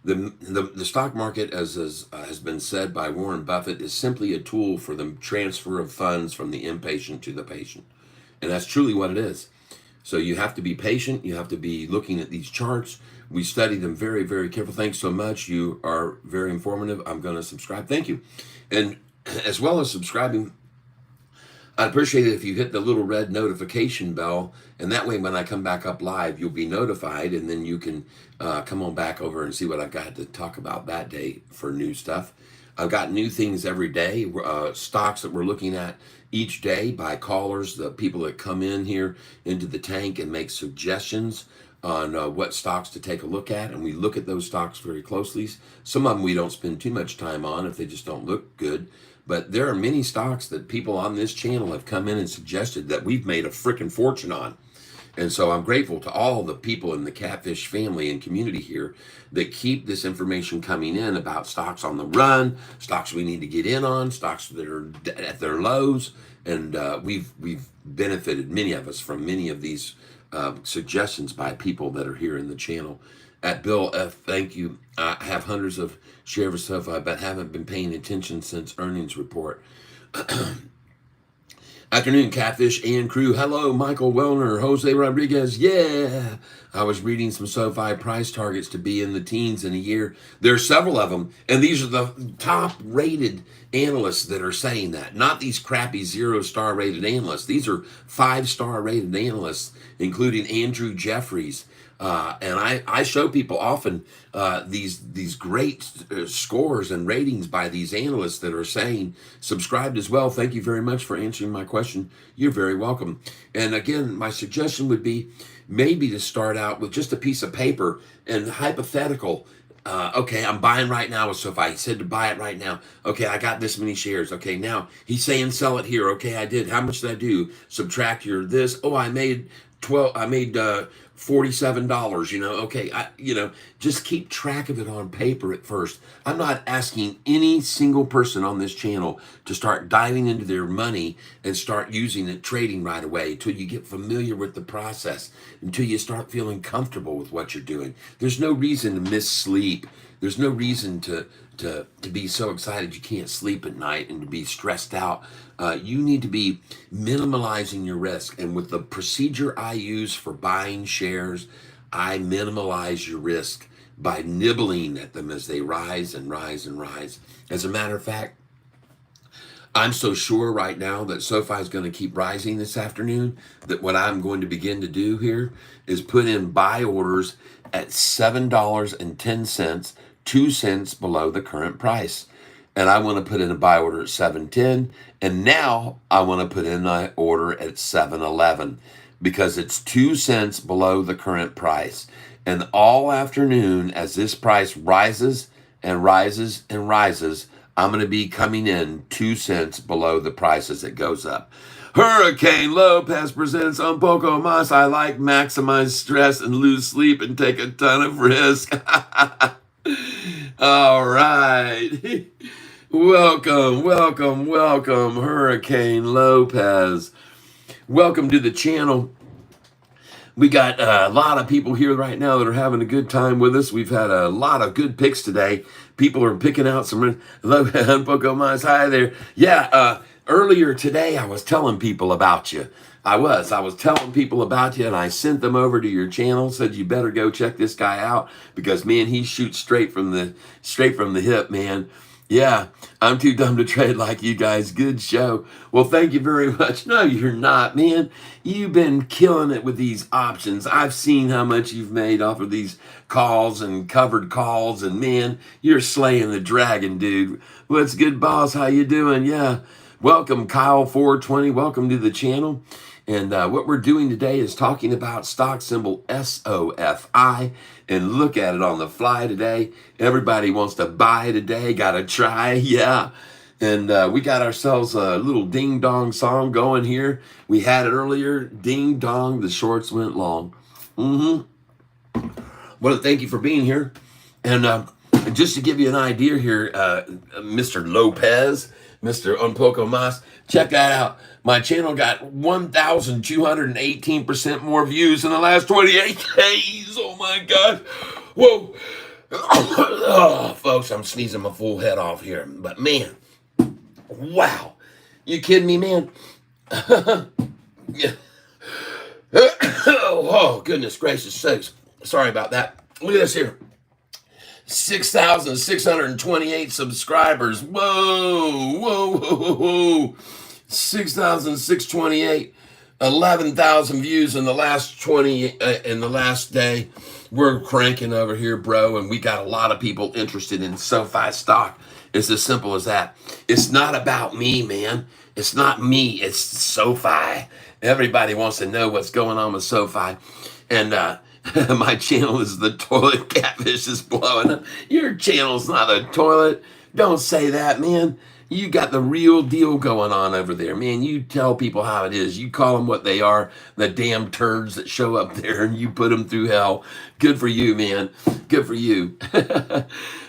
The stock market, as has been said by Warren Buffett, is simply a tool for the transfer of funds from the impatient to the patient. And that's truly what it is. So you have to be patient. You have to be looking at these charts. We study them very, very careful. Thanks so much. You are very informative. I'm going to subscribe. Thank you. And as well as subscribing, I'd appreciate it if you hit the little red notification bell, and that way when I come back up live, you'll be notified, and then you can come on back over and see what I've got to talk about that day for new stuff. I've got new things every day, stocks that we're looking at each day by callers, the people that come in here into the tank and make suggestions on what stocks to take a look at, and we look at those stocks very closely. Some of them we don't spend too much time on if they just don't look good, but there are many stocks that people on this channel have come in and suggested that we've made a freaking fortune on. And so I'm grateful to all the people in the Catfish family and community here that keep this information coming in about stocks on the run, stocks we need to get in on, stocks that are at their lows. And we've benefited, many of us, from many of these suggestions by people that are here in the channel. At Bill F, thank you. I have hundreds of shares of stuff, but haven't been paying attention since earnings report. Afternoon, Catfish and crew. Hello, Michael Wellner, Jose Rodriguez. Yeah, I was reading some SoFi price targets to be in the teens in a year. There's several of them, and these are the top-rated analysts that are saying that, not these crappy 0-star rated analysts. These are 5-star rated analysts, including Andrew Jeffries. And I show people often these great scores and ratings by these analysts that are saying subscribed as well. Thank you very much for answering my question. You're very welcome. And again, my suggestion would be maybe to start out with just a piece of paper and hypothetical. Okay, I'm buying right now with SoFi. He said to buy it right now. Okay, I got this many shares. Okay, now he's saying sell it here. Okay, I did. How much did I do? Subtract your this. Oh, I made $47, okay, just keep track of it on paper at first. I'm not asking any single person on this channel to start diving into their money and start using it, trading right away until you get familiar with the process, until you start feeling comfortable with what you're doing. There's no reason to miss sleep. There's no reason to be so excited you can't sleep at night and to be stressed out. You need to be minimalizing your risk. And with the procedure I use for buying shares, I minimize your risk by nibbling at them as they rise and rise and rise. As a matter of fact, I'm so sure right now that SoFi is going to keep rising this afternoon that what I'm going to begin to do here is put in buy orders at $7.10, 2 cents below the current price. And I want to put in a buy order at $7.10. And now I want to put in an order at $7.11 because it's 2 cents below the current price. And all afternoon, as this price rises and rises and rises, I'm going to be coming in 2 cents below the price as it goes up. Hurricane Lopez presents Un Poco Mas. I like maximize stress and lose sleep and take a ton of risk. All right. Welcome, welcome, welcome, Hurricane Lopez. Welcome to the channel. We got a lot of people here right now that are having a good time with us. We've had a lot of good picks today. People are picking out some. Un Poco Mas. Hi there. Yeah, earlier today I was telling people about you. I was telling people about you, and I sent them over to your channel. Said you better go check this guy out because man, he shoots straight from the hip, man. Yeah, I'm too dumb to trade like you guys. Good show. Well, thank you very much. No, you're not, man. You've been killing it with these options. I've seen how much you've made off of these calls and covered calls, and man, you're slaying the dragon, dude. What's good, boss? How you doing? Yeah. Welcome, Kyle420. Welcome to the channel. And what we're doing today is talking about stock symbol SOFI. And look at it on the fly today. Everybody wants to buy today. Got to try. Yeah. And we got ourselves a little ding dong song going here. We had it earlier. Ding dong, the shorts went long. Well, thank you for being here. And just to give you an idea here, Mr. Lopez, Mr. Un Poco Mas, check that out. My channel got 1,218% more views in the last 28 days. Oh my God. Whoa. Oh, folks, I'm sneezing my full head off here. But man, wow. You kidding me, man? Yeah. Oh, goodness gracious sakes. Sorry about that. Look at this here. 6,628 subscribers. Whoa, whoa, whoa, whoa, whoa. 6,628, 11,000 views in the last 20 in the last day. We're cranking over here, bro, and we got a lot of people interested in SoFi stock. It's as simple as that. It's not about me, man. It's not me. It's SoFi. Everybody wants to know what's going on with SoFi, and my channel is the toilet. Catfish is blowing up. Your channel's not a toilet. Don't say that, man. You got the real deal going on over there, man. You tell people how it is. You call them what they are, the damn turds that show up there, and you put them through hell. Good for you, man. Good for you.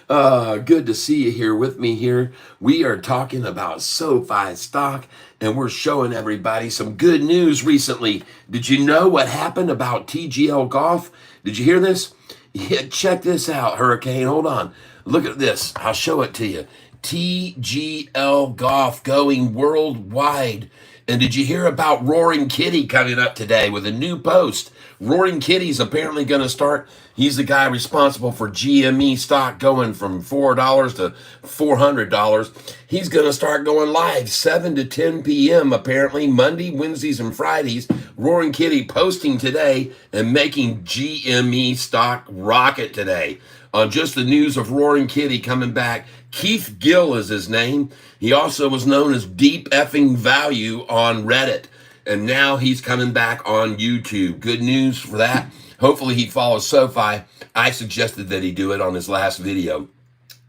Good to see you here with me here. We are talking about SoFi stock, and we're showing everybody some good news recently. Did you know what happened about TGL Golf? Did you hear this? Yeah, check this out, Hurricane. Hold on. Look at this. I'll show it to you. TGL Golf going worldwide. And did you hear about Roaring Kitty coming up today with a new post? Roaring Kitty's apparently going to start. He's the guy responsible for GME stock going from $4 to $400. He's going to start going live 7 to 10 p.m. apparently Monday, Wednesdays, and Fridays. Roaring Kitty posting today and making GME stock rocket today. On just the news of Roaring Kitty coming back. Keith Gill is his name. He also was known as Deep Effing Value on Reddit. And now he's coming back on YouTube. Good news for that. Hopefully he follows SoFi. I suggested that he do it on his last video.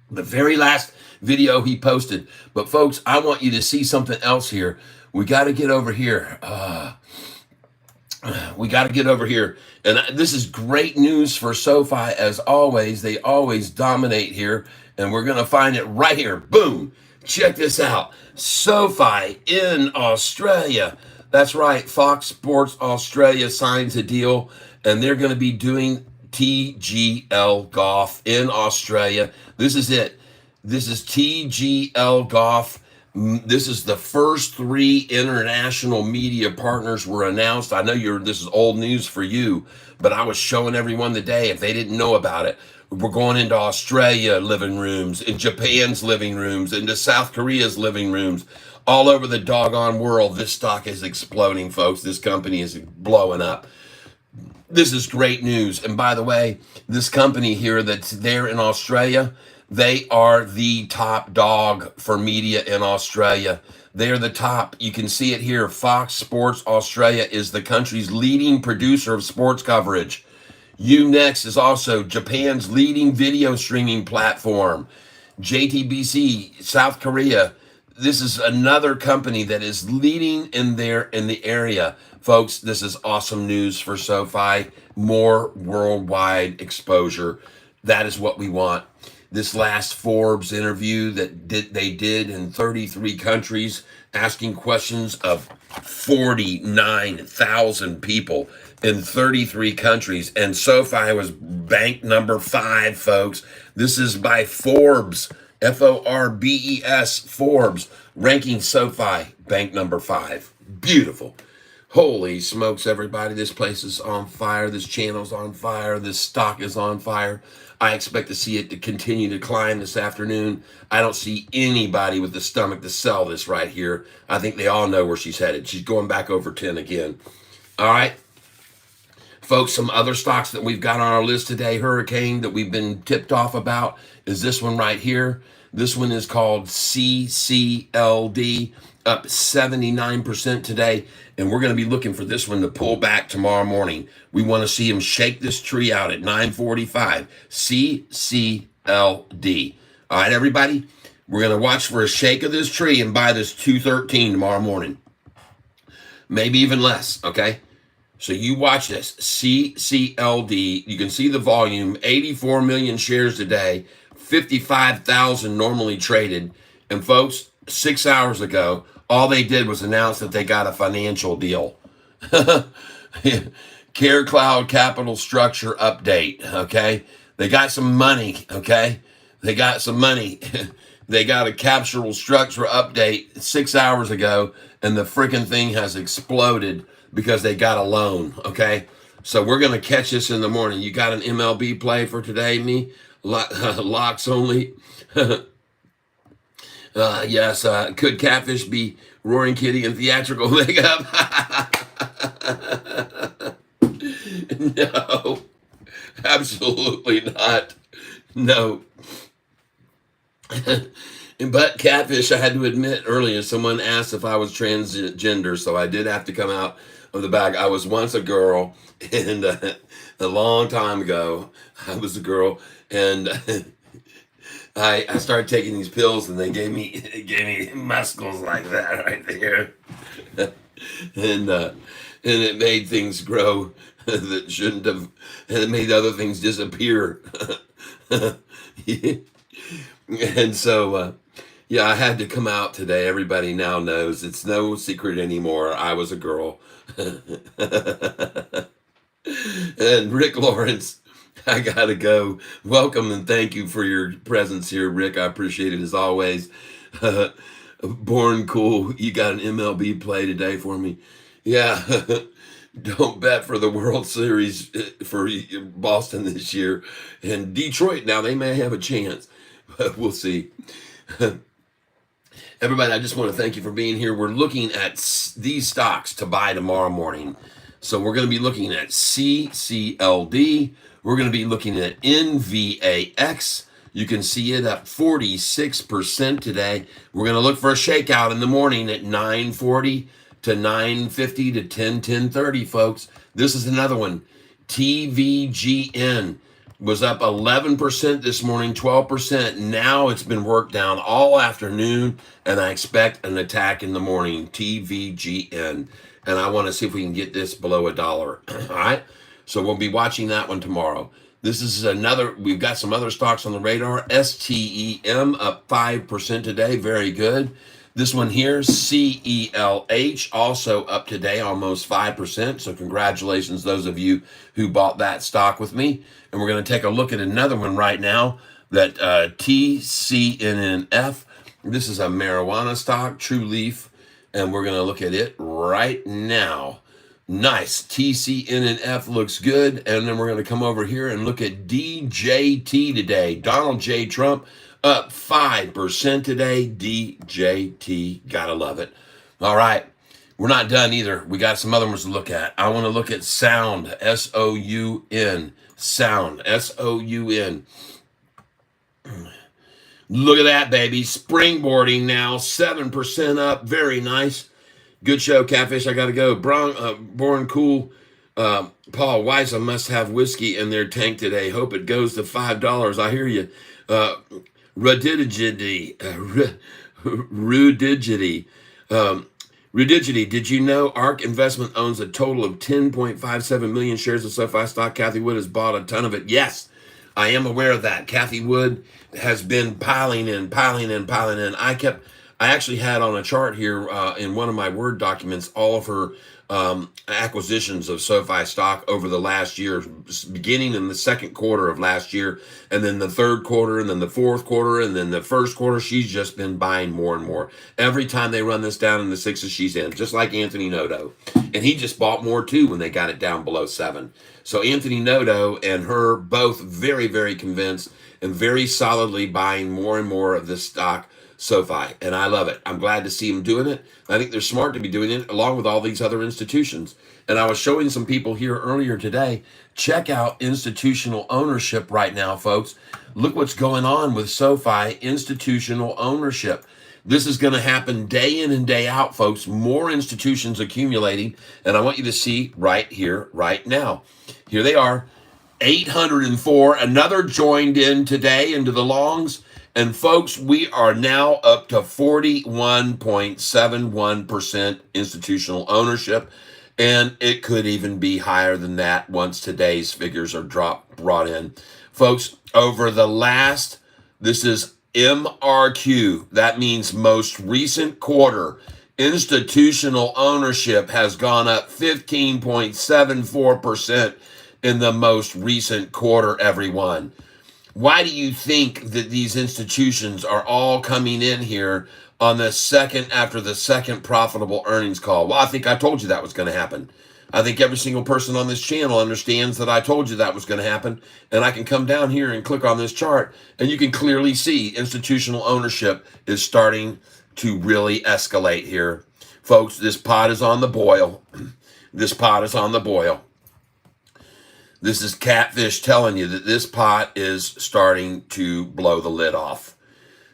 The very last video he posted. But folks, I want you to see something else here. We got to get over here. We got to get over here. And this is great news for SoFi as always. They always dominate here. And we're going to find it right here. Boom. Check this out. SoFi in Australia. That's right. Fox Sports Australia signs a deal. And they're going to be doing TGL Golf in Australia. This is it. This is TGL Golf. This is the first 3 international media partners were announced. I know this is old news for you, but I was showing everyone today if they didn't know about it. We're going into Australia living rooms, in Japan's living rooms, into South Korea's living rooms, all over the doggone world. This stock is exploding, folks. This company is blowing up. This is great news. And by the way, this company here that's there in Australia, they are the top dog for media in Australia. They're the top. You can see it here. Fox Sports Australia is the country's leading producer of sports coverage. Unext is also Japan's leading video streaming platform. JTBC, South Korea. This is another company that is leading in the area. Folks, this is awesome news for SoFi. More worldwide exposure. That is what we want. This last Forbes interview that they did in 33 countries, asking questions of 49,000 people in 33 countries. And SoFi was bank number 5, folks. This is by Forbes, Forbes, Forbes, ranking SoFi bank number 5. Beautiful. Holy smokes, everybody. This place is on fire. This channel's on fire. This stock is on fire. I expect to see it to continue to climb this afternoon. I don't see anybody with the stomach to sell this right here. I think they all know where she's headed. She's going back over 10 again. All right. Folks, some other stocks that we've got on our list today, Hurricane, that we've been tipped off about, is this one right here. This one is called CCLD, up 79% today. And we're going to be looking for this one to pull back tomorrow morning. We want to see him shake this tree out at 9:45. CCLD. All right, everybody? We're going to watch for a shake of this tree and buy this 213 tomorrow morning. Maybe even less, okay? So you watch this. CCLD. You can see the volume. 84 million shares today. 55,000 normally traded. And folks, 6 hours ago, all they did was announce that they got a financial deal. Care Cloud Capital Structure update, okay? They got some money, okay? They got some money. They got a capital structure update 6 hours ago, and the freaking thing has exploded because they got a loan, okay? So we're going to catch this in the morning. You got an MLB play for today, me? Locks only? Yes. Could Catfish be Roaring Kitty in theatrical makeup. No, absolutely not. No. But Catfish, I had to admit earlier, someone asked if I was transgender, so I did have to come out of the bag. I was once a girl, and a long time ago, I was a girl, and I started taking these pills, and they gave me muscles like that right there, and it made things grow that shouldn't have, and it made other things disappear. And so, yeah, I had to come out today. Everybody now knows it's no secret anymore. I was a girl. And Rick Lawrence, I gotta go. Welcome and thank you for your presence here, Rick. I appreciate it as always. Born Cool, you got an MLB play today for me. Yeah, don't bet for the World Series for Boston this year. And Detroit, now they may have a chance, but we'll see. Everybody, I just want to thank you for being here. We're looking at these stocks to buy tomorrow morning. So we're going to be looking at CCLD. We're going to be looking at NVAX. You can see it up 46% today. We're going to look for a shakeout in the morning at 9:40 to 9:50 to 10:30, folks. This is another one. TVGN was up 11% this morning, 12%. Now it's been worked down all afternoon, and I expect an attack in the morning. TVGN. And I want to see if we can get this below $1. All right? So we'll be watching that one tomorrow. This is another, we've got some other stocks on the radar. STEM up 5% today. Very good. This one here, CELH, also up today, almost 5%. So congratulations, those of you who bought that stock with me. And we're going to take a look at another one right now, that TCNNF. This is a marijuana stock, True Leaf. And we're going to look at it right now. Nice. TCNNF looks good. And then we're going to come over here and look at DJT today. Donald J. Trump up 5% today. DJT. Gotta love it. All right. We're not done either. We got some other ones to look at. I want to look at Sound. S-O-U-N. Sound. S-O-U-N. Look at that, baby. Springboarding now. 7% up. Very nice. Good show, Catfish. I got to go. Born Cool. Paul Weisa must have whiskey in their tank today. Hope it goes to $5. I hear you. Rudigity. Rudigity. Did you know ARK Investment owns a total of 10.57 million shares of SoFi stock? Kathy Wood has bought a ton of it. Yes, I am aware of that. Kathy Wood has been piling in. I actually had on a chart here in one of my Word documents all of her acquisitions of SoFi stock over the last year, beginning in the second quarter of last year, and then the third quarter, and then the fourth quarter, and then the first quarter. She's just been buying more and more. Every time they run this down in the sixes, she's in, just like Anthony Noto. And he just bought more too when they got it down below 7. So Anthony Noto and her both very, very convinced and very solidly buying more and more of this stock, SoFi, and I love it. I'm glad to see them doing it. I think they're smart to be doing it along with all these other institutions. And I was showing some people here earlier today, check out institutional ownership right now, folks. Look what's going on with SoFi institutional ownership. This is going to happen day in and day out, folks. More institutions accumulating, and I want you to see right here, right now. Here they are, 804. Another joined in today into the longs. And folks, we are now up to 41.71% institutional ownership. And it could even be higher than that once today's figures are brought in. Folks, over the last, this is MRQ, that means most recent quarter, institutional ownership has gone up 15.74% in the most recent quarter, everyone. Why do you think that these institutions are all coming in here on the second after the second profitable earnings call? Well, I think I told you that was going to happen. I think every single person on this channel understands that I told you that was going to happen. And I can come down here and click on this chart, and you can clearly see institutional ownership is starting to really escalate here. Folks, this pot is on the boil. This pot is on the boil. This is Catfish telling you that this pot is starting to blow the lid off.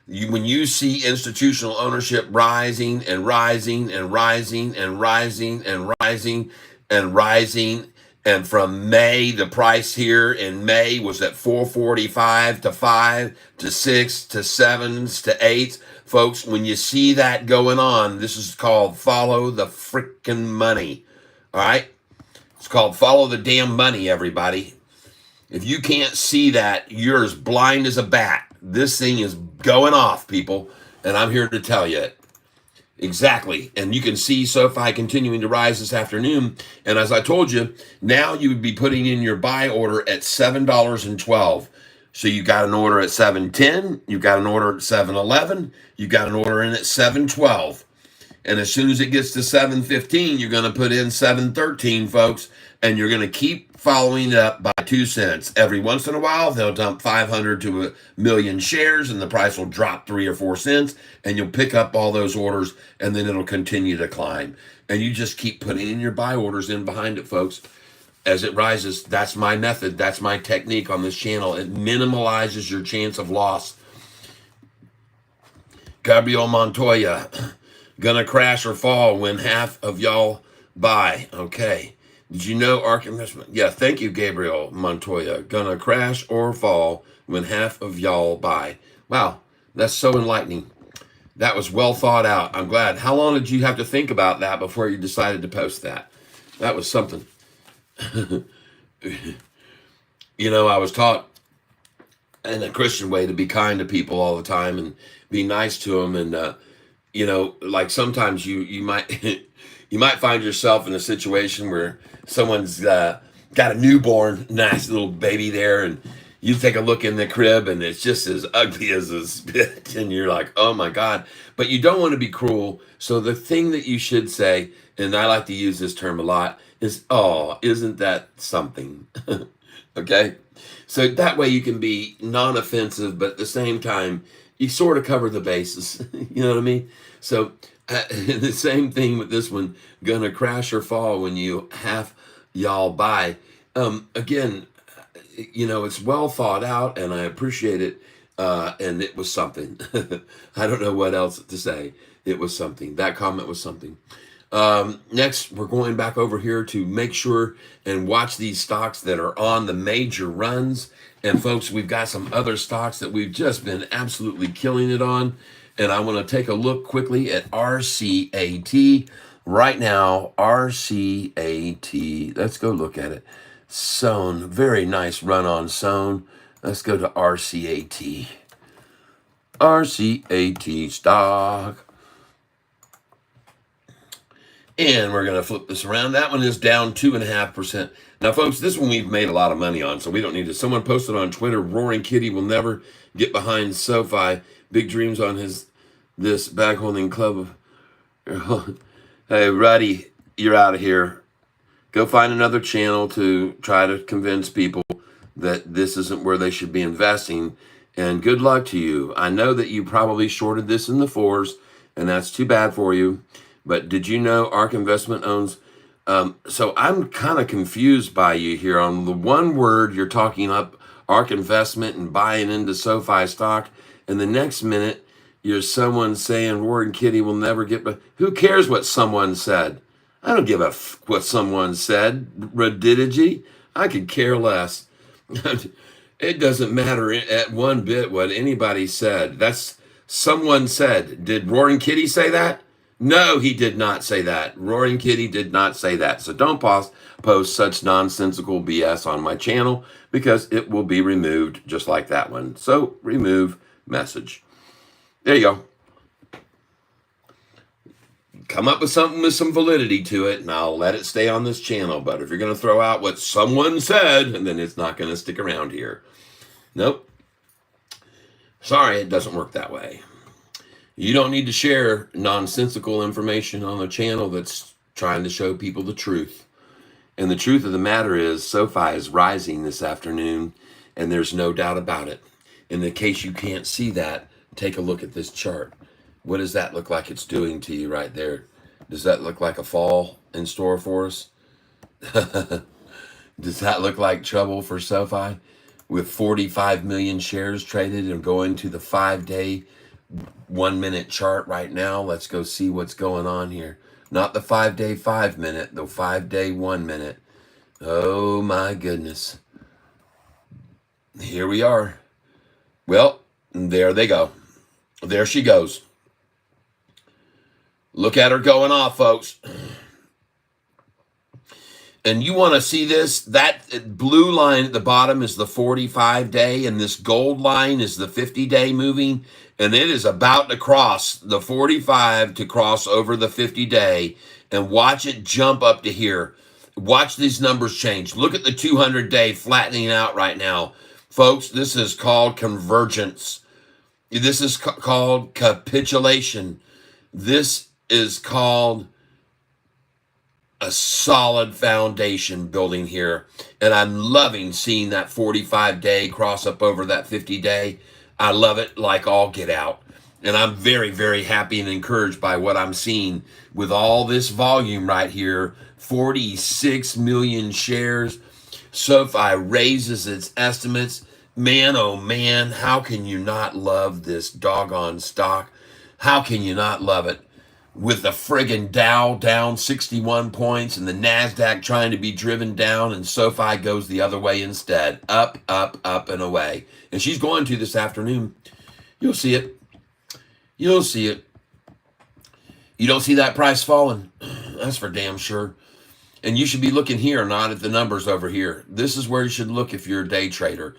When you see institutional ownership rising and rising and rising and rising and rising and rising, and from May, the price here in May was at 445 to 5 to 6 to 7s to 8s. Folks, when you see that going on, this is called follow the freaking money. All right? It's called follow the damn money, everybody. If you can't see that, you're as blind as a bat. This thing is going off, people, and I'm here to tell you it. Exactly. And you can see SoFi continuing to rise this afternoon. And as I told you, now you would be putting in your buy order at $7.12. So you got an order at 7.10, you got an order at 7.11, you got an order in at 7.12. And as soon as it gets to 7.15, you're going to put in 7.13, folks, and you're going to keep following it up by 2 cents. Every once in a while, they'll dump 500 to 1,000,000 shares, and the price will drop 3 or 4 cents, and you'll pick up all those orders, and then it'll continue to climb. And you just keep putting in your buy orders in behind it, folks. As it rises, that's my method. That's my technique on this channel. It minimalizes your chance of loss. Gabriel Montoya, gonna crash or fall when half of y'all buy. Okay. Did you know ARK Investment? Yeah, thank you, Gabriel Montoya. Gonna crash or fall when half of y'all buy. Wow, that's so enlightening. That was well thought out. I'm glad. How long did you have to think about that before you decided to post that? That was something. You know, I was taught in a Christian way to be kind to people all the time and be nice to them. And, you know, like sometimes you might you might find yourself in a situation where someone's got a newborn, nice little baby there, and you take a look in the crib and it's just as ugly as a spit, and you're like, oh my God. But you don't want to be cruel. So the thing that you should say, and I like to use this term a lot, is, oh, isn't that something? Okay? So that way you can be non-offensive, but at the same time, you sort of cover the bases. You know what I mean? So the same thing with this one, gonna crash or fall when you half y'all buy. Again, you know, it's well thought out, and I appreciate it. And it was something. I don't know what else to say. It was something. That comment was something. Next, we're going back over here to make sure and watch these stocks that are on the major runs. And folks, we've got some other stocks that we've just been absolutely killing it on. And I want to take a look quickly at RCAT. Right now, RCAT. Let's go look at it. Sown. Very nice run on Sown. Let's go to RCAT. RCAT stock. And we're going to flip this around. That one is down 2.5%. Now, folks, this one we've made a lot of money on, so we don't need to. Someone posted on Twitter, Roaring Kitty will never get behind SoFi. Big dreams on this bag holding club. Hey, Ruddy, you're out of here. Go find another channel to try to convince people that this isn't where they should be investing. And good luck to you. I know that you probably shorted this in the 4s, and that's too bad for you. But did you know ARK Investment owns? So I'm kind of confused by you here on the one word you're talking up ARK Investment and buying into SoFi stock, and the next minute you're someone saying Warren Kitty will never get. Who cares what someone said? I don't give a what someone said. Redidity? I could care less. It doesn't matter at one bit what anybody said. That's someone said. Did Roaring Kitty say that? No, he did not say that. Roaring Kitty did not say that. So don't post such nonsensical BS on my channel, because it will be removed just like that one. So remove message. There you go. Come up with something with some validity to it, and I'll let it stay on this channel. But if you're going to throw out what someone said, and then it's not going to stick around here. Nope. Sorry, it doesn't work that way. You don't need to share nonsensical information on a channel that's trying to show people the truth. And the truth of the matter is SoFi is rising this afternoon, and there's no doubt about it. In the case you can't see that, take a look at this chart. What does that look like it's doing to you right there? Does that look like a fall in store for us? Does that look like trouble for SoFi? With 45 million shares traded and going to the 5-day, 1-minute chart right now. Let's go see what's going on here. Not the 5-day, 5-minute, the 5-day, 1-minute. Oh my goodness. Here we are. Well, there they go. There she goes. Look at her going off, folks. And you want to see this? That blue line at the bottom is the 45-day, and this gold line is the 50-day moving, and it is about to cross the 45 to cross over the 50-day, and watch it jump up to here. Watch these numbers change. Look at the 200-day flattening out right now. Folks, this is called convergence. This is called capitulation. This is called a solid foundation building here. And I'm loving seeing that 45-day cross up over that 50-day. I love it like all get out. And I'm very, very happy and encouraged by what I'm seeing with all this volume right here. 46 million shares. SoFi raises its estimates. Man, oh man, how can you not love this doggone stock? How can you not love it? With the friggin' Dow down 61 points and the NASDAQ trying to be driven down, and SoFi goes the other way instead. Up, up, up, and away. And she's going to this afternoon. You'll see it. You'll see it. You don't see that price falling. That's for damn sure. And you should be looking here, not at the numbers over here. This is where you should look if you're a day trader.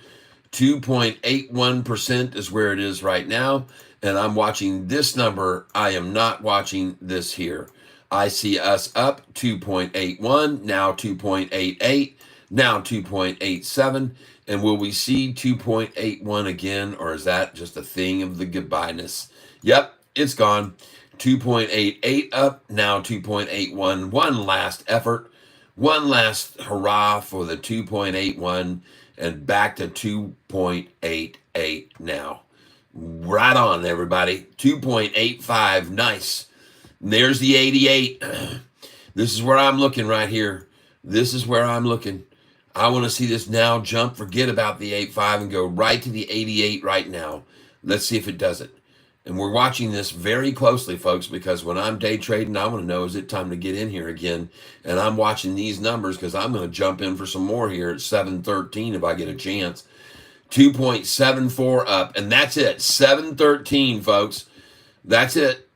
2.81% is where it is right now. And I'm watching this number. I am not watching this here. I see us up 2.81, now 2.88, now 2.87. And will we see 2.81 again, or is that just a thing of the goodbyeness? Yep, it's gone. 2.88 up, now 2.81. One last effort. One last hurrah for the 2.81 and back to 2.88 now. Right on, everybody. 2.85. Nice. And there's the 88. This is where I'm looking right here. This is where I'm looking. I want to see this now jump. Forget about the 85 and go right to the 88 right now. Let's see if it does it. And we're watching this very closely, folks, because when I'm day trading, I want to know, is it time to get in here again? And I'm watching these numbers because I'm going to jump in for some more here at 713 if I get a chance. 2.74 up, and that's it. 713, folks. That's it.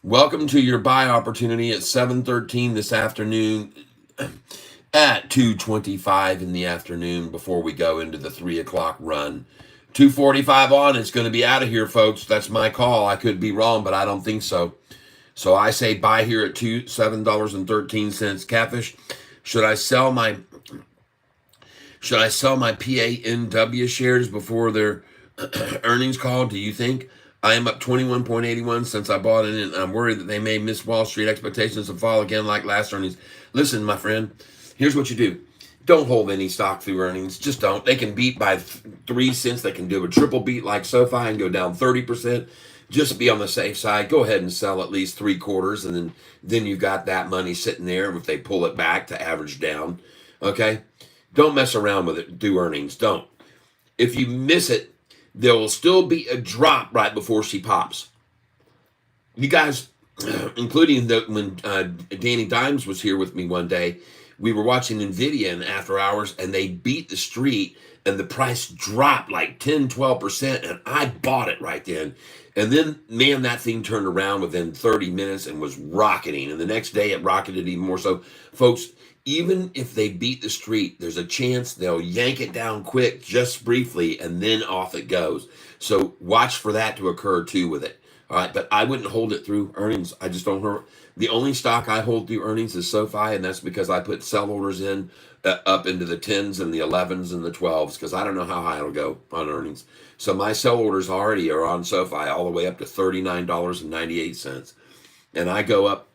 Welcome to your buy opportunity at 713 this afternoon at 2:25 in the afternoon before we go into the 3 o'clock run. 2:45 on, it's going to be out of here, folks. That's my call. I could be wrong, but I don't think so. So I say buy here at $7.13. Catfish, should I sell my PANW shares before their earnings call? Do you think? I am up 21.81 since I bought it, and I'm worried that they may miss Wall Street expectations and fall again like last earnings. Listen, my friend, here's what you do. Don't hold any stock through earnings. Just don't. They can beat by 3 cents. They can do a triple beat like SoFi and go down 30%. Just be on the safe side. Go ahead and sell at least 3/4, and then you've got that money sitting there if they pull it back to average down. Okay? Don't mess around with it. Do earnings. Don't. If you miss it, there will still be a drop right before she pops. You guys, including when Danny Dimes was here with me one day, we were watching NVIDIA in after hours, and they beat the street, and the price dropped like 10, 12%, and I bought it right then. And then, man, that thing turned around within 30 minutes and was rocketing. And the next day, it rocketed even more. So, folks, even if they beat the street, there's a chance they'll yank it down quick, just briefly, and then off it goes. So watch for that to occur, too, with it. All right, but I wouldn't hold it through earnings. I just don't hurt. The only stock I hold through earnings is SoFi, and that's because I put sell orders in up into the 10s and the 11s and the 12s because I don't know how high it'll go on earnings. So my sell orders already are on SoFi all the way up to $39.98. And I go up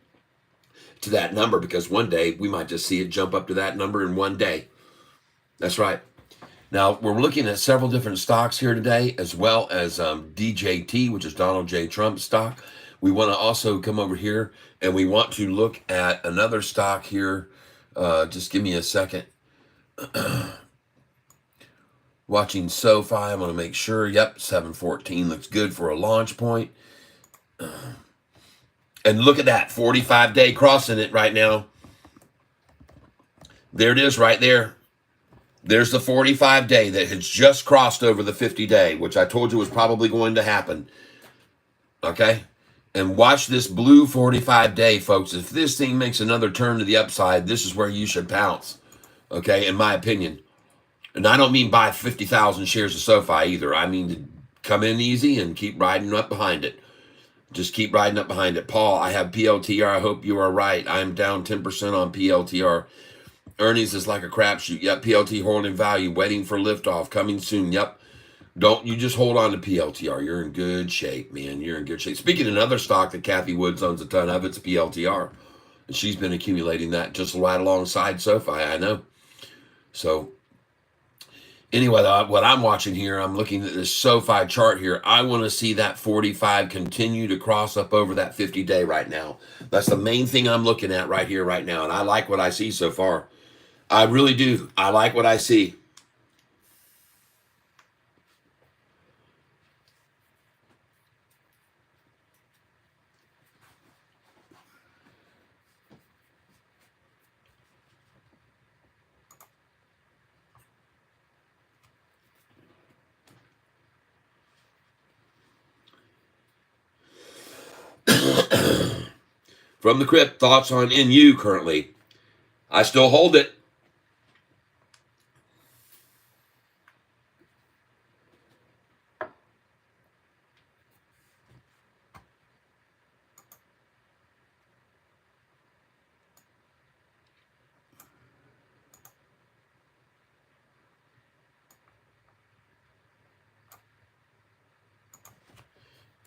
to that number because one day we might just see it jump up to that number in one day. That's right. Now, we're looking at several different stocks here today, as well as DJT, which is Donald J. Trump's stock. We want to also come over here and we want to look at another stock here. Just give me a second. Watching Sofi, I want to make sure. Yep, 714 looks good for a launch point. And look at that, 45-day crossing it right now. There it is right there. There's the 45-day that has just crossed over the 50-day, which I told you was probably going to happen. Okay? And watch this blue 45-day, folks. If this thing makes another turn to the upside, this is where you should pounce. Okay, in my opinion. And I don't mean buy 50,000 shares of Sofi either. I mean to come in easy and keep riding up behind it. Just keep riding up behind it. Paul, I have PLTR. I hope you are right. I'm down 10% on PLTR. Earnings is like a crapshoot. Yep, PLT holding value, waiting for liftoff, coming soon. Yep. Don't you just hold on to PLTR. You're in good shape, man. You're in good shape. Speaking of another stock that Kathy Woods owns a ton of, it's PLTR. And she's been accumulating that just right alongside Sofi, I know. So anyway, what I'm watching here, I'm looking at this Sofi chart here. I want to see that 45 continue to cross up over that 50-day right now. That's the main thing I'm looking at right here, right now. And I like what I see so far. I really do. I like what I see. From the crypt, thoughts on NU currently. I still hold it.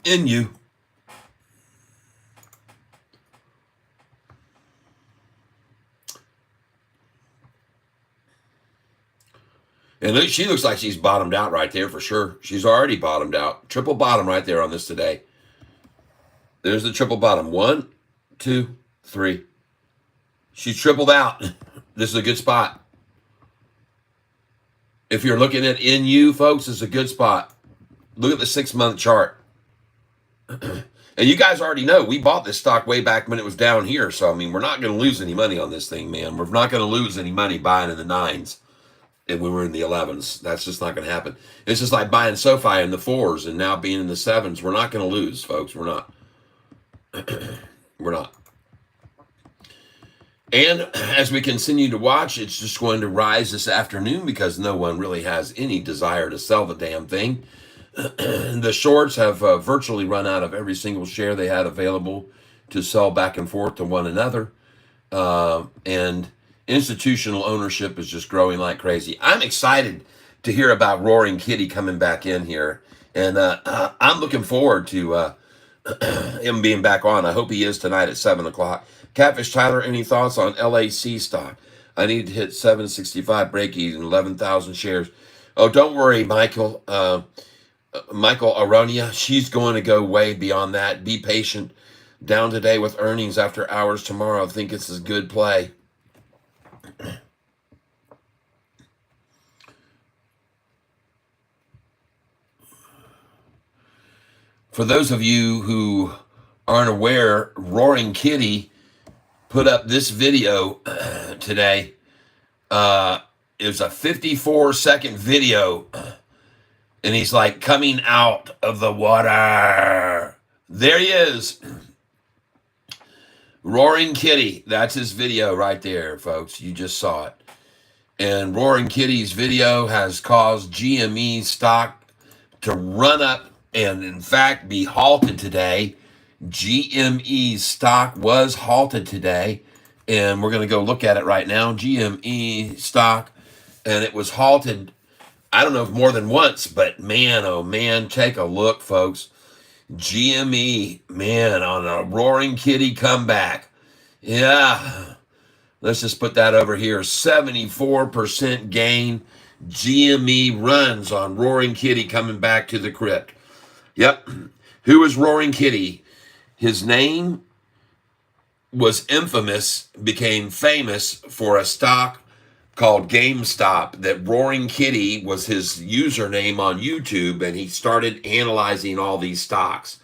NU. And she looks like she's bottomed out right there for sure. She's already bottomed out. Triple bottom right there on this today. There's the triple bottom. 1, 2, 3. She's tripled out. This is a good spot. If you're looking at NU, folks, it's a good spot. Look at the 6-month chart. And you guys already know we bought this stock way back when it was down here. So, I mean, we're not going to lose any money on this thing, man. We're not going to lose any money buying in the 9s. And we were in the 11s. That's just not going to happen. It's just like buying Sofi in the 4s and now being in the 7s. We're not going to lose, folks. We're not. We're not. And as we continue to watch, it's just going to rise this afternoon because no one really has any desire to sell the damn thing. The shorts have virtually run out of every single share they had available to sell back and forth to one another. And institutional ownership is just growing like crazy. I'm excited to hear about Roaring Kitty coming back in here. And I'm looking forward to him being back on. I hope he is tonight at 7 o'clock. Catfish Tyler, any thoughts on LAC stock? I need to hit 765 break even, 11,000 shares. Oh, don't worry, Michael. Michael Aronia, she's going to go way beyond that. Be patient. Down today with earnings after hours tomorrow. I think it's a good play. For those of you who aren't aware, Roaring Kitty put up this video today. It was a 54-second video, and he's like coming out of the water. There he is. Roaring Kitty. That's his video right there, folks. You just saw it. And Roaring Kitty's video has caused GME stock to run up and, in fact, be halted today. GME stock was halted today, and we're going to go look at it right now. GME stock, and it was halted, I don't know if more than once, but man, oh man, take a look, folks. GME, man, on a Roaring Kitty comeback. Yeah. Let's just put that over here. 74% gain. GME runs on Roaring Kitty coming back to the crypt. Yep. Who is Roaring Kitty? His name was infamous, became famous for a stock called GameStop that Roaring Kitty was his username on YouTube, and he started analyzing all these stocks.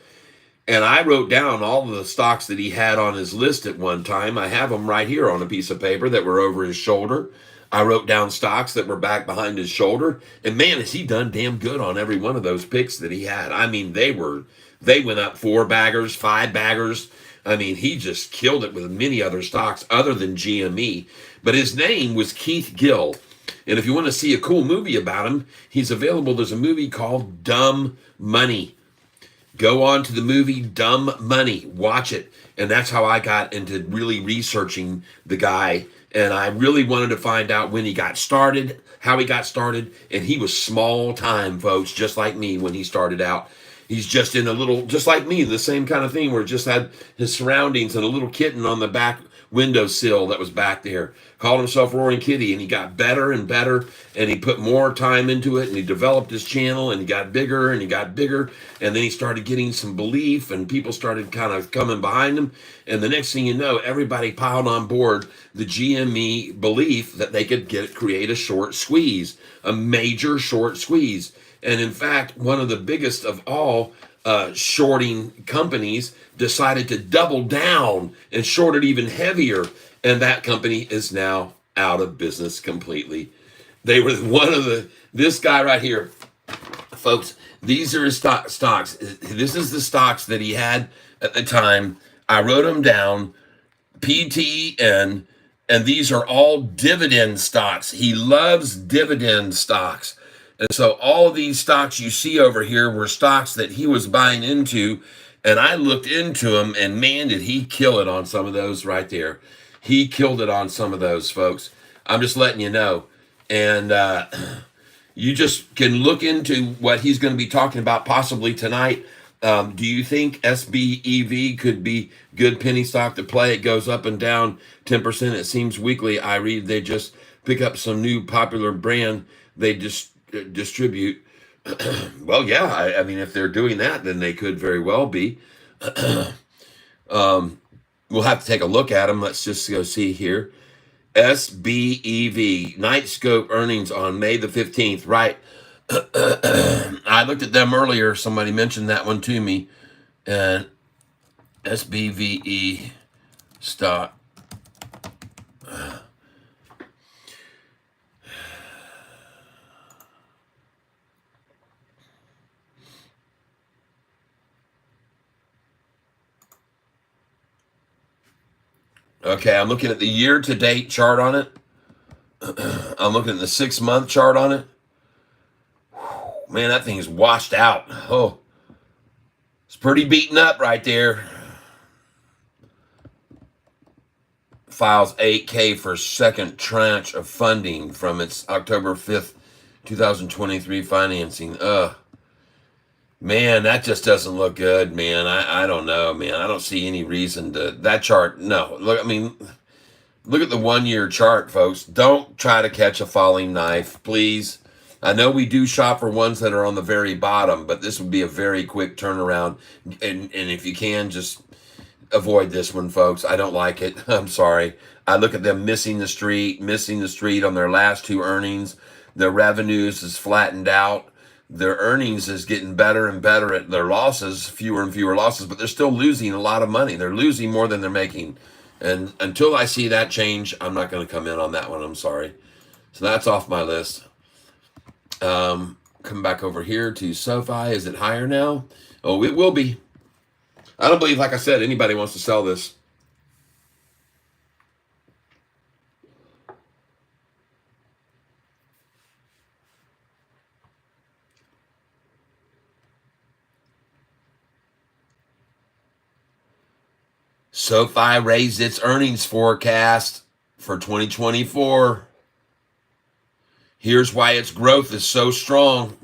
And I wrote down all of the stocks that he had on his list at one time. I have them right here on a piece of paper that were over his shoulder. I wrote down stocks that were back behind his shoulder. And man, has he done damn good on every one of those picks that he had. I mean, they went up 4 baggers, 5 baggers. I mean, he just killed it with many other stocks other than GME. But his name was Keith Gill. And if you want to see a cool movie about him, he's available. There's a movie called Dumb Money. Go on to the movie Dumb Money, watch it. And that's how I got into really researching the guy. And I really wanted to find out when he got started, how he got started. And he was small time, folks, just like me when he started out. He's just in a little, just like me, the same kind of thing where it just had his surroundings and a little kitten on the back windowsill that was back there. Called himself Roaring Kitty, and he got better and better, and he put more time into it, and he developed his channel, and he got bigger, and he got bigger, and then he started getting some belief, and people started kind of coming behind him, and the next thing you know, everybody piled on board the GME belief that they could create a short squeeze, a major short squeeze. And in fact, one of the biggest of all shorting companies decided to double down and short it even heavier. And that company is now out of business completely. They were this guy right here, folks, these are his stocks. This is the stocks that he had at the time. I wrote them down, PTN, and these are all dividend stocks. He loves dividend stocks. And so all of these stocks you see over here were stocks that he was buying into, and I looked into them, and man, did he kill it on some of those right there. He killed it on some of those, folks. I'm just letting you know. And you just can look into what he's going to be talking about possibly tonight. Do you think SBEV could be good penny stock to play? It goes up and down 10%. It seems weekly. I read they just pick up some new popular brand. They just distribute. Well, yeah, I mean, if they're doing that, then they could very well be. We'll have to take a look at them. Let's just go see here. SBEV, Night Scope earnings on May the 15th, right? I looked at them earlier. Somebody mentioned that one to me. And SBVE stock. Okay, I'm looking at the year-to-date chart on it. I'm looking at the 6-month chart on it. Man, that thing's washed out. Oh, it's pretty beaten up right there. Files 8K for second tranche of funding from its October 5th, 2023 financing. Man, that just doesn't look good, man. I don't know, man. I don't see any reason to that chart. No, look, I mean, look at the 1-year chart, folks. Don't try to catch a falling knife, please. I know we do shop for ones that are on the very bottom, but this would be a very quick turnaround. And if you can, just avoid this one, folks. I don't like it. I'm sorry. I look at them missing the street on their last 2 earnings. Their revenues is flattened out. Their earnings is getting better and better at their losses, fewer and fewer losses, but they're still losing a lot of money. They're losing more than they're making. And until I see that change, I'm not going to come in on that one. I'm sorry. So that's off my list. Come back over here to Sofi. Is it higher now? Oh, it will be. I don't believe, like I said, anybody wants to sell this. SoFi raised its earnings forecast for 2024. Here's why its growth is so strong.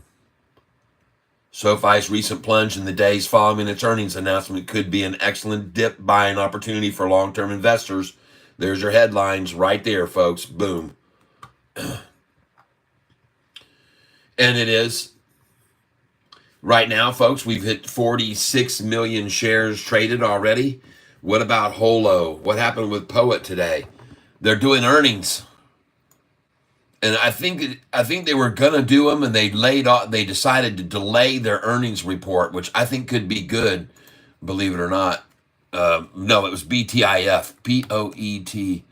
SoFi's recent plunge in the days following its earnings announcement could be an excellent dip buying opportunity for long-term investors. There's your headlines right there, folks. Boom. And it is. Right now, folks, we've hit 46 million shares traded already. What about Holo? What happened with Poet today? They're doing earnings, and I think they were gonna do them, and they laid off. They decided to delay their earnings report, which I think could be good, believe it or not. No, it was BTIF, POET.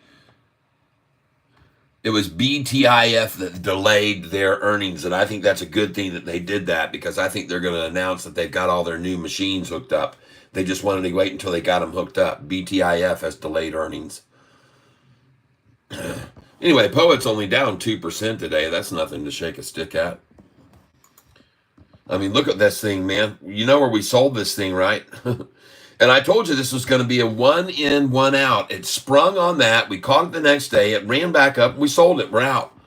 It was BTIF that delayed their earnings, and I think that's a good thing that they did that, because I think they're going to announce that they've got all their new machines hooked up. They just wanted to wait until they got them hooked up. BTIF has delayed earnings. Anyway, Poet's only down 2% today. That's nothing to shake a stick at. I mean, look at this thing, man. You know where we sold this thing, right? And I told you this was going to be a one in, one out. It sprung on that. We caught it the next day. It ran back up. We sold it. We're out.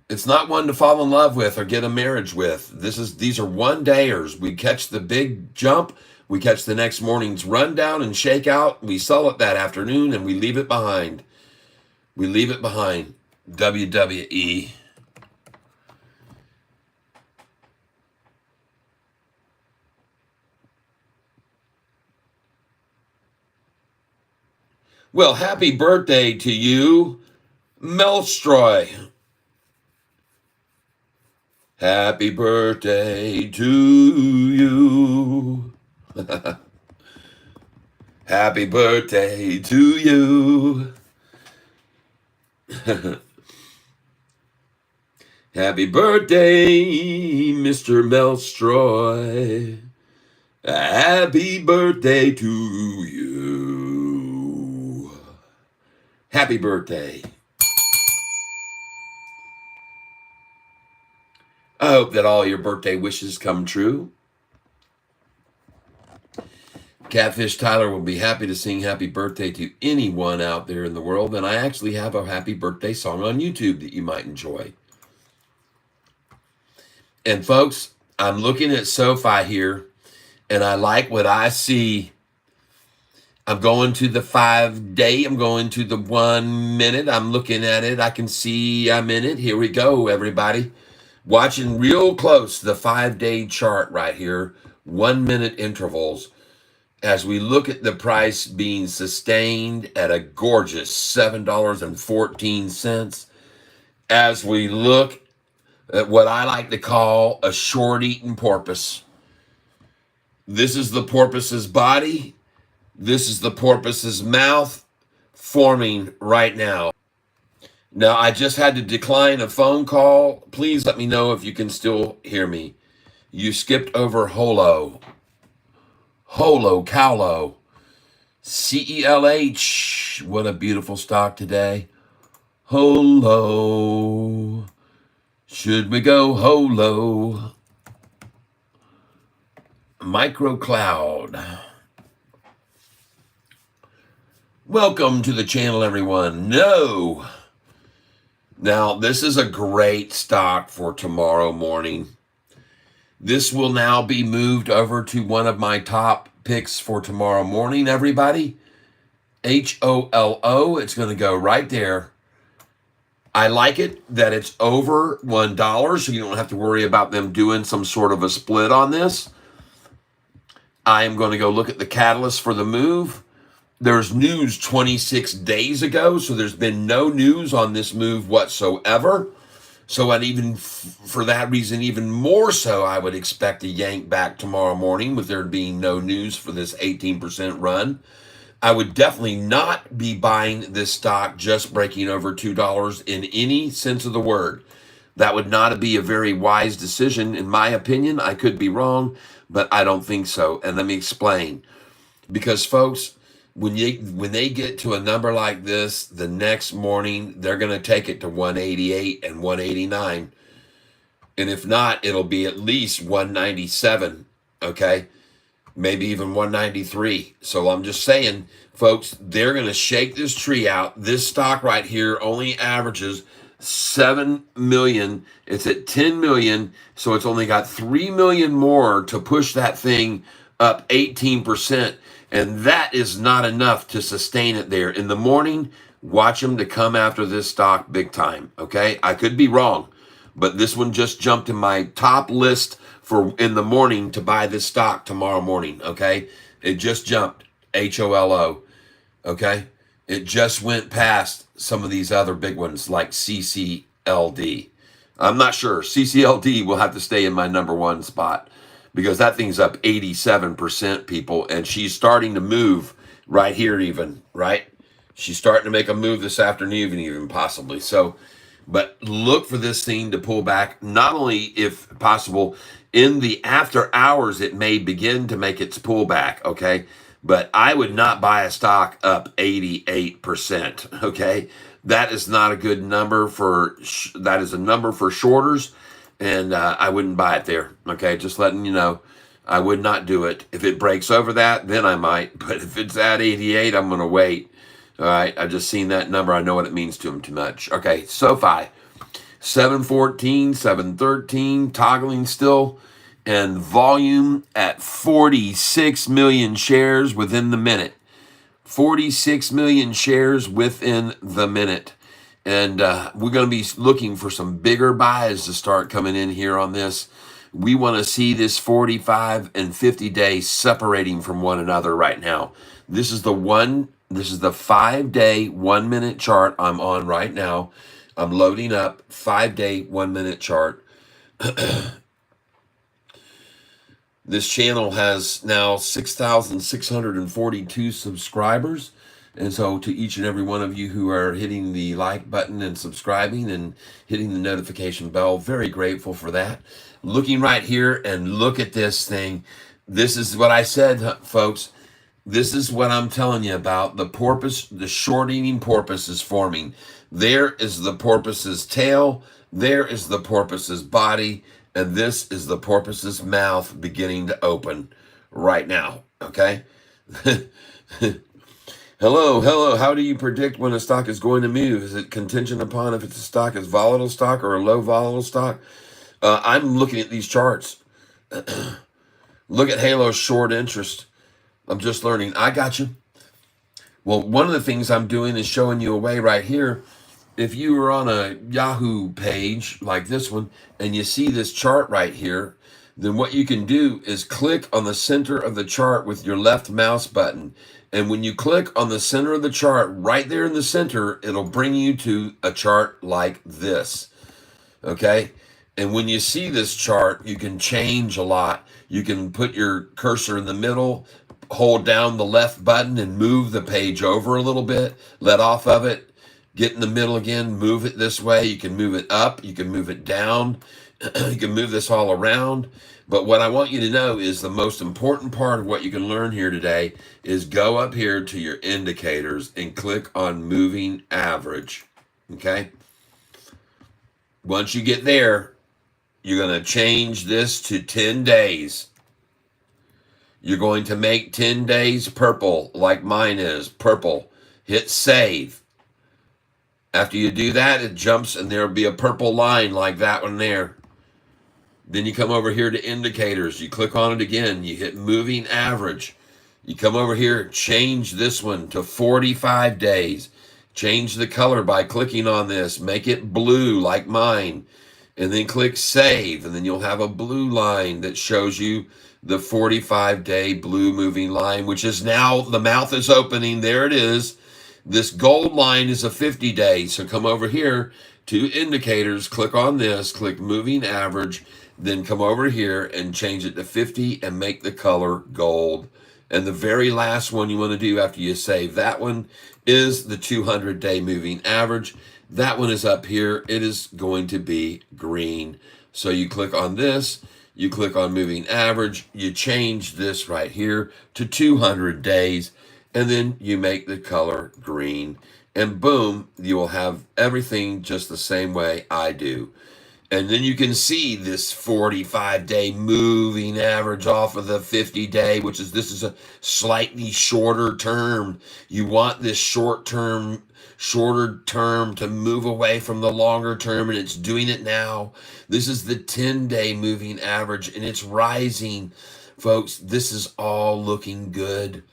It's not one to fall in love with or get a marriage with. These are one dayers. We catch the big jump. We catch the next morning's rundown and shakeout. We sell it that afternoon and we leave it behind. We leave it behind. WWE. Well, happy birthday to you, Melstroy. Happy birthday to you. Happy birthday to you. Happy birthday, Mr. Melstroy. Happy birthday to you. Happy birthday. I hope that all your birthday wishes come true. Catfish Tyler will be happy to sing happy birthday to anyone out there in the world. And I actually have a happy birthday song on YouTube that you might enjoy. And folks, I'm looking at Sofi here, and I like what I see. I'm going to the 5 day. I'm going to the 1 minute. I'm looking at it. I can see I'm in it. Here we go, everybody. Watching real close the 5 day chart right here. 1 minute intervals. As we look at the price being sustained at a gorgeous $7.14. As we look at what I like to call a short-eaten porpoise. This is the porpoise's body. This is the porpoise's mouth forming right now. Now, I just had to decline a phone call. Please let me know if you can still hear me. You skipped over Holo. Holo, Cowlo. CELH. What a beautiful stock today. Holo. Should we go Holo? Microcloud. Welcome to the channel, everyone. No. Now, this is a great stock for tomorrow morning. This will now be moved over to one of my top picks for tomorrow morning, everybody. HOLO. It's going to go right there. I like it that it's over $1, so you don't have to worry about them doing some sort of a split on this. I am going to go look at the catalyst for the move. There's news 26 days ago, so there's been no news on this move whatsoever. So I'd even, for that reason, even more so, I would expect a yank back tomorrow morning with there being no news for this 18% run. I would definitely not be buying this stock just breaking over $2 in any sense of the word. That would not be a very wise decision, in my opinion. I could be wrong, but I don't think so. And let me explain. Because, folks, when they get to a number like this, the next morning, they're going to take it to 188 and 189. And if not, it'll be at least 197, okay? Maybe even 193. So I'm just saying, folks, they're going to shake this tree out. This stock right here only averages 7 million. It's at 10 million. So it's only got 3 million more to push that thing up 18%. And that is not enough to sustain it there. In the morning, watch them to come after this stock big time. Okay? I could be wrong, but this one just jumped in my top list for in the morning to buy this stock tomorrow morning. Okay, it just jumped. HOLO. Okay, it just went past some of these other big ones like CCLD. I'm not sure. CCLD will have to stay in my number one spot because that thing's up 87%, people, and she's starting to move right here, even right. She's starting to make a move this afternoon, even possibly. So, but look for this thing to pull back. Not only, if possible, in the after hours, it may begin to make its pullback. Okay, but I would not buy a stock up 88%. Okay, that is not a good number for. That is a number for shorters, and I wouldn't buy it there. Okay, just letting you know. I would not do it. If it breaks over that, then I might. But if it's at 88, I'm going to wait. All right, I just seen that number. I know what it means to him too much. Okay, SoFi, 714, 713, toggling still, and volume at 46 million shares within the minute. 46 million shares within the minute. And we're going to be looking for some bigger buys to start coming in here on this. We want to see this 45 and 50 days separating from one another right now. This is the 5-day 1 minute chart I'm on right now. I'm loading up 5-day 1 minute chart. This channel has now 6,642 subscribers. And so to each and every one of you who are hitting the like button and subscribing and hitting the notification bell, very grateful for that. Looking right here and look at this thing. This is what I said, folks. This is what I'm telling you about. The porpoise, the short-eating porpoise is forming. There is the porpoise's tail. There is the porpoise's body. And this is the porpoise's mouth beginning to open right now. Okay? Hello. How do you predict when a stock is going to move? Is it contingent upon if it's a stock is volatile stock or a low volatile stock? I'm looking at these charts. Look at Halo's short interest. I'm just learning. I got you. Well, one of the things I'm doing is showing you a way right here. If you were on a Yahoo page like this one and you see this chart right here, then what you can do is click on the center of the chart with your left mouse button. And when you click on the center of the chart, right there in the center, it'll bring you to a chart like this. Okay? And when you see this chart, you can change a lot. You can put your cursor in the middle, hold down the left button and move the page over a little bit, let off of it, get in the middle again, move it this way. You can move it up, you can move it down, you can move this all around. But what I want you to know is the most important part of what you can learn here today is go up here to your indicators and click on moving average. Okay? Once you get there, you're going to change this to 10 days. You're going to make 10 days purple like mine is, purple. Hit save. After you do that, it jumps and there'll be a purple line like that one there. Then you come over here to indicators. You click on it again. You hit moving average. You come over here, change this one to 45 days. Change the color by clicking on this. Make it blue like mine. And then click save. And then you'll have a blue line that shows you the 45-day blue moving line, which is now, the mouth is opening. There it is. This gold line is a 50-day. So come over here to indicators. Click on this. Click moving average. Then come over here and change it to 50 and make the color gold. And the very last one you want to do after you save that one is the 200-day moving average. That one is up here. It is going to be green. So you click on this, you click on moving average, you change this right here to 200 days, and then you make the color green. And boom, you will have everything just the same way I do. And then you can see this 45-day moving average off of the 50-day, which is, this is a slightly shorter term. You want this shorter term to move away from the longer term, and it's doing it now. This is the 10-day moving average, and it's rising. Folks, this is all looking good.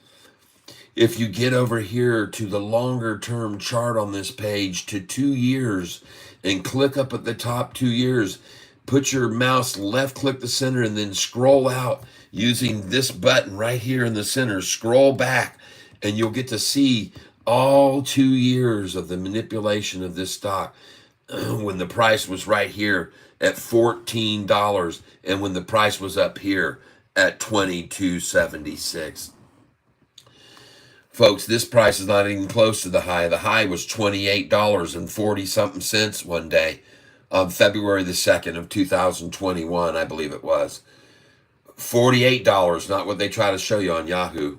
If you get over here to the longer term chart on this page to 2 years, and click up at the top 2 years. Put your mouse left click the center and then scroll out using this button right here in the center. Scroll back and you'll get to see all 2 years of the manipulation of this stock when the price was right here at $14 and when the price was up here at $22.76. Folks, this price is not even close to the high. The high was $28.40 something cents one day on February the 2nd of 2021, I believe it was. $48, not what they try to show you on Yahoo.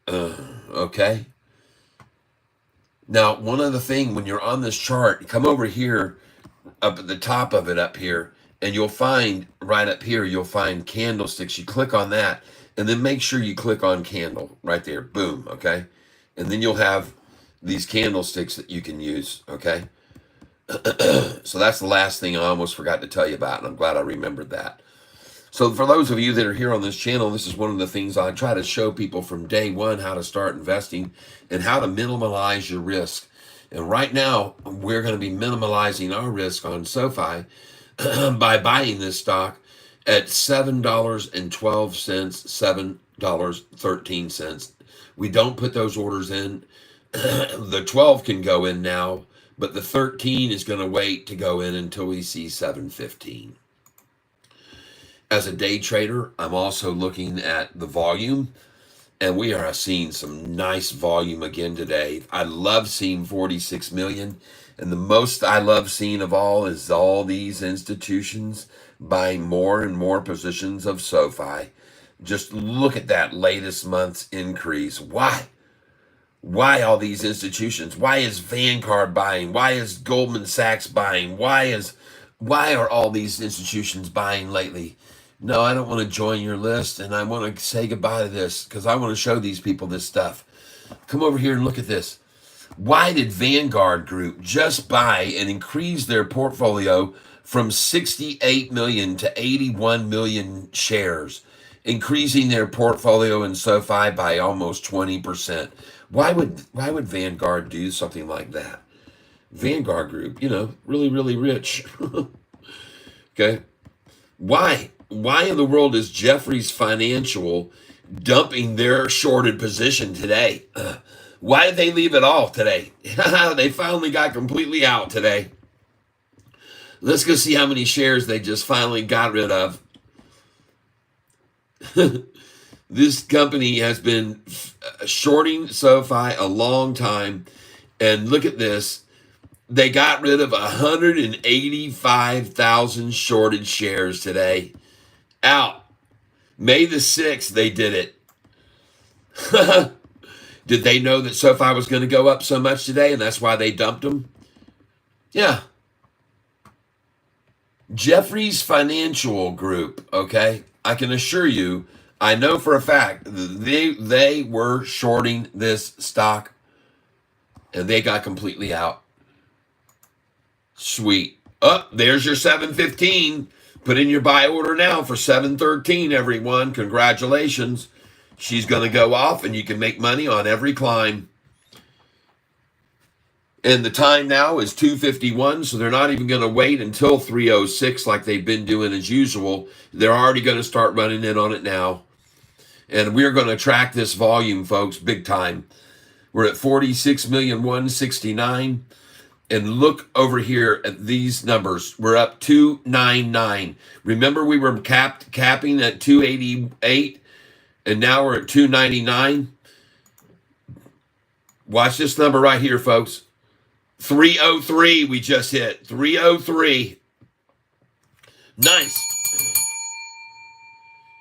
Okay. Now, one other thing, when you're on this chart, come over here, up at the top of it up here, and you'll find right up here, you'll find candlesticks. You click on that, and then make sure you click on candle right there. Boom, okay? And then you'll have these candlesticks that you can use, okay? So that's the last thing I almost forgot to tell you about, and I'm glad I remembered that. So for those of you that are here on this channel, this is one of the things I try to show people from day one, how to start investing and how to minimalize your risk. And right now, we're going to be minimalizing our risk on Sofi by buying this stock at $7.12, $7.13. We don't put those orders in. The 12 can go in now, but the 13 is going to wait to go in until we see 7.15. As a day trader, I'm also looking at the volume, and we are seeing some nice volume again today. I love seeing 46 million, and the most I love seeing of all is all these institutions buying more and more positions of Sofi. Just look at that latest month's increase. Why? Why all these institutions? Why is Vanguard buying? Why is Goldman Sachs buying? Why are all these institutions buying lately? No, I don't want to join your list, and I want to say goodbye to this because I want to show these people this stuff. Come over here and look at this. Why did Vanguard Group just buy and increase their portfolio from 68 million to 81 million shares, increasing their portfolio in Sofi by almost 20%? Why would Vanguard do something like that? Vanguard Group, really, really rich. Okay. Why in the world is Jefferies Financial dumping their shorted position today? Why did they leave it all today? They finally got completely out today. Let's go see how many shares they just finally got rid of. This company has been shorting Sofi a long time. And look at this. They got rid of 185,000 shorted shares today. Out. May the 6th, they did it. Did they know that Sofi was going to go up so much today, and that's why they dumped them? Yeah. Jefferies Financial Group, okay? I can assure you, I know for a fact they were shorting this stock, and they got completely out. Sweet. Oh, there's your 7.15. Put in your buy order now for 7.13, everyone. Congratulations. She's going to go off, and you can make money on every climb. And the time now is 2:51, so they're not even going to wait until 3:06 like they've been doing as usual. They're already going to start running in on it now. And we're going to track this volume, folks, big time. We're at 46,169,000. And look over here at these numbers. We're up 299. Remember we were capping at 288, and now we're at 299. Watch this number right here, folks. 303 we just hit. 303. Nice.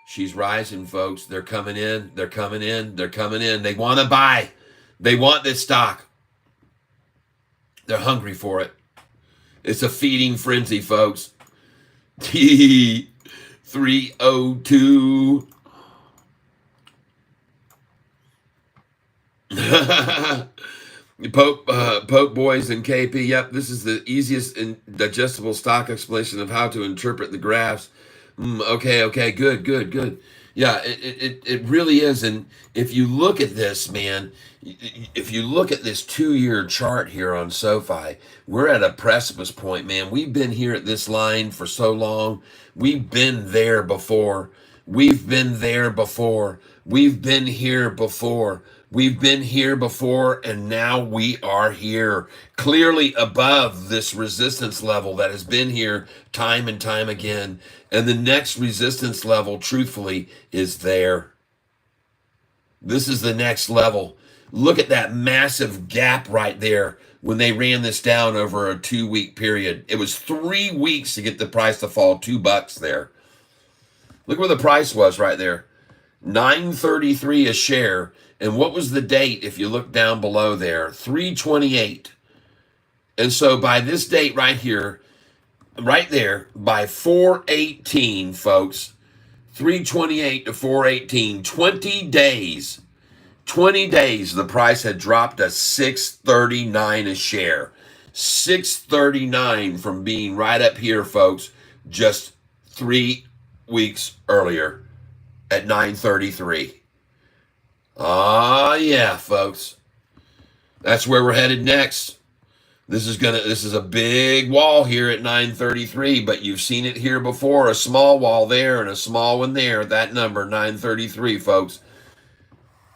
She's rising, folks. They're coming in. They're coming in. They're coming in. They want to buy. They want this stock. They're hungry for it. It's a feeding frenzy, folks. 302. Pope Boys and KP. Yep, this is the easiest and digestible stock explanation of how to interpret the graphs. Okay, good. Yeah, it really is. And if you look at this, man, if you look at this 2 year chart here on SoFi, we're at a precipice point, man. We've been here at this line for so long. We've been there before. We've been there before. We've been here before. We've been here before, and now we are here, clearly above this resistance level that has been here time and time again. And the next resistance level, truthfully, is there. This is the next level. Look at that massive gap right there when they ran this down over a 2 week period. It was 3 weeks to get the price to fall $2 there. Look where the price was right there. $9.33 a share. And what was the date if you look down below there? 3/28. And so by this date right here, right there, by 4/18, folks, 3/28 to 4/18, 20 days, 20 days, the price had dropped to $6.39 a share. $6.39 from being right up here, folks, just 3 weeks earlier at $9.33. Ah, yeah, folks. That's where we're headed next. This is a big wall here at 933, but you've seen it here before, a small wall there and a small one there. That number, 933, folks.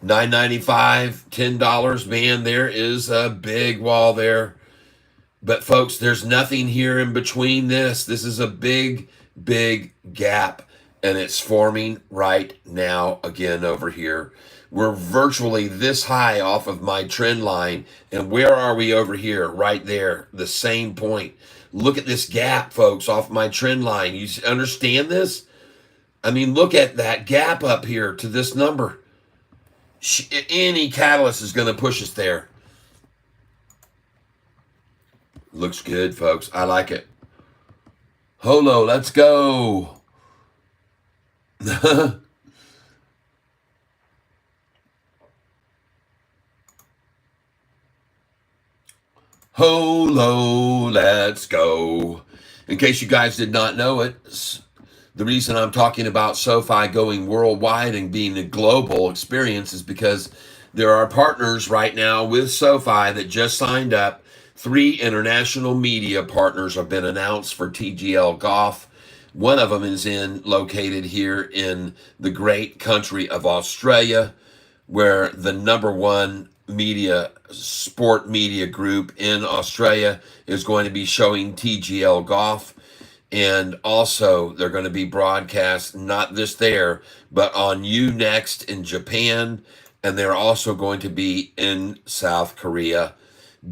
$9.95, $10, man, there is a big wall there. But folks, there's nothing here in between this. This is a big, big gap, and it's forming right now again over here. We're virtually this high off of my trend line. And where are we over here? Right there, the same point. Look at this gap, folks, off my trend line. You understand this? I mean, look at that gap up here to this number. Any catalyst is going to push us there. Looks good, folks. I like it. Holo, let's go. Holo, let's go. In case you guys did not know it, the reason I'm talking about SoFi going worldwide and being a global experience is because there are partners right now with SoFi that just signed up. 3 international media partners have been announced for TGL Golf. One of them is located here in the great country of Australia, where the #1 sport media group in Australia is going to be showing TGL Golf. And also they're going to be broadcast not just there, but on Unext in Japan. And they're also going to be in South Korea.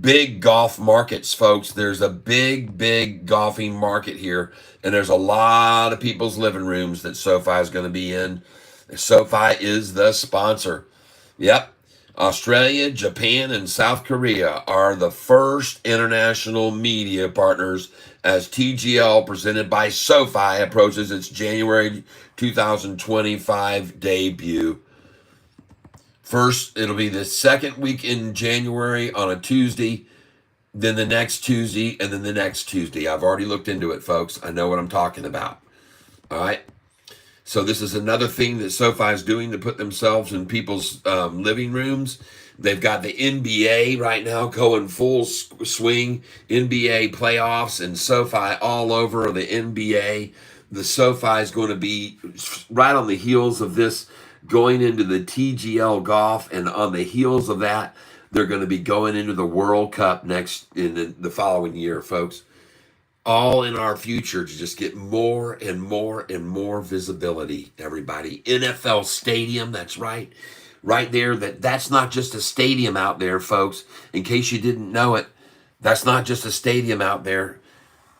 Big golf markets, folks. There's a big, big golfing market here. And there's a lot of people's living rooms that SoFi is going to be in. SoFi is the sponsor. Yep. Australia, Japan, and South Korea are the first international media partners as TGL, presented by SoFi, approaches its January 2025 debut. First, it'll be the second week in January on a Tuesday, then the next Tuesday, and then the next Tuesday. I've already looked into it, folks. I know what I'm talking about. All right. So this is another thing that SoFi is doing to put themselves in people's living rooms. They've got the NBA right now going full swing, NBA playoffs, and SoFi all over the NBA. The SoFi is going to be right on the heels of this, going into the TGL Golf, and on the heels of that, they're going to be going into the World Cup next in the following year, folks. All in our future to just get more and more and more visibility, everybody. NFL Stadium, that's right. Right there, that's not just a stadium out there, folks. In case you didn't know it, that's not just a stadium out there.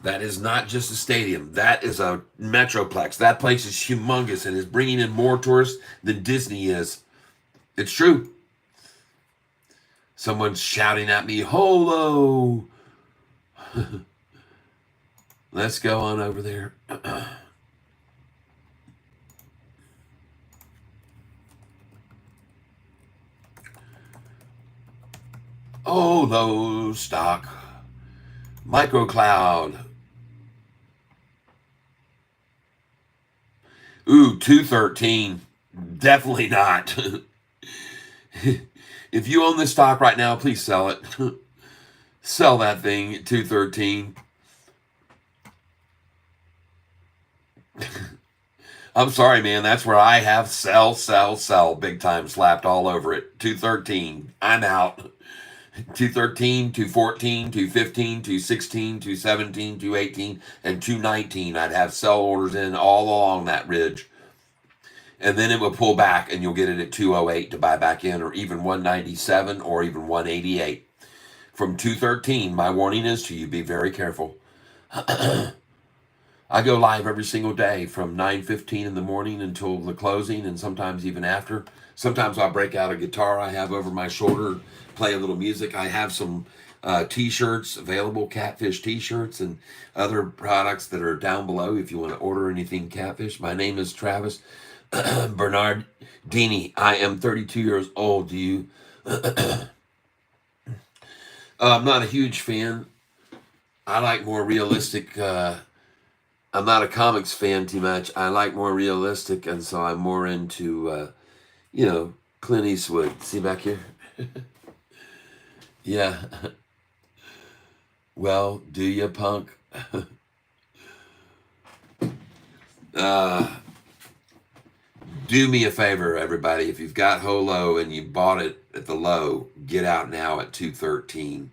That is not just a stadium. That is a metroplex. That place is humongous and is bringing in more tourists than Disney is. It's true. Someone's shouting at me, "Holo!" Let's go on over there. Holo stock. Microcloud. Ooh, 213. Definitely not. If you own this stock right now, please sell it. Sell that thing at 213. I'm sorry, man. That's where I have sell, sell, sell big time slapped all over it. 213. I'm out. 213, 214, 215, 216, 217, 218, and 219. I'd have sell orders in all along that ridge. And then it will pull back and you'll get it at 208 to buy back in, or even 197 or even 188. From 213, my warning is to you, be very careful. I go live every single day from 9:15 in the morning until the closing, and sometimes even after. Sometimes I'll break out a guitar I have over my shoulder, play a little music. I have some t-shirts available, Catfish t-shirts, and other products that are down below if you want to order anything Catfish. My name is Travis Bernard Dini. I am 32 years old. Do you? I'm not a huge fan. I like more realistic. I'm not a comics fan too much. I like more realistic, and so I'm more into, Clint Eastwood. See back here? Yeah. Well, do you, punk? Do me a favor, everybody. If you've got Holo and you bought it at the low, get out now at 213.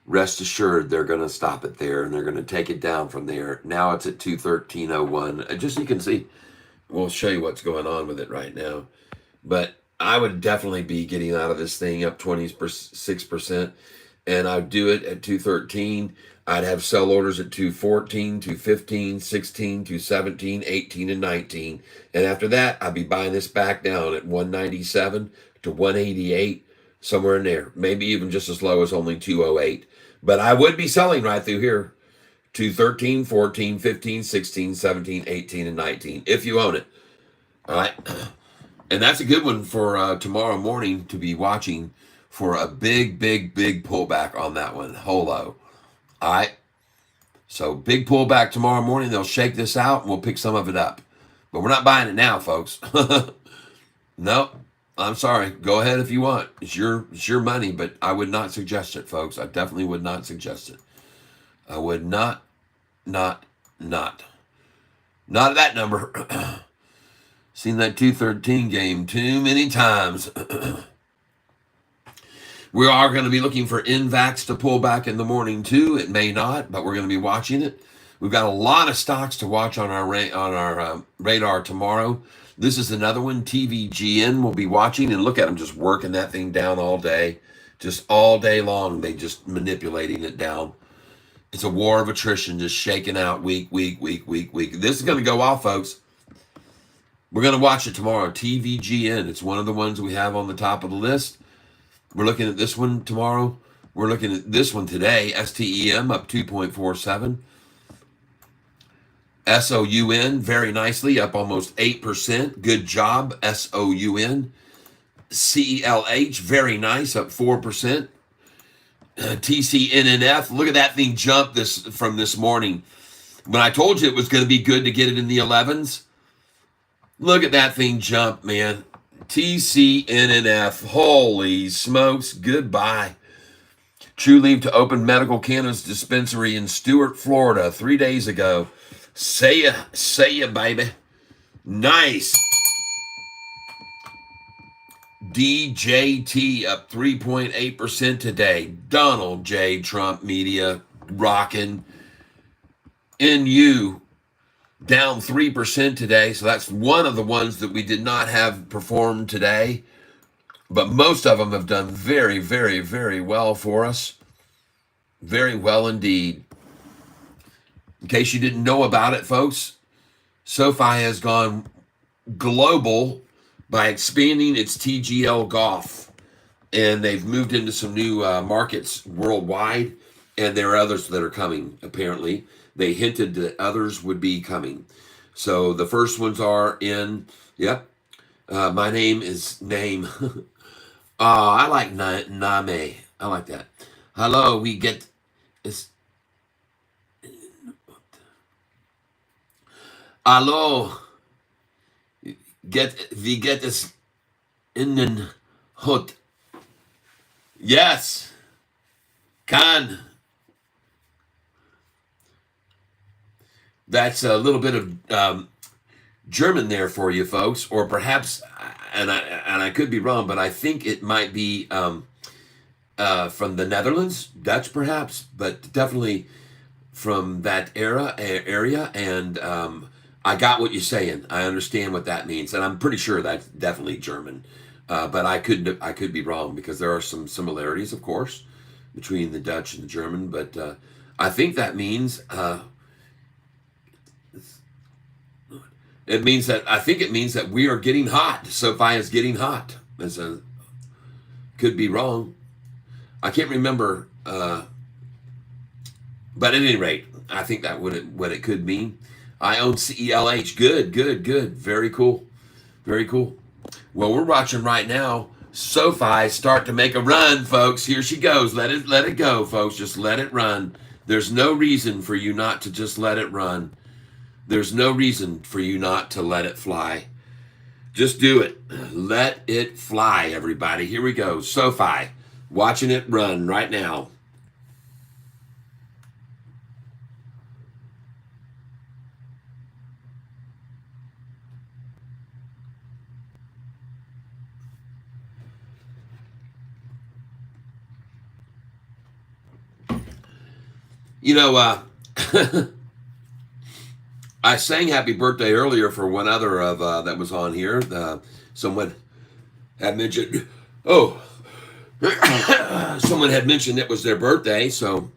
Rest assured they're going to stop it there and they're going to take it down from there. Now it's at 213.01. Just so you can see, we'll show you what's going on with it right now. But I would definitely be getting out of this thing up 26%. And I'd do it at 213. I'd have sell orders at 214, 215, 16, 217, 18, and 19. And after that, I'd be buying this back down at 197 to 188, somewhere in there. Maybe even just as low as only 208. But I would be selling right through here. 213, 14, 15, 16, 17, 18, and 19, if you own it. All right. And that's a good one for tomorrow morning to be watching for a big, big, big pullback on that one. Holo. All right. So big pullback tomorrow morning. They'll shake this out and we'll pick some of it up. But we're not buying it now, folks. Nope. I'm sorry. Go ahead if you want. It's your money, but I would not suggest it, folks. I definitely would not suggest it. I would not at that number. Seen that 213 game too many times. We are going to be looking for NVAX to pull back in the morning too. It may not, but we're going to be watching it. We've got a lot of stocks to watch on our radar tomorrow. This is another one. TVGN we'll be watching, and look at them just working that thing down all day, just all day long. They just manipulating it down. It's a war of attrition, just shaking out week. This is going to go off, folks. We're going to watch it tomorrow. TVGN. It's one of the ones we have on the top of the list. We're looking at this one tomorrow. We're looking at this one today. STEM up 2.47. SOUN very nicely up almost 8%. Good job, SOUN. CELH very nice, up 4%. TCNNF, look at that thing jump from this morning. When I told you it was going to be good to get it in the 11s, look at that thing jump, man. TCNNF, holy smokes, goodbye. True Leave to open medical cannabis dispensary in Stuart, Florida 3 days ago. Say ya, baby. Nice. DJT up 3.8% today. Donald J. Trump Media rocking. NU down 3% today. So that's one of the ones that we did not have perform today. But most of them have done very, very, very well for us. Very well indeed. In case you didn't know about it, folks, Sofi has gone global by expanding its TGL Golf. And they've moved into some new markets worldwide. And there are others that are coming, apparently. They hinted that others would be coming. So the first ones are in, my name is Name. I like Name. I like that. Hello, we get this. Hello. wie geht es Ihnen heute? Yes, kann. That's a little bit of German there for you folks, or perhaps, and I could be wrong, but I think it might be from the Netherlands, Dutch perhaps, but definitely from that area. And I got what you're saying. I understand what that means, and I'm pretty sure that's definitely German. But I could be wrong because there are some similarities, of course, between the Dutch and the German. But I think that means it means that we are getting hot. Sofi is getting hot. Could be wrong. I can't remember. But at any rate, I think that what it could mean. I own CELH. Good. Very cool. Very cool. Well, we're watching right now Sofi start to make a run, folks. Here she goes. Let it go, folks. Just let it run. There's no reason for you not to just let it run. There's no reason for you not to let it fly. Just do it. Let it fly, everybody. Here we go. Sofi, watching it run right now. You know, I sang happy birthday earlier for one other of that was on here. Someone had mentioned, someone had mentioned it was their birthday. So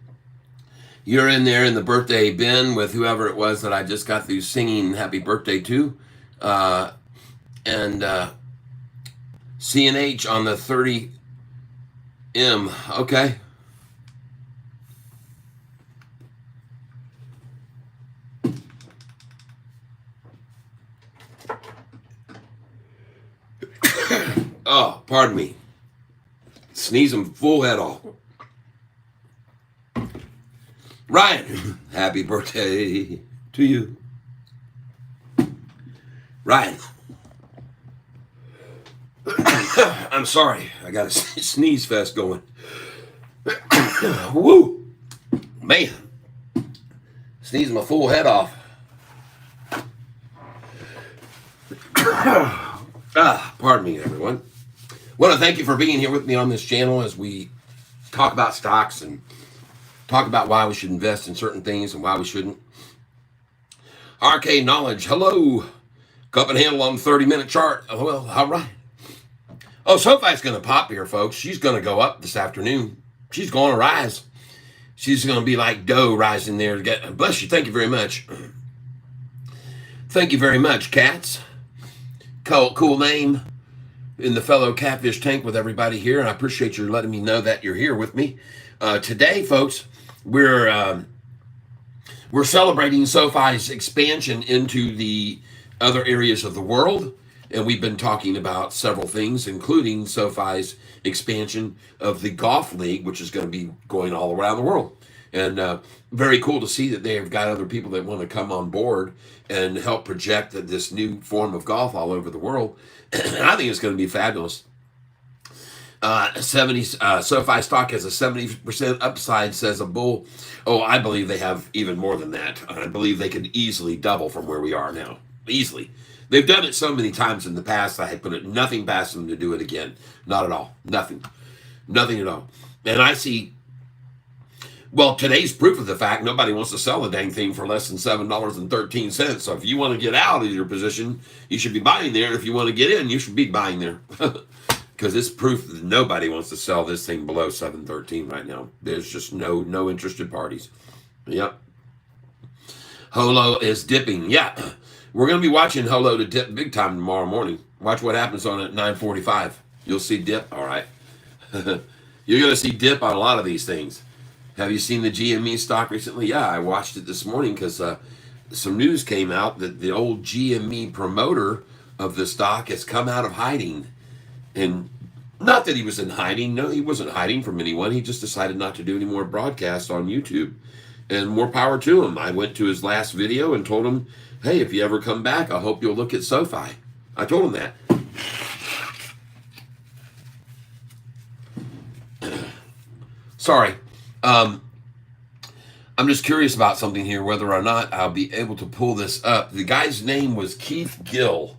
you're in there in the birthday bin with whoever it was that I just got through singing happy birthday to. And CNH on the 30M. Okay. Oh, pardon me. Sneezing full head off. Ryan, happy birthday to you. Ryan. I'm sorry. I got a sneeze fest going. Woo. Man. Sneezing my full head off. Pardon me, everyone. Want to thank you for being here with me on this channel as we talk about stocks and talk about why we should invest in certain things and why we shouldn't. Arcade Knowledge, hello. Cup and handle on the 30-minute chart. Oh, well, all right. Oh, Sofi's going to pop here, folks. She's going to go up this afternoon. She's going to rise. She's going to be like dough rising there. Bless you. Thank you very much. Thank you very much, cats. Cool name in the fellow Catfish tank with everybody here, and I appreciate you letting me know that you're here with me. Today, folks, we're celebrating Sofi's expansion into the other areas of the world, and we've been talking about several things, including Sofi's expansion of the golf league, which is going to be going all around the world. And very cool to see that they have got other people that want to come on board and help project this new form of golf all over the world. And I think it's going to be fabulous. Sofi stock has a 70% upside, says a bull. Oh, I believe they have even more than that. I believe they could easily double from where we are now. Easily. They've done it so many times in the past, I had put it nothing past them to do it again. Not at all. Nothing. Nothing at all. And I see, well, today's proof of the fact nobody wants to sell the dang thing for less than $7.13. So if you want to get out of your position, you should be buying there. If you want to get in, you should be buying there. Because it's proof that nobody wants to sell this thing below $7.13 right now. There's just no interested parties. Yep. Holo is dipping. Yeah. We're going to be watching Holo to dip big time tomorrow morning. Watch what happens on it at 9:45. You'll see dip. All right. You're going to see dip on a lot of these things. Have you seen the GME stock recently? Yeah, I watched it this morning because some news came out that the old GME promoter of the stock has come out of hiding. And not that he was in hiding. No, he wasn't hiding from anyone. He just decided not to do any more broadcasts on YouTube. And more power to him. I went to his last video and told him, hey, if you ever come back, I hope you'll look at Sofi. I told him that. Sorry. I'm just curious about something here, whether or not I'll be able to pull this up. The guy's name was Keith Gill,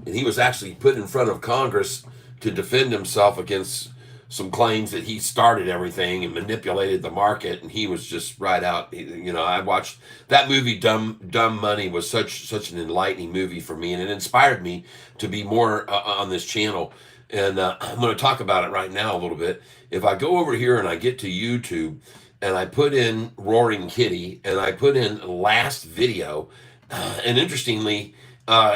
and he was actually put in front of Congress to defend himself against some claims that he started everything and manipulated the market, and he was just right out. You know, I watched that movie, Dumb Money, was such an enlightening movie for me, and it inspired me to be more on this channel. And I'm going to talk about it right now a little bit. If I go over here and I get to YouTube, and I put in Roaring Kitty, and I put in last video, and interestingly,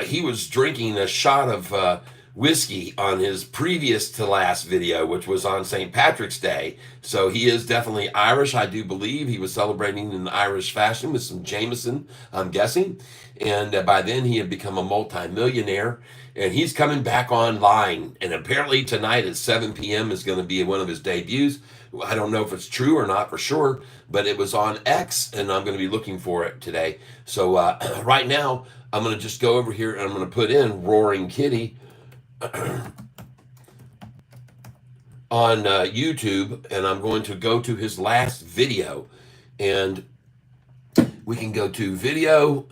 he was drinking a shot of whiskey on his previous to last video, which was on St. Patrick's Day. So he is definitely Irish, I do believe. He was celebrating in Irish fashion with some Jameson, I'm guessing. And by then he had become a multi-millionaire, and he's coming back online. And apparently tonight at 7 p.m. is going to be one of his debuts. I don't know if it's true or not for sure, but it was on X, and I'm going to be looking for it today. So right now, I'm going to just go over here and I'm going to put in Roaring Kitty on YouTube, and I'm going to go to his last video, and we can go to video,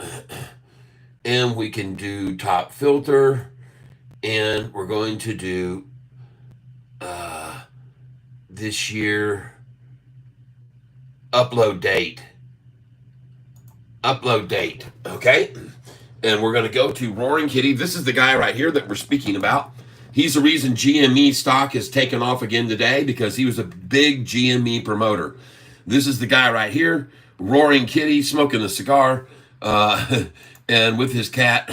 and we can do top filter, and we're going to do this year upload date, okay? And we're going to go to Roaring Kitty. This is the guy right here that we're speaking about. He's the reason GME stock has taken off again today, because he was a big GME promoter. This is the guy right here, Roaring Kitty, smoking a cigar and with his cat.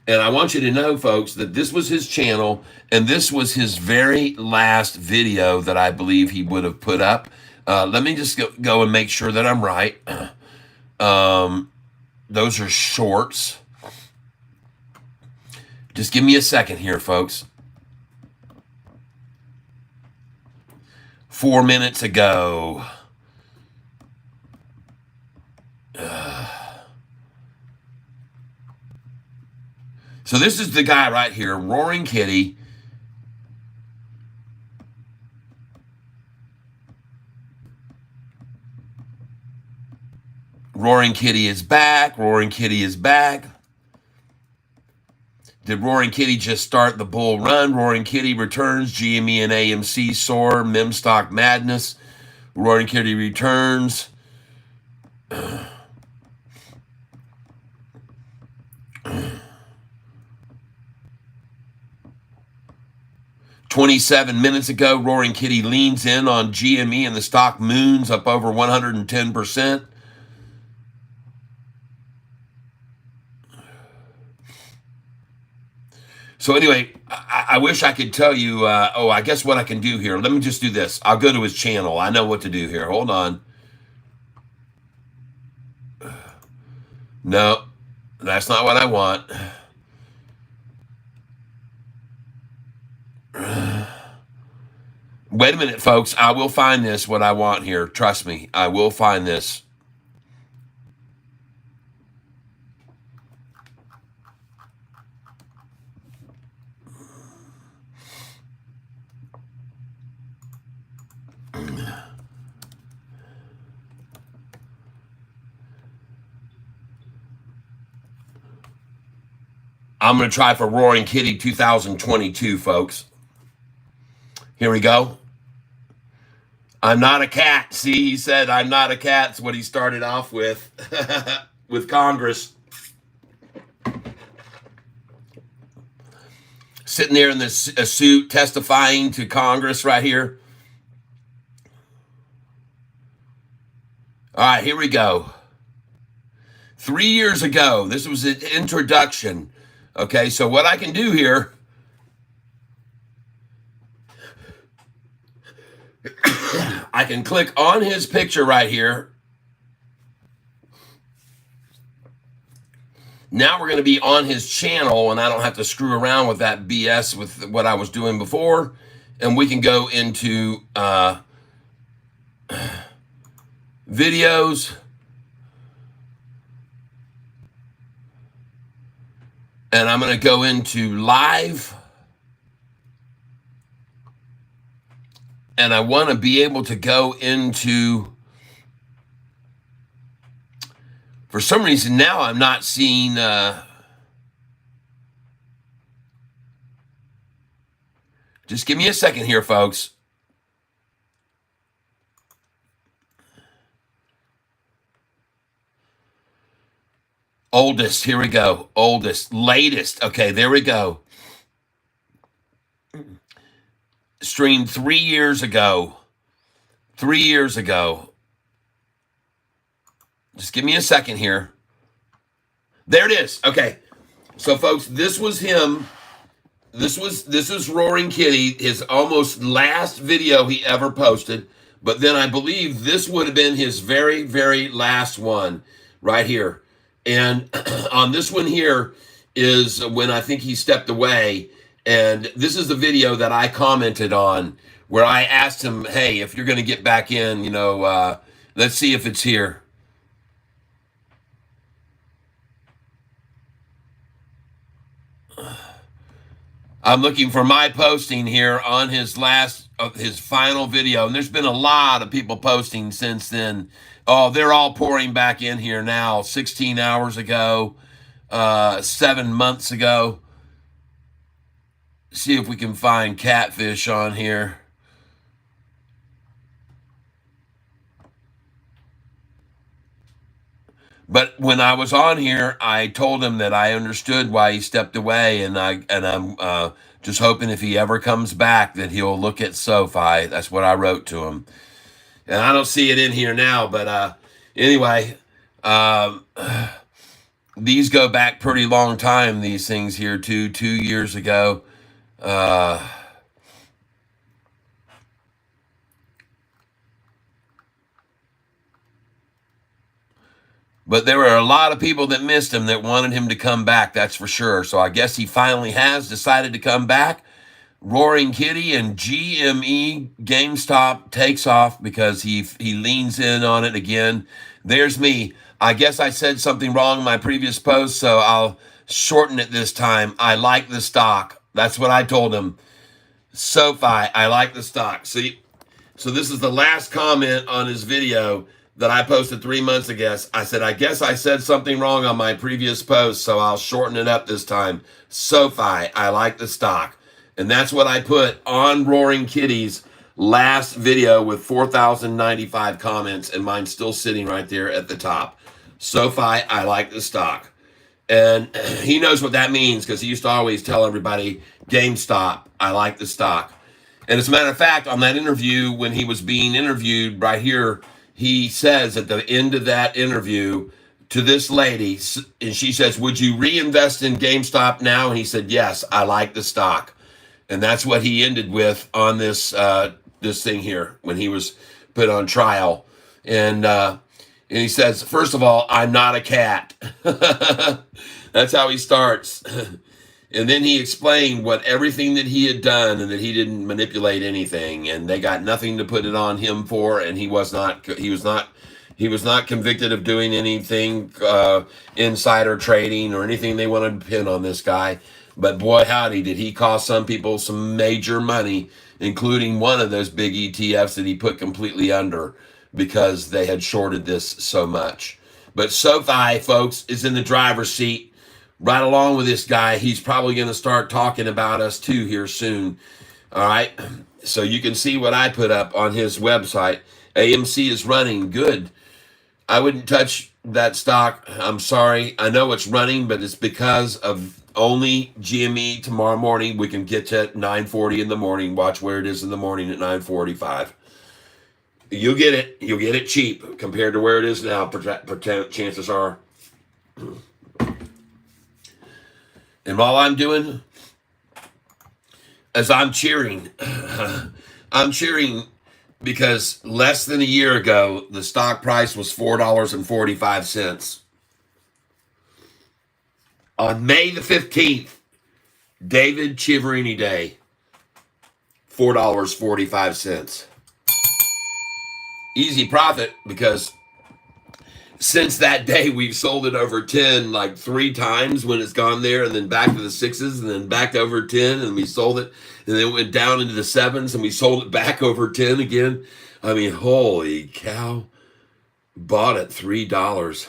And I want you to know, folks, that this was his channel, and this was his very last video that I believe he would have put up. Let me just go and make sure that I'm right. Those are shorts. Just give me a second here, folks. 4 minutes ago. So this is the guy right here, Roaring Kitty. Roaring Kitty is back. Roaring Kitty is back. Did Roaring Kitty just start the bull run? Roaring Kitty returns. GME and AMC soar. Mem stock madness. Roaring Kitty returns. 27 minutes ago, Roaring Kitty leans in on GME and the stock moons up over 110%. So anyway, I wish I could tell you, I guess what I can do here. Let me just do this. I'll go to his channel. I know what to do here. Hold on. No, that's not what I want. Wait a minute, folks. I will find this, what I want here. Trust me, I will find this. I'm going to try for Roaring Kitty 2022, folks. Here we go. I'm not a cat. See, he said, I'm not a cat. That's what he started off with, with Congress. Sitting there in a suit, testifying to Congress right here. All right, here we go. 3 years ago, this was an introduction. Okay, so what I can do here, I can click on his picture right here. Now we're going to be on his channel, and I don't have to screw around with that BS with what I was doing before. And we can go into videos. And I'm going to go into live. And I want to be able to go into, for some reason now I'm not seeing, just give me a second here, folks. Oldest, here we go. Oldest, latest. Okay, there we go. Streamed 3 years ago. 3 years ago. Just give me a second here. There it is. Okay. So folks, this was him. This was Roaring Kitty, his almost last video he ever posted. But then I believe this would have been his very, very last one right here. And on this one here is when I think he stepped away. And this is the video that I commented on where I asked him, hey, if you're going to get back in, let's see if it's here. I'm looking for my posting here on his final video. And there's been a lot of people posting since then. Oh, they're all pouring back in here now. 16 hours ago, 7 months ago. See if we can find Catfish on here. But when I was on here, I told him that I understood why he stepped away, and I'm just hoping if he ever comes back that he'll look at Sofi. That's what I wrote to him, and I don't see it in here now. But anyway, these go back pretty long time. These things here, 2 years ago. But there were a lot of people that missed him that wanted him to come back, that's for sure. So I guess he finally has decided to come back. Roaring Kitty and GME GameStop takes off because he leans in on it again. There's me. I guess I said something wrong in my previous post, so I'll shorten it this time. I like the stock. That's what I told him. Sofi, I like the stock. See, so this is the last comment on his video that I posted 3 months ago. I said, I guess I said something wrong on my previous post, so I'll shorten it up this time. Sofi, I like the stock. And that's what I put on Roaring Kitty's last video with 4,095 comments, and mine's still sitting right there at the top. Sofi, I like the stock. And he knows what that means because he used to always tell everybody, GameStop, I like the stock. And as a matter of fact, on that interview, when he was being interviewed right here, he says at the end of that interview to this lady, and she says, would you reinvest in GameStop now? And he said, yes, I like the stock. And that's what he ended with on this thing here when he was put on trial. And he says, first of all, I'm not a cat. That's how he starts. And then he explained what everything that he had done and that he didn't manipulate anything, and they got nothing to put it on him for, and he was not convicted of doing anything insider trading or anything they wanted to pin on this guy. But boy, howdy, did he cost some people some major money, including one of those big ETFs that he put completely under because they had shorted this so much. But Sofi, folks, is in the driver's seat. Right along with this guy, he's probably going to start talking about us too here soon. All right. So you can see what I put up on his website. AMC is running good. I wouldn't touch that stock. I'm sorry. I know it's running, but it's because of only GME tomorrow morning. We can get to at 9:40 in the morning. Watch where it is in the morning at 9:45. You'll get it. You'll get it cheap compared to where it is now. Chances are. And all I'm doing is I'm cheering. I'm cheering because less than a year ago, the stock price was $4.45. On May the 15th, David Chiaverini Day, $4.45. Easy profit because Since that day, we've sold it over 10, like 3 times when it's gone there, and then back to the 6s, and then back to over 10, and we sold it, and then it went down into the 7s, and we sold it back over 10 again. I mean, holy cow. Bought at $3.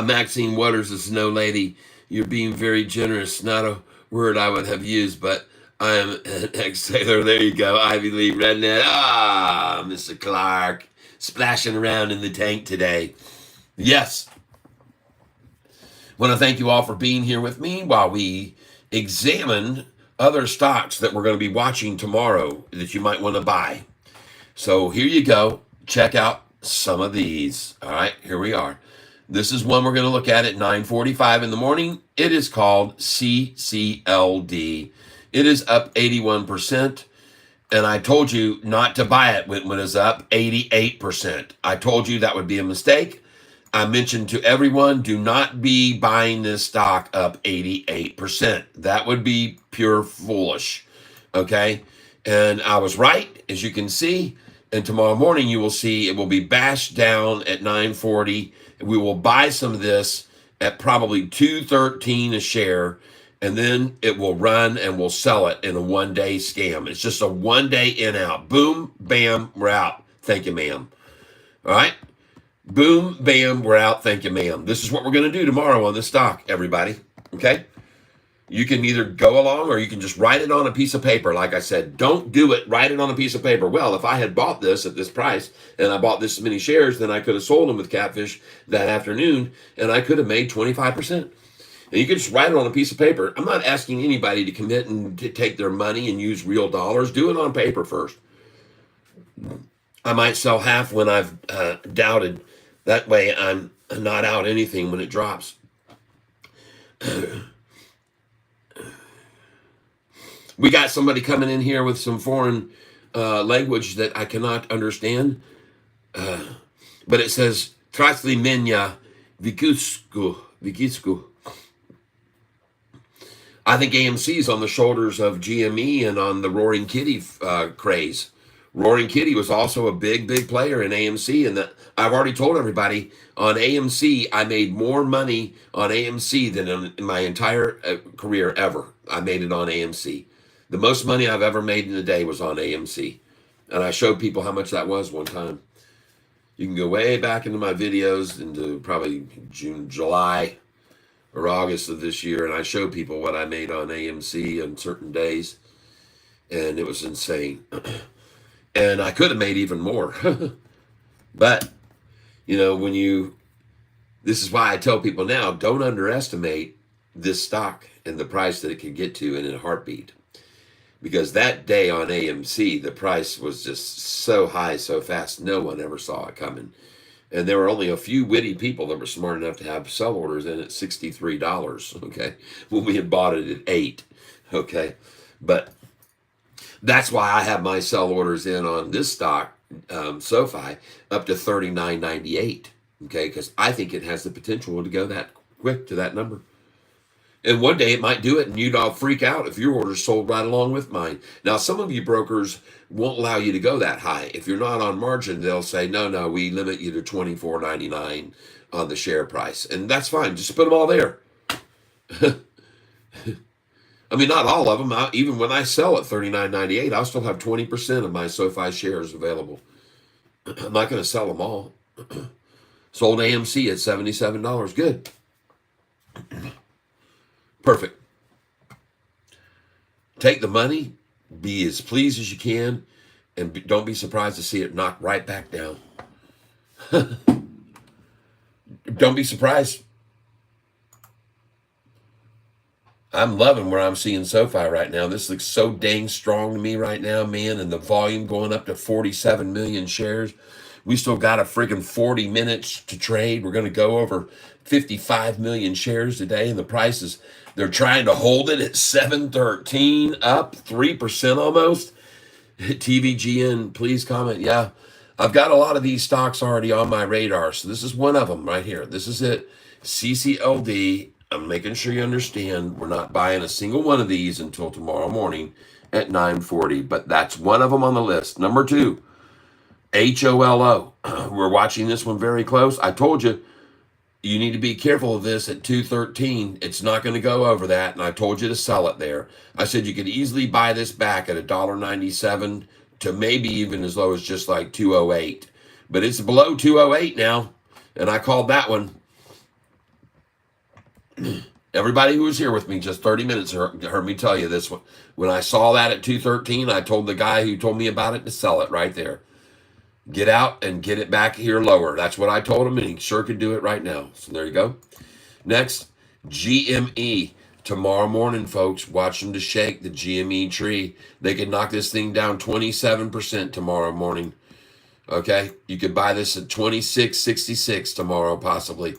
Maxine Waters, the snow lady. You're being very generous. Not a word I would have used, but I am an ex-sailor. There you go. Ivy Lee Redneck. Ah, Mr. Clark. Splashing around in the tank today. Yes. Want to thank you all for being here with me while we examine other stocks that we're going to be watching tomorrow that you might want to buy. So here you go. Check out some of these. All right, here we are. This is one we're going to look at 9:45 in the morning. It is called CCLD. It is up 81%. And I told you not to buy it when it's up 88%. I told you that would be a mistake. I mentioned to everyone, do not be buying this stock up 88%. That would be pure foolish. Okay? And I was right, as you can see. And tomorrow morning, you will see it will be bashed down at 9:40. We will buy some of this at probably $2.13 a share, and then it will run and we'll sell it in a one-day scam. It's just a one-day in-out. Boom, bam, we're out. Thank you, ma'am. All right? Boom, bam, we're out. Thank you, ma'am. This is what we're going to do tomorrow on this stock, everybody. Okay? You can either go along or you can just write it on a piece of paper. Like I said, don't do it. Write it on a piece of paper. Well, if I had bought this at this price and I bought this many shares, then I could have sold them with Catfish that afternoon and I could have made 25%. And you can just write it on a piece of paper. I'm not asking anybody to commit and to take their money and use real dollars. Do it on paper first. I might sell half when I've doubted. That way I'm not out anything when it drops. We got somebody coming in here with some foreign language that I cannot understand. But it says, Trasli Menya Vikisku. I think AMC is on the shoulders of GME and on the Roaring Kitty craze. Roaring Kitty was also a big player in AMC. And I've already told everybody, on AMC, I made more money on AMC than in my entire career ever. I made it on AMC. The most money I've ever made in a day was on AMC. And I showed people how much that was one time. You can go way back into my videos into probably June, July, or August of this year. And I showed people what I made on AMC on certain days. And it was insane. And I could have made even more. But, you know, this is why I tell people now, don't underestimate this stock and the price that it can get to in a heartbeat. Because that day on AMC, the price was just so high, so fast, no one ever saw it coming. And there were only a few witty people that were smart enough to have sell orders in at $63, okay, when we had bought it at $8, okay. But that's why I have my sell orders in on this stock, Sofi, up to $39.98, okay, because I think it has the potential to go that quick to that number. And one day it might do it, and you'd all freak out if your order's sold right along with mine. Now, some of you brokers won't allow you to go that high. If you're not on margin, they'll say, no, we limit you to $24.99 on the share price. And that's fine. Just put them all there. I mean, not all of them. Even when I sell at $39.98, I'll still have 20% of my Sofi shares available. I'm not going to sell them all. Sold AMC at $77. Good. Perfect. Take the money, be as pleased as you can, and don't be surprised to see it knock right back down. Don't be surprised. I'm loving where I'm seeing Sofi right now. This looks so dang strong to me right now, man, and the volume going up to 47 million shares. We still got a freaking 40 minutes to trade. We're going to go over 55 million shares today, and the prices, they're trying to hold it at 713, up 3% almost. TVGN, please comment. Yeah, I've got a lot of these stocks already on my radar, so this is one of them right here. This is it, CCLD. I'm making sure you understand we're not buying a single one of these until tomorrow morning at 9:40, but that's one of them on the list. Number 2, HOLO. We're watching this one very close. I told you, you need to be careful of this at 213. It's not going to go over that, and I told you to sell it there. I said you could easily buy this back at $1.97 to maybe even as low as just like 208. But it's below 208 now, and I called that one. Everybody who was here with me just 30 minutes heard me tell you this one. When I saw that at 213, I told the guy who told me about it to sell it right there. Get out and get it back here lower. That's what I told him, and he sure could do it right now. So there you go. Next, GME. Tomorrow morning, folks, watch them to shake the GME tree. They could knock this thing down 27% tomorrow morning. Okay? You could buy this at 26.66 tomorrow, possibly.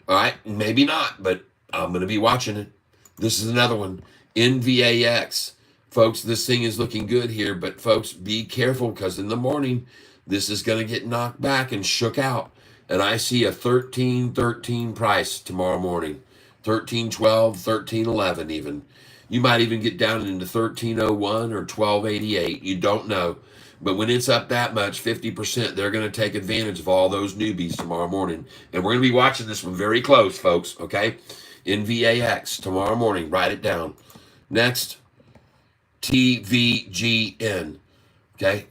All right? Maybe not, but I'm going to be watching it. This is another one. NVAX. Folks, this thing is looking good here, but folks, be careful because in the morning, this is going to get knocked back and shook out. And I see a 13.13 price tomorrow morning. 13.12, 13.11 even. You might even get down into 13.01 or 12.88. You don't know. But when it's up that much, 50%, they're going to take advantage of all those newbies tomorrow morning. And we're going to be watching this one very close, folks, okay? NVAX tomorrow morning. Write it down. Next, TVGN, okay?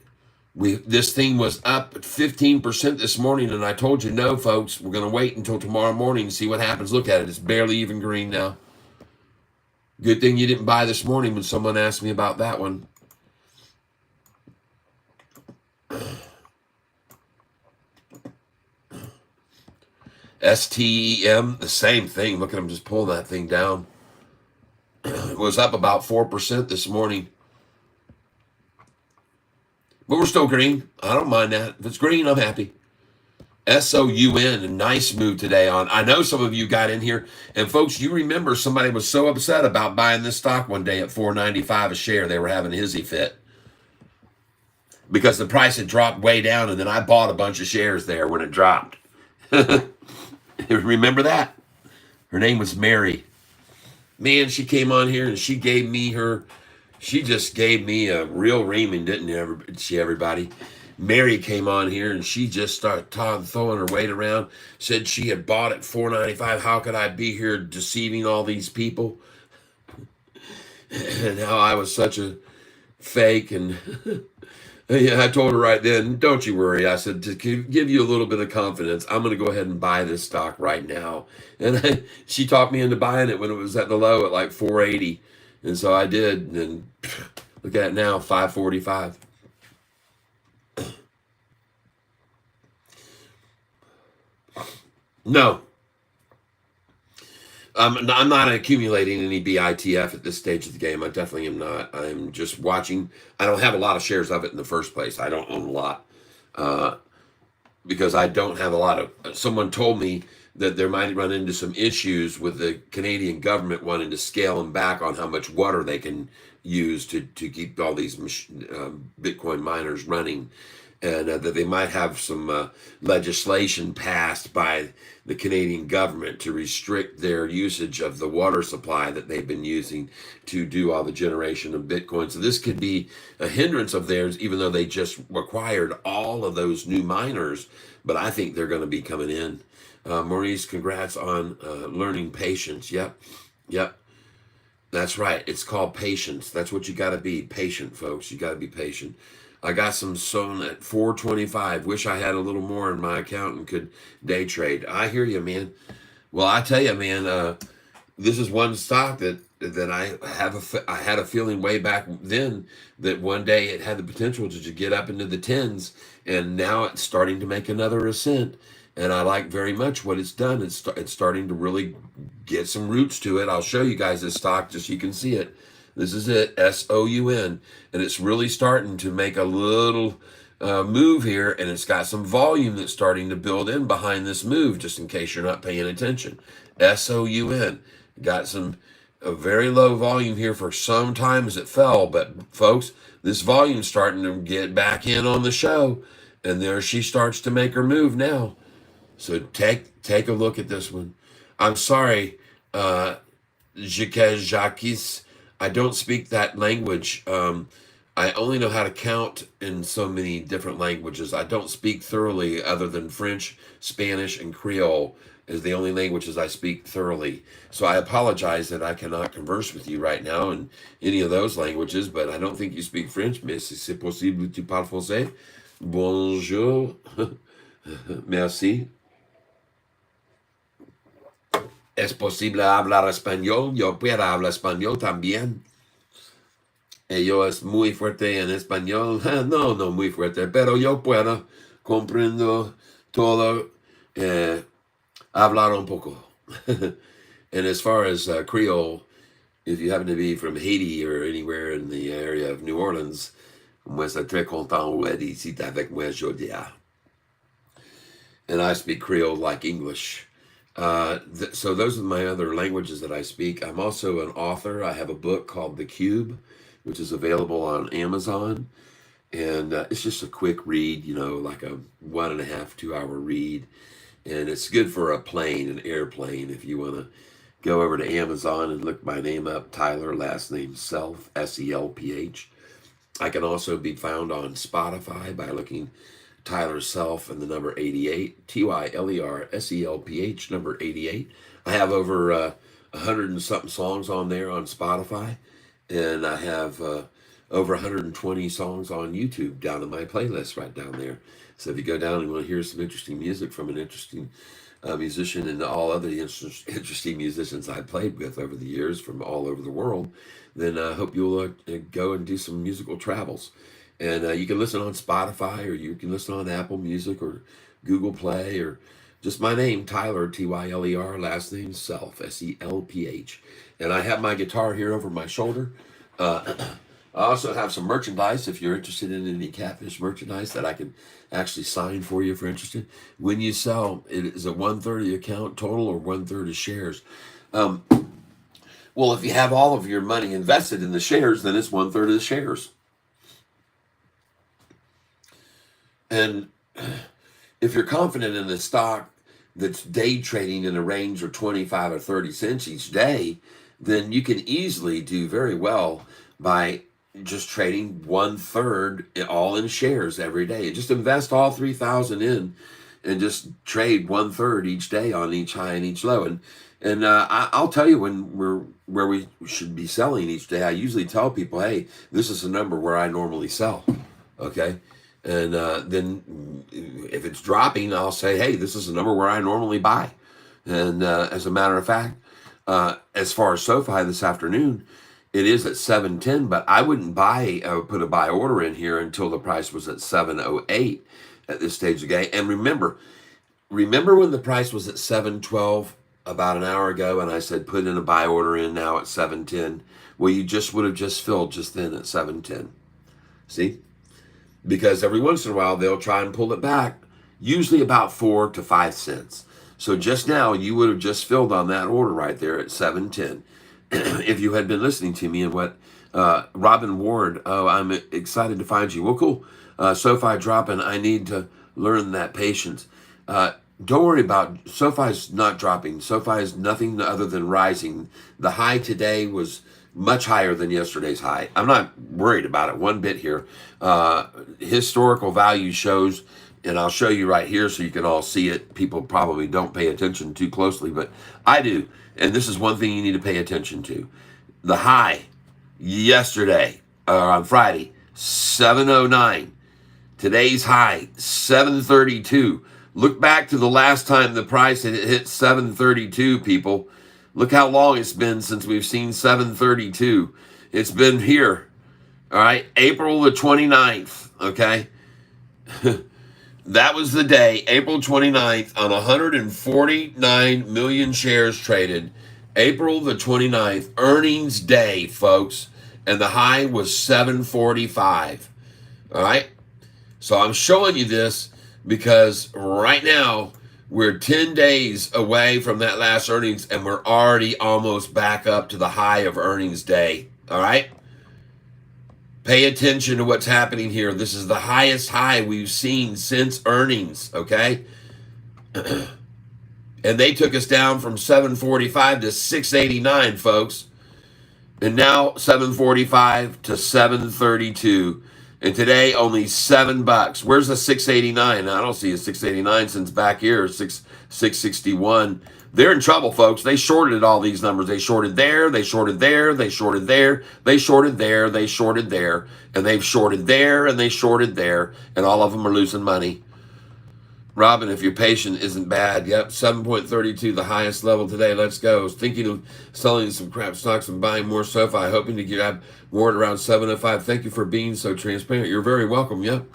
This thing was up 15% this morning, and I told you, no, folks, we're going to wait until tomorrow morning and see what happens. Look at it. It's barely even green now. Good thing you didn't buy this morning when someone asked me about that one. STEM, the same thing. Look at them just pulling that thing down. It was up about 4% this morning. But we're still green. I don't mind that. If it's green, I'm happy. SOUN, a nice move today on. I know some of you got in here. And folks, you remember somebody was so upset about buying this stock one day at $4.95 a share. They were having a hizzy fit. Because the price had dropped way down, and then I bought a bunch of shares there when it dropped. Remember that? Her name was Mary. Man, she came on here and she just gave me a real reaming, didn't she, everybody? Mary came on here and she just started throwing her weight around, said she had bought at $4.95. How could I be here deceiving all these people? And how I was such a fake. And yeah, I told her right then, don't you worry. I said, to give you a little bit of confidence, I'm going to go ahead and buy this stock right now. And she talked me into buying it when it was at the low at like 480. And so I did. And look at it now, 545. No. I'm not accumulating any BITF at this stage of the game. I definitely am not. I'm just watching. I don't have a lot of shares of it in the first place. I don't own a lot because I don't have a lot of. Someone told me that there might run into some issues with the Canadian government wanting to scale them back on how much water they can use to keep all these Bitcoin miners running. And that they might have some legislation passed by the Canadian government to restrict their usage of the water supply that they've been using to do all the generation of Bitcoin. So this could be a hindrance of theirs, even though they just required all of those new miners. But I think they're going to be coming in. Maurice, congrats on learning patience. Yep. That's right. It's called patience. That's what you got to be. Patient, folks. You got to be patient. I got some sown at 425. Wish I had a little more in my account and could day trade. I hear you, man. Well, I tell you, man, this is one stock that I had a feeling way back then that one day it had the potential to get up into the tens, and now it's starting to make another ascent. And I like very much what it's done. It's starting to really get some roots to it. I'll show you guys this stock just so you can see it. This is it, SOUN, and it's really starting to make a little move here, and it's got some volume that's starting to build in behind this move, just in case you're not paying attention. SOUN got a very low volume here for some time as it fell, but folks, this volume's starting to get back in on the show, and there she starts to make her move now. So take a look at this one. I'm sorry, Jacques. I don't speak that language. I only know how to count in so many different languages. I don't speak thoroughly other than French, Spanish, and Creole is the only languages I speak thoroughly. So I apologize that I cannot converse with you right now in any of those languages, but I don't think you speak French. Mais si c'est possible, tu parles français. Bonjour. Merci. Es posible hablar español. Yo puedo hablar español también. Yo es muy fuerte en español. No, no muy fuerte, pero yo puedo, comprendo todo, hablar un poco. And as far as Creole, if you happen to be from Haiti or anywhere in the area of New Orleans, moi c'est très content d'être ici avec moi aujourd'hui. And I speak Creole like English. So those are my other languages that I speak. I'm also an author. I have a book called The Cube, which is available on Amazon. And it's just a quick read, you know, like a 1.5, 2 hour read. And it's good for a plane, an airplane. If you want to go over to Amazon and look my name up, Tyler, last name Self, Selph. I can also be found on Spotify by looking Tyler Self and the number 88, TYLERSELPH, number 88. I have over 100 and something songs on there on Spotify, and I have over 120 songs on YouTube down in my playlist right down there. So if you go down and want to hear some interesting music from an interesting musician and all other interesting musicians I played with over the years from all over the world, then I hope you'll go and do some musical travels. And you can listen on Spotify, or you can listen on Apple Music or Google Play, or just my name, Tyler, Tyler, last name Self, Selph. And I have my guitar here over my shoulder. I also have some merchandise if you're interested in any Catfish merchandise that I can actually sign for you if you're interested. When you sell, it is a 1/3 account total or 1/3 of shares. Well, if you have all of your money invested in the shares, then it's 1/3 of the shares. And if you're confident in the stock that's day trading in a range of 25 or 30 cents each day, then you can easily do very well by just trading 1/3 all in shares every day. Just invest all 3,000 in and just trade 1/3 each day on each high and each low. And I'll tell you when where we should be selling each day. I usually tell people, hey, this is the number where I normally sell. Okay. And then if it's dropping, I'll say, hey, this is the number where I normally buy. And as a matter of fact, as far as Sofi this afternoon, it is at 710, but I wouldn't put a buy order in here until the price was at 708 at this stage of the game. And remember when the price was at 712 about an hour ago, and I said put in a buy order in now at 710. Well, you just would have just filled just then at 710. See? Because every once in a while they'll try and pull it back, usually about 4 to 5 cents. So just now you would have just filled on that order right there at 710. If you had been listening to me and what Robin Ward, oh, I'm excited to find you. Well, cool. Sofi dropping. I need to learn that patience. Don't worry about Sofi's not dropping. Sofi is nothing other than rising. The high today was much higher than yesterday's high. I'm not worried about it one bit here. Historical value shows, and I'll show you right here so you can all see it. People probably don't pay attention too closely, but I do. And this is one thing you need to pay attention to. The high yesterday, on Friday, 709. Today's high, 732. Look back to the last time the price had hit 732, people. Look how long it's been since we've seen 732. It's been here, all right? April the 29th, okay? That was the day, April 29th, on 149 million shares traded. April the 29th, earnings day, folks. And the high was 745, all right? So I'm showing you this because right now, we're 10 days away from that last earnings, and we're already almost back up to the high of earnings day, all right? Pay attention to what's happening here. This is the highest high we've seen since earnings, okay? And they took us down from 745 to 689, folks. And now 745 to 732. And today only $7. Where's the 689? I don't see a 689 since back here, 661. They're in trouble, folks. They shorted all these numbers. They shorted there, they shorted there, they shorted there, they shorted there, they shorted there, and they've shorted there, and they shorted there, and all of them are losing money. Robin, if your patient isn't bad. Yep, 7.32, the highest level today. Let's go. Thinking of selling some crap stocks and buying more Sofi, hoping to get more at around 705. Thank you for being so transparent. You're very welcome. Yep.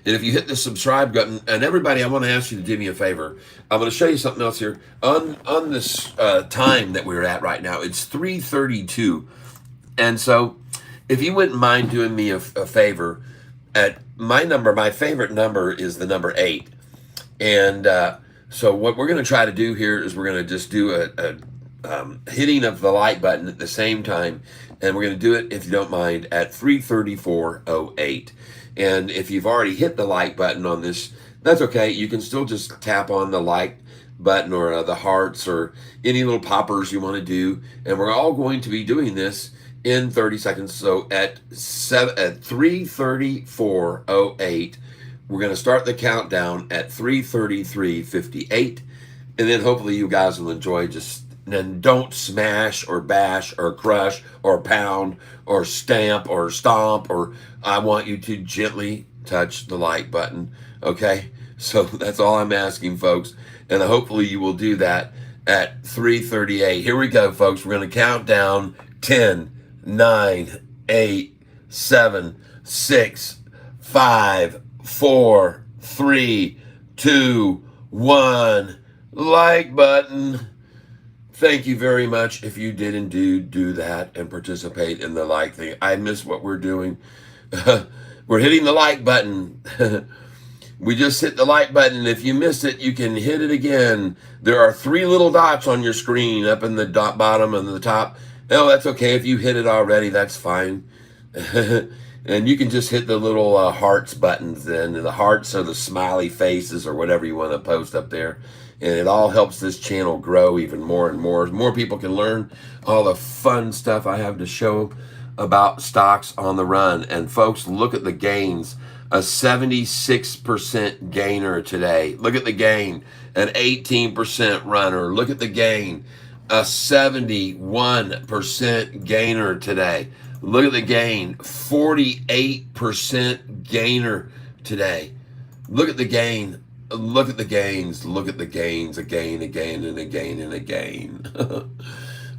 And if you hit the subscribe button, and everybody, I want to ask you to do me a favor. I'm going to show you something else here. On this time that we're at right now, it's 3:32. And so if you wouldn't mind doing me a favor, at my favorite number is the number 8. And so what we're going to try to do here is we're going to just do a hitting of the like button at the same time. And we're going to do it, if you don't mind, at 3:34:08. And if you've already hit the like button on this, that's okay. You can still just tap on the like button or the hearts or any little poppers you want to do. And we're all going to be doing this in 30 seconds. So at 3:34:08, we're going to start the countdown at 3:33:58. And then hopefully you guys will enjoy just, and don't smash or bash or crush or pound or stamp or stomp, or I want you to gently touch the like button. Okay? So that's all I'm asking, folks. And hopefully you will do that at 3:38. Here we go, folks. We're going to count down 10, 9, 8, 7, 6, 5, 4, 3, 2, 1. Like button. Thank you very much if you did indeed do that and participate in the like thing. I miss what we're doing. We're hitting the like button. We just hit the like button. If you missed it, you can hit it again. There are 3 little dots on your screen up in the bottom and the top. No, that's okay. If you hit it already, that's fine. And you can just hit the little hearts buttons then. And the hearts are the smiley faces or whatever you want to post up there. And it all helps this channel grow even more and more. More people can learn all the fun stuff I have to show about stocks on the run. And folks, look at the gains. A 76% gainer today. Look at the gain. An 18% runner. Look at the gain. A 71% gainer today. Look at the gain. 48% gainer today. Look at the gain. Look at the gains. Look at the gains again, again, and again, and again.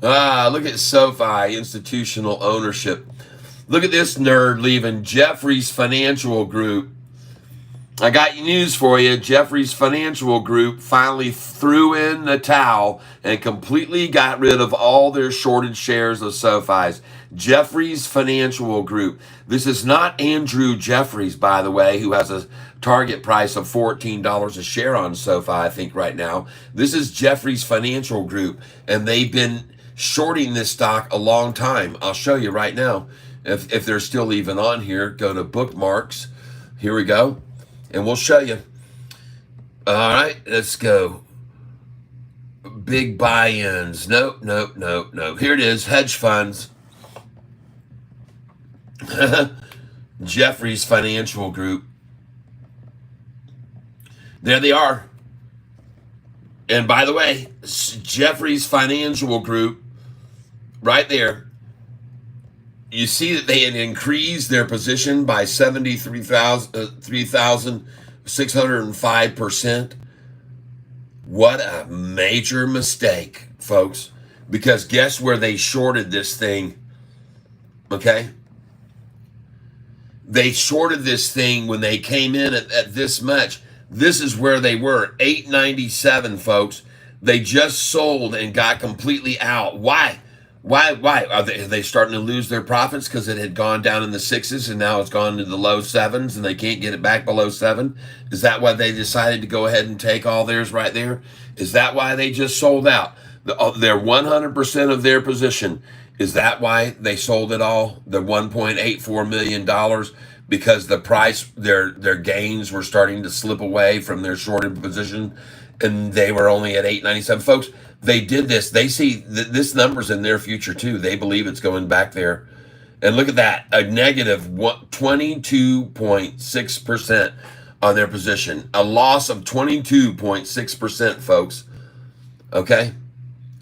Look at Sofi, institutional ownership. Look at this nerd leaving Jefferies Financial Group. I got news for you. Jefferies Financial Group finally threw in the towel and completely got rid of all their shorted shares of Sofi's. Jefferies Financial Group. This is not Andrew Jefferies, by the way, who has a target price of $14 a share on Sofi, I think, right now. This is Jefferies Financial Group, and they've been shorting this stock a long time. I'll show you right now. If they're still even on here, go to bookmarks. Here we go. And we'll show you. All right, let's go. Big buy-ins. Nope. Here it is, hedge funds. Jefferies Financial Group. There they are. And by the way, Jefferies Financial Group, right there, you see that they had increased their position by 3,605%. What a major mistake, folks. Because guess where they shorted this thing? Okay? They shorted this thing when they came in at this much. This is where they were, $8.97, folks. They just sold and got completely out. Why? Why? Are they starting to lose their profits because it had gone down in the 6s and now it's gone to the low 7s and they can't get it back below 7? Is that why they decided to go ahead and take all theirs right there? Is that why they just sold out? Their 100% of their position. Is that why they sold it all? The $1.84 million because the price, their gains were starting to slip away from their shorted position, and they were only at 897. Folks, they did this. They see this number's in their future too. They believe it's going back there. And look at that, a negative 22.6% on their position. A loss of 22.6%, folks. Okay?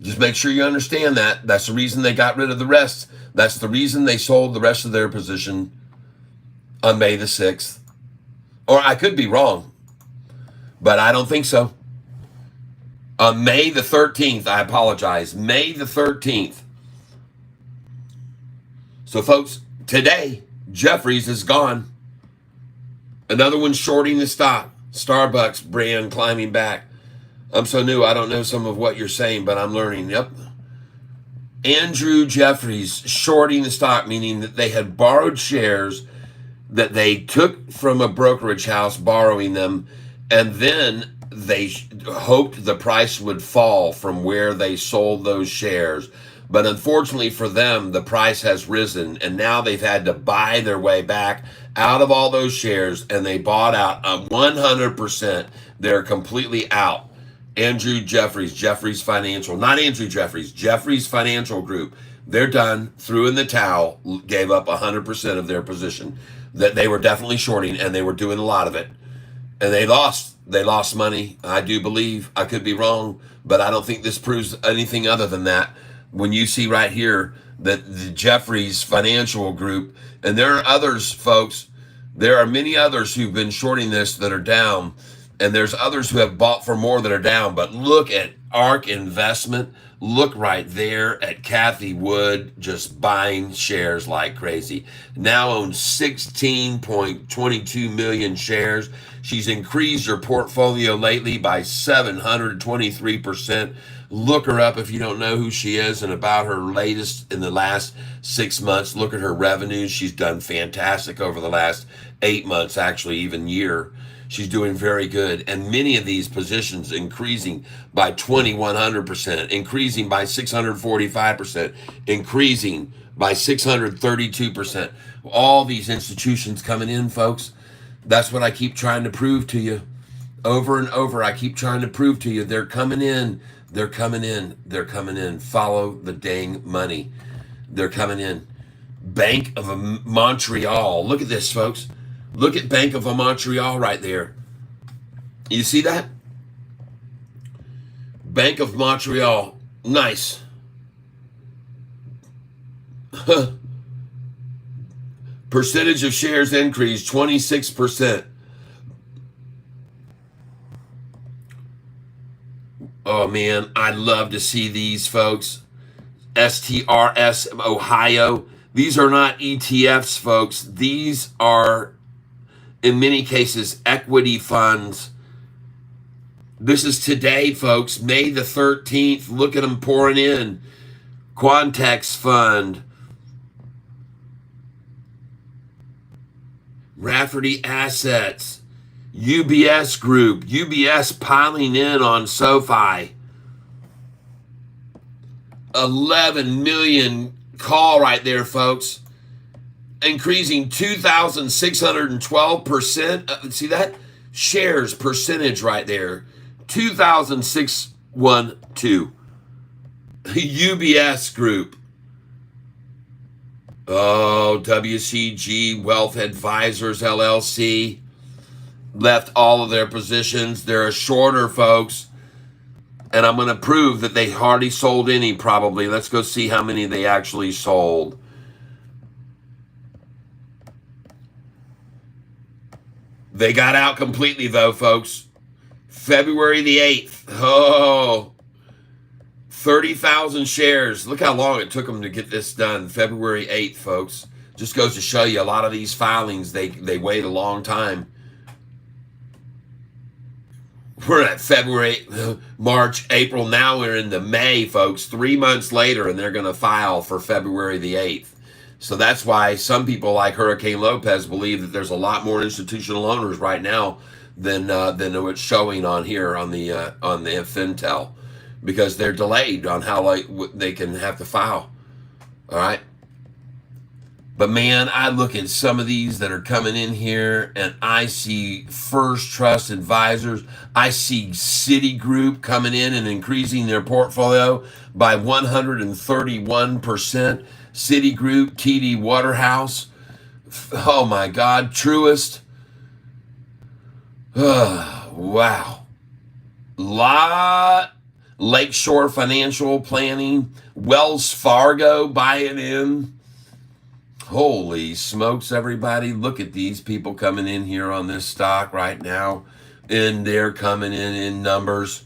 Just make sure you understand that. That's the reason they got rid of the rest. That's the reason they sold the rest of their position on May the 6th. Or I could be wrong, but I don't think so. On May the 13th, I apologize, May the 13th. So, folks, today, Jeffries is gone. Another one shorting the stock. Starbucks brand climbing back. I'm so new, I don't know some of what you're saying, but I'm learning. Yep. Andrew Jeffries shorting the stock, meaning that they had borrowed shares that they took from a brokerage house, borrowing them, and then they hoped the price would fall from where they sold those shares. But unfortunately for them, the price has risen, and now they've had to buy their way back out of all those shares, and they bought out 100%. They're completely out. Andrew Jeffries, Jeffries Financial, not Andrew Jeffries, Jeffries Financial Group. They're done, threw in the towel, gave up 100% of their position. That they were definitely shorting, and they were doing a lot of it. And they lost. They lost money, I do believe. I could be wrong, but I don't think this proves anything other than that. When you see right here that the Jeffries Financial Group, and there are others, folks, there are many others who've been shorting this that are down, and there's others who have bought for more that are down. But look at ARK Investment. Look right there at Kathy Wood just buying shares like crazy. Now owns 16.22 million shares. She's increased her portfolio lately by 723%. Look her up if you don't know who she is and about her latest in the last 6 months. Look at her revenues. She's done fantastic over the last 8 months, actually even year. She's doing very good. And many of these positions increasing by 2,100%, increasing by 645%, increasing by 632%. All these institutions coming in, folks. That's what I keep trying to prove to you. Over and over, I keep trying to prove to you. They're coming in. They're coming in. They're coming in. Follow the dang money. They're coming in. Bank of Montreal. Look at this, folks. Look at Bank of Montreal right there. You see that? Bank of Montreal. Nice. Percentage of shares increased 26%. Oh man, I'd love to see these, folks. STRS Ohio. These are not ETFs, folks. These are, in many cases, equity funds. This is today, folks, May the 13th. Look at them pouring in. Quantex Fund. Rafferty Assets. UBS Group. UBS piling in on Sofi. 11 million call right there, folks. Increasing 2,612%. See that? Shares percentage right there. 2,612. UBS Group. Oh, WCG Wealth Advisors LLC. Left all of their positions. They're a shorter, folks. And I'm going to prove that they hardly sold any, probably. Let's go see how many they actually sold. They got out completely, though, folks. February the 8th. Oh, 30,000 shares. Look how long it took them to get this done. February 8th, folks. Just goes to show you a lot of these filings, they wait a long time. We're at February, March, April. Now we're into May, folks. 3 months later, and they're going to file for February the 8th. So that's why some people like Hurricane Lopez believe that there's a lot more institutional owners right now than what's showing on here on the FinTel, because they're delayed on how they can have to file. All right. But man, I look at some of these that are coming in here and I see First Trust Advisors. I see Citigroup coming in and increasing their portfolio by 131%. Citigroup, TD Waterhouse. Oh my God, Truist. Wow. Lot. Lakeshore Financial Planning. Wells Fargo buying in. Holy smokes, everybody. Look at these people coming in here on this stock right now. And they're coming in numbers.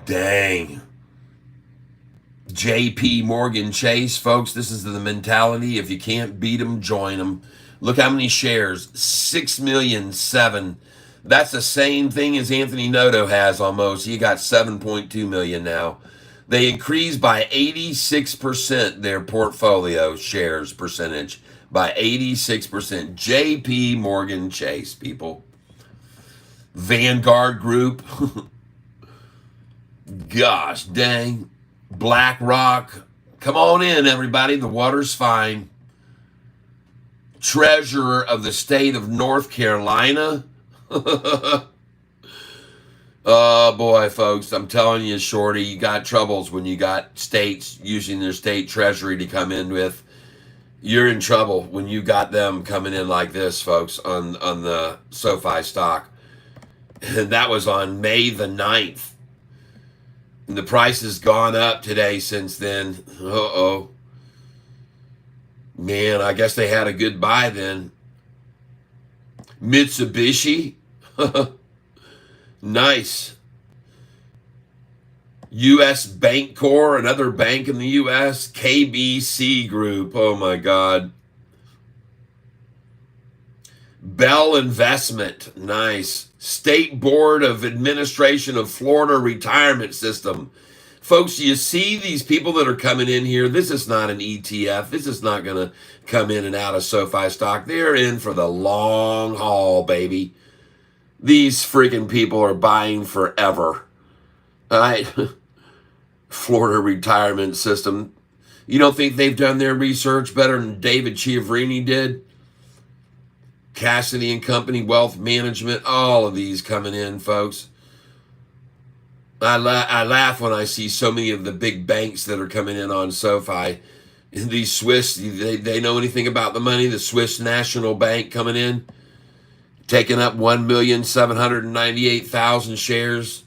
Dang. JP Morgan Chase, folks, this is the mentality. If you can't beat them, join them. Look how many shares. 6,000,007. That's the same thing as Anthony Noto has almost. He got 7.2 million now. They increased by 86% their portfolio shares percentage. By 86%. JP Morgan Chase, people. Vanguard Group. Gosh dang. BlackRock. Come on in, everybody. The water's fine. Treasurer of the state of North Carolina. Oh boy, folks, I'm telling you, Shorty, you got troubles when you got states using their state treasury to come in with. You're in trouble when you got them coming in like this, folks, on the SoFi stock. And that was on May the 9th. And the price has gone up today since then. Uh-oh. Man, I guess they had a good buy then. Mitsubishi. Nice. U.S. Bank Corp, another bank in the U.S. KBC Group. Oh, my God. Bell Investment. Nice. State Board of Administration of Florida Retirement System. Folks, you see these people that are coming in here. This is not an ETF. This is not going to come in and out of SoFi stock. They're in for the long haul, baby. These freaking people are buying forever. All right. Florida Retirement System. You don't think they've done their research better than David Chiavrini did? Cassidy and Company, Wealth Management, all of these coming in, folks. I laugh when I see so many of the big banks that are coming in on SoFi. These Swiss, they know anything about the money? The Swiss National Bank coming in, taking up 1,798,000 shares.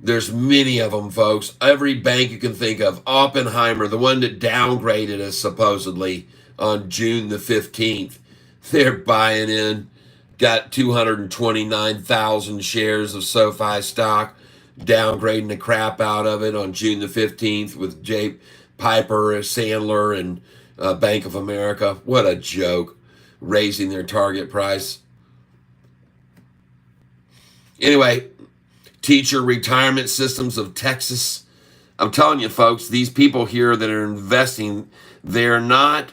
There's many of them, folks. Every bank you can think of. Oppenheimer, the one that downgraded us supposedly on June the 15th. They're buying in. Got 229,000 shares of SoFi stock, downgrading the crap out of it on June the 15th with J. Piper Sandler and Bank of America. What a joke. Raising their target price. Anyway, Teacher Retirement Systems of Texas. I'm telling you, folks, these people here that are investing, they're not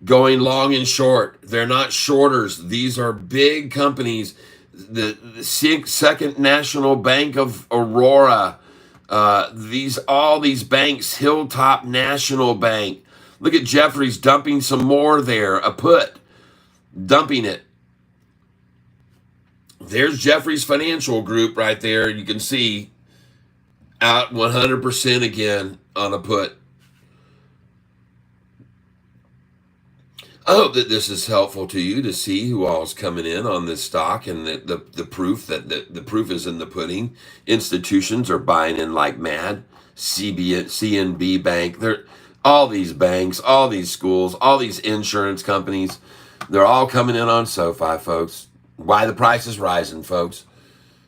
going long and short. They're not shorters. These are big companies. The Second National Bank of Aurora. All these banks. Hilltop National Bank. Look at Jeffries dumping some more there. A put. Dumping it. There's Jeffries Financial Group right there. You can see out 100% again on a put. I hope that this is helpful to you to see who all's coming in on this stock and the proof that the proof is in the pudding. Institutions are buying in like mad. CNB Bank, all these banks, all these schools, all these insurance companies, they're all coming in on SoFi, folks. Why the price is rising, folks.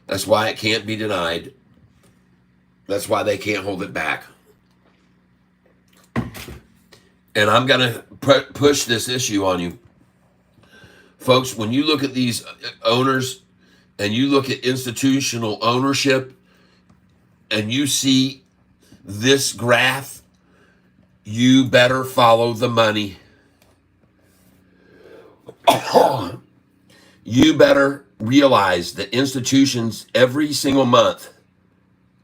That's why it can't be denied. That's why they can't hold it back. And I'm going to push this issue on you. Folks, when you look at these owners and you look at institutional ownership and you see this graph, you better follow the money. You better realize that institutions every single month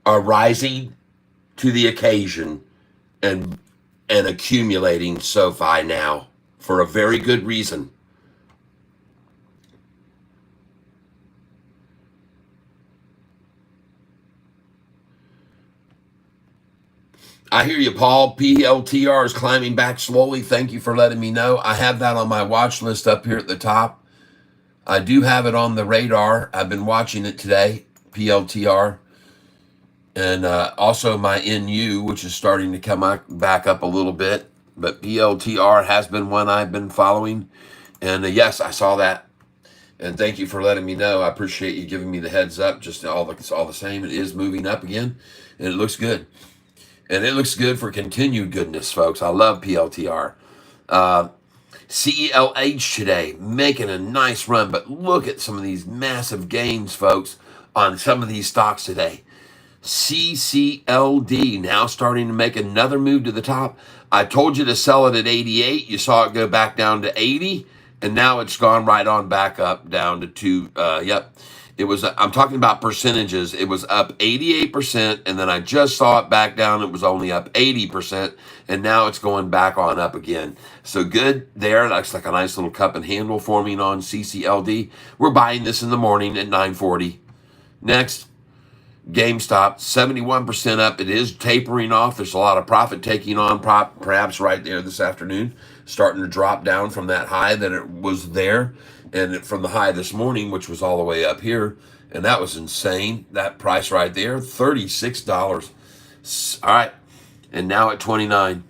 are rising to the occasion and and accumulating SoFi now for a very good reason. I hear you, Paul. PLTR is climbing back slowly. Thank you for letting me know. I have that on my watch list up here at the top. I do have it on the radar. I've been watching it today, PLTR. And also my NU, which is starting to come back up a little bit. But PLTR has been one I've been following. And yes, I saw that. And thank you for letting me know. I appreciate you giving me the heads up. Just all the same. It is moving up again. And it looks good. And it looks good for continued goodness, folks. I love PLTR. CELH today, making a nice run. But look at some of these massive gains, folks, on some of these stocks today. CCLD now starting to make another move to the top. I told you to sell it at 88. You saw it go back down to 80. And now it's gone right on back up down to 2. Yep. It was, I'm talking about percentages. It was up 88%, and then I just saw it back down. It was only up 80%, and now it's going back on up again. So good there. Looks like a nice little cup and handle forming on CCLD. We're buying this in the morning at 9:40. Next, GameStop, 71% up. It is tapering off. There's a lot of profit taking on, perhaps right there this afternoon, starting to drop down from that high that it was there. And from the high this morning, which was all the way up here, and that was insane. That price right there, $36. All right, and now at 29.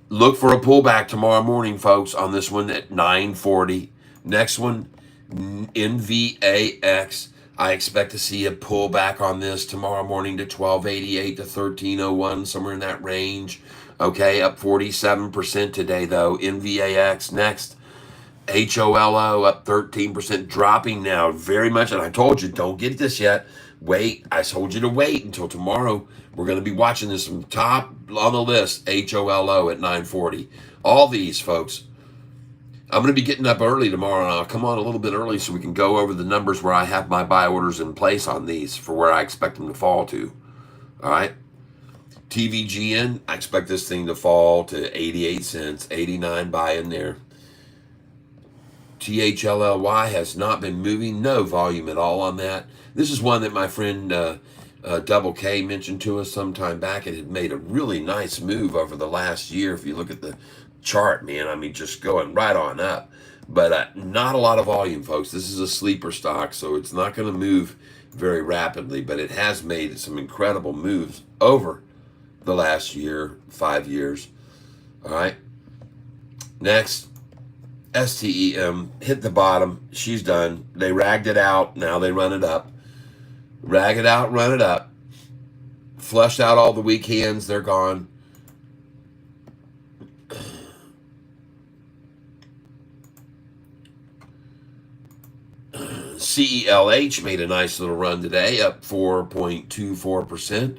Look for a pullback tomorrow morning, folks, on this one at 9:40. Next one, NVAX. I expect to see a pullback on this tomorrow morning to 1288 to 1301, somewhere in that range. Okay, up 47% today, though. NVAX next. HOLO up 13%, dropping now very much. And I told you, don't get this yet. Wait. I told you to wait until tomorrow. We're going to be watching this from top on the list, HOLO at 940. All these, folks. I'm going to be getting up early tomorrow, and I'll come on a little bit early so we can go over the numbers where I have my buy orders in place on these for where I expect them to fall to. All right. TVGN, I expect this thing to fall to 88 cents, 89 buy in there. THLLY has not been moving, no volume at all on that. This is one that my friend Double K mentioned to us sometime back. It had made a really nice move over the last year. If you look at the chart, man, I mean, just going right on up. But not a lot of volume, folks. This is a sleeper stock, so it's not going to move very rapidly, but it has made some incredible moves over the last year, 5 years. All right. Next. STEM hit the bottom. She's done. They ragged it out. Now they run it up. Rag it out, run it up. Flushed out all the weak hands. They're gone. CELH made a nice little run today, up 4.24%.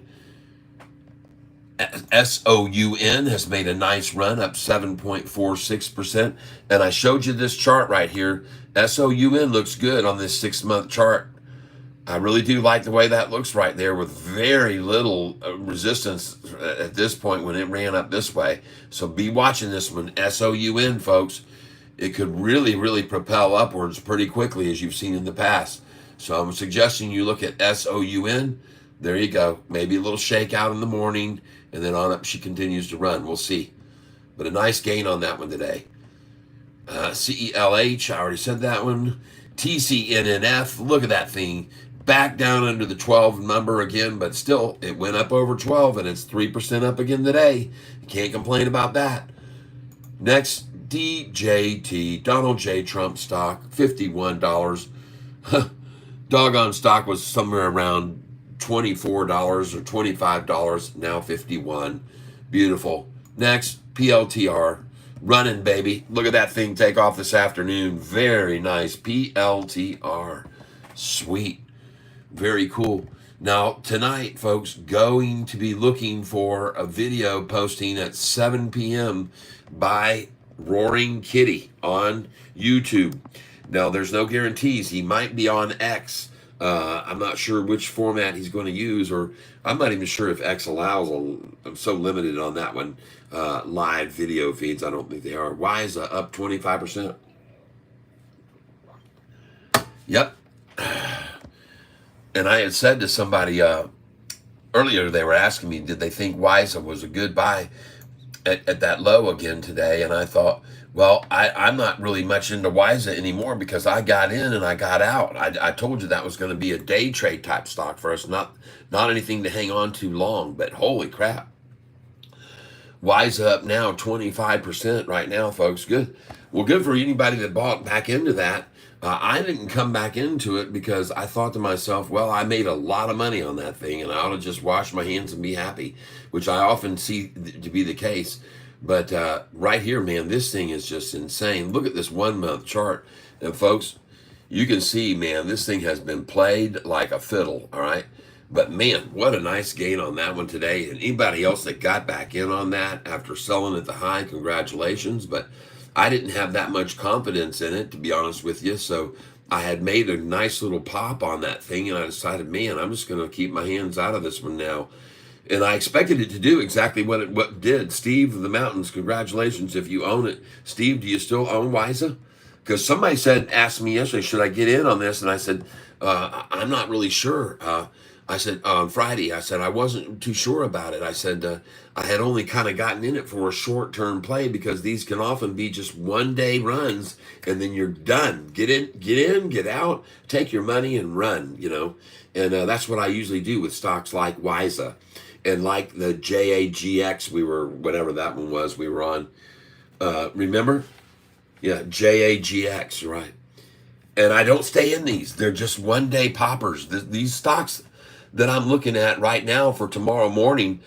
SOUN has made a nice run, up 7.46%. And I showed you this chart right here. SOUN looks good on this 6-month chart. I really do like the way that looks right there with very little resistance at this point when it ran up this way. So be watching this one, SOUN, folks. It could really, really propel upwards pretty quickly as you've seen in the past. So I'm suggesting you look at SOUN. There you go. Maybe a little shakeout in the morning, and then on up she continues to run. We'll see. But a nice gain on that one today. CELH, I already said that one. TCNNF, look at that thing. Back down under the 12 number again, but still, it went up over 12, and it's 3% up again today. You can't complain about that. Next, DJT, Donald J. Trump stock, $51. Doggone stock was somewhere around $24 or $25, now $51. Beautiful. Next, PLTR, running, baby. Look at that thing take off this afternoon. Very nice. PLTR. Sweet. Very cool. Now, tonight, folks, going to be looking for a video posting at 7 p.m. by Roaring Kitty on YouTube. Now, there's no guarantees. He might be on X I'm not sure which format he's going to use, or I'm not even sure if X allows. I'm so limited on that one. Live video feeds, I don't think they are. WISA up 25%. Yep. And I had said to somebody earlier, they were asking me, did they think WISA was a good buy at that low again today? And I thought, well, I'm not really much into WISA anymore because I got in and I got out. I told you that was going to be a day trade type stock for us, not anything to hang on to long. But holy crap, WISA up now 25% right now, folks. Good. Well, good for anybody that bought back into that. I didn't come back into it because I thought to myself, well, I made a lot of money on that thing and I ought to just wash my hands and be happy, which I often see to be the case. But right here, man, this thing is just insane. Look at this 1 month chart. And folks, you can see, man, this thing has been played like a fiddle, all right? But man, what a nice gain on that one today. And anybody else that got back in on that after selling at the high, congratulations. But I didn't have that much confidence in it, to be honest with you. So I had made a nice little pop on that thing, and I decided, man, I'm just going to keep my hands out of this one now. And I expected it to do exactly what it did. Steve of the Mountains, congratulations if you own it. Steve, do you still own WISA? Because somebody asked me yesterday, should I get in on this? And I said, I'm not really sure. I said on Friday, I said I wasn't too sure about it. I said I had only kind of gotten in it for a short-term play because these can often be just one-day runs, and then you're done. Get in, get out, take your money and run. And that's what I usually do with stocks like WISA and like the JAGX. Whatever that one was, we were on. Remember? Yeah, JAGX, right. And I don't stay in these. They're just one-day poppers. These stocks that I'm looking at right now for tomorrow morning,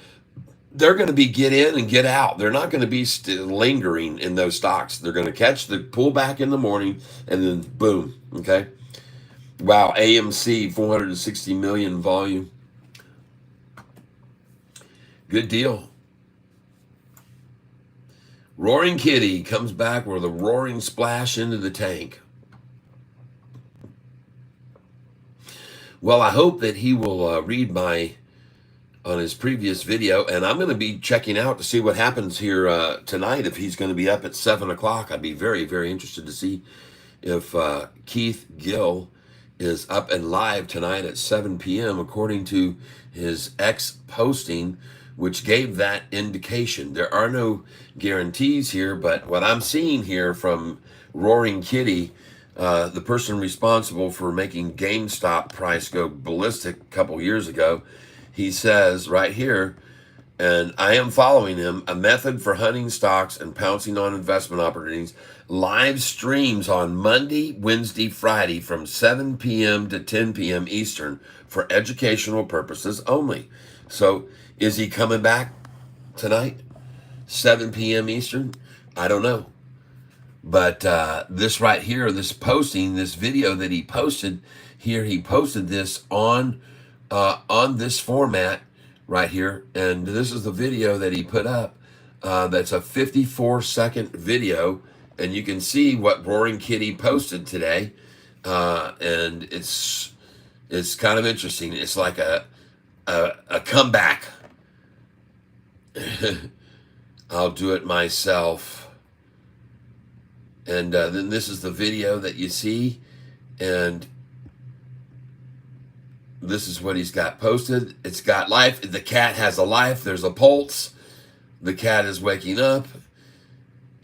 they're going to be get in and get out. They're not going to be lingering in those stocks. They're going to catch the pullback in the morning and then boom, okay? Wow, AMC, 460 million volume. Good deal. Roaring Kitty comes back with a roaring splash into the tank. Well, I hope that he will read on his previous video, and I'm going to be checking out to see what happens here tonight. If he's going to be up at 7 o'clock, I'd be very, very interested to see if Keith Gill is up and live tonight at 7 p.m. according to his X posting, which gave that indication. There are no guarantees here, but what I'm seeing here from Roaring Kitty, the person responsible for making GameStop price go ballistic a couple years ago, he says right here, and I am following him, a method for hunting stocks and pouncing on investment opportunities, live streams on Monday, Wednesday, Friday from 7 p.m. to 10 p.m. Eastern for educational purposes only. So is he coming back tonight, 7 p.m. Eastern? I don't know. But this right here, this posting, this video that he posted here, he posted this on this format right here. And this is the video that he put up. That's a 54-second video. And you can see what Roaring Kitty posted today. And it's kind of interesting. It's like a comeback. I'll do it myself. And then this is the video that you see, and this is what he's got posted. It's got life. The cat has a life. There's a pulse. The cat is waking up,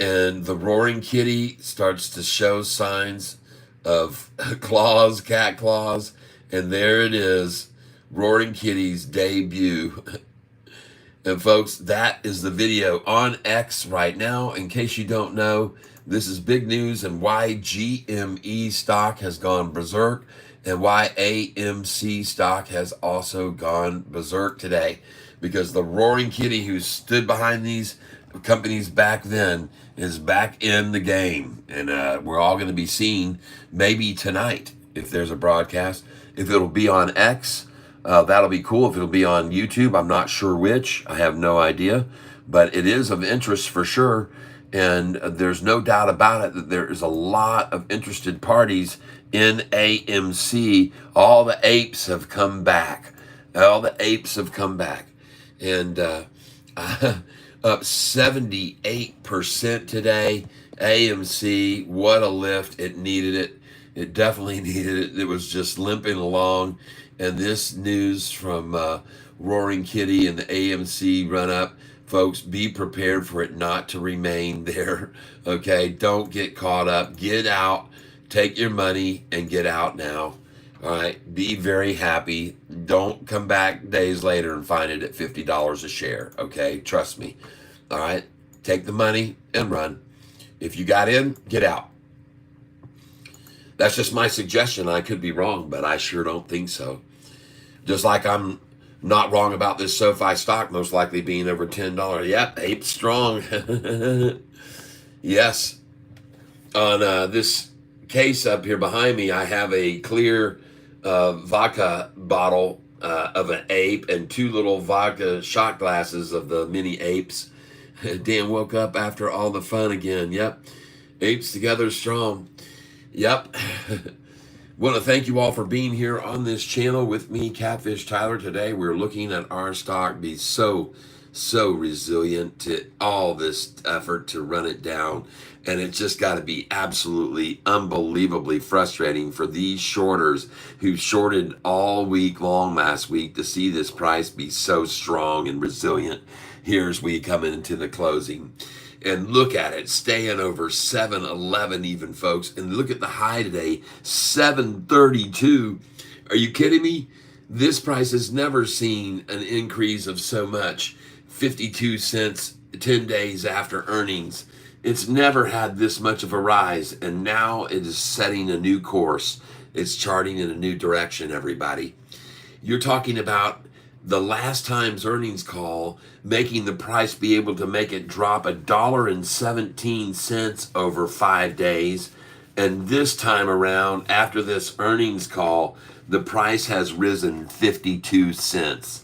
and the Roaring Kitty starts to show signs of claws, cat claws, and there it is, Roaring Kitty's debut. And folks, that is the video on X right now. In case you don't know, this is big news and why GME stock has gone berserk and why AMC stock has also gone berserk today. Because the Roaring Kitty who stood behind these companies back then is back in the game. And we're all going to be seeing maybe tonight if there's a broadcast. If it'll be on X, that'll be cool. If it'll be on YouTube, I'm not sure which. I have no idea. But it is of interest for sure. And there's no doubt about it that there is a lot of interested parties in AMC. All the apes have come back. All the apes have come back. And up 78% today. AMC, what a lift. It needed it. It definitely needed it. It was just limping along. And this news from Roaring Kitty and the AMC run up, folks, be prepared for it not to remain there. Okay, don't get caught up. Get out, take your money, and get out now. All right, be very happy. Don't come back days later and find it at $50 a share. Okay, trust me. All right, take the money and run. If you got in, get out. That's just my suggestion. I could be wrong, but I sure don't think so. Just like I'm not wrong about this Sofi stock most likely being over $10. Yep, ape strong. Yes. On this case up here behind me, I have a clear vodka bottle of an ape and two little vodka shot glasses of the mini apes. Dan woke up after all the fun again. Yep. Apes together strong. Yep. Want to thank you all for being here on this channel with me, Catfish Tyler. Today we're looking at our stock be so resilient to all this effort to run it down. And it's just got to be absolutely unbelievably frustrating for these shorters who shorted all week long last week to see this price be so strong and resilient here as we come into the closing. And look at it, staying over 711 even, folks. And look at the high today, 732. Are you kidding me? This price has never seen an increase of so much. 52 cents 10 days after earnings. It's never had this much of a rise, and now it is setting a new course. It's charting in a new direction, everybody. You're talking about the last time's earnings call making the price be able to make it drop $1.17 over 5 days. And this time around, after this earnings call, the price has risen 52 cents.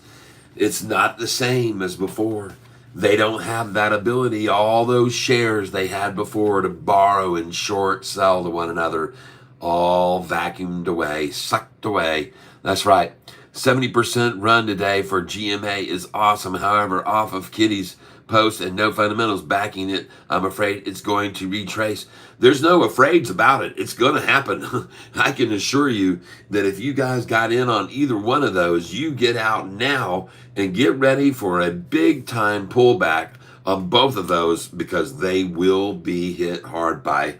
It's not the same as before. They don't have that ability. All those shares they had before to borrow and short sell to one another, all vacuumed away, sucked away. That's right. 70% run today for GMA is awesome. However, off of Kitty's post and no fundamentals backing it, I'm afraid it's going to retrace. There's no afraids about it. It's going to happen. I can assure you that if you guys got in on either one of those, you get out now and get ready for a big time pullback on both of those, because they will be hit hard by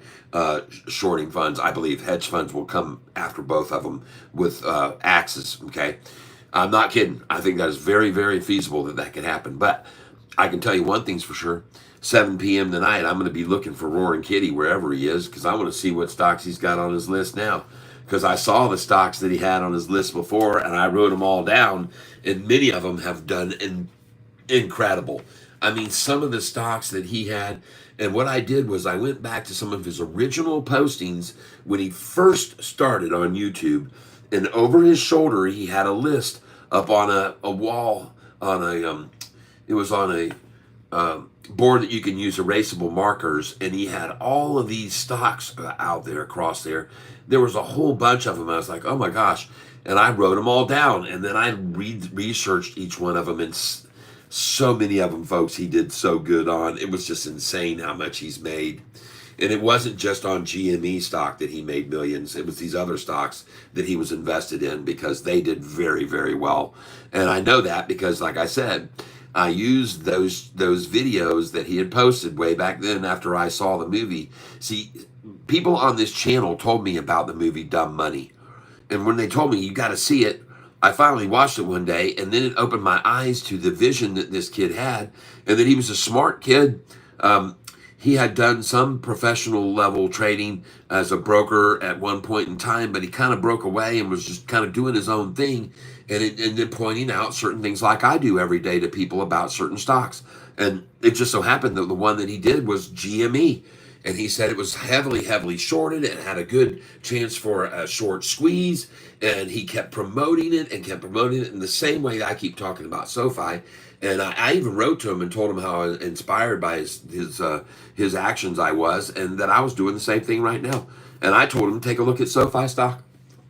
shorting funds. I believe hedge funds will come after both of them with axes. Okay, I'm not kidding. I think that is very, very feasible that could happen. But I can tell you one thing's for sure. 7 p.m. tonight, I'm going to be looking for Roaring Kitty wherever he is, because I want to see what stocks he's got on his list now. Because I saw the stocks that he had on his list before, and I wrote them all down, and many of them have done incredible. I mean, some of the stocks that he had, and what I did was I went back to some of his original postings when he first started on YouTube, and over his shoulder he had a list up on a wall on a it was on a board that you can use erasable markers, and he had all of these stocks out there across there. There was a whole bunch of them. I was like, oh my gosh, and I wrote them all down, and then I researched each one of them, and so many of them, folks, he did so good on. It was just insane how much he's made. And it wasn't just on GME stock that he made millions. It was these other stocks that he was invested in, because they did very, very well. And I know that because, like I said, I used those videos that he had posted way back then after I saw the movie. See, people on this channel told me about the movie Dumb Money. And when they told me, you got to see it, I finally watched it one day, and then it opened my eyes to the vision that this kid had, and that he was a smart kid. He had done some professional level trading as a broker at one point in time, but he kind of broke away and was just kind of doing his own thing, and then pointing out certain things like I do every day to people about certain stocks. And it just so happened that the one that he did was GME. and he said it was heavily shorted and had a good chance for a short squeeze. And he kept promoting it in the same way that I keep talking about SoFi. And I even wrote to him and told him how inspired by his actions I was, and that I was doing the same thing right now. And I told him to take a look at SoFi stock.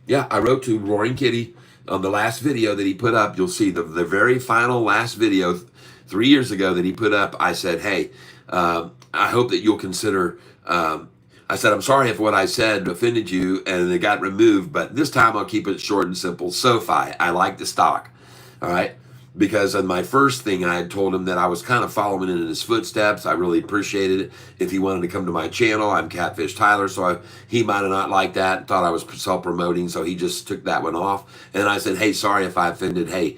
Yeah, I wrote to Roaring Kitty on the last video that he put up. You'll see the very final last video 3 years ago that he put up. I said, hey, I hope that you'll consider. I said, I'm sorry if what I said offended you and it got removed, but this time I'll keep it short and simple. SoFi, I like the stock. All right. Because in my first thing, I had told him that I was kind of following in his footsteps. I really appreciated it. If he wanted to come to my channel, I'm Catfish Tyler, so he might have not liked that, thought I was self-promoting, so he just took that one off. And I said, hey, sorry if I offended. Hey,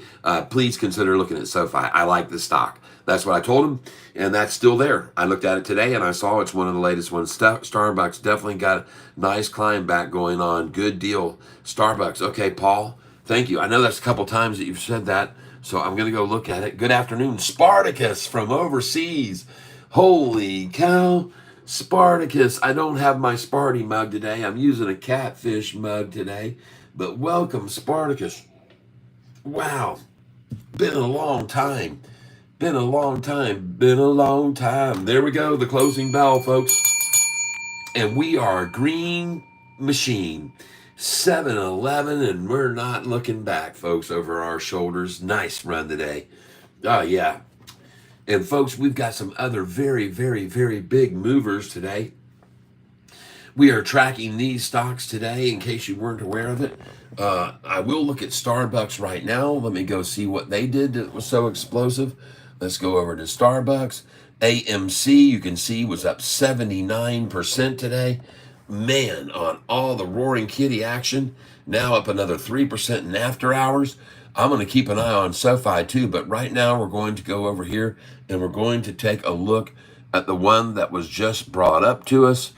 please consider looking at SoFi. I like the stock. That's what I told him, and that's still there. I looked at it today, and I saw it's one of the latest ones. Starbucks definitely got a nice climb back going on. Good deal. Starbucks. Okay, Paul, thank you. I know that's a couple times that you've said that. So I'm going to go look at it. Good afternoon, Spartacus from overseas. Holy cow, Spartacus. I don't have my Sparty mug today. I'm using a Catfish mug today. But welcome, Spartacus. Wow. Been a long time. Been a long time. Been a long time. There we go, the closing bell, folks. And we are Green Machine. 7-Eleven, and we're not looking back, folks, over our shoulders. Nice run today. Oh, yeah. And, folks, we've got some other very big movers today. We are tracking these stocks today, in case you weren't aware of it. I will look at Starbucks right now. Let me go see what they did that was so explosive. Let's go over to Starbucks. AMC, you can see, was up 79% today. Man, on all the Roaring Kitty action, now up another 3% in after hours. I'm going to keep an eye on SoFi too, but right now we're going to go over here and we're going to take a look at the one that was just brought up to us,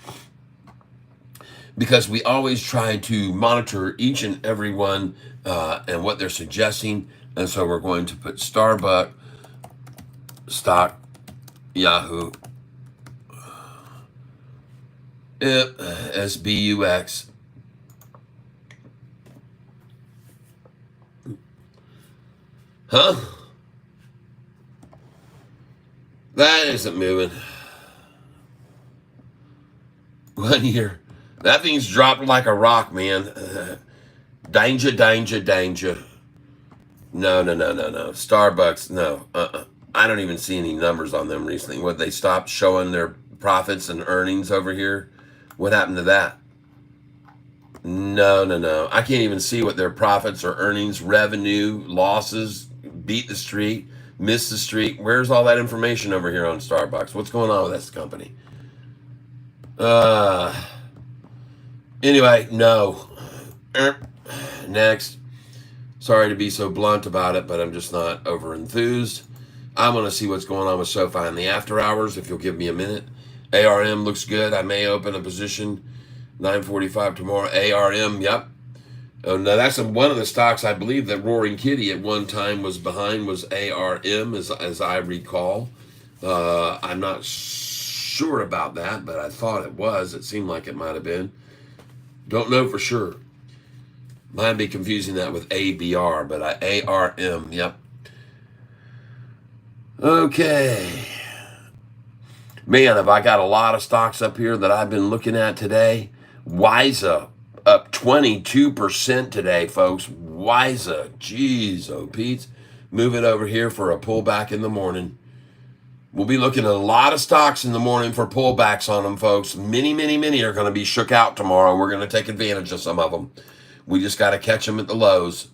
because we always try to monitor each and every one and what they're suggesting. And so we're going to put Starbucks stock Yahoo SBUX. Huh? That isn't moving. 1 year. That thing's dropped like a rock, man. Danger. No. Starbucks, no. I don't even see any numbers on them recently. What, they stopped showing their profits and earnings over here? What happened to that? No. I can't even see what their profits or earnings, revenue, losses, beat the street, miss the street. Where's all that information over here on Starbucks? What's going on with this company? Anyway, no. Next. Sorry to be so blunt about it, but I'm just not over enthused. I'm going to see what's going on with SoFi in the after hours, if you'll give me a minute. ARM looks good. I may open a position 9:45 tomorrow. ARM, yep. Oh, now that's one of the stocks I believe that Roaring Kitty at one time was behind, was ARM, as I recall. I'm not sure about that, but I thought it was. It seemed like it might have been. Don't know for sure. Might be confusing that with ABR, but ARM, yep. Okay. Man, have I got a lot of stocks up here that I've been looking at today. WISA up 22% today, folks. WISA, jeez, oh Pete. Move it over here for a pullback in the morning. We'll be looking at a lot of stocks in the morning for pullbacks on them, folks. Many are going to be shook out tomorrow. We're going to take advantage of some of them. We just got to catch them at the lows,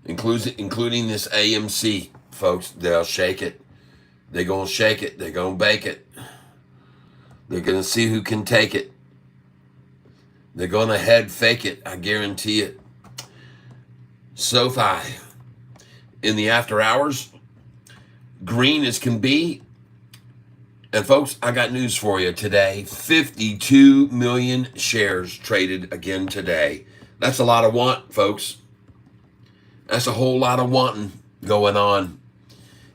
including this AMC, folks. They'll shake it. They're going to shake it. They're going to bake it. They're going to see who can take it. They're going to head fake it. I guarantee it. SoFi in the after hours, green as can be. And folks, I got news for you today. 52 million shares traded again today. That's a lot of want, folks. That's a whole lot of wanting going on.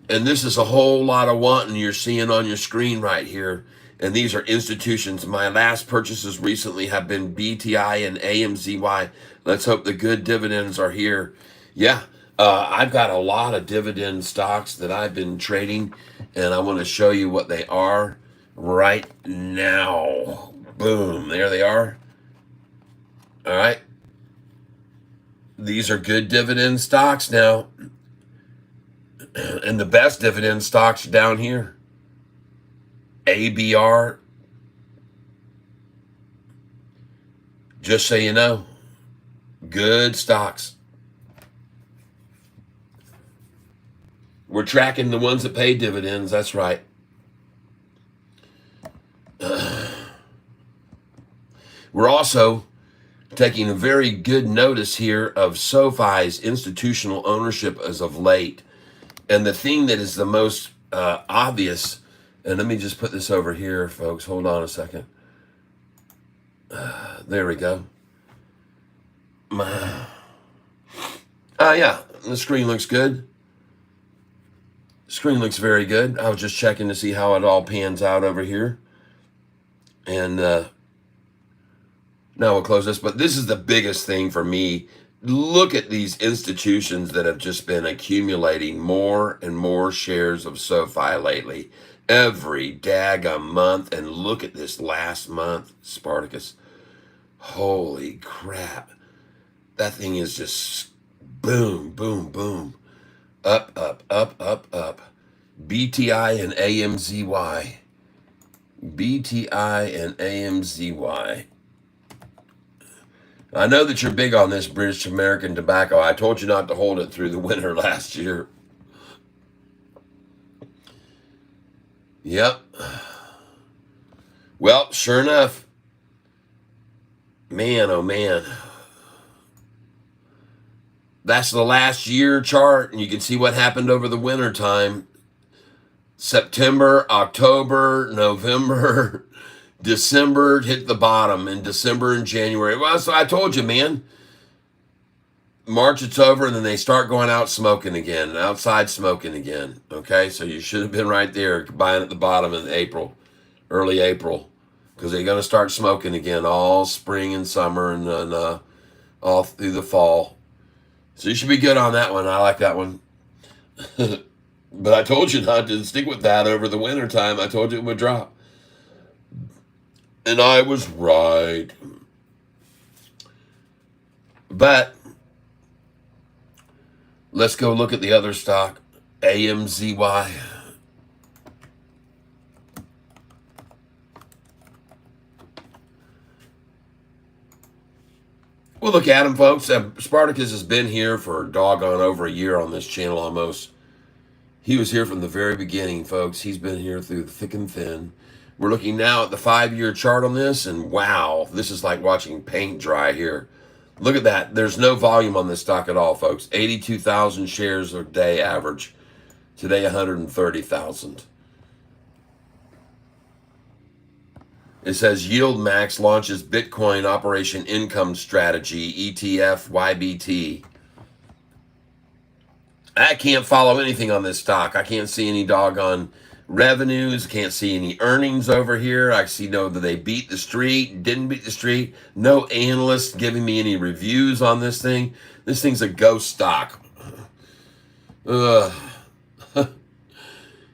And this is a whole lot of wanting you're seeing on your screen right here. And these are institutions. My last purchases recently have been BTI and AMZY. Let's hope the good dividends are here. Yeah, I've got a lot of dividend stocks that I've been trading, and I want to show you what they are right now. Boom, there they are. All right. These are good dividend stocks now. And the best dividend stocks are down here. ABR, just so you know, good stocks. We're tracking the ones that pay dividends, that's right. We're also taking a very good notice here of SoFi's institutional ownership as of late. And the thing that is the most obvious, and let me just put this over here, folks. Hold on a second. There we go. Yeah, the screen looks good. Screen looks very good. I was just checking to see how it all pans out over here. And now we'll close this. But this is the biggest thing for me. Look at these institutions that have just been accumulating more and more shares of SoFi lately. Every daggum month. And look at this last month, Spartacus. Holy crap. That thing is just boom, boom, boom. Up, up, up, up, up. BTI and AMZY. BTI and AMZY. I know that you're big on this British American tobacco. I told you not to hold it through the winter last year. Yep. Well, sure enough. Man, oh man. That's the last year chart, and you can see what happened over the winter time. September, October, November, December hit the bottom, in December and January. Well, so I told you, man. March it's over, and then they start going out smoking again, outside smoking again. Okay, so you should have been right there buying at the bottom in April, early April, because they're going to start smoking again all spring and summer and all through the fall. So you should be good on that one. I like that one. But I told you not to stick with that over the winter time. I told you it would drop. And I was right. But let's go look at the other stock, AMZY. We'll look at him, folks. Spartacus has been here for doggone over a year on this channel almost. He was here from the very beginning, folks. He's been here through the thick and thin. We're looking now at the 5-year chart on this, and wow, this is like watching paint dry here. Look at that. There's no volume on this stock at all, folks. 82,000 shares a day average. Today, 130,000. It says Yield Max launches Bitcoin Operation Income Strategy, ETF YBT. I can't follow anything on this stock. I can't see any doggone revenues. Can't see any earnings over here. I see no that they beat the street, didn't beat the street. No analysts giving me any reviews on this thing. This thing's a ghost stock.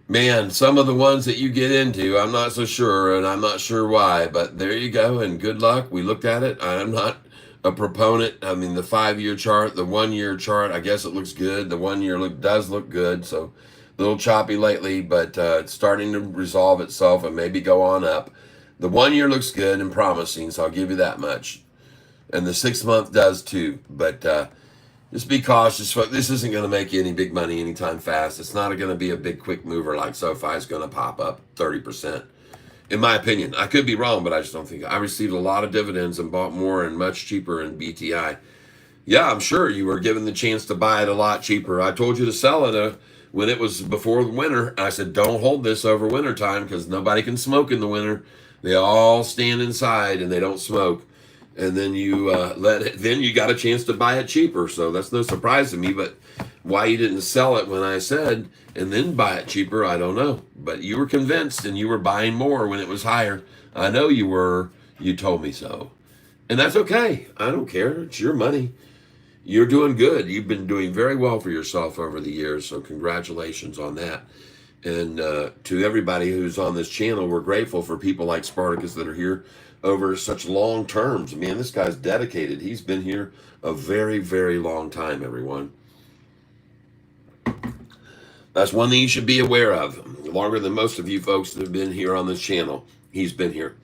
Man, some of the ones that you get into, I'm not so sure, and I'm not sure why, but there you go, and good luck. We looked at it. I'm not a proponent. I mean, the 5-year chart, the 1-year chart, I guess it looks good. The 1-year does look good, so a little choppy lately, but it's starting to resolve itself and maybe go on up. The 1-year looks good and promising, so I'll give you that much. And the 6-month does too, but just be cautious. This isn't going to make you any big money anytime fast. It's not going to be a big quick mover like SoFi is going to pop up 30%. In my opinion, I could be wrong, but I just don't think. I received a lot of dividends and bought more and much cheaper in BTI. Yeah, I'm sure you were given the chance to buy it a lot cheaper. I told you to sell it when it was before the winter. I said, don't hold this over winter time because nobody can smoke in the winter. They all stand inside and they don't smoke. And then you let it. Then you got a chance to buy it cheaper. So that's no surprise to me. But Why you didn't sell it when I said, and then buy it cheaper, I don't know. But you were convinced and you were buying more when it was higher. I know you were. You told me so. And that's okay. I don't care. It's your money. You're doing good. You've been doing very well for yourself over the years. So congratulations on that. And to everybody who's on this channel, we're grateful for people like Spartacus that are here over such long terms. Man, this guy's dedicated. He's been here a very, very long time, everyone. That's one thing you should be aware of. Longer than most of you folks that have been here on this channel. He's been here.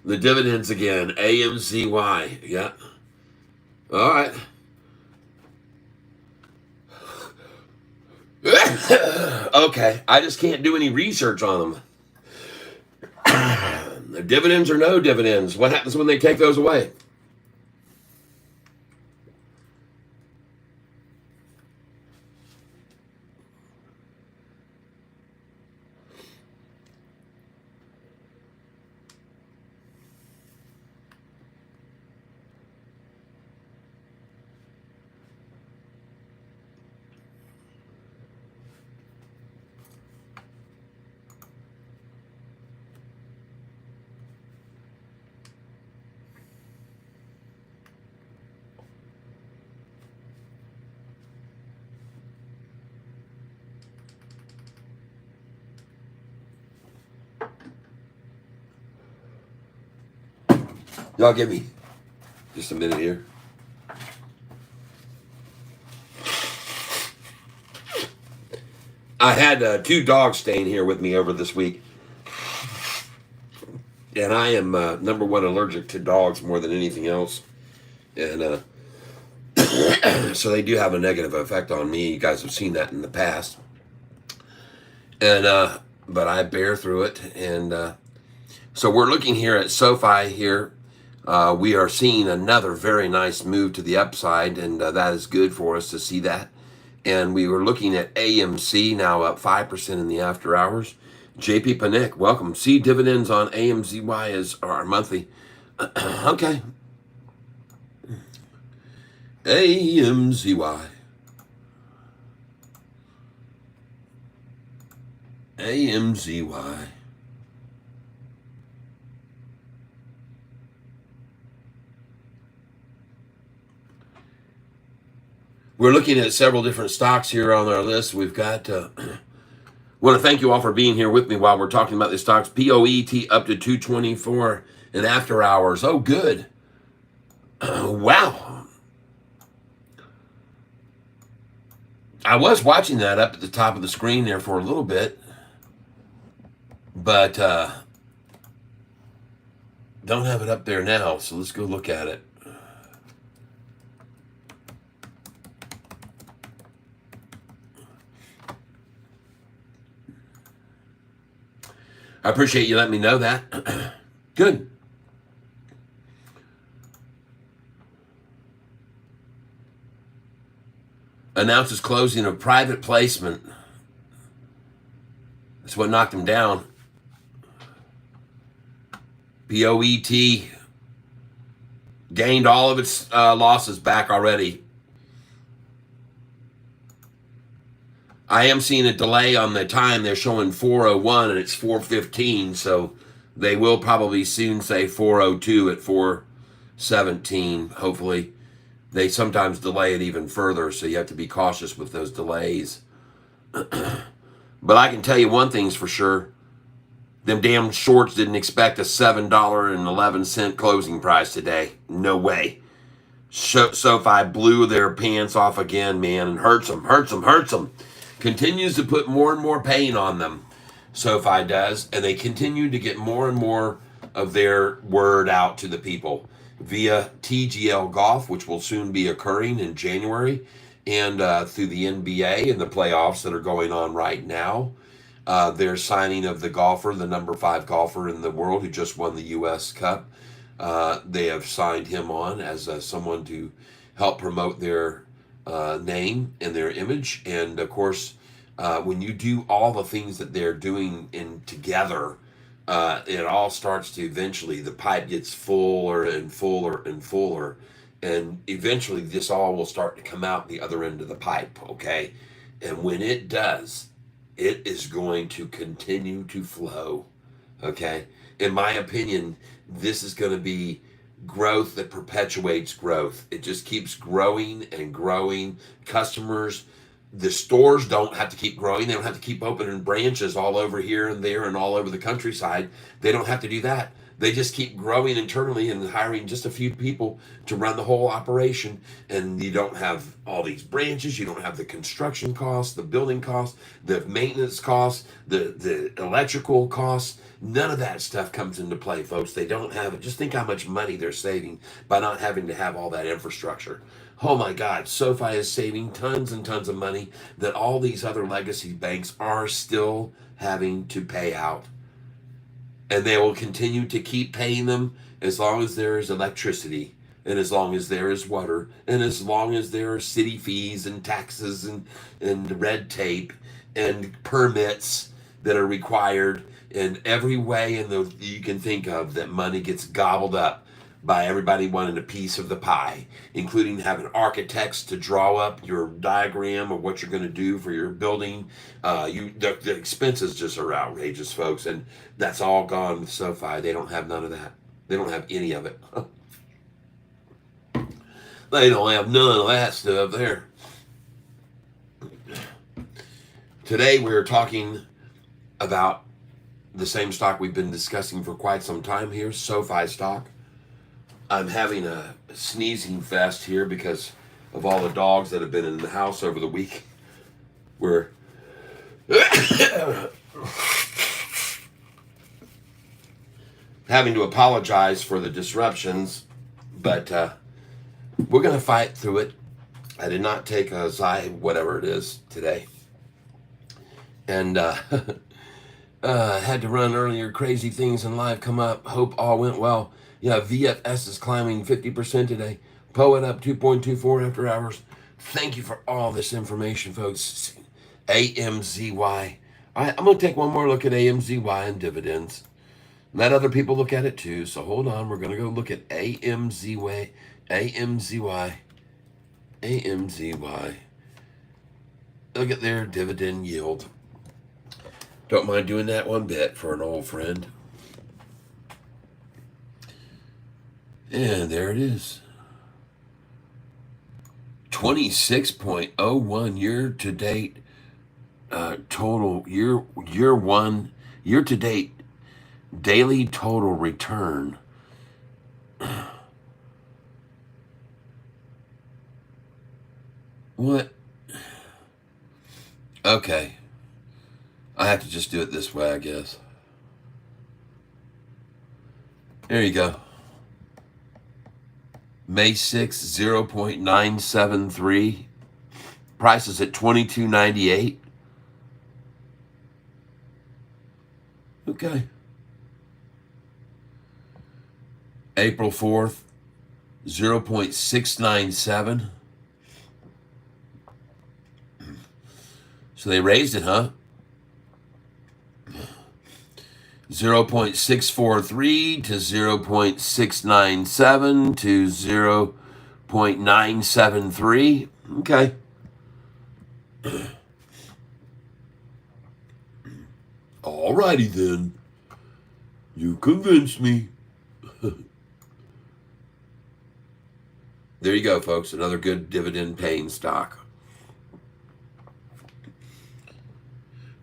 The dividends again. AMCY. Yeah. All right. Okay. I just can't do any research on them. Dividends or no dividends? What happens when they take those away? Y'all give me just a minute here. I had 2 dogs staying here with me over this week. And I am, number one, allergic to dogs more than anything else. And so they do have a negative effect on me. You guys have seen that in the past. And but I bear through it. And so we're looking here at Sofi here. We are seeing another very nice move to the upside, and that is good for us to see that. And we were looking at AMC, now up 5% in the after hours. JP Panik, welcome. See dividends on AMZY as our monthly. Okay. AMZY. AMZY. We're looking at several different stocks here on our list. We've got, want to thank you all for being here with me while we're talking about the stocks. POET up to 224 in after hours. Oh, good. Wow. I was watching that up at the top of the screen there for a little bit, but don't have it up there now, so let's go look at it. I appreciate you letting me know that. Good. Announces closing of private placement. That's what knocked him down. POET gained all of its losses back already. I am seeing a delay on the time. They're showing 4:01 and it's 4:15, so they will probably soon say 4:02 at 4:17, hopefully. They sometimes delay it even further, so you have to be cautious with those delays. But I can tell you one thing's for sure. Them damn shorts didn't expect a $7.11 closing price today. No way. Sofi blew their pants off again, man, and hurts them. Continues to put more and more pain on them. Sofi does, and they continue to get more and more of their word out to the people via TGL Golf, which will soon be occurring in January, and through the NBA and the playoffs that are going on right now. Their signing of the golfer, the number 5 golfer in the world who just won the U.S. Cup. They have signed him on as someone to help promote their name and their image. And of course, when you do all the things that they're doing together, it all starts to eventually, the pipe gets fuller and fuller and fuller. And eventually this all will start to come out the other end of the pipe, okay? And when it does, it is going to continue to flow, okay? In my opinion, this is going to be growth that perpetuates growth. It just keeps growing and growing. Customers, the stores don't have to keep growing. They don't have to keep opening branches all over here and there and all over the countryside. They don't have to do that. They just keep growing internally and hiring just a few people to run the whole operation. And you don't have all these branches. You don't have the construction costs, the building costs, the maintenance costs, the electrical costs. None of that stuff comes into play, folks. They don't have it. Just think how much money they're saving by not having to have all that infrastructure. Oh my God, SoFi is saving tons and tons of money that all these other legacy banks are still having to pay out. And they will continue to keep paying them as long as there is electricity, and as long as there is water, and as long as there are city fees and taxes and red tape and permits that are required in every way you can think of, that money gets gobbled up by everybody wanting a piece of the pie, including having architects to draw up your diagram of what you're going to do for your building. The expenses just are outrageous, folks, and that's all gone with SoFi. They don't have none of that. They don't have any of it. They don't have none of that stuff there. Today we're talking about the same stock we've been discussing for quite some time here, SoFi stock. I'm having a sneezing fest here because of all the dogs that have been in the house over the week. We're having to apologize for the disruptions, but we're going to fight through it. I did not take a whatever it is today. And had to run earlier. Crazy things in life come up. Hope all went well. Yeah, VFS is climbing 50% today. Poet up 2.24 after hours. Thank you for all this information, folks. AMZY. All right, I'm going to take one more look at AMZY and dividends. Let other people look at it too. So hold on. We're going to go look at AMZY. AMZY. AMZY. Look at their dividend yield. Don't mind doing that one bit for an old friend. And there it is. 26.01 year to date total year to date daily total return. What? Okay. I have to just do it this way, I guess. There you go. May 6th, 0.973. Price is at $22.98. Okay. April 4th, 0.697. So they raised it, huh? 0.643 to 0.697 to 0.973. Okay. Alrighty then. You convinced me. There you go, folks. Another good dividend paying stock.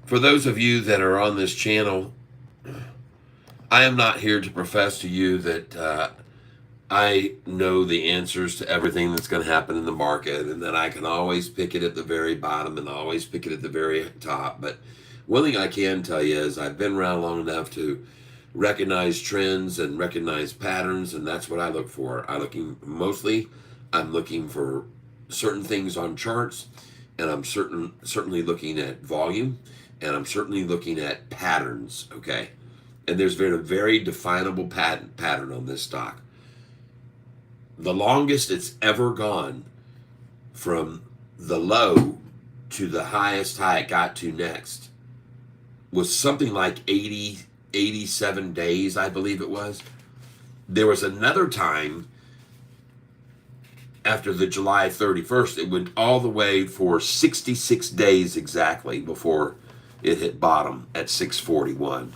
For those of you that are on this channel, I am not here to profess to you that I know the answers to everything that's going to happen in the market and that I can always pick it at the very bottom and always pick it at the very top. But one thing I can tell you is I've been around long enough to recognize trends and recognize patterns, and that's what I look for. I'm looking for certain things on charts, and I'm certainly looking at volume, and I'm certainly looking at patterns, okay? And there's been a very definable pattern on this stock. The longest it's ever gone from the low to the highest high it got to next was something like 87 days, I believe it was. There was another time after the July 31st. It went all the way for 66 days exactly before it hit bottom at 641.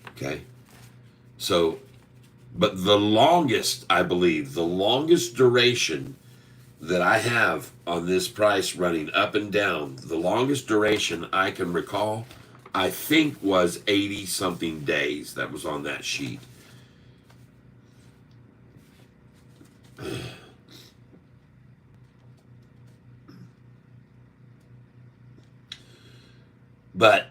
Okay. So, but the longest, I believe, the longest duration that I have on this price running up and down, the longest duration I can recall, I think was 80 something days. That was on that sheet. But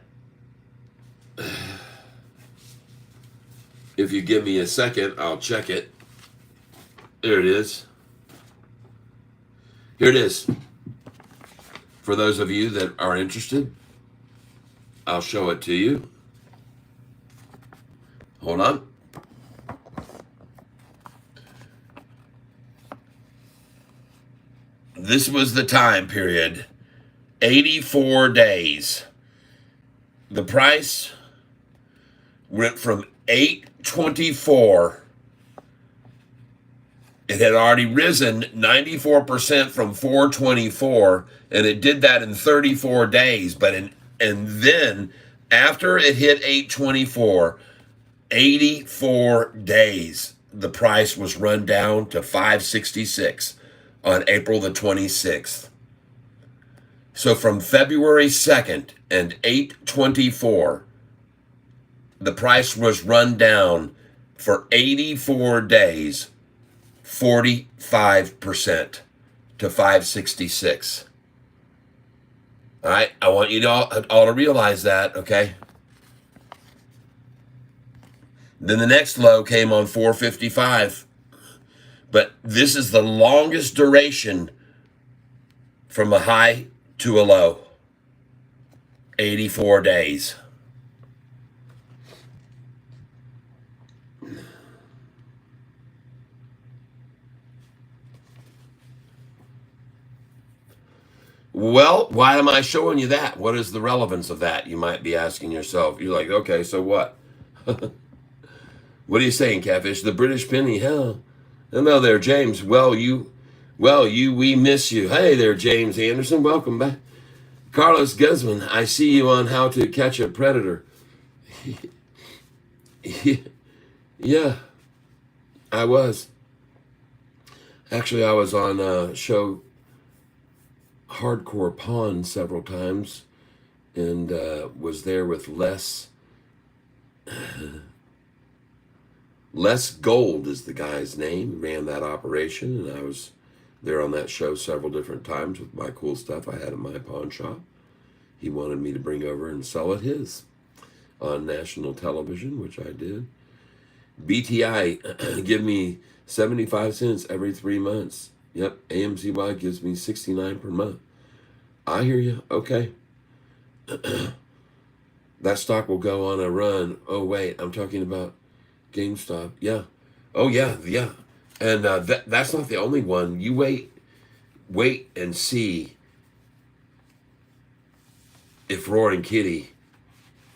if you give me a second, I'll check it. There it is. Here it is. For those of you that are interested, I'll show it to you. Hold on. This was the time period. 84 days. The price went from 824. It had already risen 94% from 424, and it did that in 34 days. And then after it hit 824, 84 days, the price was run down to 566 on April the 26th. So from February 2nd and 824, the price was run down for 84 days, 45% to 566. All right, I want you all to realize that, okay? Then the next low came on 455. But this is the longest duration from a high to a low. 84 days. Well, why am I showing you that? What is the relevance of that? You might be asking yourself. You're like, okay, so what? What are you saying, Catfish? The British penny, hell. Hello there, James. We miss you. Hey there, James Anderson. Welcome back. Carlos Guzman, I see you on How to Catch a Predator. Yeah, I was. Actually, I was on show Hardcore Pawn several times, and was there with Les Gold is the guy's name. He ran that operation, and I was there on that show several different times with my cool stuff I had at my pawn shop. He wanted me to bring over and sell it his on national television, which I did. BTI give me 75 cents every 3 months. Yep, AMCY gives me 69 per month. I hear you. Okay. That stock will go on a run. Oh, wait, I'm talking about GameStop. Yeah. Oh, yeah. And that's not the only one. You wait and see if Roaring Kitty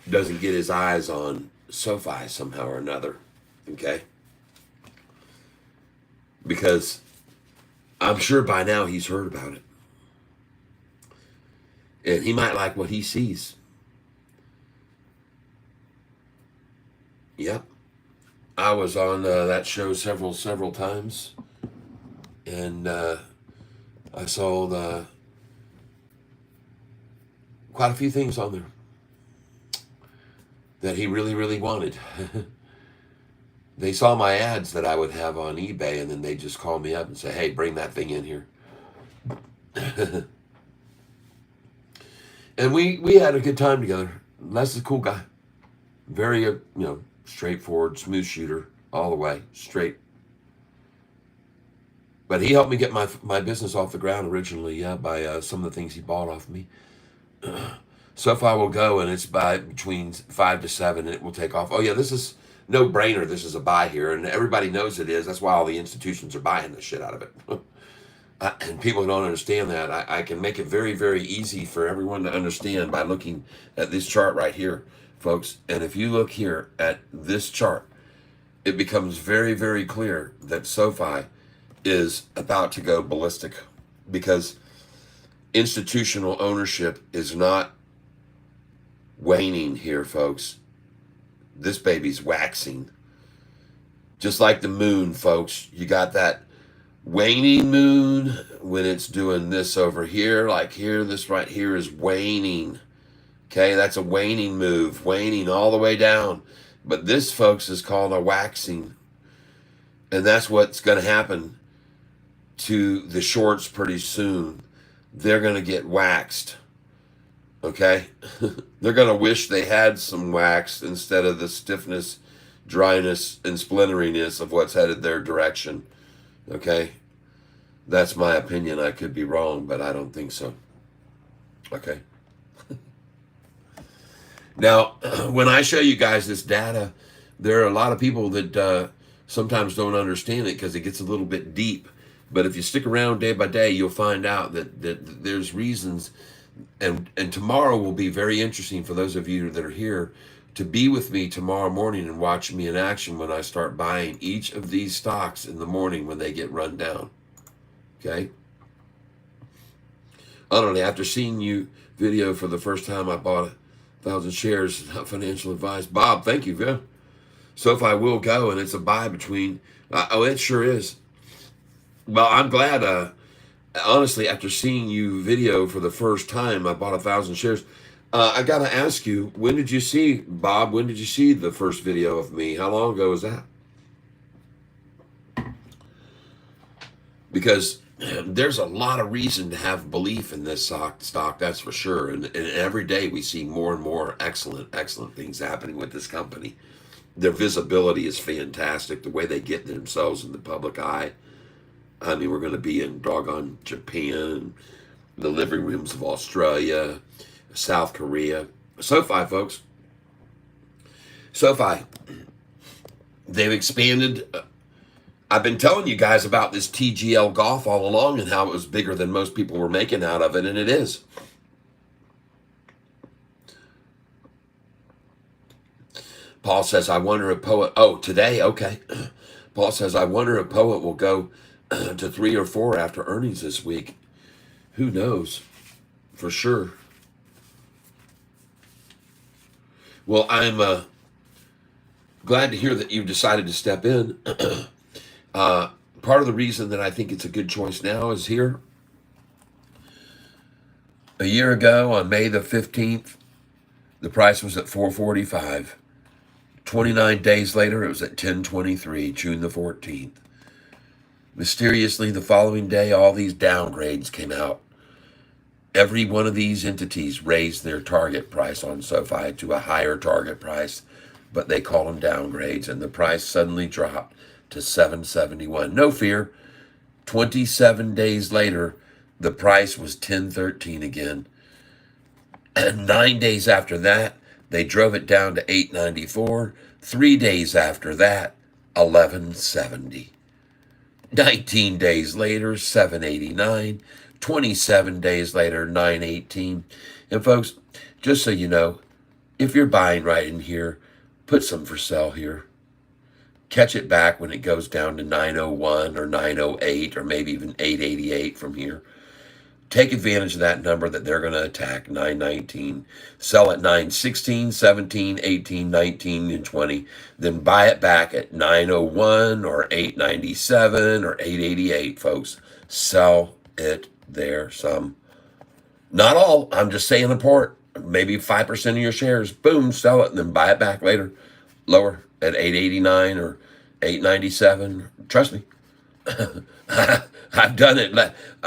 doesn't get his eyes on Sofi somehow or another. Okay? Because I'm sure by now he's heard about it. And he might like what he sees. Yep. I was on that show several times, and I saw quite a few things on there that he really wanted. They saw my ads that I would have on eBay, and then they just call me up and say, "Hey, bring that thing in here." And we had a good time together. Les is a cool guy, very straightforward, smooth shooter, all the way, straight. But he helped me get my business off the ground originally, by some of the things he bought off me. Sofi will go, and it's by between 5 to 7, and it will take off. Oh, yeah, this is no brainer. This is a buy here, and everybody knows it is. That's why all the institutions are buying the shit out of it. And people don't understand that. I can make it very easy for everyone to understand by looking at this chart right here, folks. And if you look here at this chart, it becomes very clear that Sofi is about to go ballistic because institutional ownership is not waning here, folks. This baby's waxing. Just like the moon, folks. You got that waning moon when it's doing this over here, like here, this right here is waning. Okay, that's a waning move, waning all the way down. But this, folks, is called a waxing. And that's what's going to happen to the shorts pretty soon. They're going to get waxed. Okay? They're going to wish they had some wax instead of the stiffness, dryness, and splinteriness of what's headed their direction. Okay? That's my opinion. I could be wrong, but I don't think so. Okay? Now, when I show you guys this data, there are a lot of people that sometimes don't understand it because it gets a little bit deep. But if you stick around day by day, you'll find out that there's reasons. And tomorrow will be very interesting for those of you that are here to be with me tomorrow morning and watch me in action when I start buying each of these stocks in the morning when they get run down. Okay? Utterly, after seeing you video for the first time, I bought 1,000 shares, not financial advice. Bob, thank you, yeah. Sofi will go, and it's a buy between. Oh, it sure is. Well, I'm glad. Honestly, after seeing you video for the first time, I bought 1,000 shares. I got to ask you, when did you see, Bob, when did you see the first video of me? How long ago was that? Because there's a lot of reason to have belief in this stock, that's for sure. And every day we see more and more excellent things happening with this company. Their visibility is fantastic. The way they get themselves in the public eye. I mean, we're going to be in doggone Japan, the living rooms of Australia, South Korea. SoFi, folks. SoFi. They've expanded. I've been telling you guys about this TGL Golf all along and how it was bigger than most people were making out of it, and it is. Paul says, I wonder if Poet... Oh, today? Okay. Paul says, I wonder if Poet will go to 3 or 4 after earnings this week. Who knows? For sure. Well, I'm glad to hear that you've decided to step in. Part of the reason that I think it's a good choice now is here. A year ago on May the 15th, the price was at $4.45. 29 days later, it was at $10.23, June the 14th. Mysteriously, the following day, all these downgrades came out. Every one of these entities raised their target price on SoFi to a higher target price, but they call them downgrades, and the price suddenly dropped to $7.71. No fear. 27 days later, the price was $10.13 again. And 9 days after that, they drove it down to $8.94. 3 days after that, $11.70. 19 days later, $7.89. 27 days later, $9.18. And folks, just so you know, if you're buying right in here, put some for sale here. Catch it back when it goes down to 901 or 908 or maybe even 888 from here. Take advantage of that number that they're going to attack, 919. Sell at 916, 17, 18, 19, and 20. Then buy it back at 901 or 897 or 888, folks. Sell it there some. Not all. I'm just saying a port. Maybe 5% of your shares. Boom, sell it and then buy it back later. Lower at 889 or 897. Trust me. I've done it.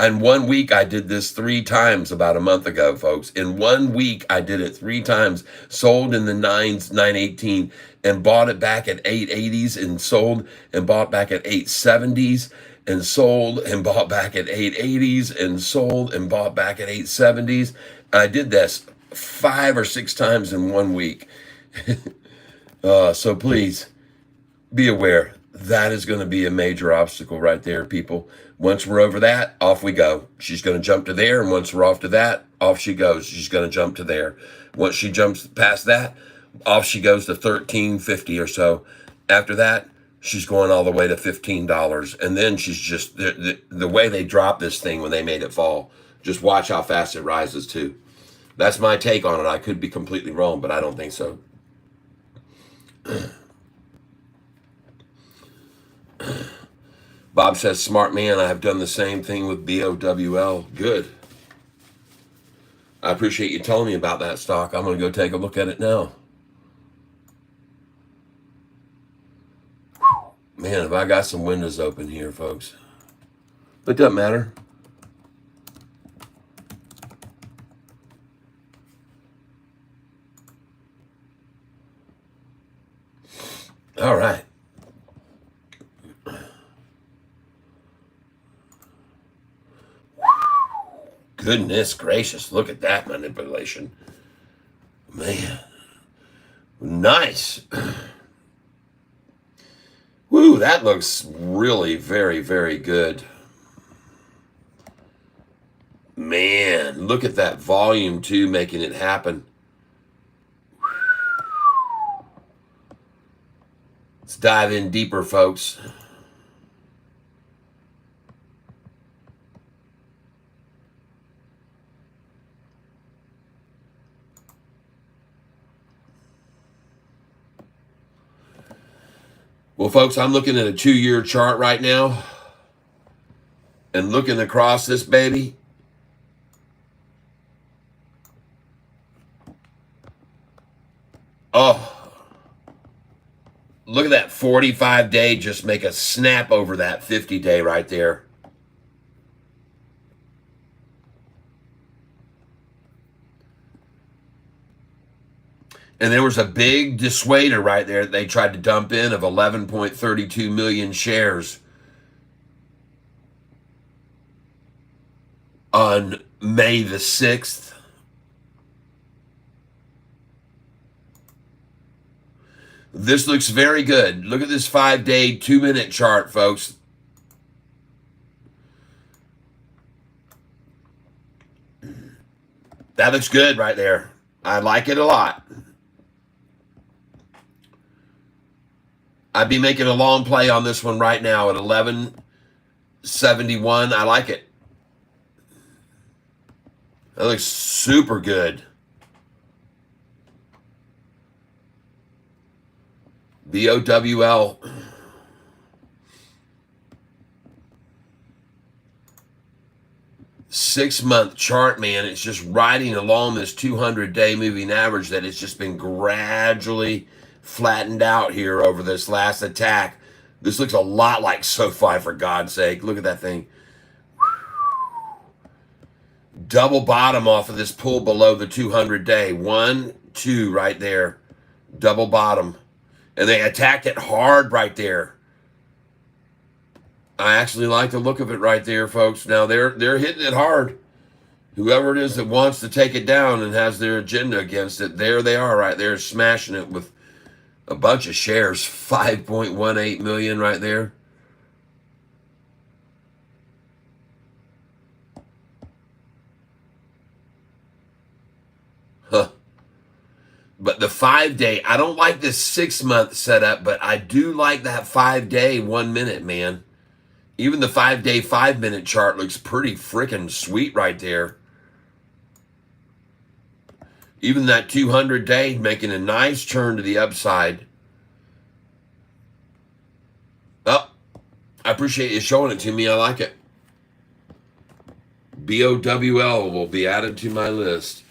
In 1 week, I did this 3 times about a month ago, folks. In 1 week, I did it 3 times. Sold in the 9s, 918, and bought it back at 880s, and sold and bought back at 870s, and sold and bought back at 880s, and sold and bought back at 870s. I did this 5 or 6 times in 1 week. So please be aware. That is going to be a major obstacle right there, people. Once we're over that, off we go. She's going to jump to there, and once we're off to that, off she goes. She's going to jump to there. Once she jumps past that, off she goes to 1350 or so. After that, she's going all the way to $15. And then she's just, the way they dropped this thing when they made it fall, just watch how fast it rises too. That's my take on it. I could be completely wrong, but I don't think so. Bob says, smart man, I have done the same thing with BOWL. Good. I appreciate you telling me about that stock. I'm going to go take a look at it now. Man, have I got some windows open here, folks. But it doesn't matter. All right. Goodness gracious, look at that manipulation. Man. Nice. Woo, that looks really very, very good. Man, look at that volume too, making it happen. Let's dive in deeper, folks. Well, folks, I'm looking at a 2-year chart right now and looking across this baby. Oh, look at that 45-day just make a snap over that 50-day right there. And there was a big dissuader right there that they tried to dump in of 11.32 million shares on May the 6th. This looks very good. Look at this 5-day, 2-minute chart, folks. That looks good right there. I like it a lot. I'd be making a long play on this one right now at 11.71. I like it. That looks super good. BOWL. Six-month chart, man. It's just riding along this 200-day moving average that it's just been gradually flattened out here over this last attack. This looks a lot like Sofi, for God's sake. Look at that thing. Double bottom off of this pull below the 200-day. 1, 2 right there. Double bottom. And they attacked it hard right there. I actually like the look of it right there, folks. Now they're hitting it hard. Whoever it is that wants to take it down and has their agenda against it, there they are right there smashing it with a bunch of shares. 5.18 million right there. Huh. But the 5-day, I don't like this 6-month setup, but I do like that 5-day 1 minute, man. Even the 5-day 5-minute chart looks pretty freaking sweet right there. Even that 200-day making a nice turn to the upside. Oh, I appreciate you showing it to me. I like it. BOWL will be added to my list.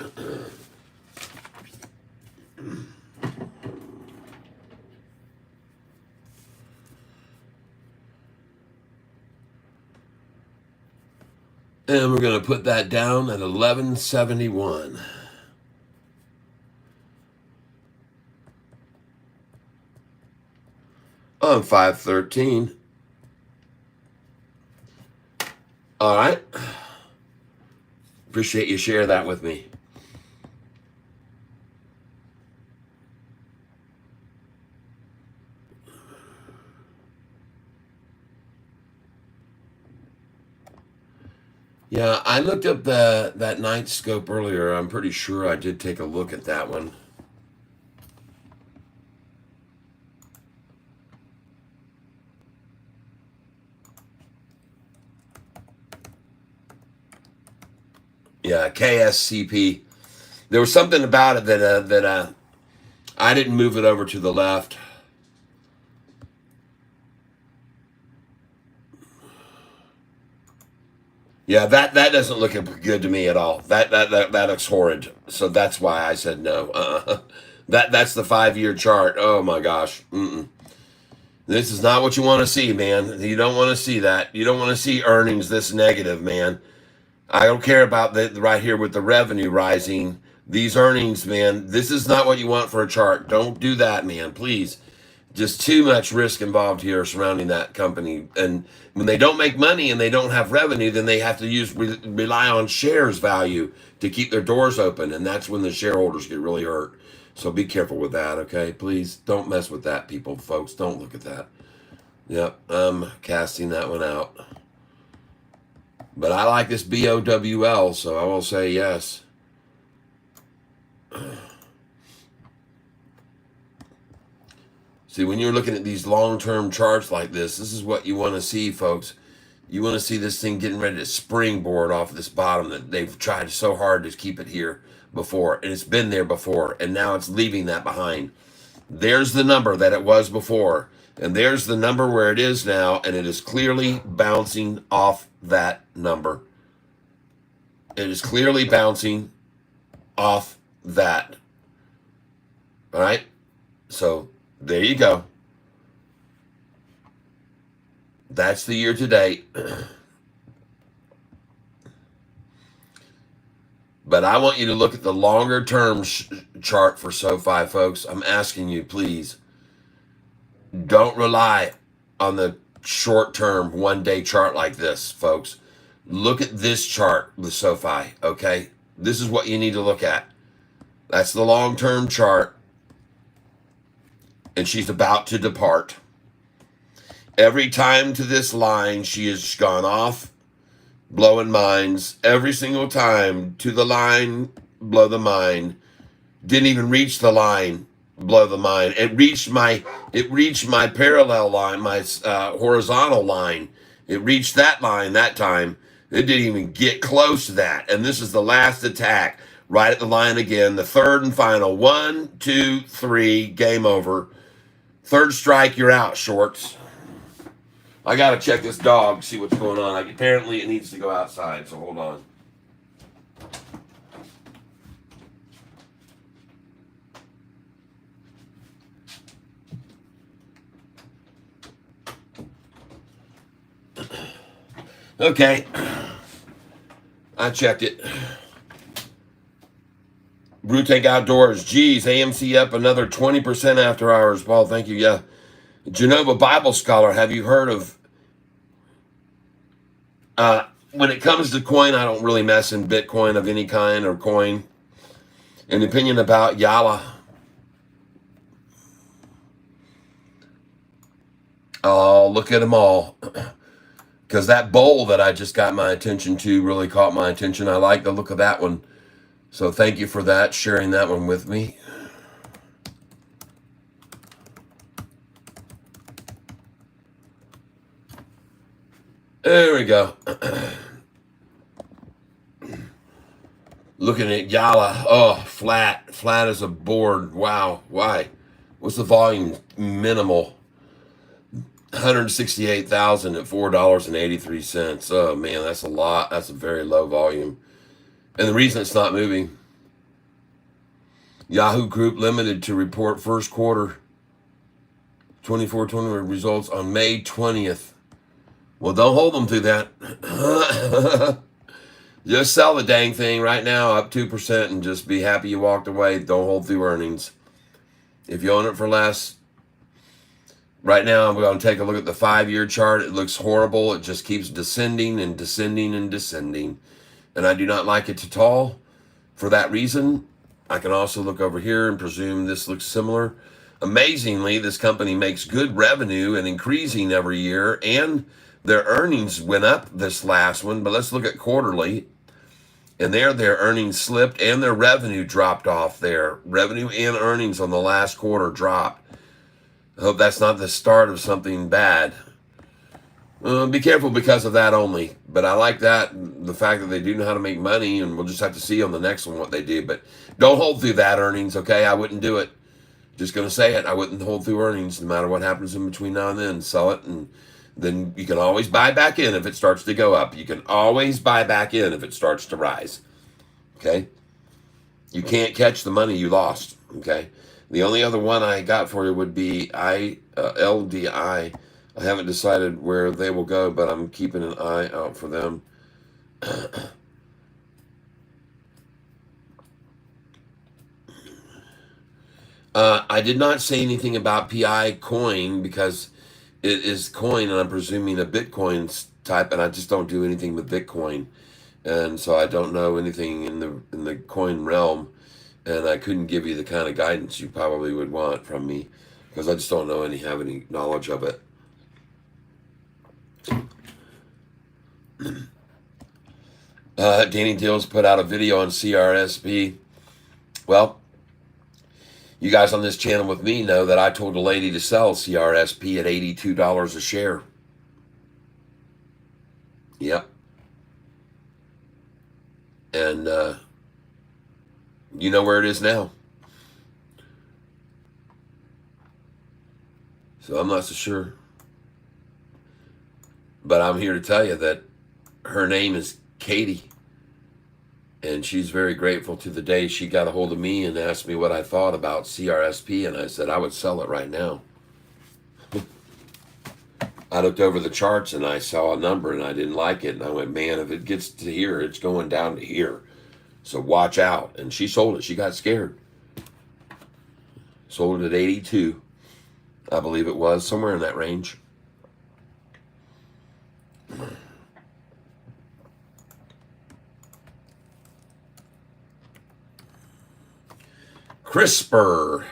And we're going to put that down at 1171. On 513. All right. Appreciate you share that with me. Yeah, I looked up that night scope earlier. I'm pretty sure I did take a look at that one. Yeah, KSCP. There was something about it that I didn't move it over to the left. Yeah, that doesn't look good to me at all. That looks horrid. So that's why I said no. That's the 5-year chart. Oh my gosh. This is not what you want to see, man. You don't want to see that. You don't want to see earnings this negative, man. I don't care about the right here with the revenue rising. These earnings, man, this is not what you want for a chart. Don't do that, man. Please. Just too much risk involved here surrounding that company. And when they don't make money and they don't have revenue, then they have to rely on shares value to keep their doors open. And that's when the shareholders get really hurt. So be careful with that, okay? Please don't mess with that, people, folks. Don't look at that. Yep, I'm casting that one out. But I like this BOWL, so I will say yes. See, when you're looking at these long-term charts like this is what you want to see, folks. You want to see this thing getting ready to springboard off this bottom that they've tried so hard to keep it here before. And it's been there before, and now it's leaving that behind. There's the number that it was before, and there's the number where it is now, and it is clearly bouncing off that number. It is clearly bouncing off that. All right? So there you go. That's the year to date. But I want you to look at the longer term chart for SoFi, folks. I'm asking you, please. Don't rely on the short term 1-day chart like this, folks. Look at this chart with SoFi, okay? This is what you need to look at. That's the long term chart. And she's about to depart. Every time to this line, she has gone off, blowing mines. Every single time to the line, blow the mine. Didn't even reach the line, blow the mine. It reached my parallel line, my horizontal line. It reached that line that time. It didn't even get close to that. And this is the last attack, right at the line again. The third and final. 1, 2, 3, game over. Third strike, you're out, shorts. I got to check this dog, see what's going on. Apparently, it needs to go outside, so hold on. Okay. I checked it. Brew Tank Outdoors. Geez, AMC up another 20% after hours. Paul, thank you. Yeah. Genova Bible Scholar, have you heard of... when it comes to coin, I don't really mess in Bitcoin of any kind or coin. An opinion about Yalla. Oh, look at them all. Because that bowl that I just got my attention to really caught my attention. I like the look of that one. So thank you for that, sharing that one with me. There we go. Looking at Yalla. Oh, flat as a board. Wow. Why? What's the volume? Minimal. 168,000 at $4.83. Oh man, that's a lot. That's a very low volume. And the reason it's not moving, Yahoo Group Limited to report first quarter 24-20 results on May 20th. Well, don't hold them to that. Just sell the dang thing right now, up 2%, and just be happy you walked away. Don't hold through earnings. If you own it for less, right now I'm going to take a look at the 5-year chart. It looks horrible. It just keeps descending and descending and descending. And I do not like it at all. For that reason, I can also look over here and presume this looks similar. Amazingly, this company makes good revenue and increasing every year, and their earnings went up this last one. But let's look at quarterly. And their earnings slipped and their revenue dropped off there. Revenue and earnings on the last quarter dropped. I hope that's not the start of something bad. Be careful because of that only. But I like that, the fact that they do know how to make money, and we'll just have to see on the next one what they do. But don't hold through that earnings, okay? I wouldn't do it. Just going to say it. I wouldn't hold through earnings no matter what happens in between now and then. Sell it, and then you can always buy back in if it starts to go up. You can always buy back in if it starts to rise, okay? You can't catch the money you lost, okay? The only other one I got for you would be LDI. I haven't decided where they will go, but I'm keeping an eye out for them. I did not say anything about PI coin because it is coin, and I'm presuming a Bitcoin type, and I just don't do anything with Bitcoin, and so I don't know anything in the coin realm, and I couldn't give you the kind of guidance you probably would want from me because I just don't have any knowledge of it. Danny Dills put out a video on CRSP. Well, you guys on this channel with me know that I told a lady to sell CRSP at $82 a share. Yep. And you know where it is now. So I'm not so sure. But I'm here to tell you that her name is Katie. And she's very grateful to the day she got a hold of me and asked me what I thought about CRSP. And I said I would sell it right now. I looked over the charts and I saw a number and I didn't like it. And I went, man, if it gets to here, it's going down to here. So watch out. And she sold it. She got scared. Sold it at 82. I believe it was somewhere in that range. CRISPR.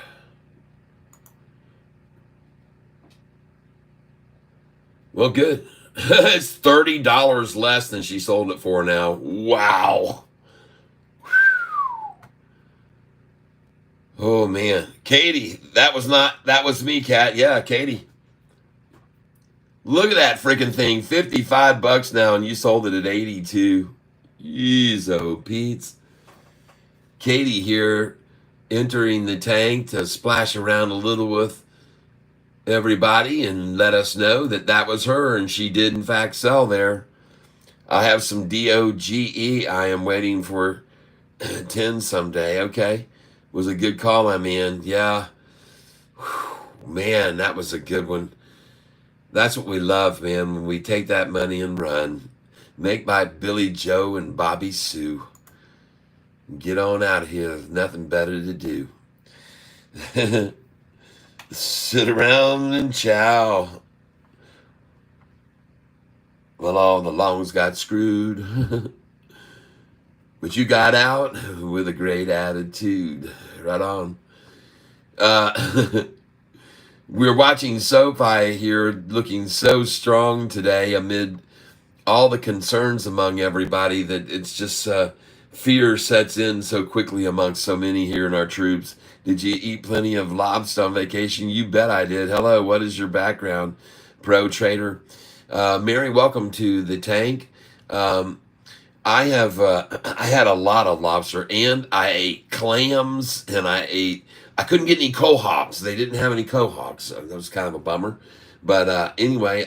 Well, good. It's $30 less than she sold it for now. Wow. Oh, man. Katie, that was me, Kat. Yeah, Katie. Look at that freaking thing. $55 now, and you sold it at 82. Jeez, oh, Pete's. Katie here entering the tank to splash around a little with everybody and let us know that that was her, and she did, in fact, sell there. I have some DOGE I am waiting for 10 someday. Okay. Was a good call I'm in. Yeah. Whew, man, that was a good one. That's what we love, man, when we take that money and run. Make by Billy Joe and Bobby Sue. Get on out of here. There's nothing better to do. Sit around and chow. Well, all the longs got screwed. But you got out with a great attitude. Right on. We're watching Sofi here looking so strong today amid all the concerns among everybody that it's just fear sets in so quickly amongst so many here in our troops. Did you eat plenty of lobster on vacation? You bet I did. Hello, what is your background, pro trader? Mary, welcome to the tank. I had a lot of lobster, and I ate clams, and I couldn't get any quahogs. They didn't have any quahogs, so that was kind of a bummer. But anyway,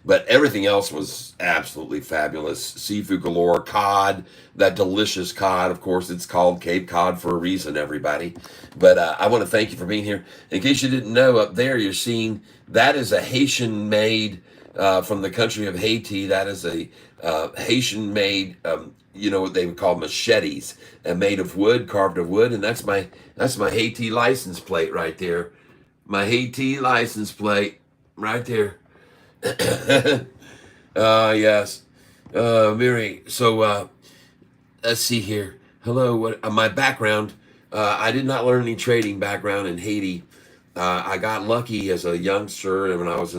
but everything else was absolutely fabulous. Seafood galore, cod, that delicious cod. Of course, it's called Cape Cod for a reason, everybody. But I want to thank you for being here. In case you didn't know, up there you're seeing, that is a Haitian-made, from the country of Haiti. That is a Haitian-made, what they would call machetes, and made of wood, carved of wood. And that's my Haiti license plate right there. My Haiti license plate. Right there. Yes. Mary, so let's see here. Hello, what my background. I did not learn any trading background in Haiti. I got lucky as a youngster when I was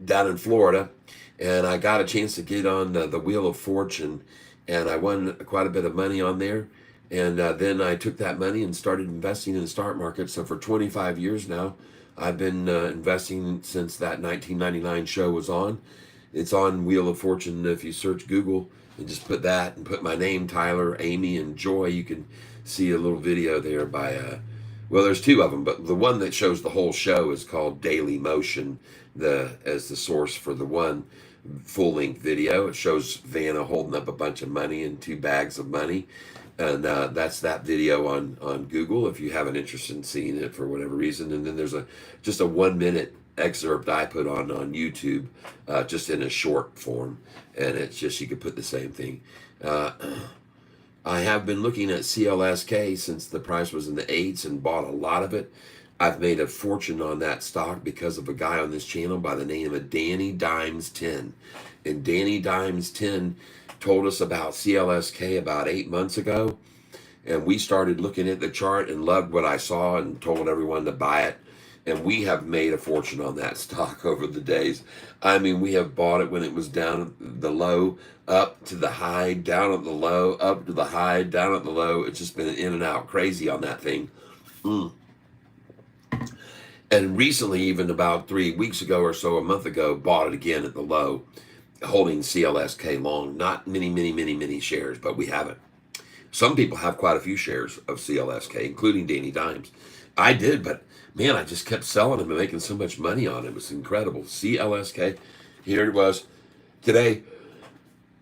down in Florida, and I got a chance to get on the Wheel of Fortune, and I won quite a bit of money on there. And then I took that money and started investing in the stock market. So for 25 years now, I've been investing since that 1999 show was on. It's on Wheel of Fortune. If you search Google and just put that and put my name, Tyler, Amy, and Joy, you can see a little video there by, well, there's two of them, but the one that shows the whole show is called Daily Motion, as the source for the one full-length video. It shows Vanna holding up a bunch of money and 2 bags of money. And that's that video on Google if you have an interest in seeing it for whatever reason. And then there's just a 1-minute excerpt I put on YouTube, just in a short form, and it's just, you could put the same thing. I have been looking at CLSK since the price was in the 8s and bought a lot of it. I've made a fortune on that stock because of a guy on this channel by the name of Danny Dimes 10. And Danny Dimes 10 told us about CLSK about 8 months ago, and we started looking at the chart and loved what I saw and told everyone to buy it. And we have made a fortune on that stock over the days. I mean, we have bought it when it was down at the low, up to the high, down at the low, up to the high, down at the low. It's just been in and out crazy on that thing. And recently, even about 3 weeks ago or so, a month ago, bought it again at the low, holding CLSK long. Not many shares, but we have it. Some people have quite a few shares of CLSK, including Danny Dimes. I did, but man, I just kept selling them and making so much money on it. It was incredible. CLSK, here it was today.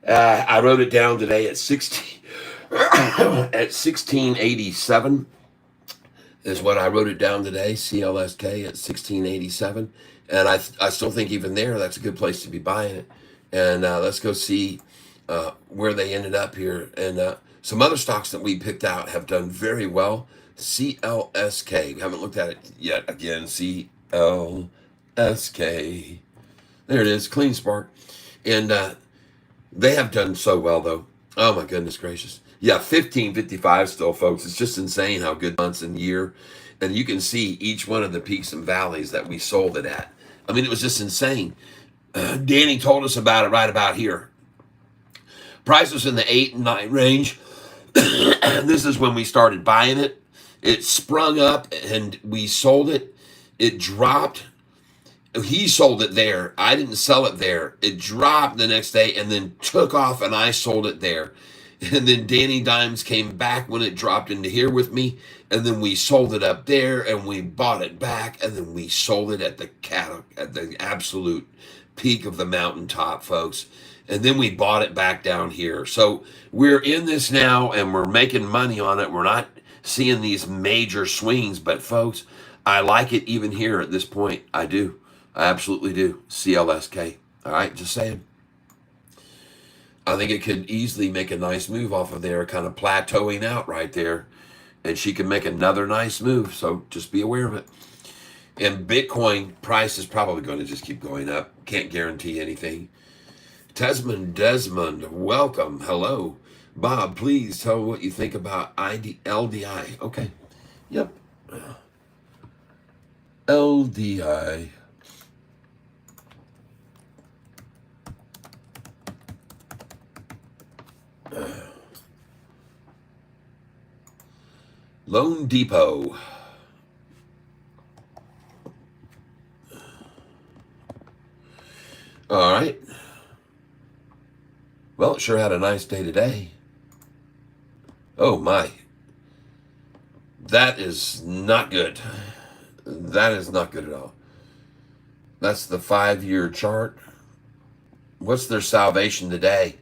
I wrote it down today at 1687 is what I wrote it down today. CLSK at 1687, and I still think even there that's a good place to be buying it. And let's go see where they ended up here. And some other stocks that we picked out have done very well. CLSK, we haven't looked at it yet. Again, CLSK. There it is, Clean Spark. And they have done so well, though. Oh, my goodness gracious. Yeah, 1555 still, folks. It's just insane how good months and year. And you can see each one of the peaks and valleys that we sold it at. I mean, it was just insane. Danny told us about it right about here. Price was in the 8 and 9 range. This is when we started buying it. It sprung up and we sold it. It dropped. He sold it there. I didn't sell it there. It dropped the next day and then took off, and I sold it there. And then Danny Dimes came back when it dropped into here with me, and then we sold it up there, and we bought it back, and then we sold it at the absolute peak of the mountaintop, folks. And then we bought it back down here. So we're in this now, and we're making money on it. We're not seeing these major swings, but folks, I like it even here at this point. I do. I absolutely do. CLSK. All right, just saying. I think it could easily make a nice move off of there, kind of plateauing out right there. And she can make another nice move, so just be aware of it. And Bitcoin price is probably going to just keep going up. Can't guarantee anything. Desmond, welcome. Hello. Bob, please tell what you think about LDI. Okay. Yep. LDI. Loan Depot. All right. Well, it sure had a nice day today. Oh my. That is not good. That is not good at all. That's the 5-year chart. What's their salvation today?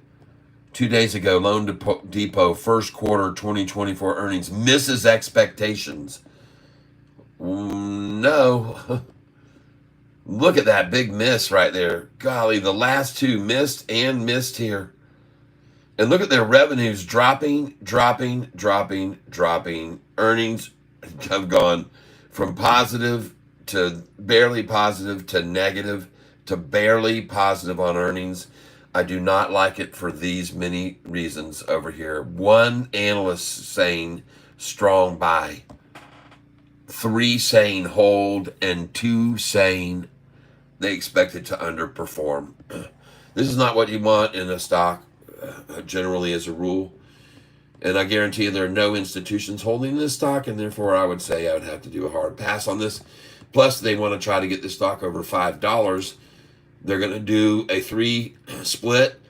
2 days ago, Loan Depot first quarter 2024 earnings misses expectations. No. Look at that big miss right there. Golly, the last two missed here. And look at their revenues dropping. Earnings have gone from positive to barely positive to negative to barely positive on earnings. I do not like it for these many reasons over here. One analyst saying strong buy, 3 saying hold, and 2 saying they expect it to underperform. This is not what you want in a stock, generally as a rule. And I guarantee you there are no institutions holding this stock, and therefore I would say I would have to do a hard pass on this. Plus, they want to try to get the stock over $5. They're going to do a 3 split,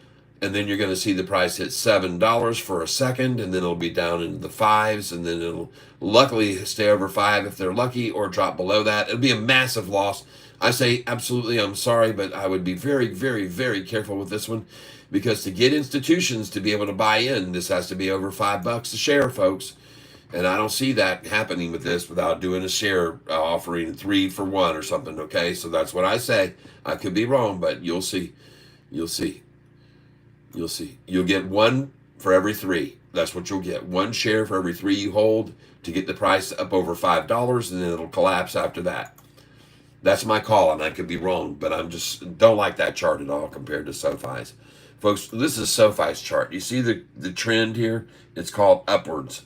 and then you're going to see the price hit $7 for a second, and then it'll be down into the fives, and then it'll luckily stay over 5 if they're lucky, or drop below that. It'll be a massive loss. I say absolutely, I'm sorry, but I would be very, very, very careful with this one, because to get institutions to be able to buy in, this has to be over $5 a share, folks. And I don't see that happening with this without doing a share offering 3 for 1 or something. Okay, so that's what I say. I could be wrong, but you'll see. You'll see. You'll see. You'll get 1 for every 3. That's what you'll get. 1 share for every 3 you hold to get the price up over $5, and then it'll collapse after that. That's my call, and I could be wrong, but I'm just don't like that chart at all compared to SoFi's. Folks, this is SoFi's chart. You see the trend here? It's called upwards.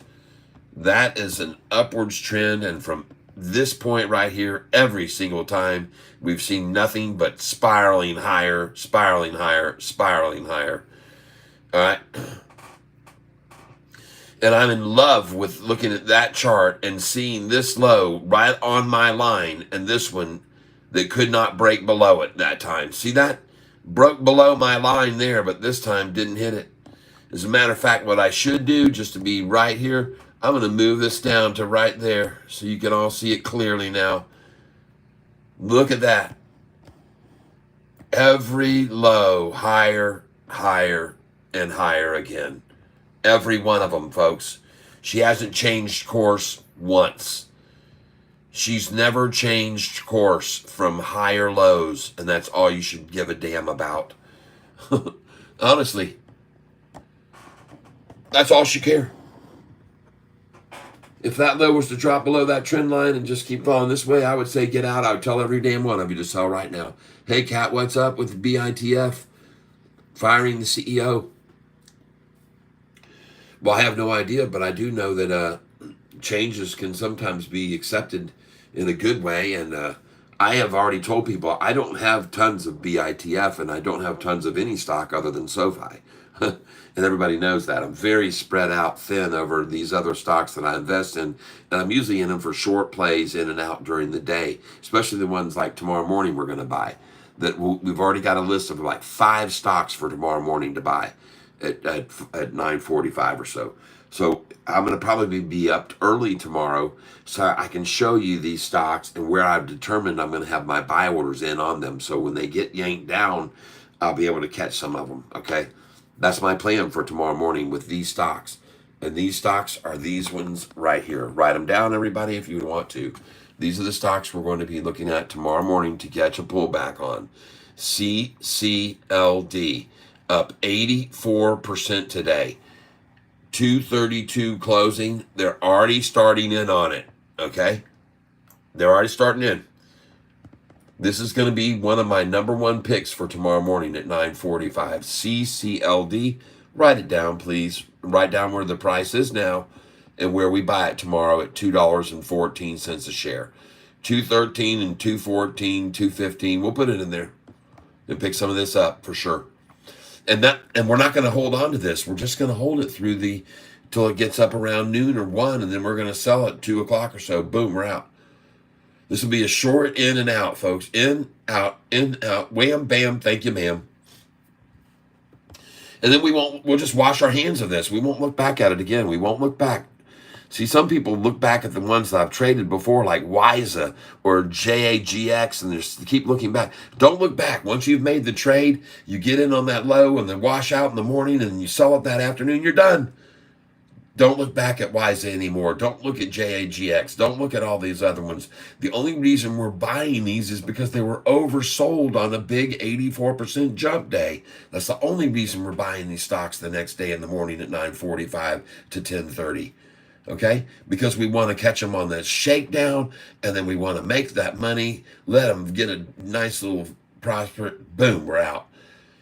That is an upwards trend, and from this point right here, every single time, we've seen nothing but spiraling higher, spiraling higher, spiraling higher. All right? And I'm in love with looking at that chart and seeing this low right on my line, and this one that could not break below it that time. See that? Broke below my line there, but this time didn't hit it. As a matter of fact, what I should do, just to be right here, I'm going to move this down to right there so you can all see it clearly now. Look at that. Every low higher, higher, and higher again. Every one of them, folks. She hasn't changed course once. She's never changed course from higher lows, and that's all you should give a damn about. Honestly. That's all she cares. If that low was to drop below that trend line and just keep falling this way, I would say get out. I would tell every damn one of you to sell right now. Hey, Kat, what's up with BITF? Firing the CEO. Well, I have no idea, but I do know that changes can sometimes be accepted in a good way. And I have already told people I don't have tons of BITF, and I don't have tons of any stock other than SoFi. And everybody knows that. I'm very spread out thin over these other stocks that I invest in. And I'm usually in them for short plays in and out during the day, especially the ones like tomorrow morning we're going to buy. That we've already got a list of like 5 stocks for tomorrow morning to buy at 9:45 or so. So I'm going to probably be up early tomorrow so I can show you these stocks and where I've determined I'm going to have my buy orders in on them. So when they get yanked down, I'll be able to catch some of them, okay? That's my plan for tomorrow morning with these stocks. And these stocks are these ones right here. Write them down, everybody, if you want to. These are the stocks we're going to be looking at tomorrow morning to catch a pullback on. CCLD, up 84% today. 232 closing. They're already starting in on it, okay? They're already starting in. This is going to be one of my number 1 picks for tomorrow morning at 9:45. CCLD. Write it down, please. Write down where the price is now and where we buy it tomorrow at $2.14 a share. 213 and 214, 215. We'll put it in there and pick some of this up for sure. And we're not going to hold on to this. We're just going to hold it through till it gets up around noon or 1, and then we're going to sell it 2 o'clock or so. Boom, we're out. This will be a short in and out, folks. In, out, wham, bam, thank you, ma'am. And then we'll just wash our hands of this. We won't look back at it again. We won't look back. See, some people look back at the ones that I've traded before, like WISA or JAGX, and they keep looking back. Don't look back. Once you've made the trade, you get in on that low and then wash out in the morning and you sell it that afternoon, you're done. Don't look back at WISA anymore. Don't look at JAGX. Don't look at all these other ones. The only reason we're buying these is because they were oversold on a big 84% jump day. That's the only reason we're buying these stocks the next day in the morning at 9:45 to 10:30. Okay? Because we want to catch them on that shakedown, and then we want to make that money, let them get a nice little prosper. Boom, we're out.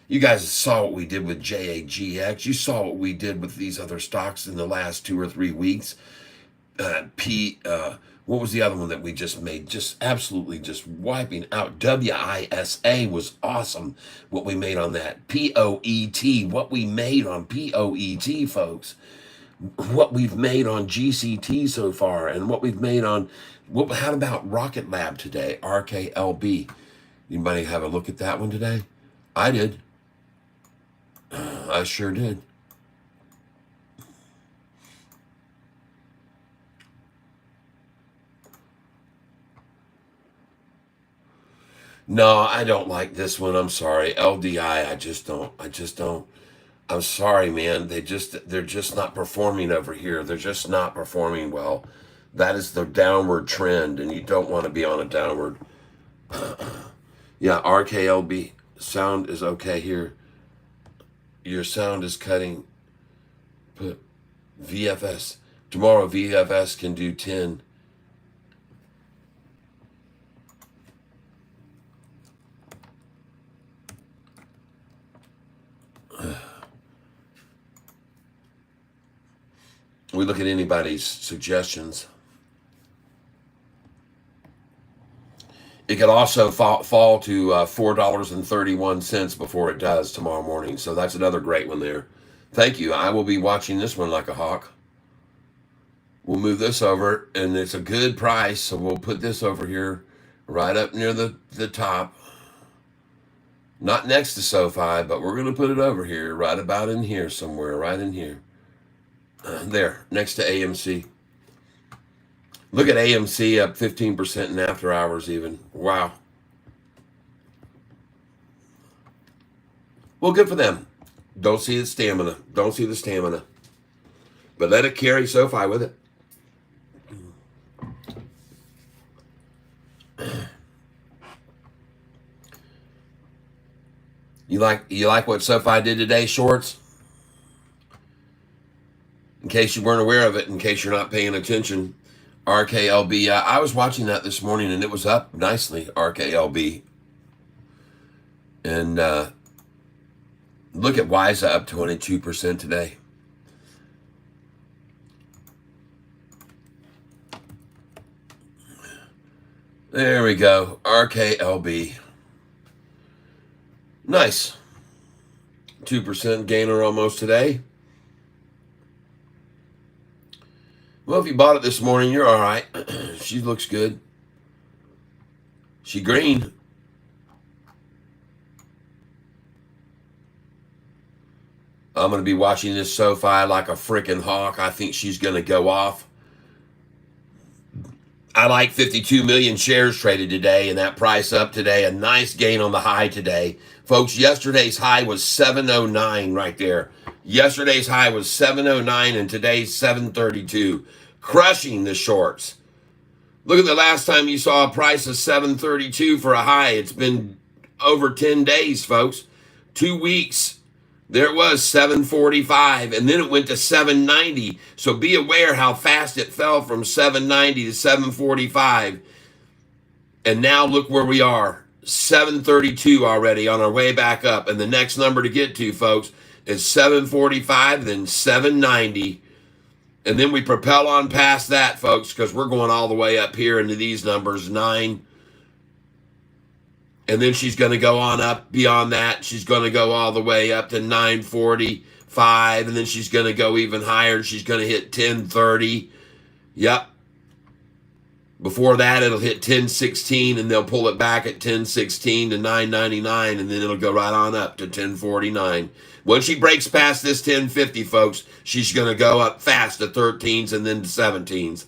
You guys saw what we did with JAGX. You saw what we did with these other stocks in the last 2 or 3 weeks. What was the other one that we just made? Just absolutely just wiping out. WISA was awesome. What we made on that. POET. What we made on POET, folks. what we've made on GCT so far and what we've made on, how about Rocket Lab today, RKLB? Anybody have a look at that one today? I did. I sure did. No, I don't like this one. I'm sorry. LDI, I just don't. I'm sorry, man. They're just not performing over here. They're just not performing well. That is the downward trend, and you don't want to be on a downward. Yeah, RKLB sound is okay here. Your sound is cutting. Put VFS. Tomorrow VFS can do 10. We look at anybody's suggestions. It could also fall to $4.31 before it does tomorrow morning. So that's another great one there. Thank you. I will be watching this one like a hawk. We'll move this over, and it's a good price. So we'll put this over here right up near the top. Not next to Sofi, but we're going to put it over here, right about in here somewhere, right in here. There, next to AMC. Look at AMC up 15% in after hours even. Wow. Well, good for them. Don't see the stamina. Don't see the stamina. But let it carry Sofi with it. You like what Sofi did today, Shorts? In case you weren't aware of it, in case you're not paying attention, RKLB. I was watching that this morning, and it was up nicely, RKLB. And look at WISA up 22% today. There we go, RKLB. Nice. 2% gainer almost today. Well, if you bought it this morning, you're all right. She looks good. She green. I'm going to be watching this Sofi like a freaking hawk. I think she's going to go off. I like 52 million shares traded today, and that price up today. A nice gain on the high today. Folks, yesterday's high was 709 right there. Yesterday's high was 709, and today's 732. Crushing the shorts. Look at the last time you saw a price of 732 for a high. It's been over 10 days, folks. 2 weeks. There it was, 745, and then it went to 790. So be aware how fast it fell from 790 to 745. And now look where we are, 732 already on our way back up. And the next number to get to, folks, is 745, then 790. And then we propel on past that, folks, because we're going all the way up here into these numbers, 9. And then she's going to go on up beyond that. She's going to go all the way up to 945. And then she's going to go even higher. She's going to hit 1030. Yep. Before that, it'll hit 1016, and they'll pull it back at 1016 to 999, and then it'll go right on up to 1049. Once she breaks past this 1050, folks, she's going to go up fast to 13s and then to 17s.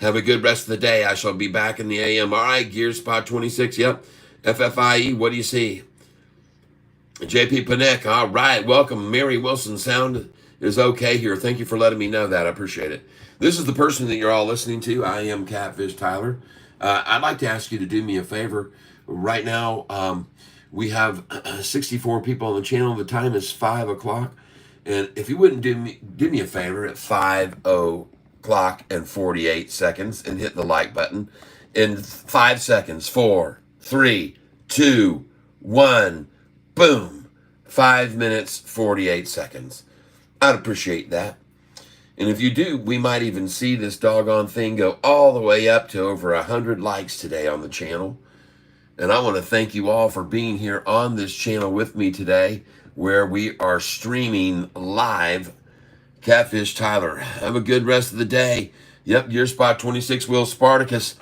Have a good rest of the day. I shall be back in the AM. All right, Gear Spot 26. Yep. FFIE, what do you see? JP Panek, all right. Welcome. Mary Wilson, sound is okay here. Thank you for letting me know that. I appreciate it. This is the person that you're all listening to. I am Catfish Tyler. I'd like to ask you to do me a favor. Right now, we have 64 people on the channel. The time is 5 o'clock. And if you wouldn't do me a favor at 5 o'clock and 48 seconds and hit the like button. In 5 seconds, 4, 3, 2, 1, boom. 5 minutes, 48 seconds. I'd appreciate that. And if you do, we might even see this doggone thing go all the way up to over 100 likes today on the channel. And I want to thank you all for being here on this channel with me today, where we are streaming live Catfish Tyler, have a good rest of the day. Yep, your spot 26 Will Spartacus.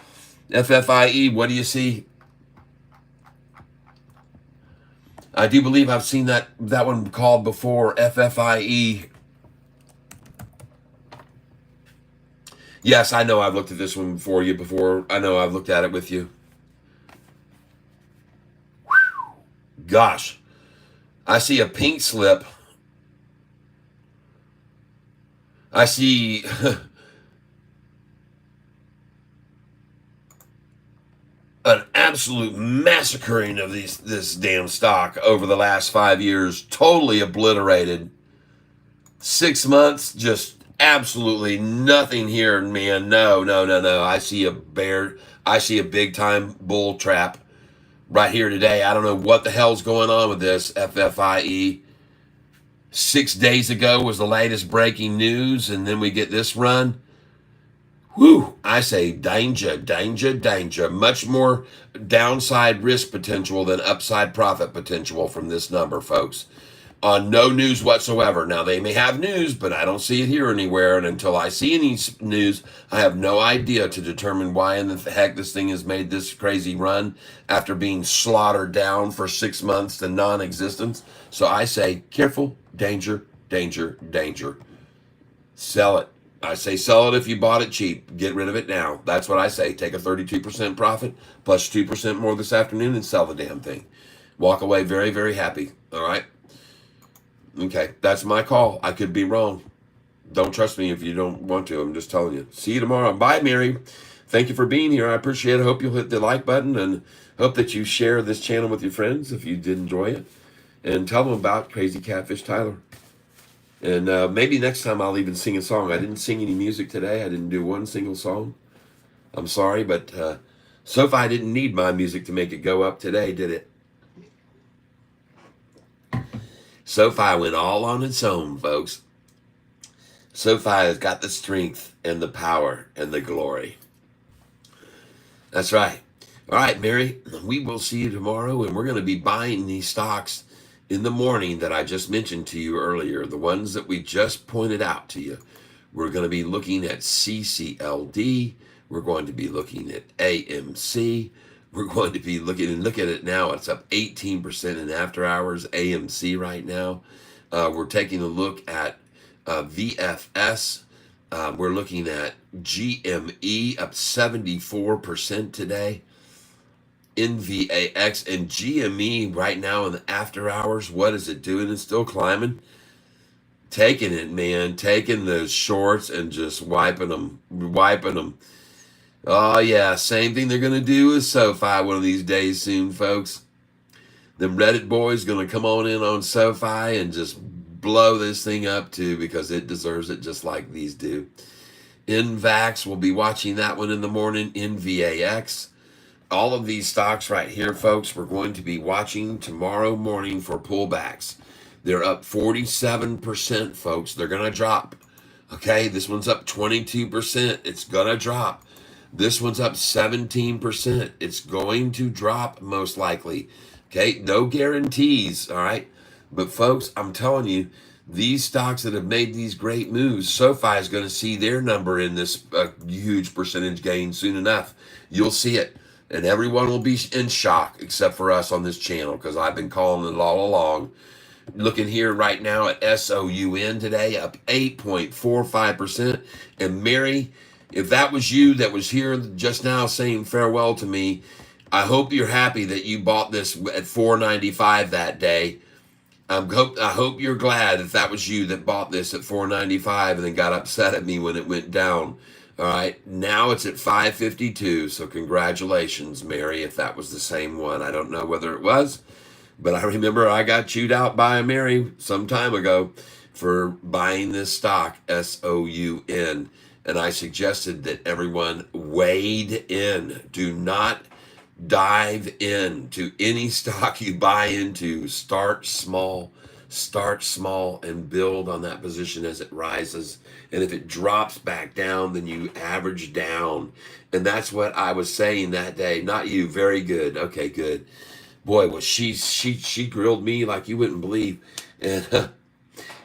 FFIE, what do you see? I do believe I've seen that one called before, FFIE. Yes, I know I've looked at this one for you before. I know I've looked at it with you. Gosh, I see a pink slip. I see an absolute massacring of this damn stock over the last 5 years. Totally obliterated. 6 months, just absolutely nothing here, man. No. I see a big time bull trap right here today. I don't know what the hell's going on with this FFIE. 6 days ago was the latest breaking news, and then we get this run. Whew, I say danger. Much more downside risk potential than upside profit potential from this number, folks. On no news whatsoever. Now, they may have news, but I don't see it here anywhere. And until I see any news, I have no idea to determine why in the heck this thing has made this crazy run after being slaughtered down for 6 months to non-existence. So I say, careful, danger. Sell it. I say sell it if you bought it cheap. Get rid of it now. That's what I say. Take a 32% profit plus 2% more this afternoon and sell the damn thing. Walk away very, very happy. All right? Okay, that's my call. I could be wrong. Don't trust me if you don't want to. I'm just telling you. See you tomorrow. Bye, Mary. Thank you for being here. I appreciate it. Hope you'll hit the like button and hope that you share this channel with your friends if you did enjoy it. And tell them about Crazy Catfish Tyler. And maybe next time I'll even sing a song. I didn't sing any music today. I didn't do one single song. I'm sorry, but Sofi didn't need my music to make it go up today, did it? Sofi went all on its own, folks. Sofi has got the strength and the power and the glory. That's right. All right, Mary, we will see you tomorrow, and we're going to be buying these stocks in the morning that I just mentioned to you earlier, the ones that we just pointed out to you. We're going to be looking at CCLD. We're going to be looking at AMC. We're going to be looking, and look at it now, it's up 18% in after hours, AMC right now. We're taking a look at VFS. We're looking at GME up 74% today. NVAX and GME right now in the after hours. What is it doing? It's still climbing. Taking it, man. Taking those shorts and just wiping them. Oh, yeah. Same thing they're going to do with Sofi one of these days soon, folks. Them Reddit boys going to come on in on Sofi and just blow this thing up, too, because it deserves it just like these do. NVAX, we'll be watching that one in the morning. NVAX. All of these stocks right here, folks, we're going to be watching tomorrow morning for pullbacks. They're up 47%, folks. They're going to drop. Okay, this one's up 22%. It's going to drop. This one's up 17%. It's going to drop most likely. Okay, no guarantees, all right? But, folks, I'm telling you, these stocks that have made these great moves, Sofi is going to see their number in this huge percentage gain soon enough. You'll see it. And everyone will be in shock except for us on this channel because I've been calling it all along. Looking here right now at SOUN today, up 8.45%. And Mary, if that was you that was here just now saying farewell to me, I hope you're happy that you bought this at $4.95 that day. I hope you're glad if that was you that bought this at $4.95 and then got upset at me when it went down. All right, now it's at $5.52, so congratulations, Mary, if that was the same one. I don't know whether it was, but I remember I got chewed out by Mary some time ago for buying this stock, SOUN, and I suggested that everyone wade in. Do not dive into any stock you buy into. Start small, and build on that position as it rises. And if it drops back down, then you average down. And that's what I was saying that day. Not you. Very good. Okay, good. Boy, was she grilled me like you wouldn't believe. And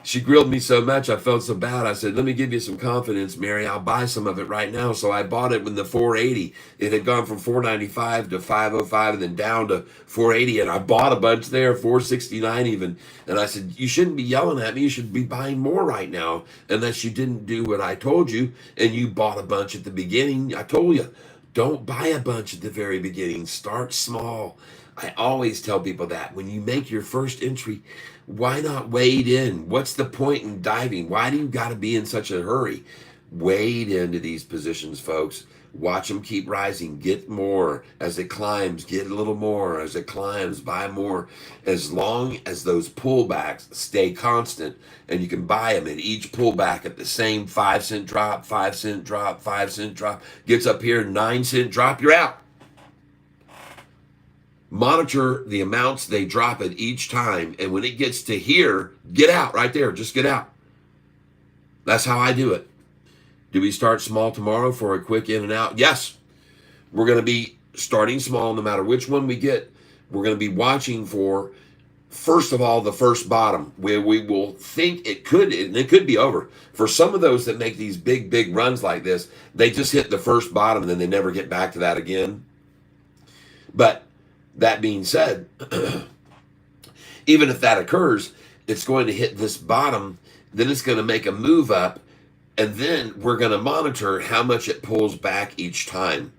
She grilled me so much, I felt so bad. I said, let me give you some confidence, Mary. I'll buy some of it right now. So I bought it when the 480. It had gone from 495 to 505 and then down to 480. And I bought a bunch there, 469 even. And I said, you shouldn't be yelling at me. You should be buying more right now unless you didn't do what I told you. And you bought a bunch at the beginning. I told you, don't buy a bunch at the very beginning. Start small. I always tell people that when you make your first entry, why not wade in? What's the point in diving? Why do you got to be in such a hurry? Wade into these positions, folks. Watch them keep rising. Get more as it climbs. Get a little more as it climbs. Buy more. As long as those pullbacks stay constant and you can buy them at each pullback at the same 5-cent drop, 5-cent drop, 5-cent drop. Gets up here, 9-cent drop, you're out. Monitor the amounts they drop at each time. And when it gets to here, get out right there. Just get out. That's how I do it. Do we start small tomorrow for a quick in and out? Yes. We're going to be starting small no matter which one we get. We're going to be watching for, first of all, the first bottom where we will think it could, and it could be over. For some of those that make these big, big runs like this, they just hit the first bottom and then they never get back to that again. But that being said, even if that occurs, it's going to hit this bottom, then it's going to make a move up, and then we're going to monitor how much it pulls back each time.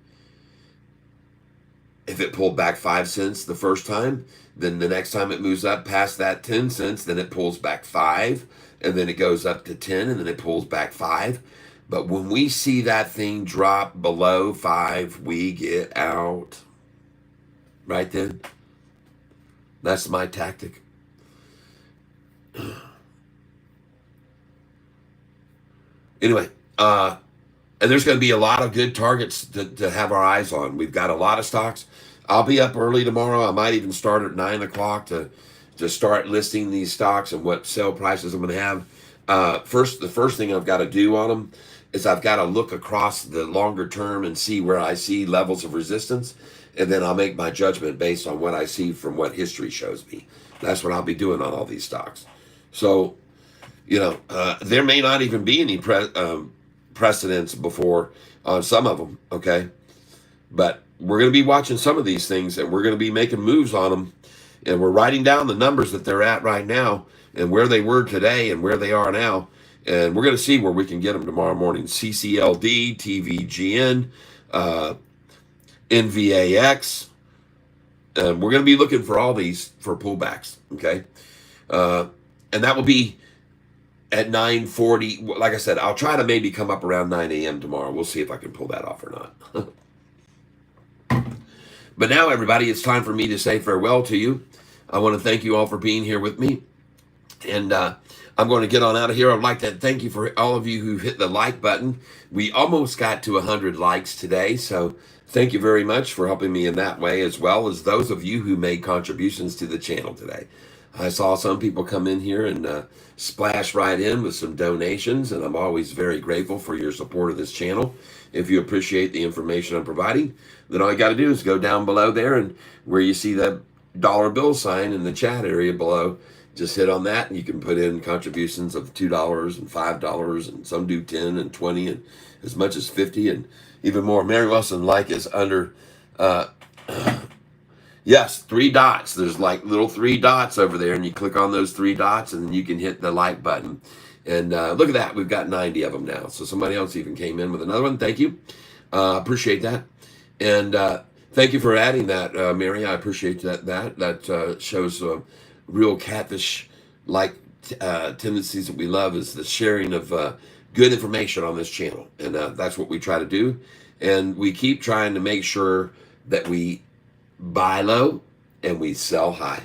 If it pulled back 5 cents the first time, then the next time it moves up past that 10 cents, then it pulls back 5, and then it goes up to 10, and then it pulls back 5. But when we see that thing drop below 5, we get out. Right then. That's my tactic. Anyway, and there's going to be a lot of good targets to have our eyes on. We've got a lot of stocks. I'll be up early tomorrow. I might even start at 9 o'clock to start listing these stocks and what sale prices I'm going to have. The first thing I've got to do on them is I've got to look across the longer term and see where I see levels of resistance. And then I'll make my judgment based on what I see from what history shows me. That's what I'll be doing on all these stocks. So, there may not even be any precedents before on some of them, okay? But we're going to be watching some of these things, and we're going to be making moves on them. And we're writing down the numbers that they're at right now and where they were today and where they are now. And we're going to see where we can get them tomorrow morning. CCLD, TVGN, NVAX. We're going to be looking for all these for pullbacks, okay? And that will be at 9:40. Like I said, I'll try to maybe come up around 9 a.m. tomorrow. We'll see if I can pull that off or not. But now, everybody, it's time for me to say farewell to you. I want to thank you all for being here with me. And I'm going to get on out of here. I'd like to thank you for all of you who hit the like button. We almost got to 100 likes today, so thank you very much for helping me in that way, as well as those of you who made contributions to the channel today. I saw some people come in here and splash right in with some donations, and I'm always very grateful for your support of this channel. If you appreciate the information I'm providing, then all you got to do is go down below there, and where you see that dollar bill sign in the chat area below, just hit on that, and you can put in contributions of $2 and $5, and some do 10 and 20 and as much as 50 and even more. Mary Wilson like is under, yes, 3 dots. There's like little 3 dots over there, and you click on those 3 dots, and then you can hit the like button. And look at that. We've got 90 of them now. So somebody else even came in with another one. Thank you. Appreciate that. And thank you for adding that, Mary. I appreciate that. That shows real catfish-like tendencies that we love, is the sharing of good information on this channel. And that's what we try to do. And we keep trying to make sure that we buy low and we sell high.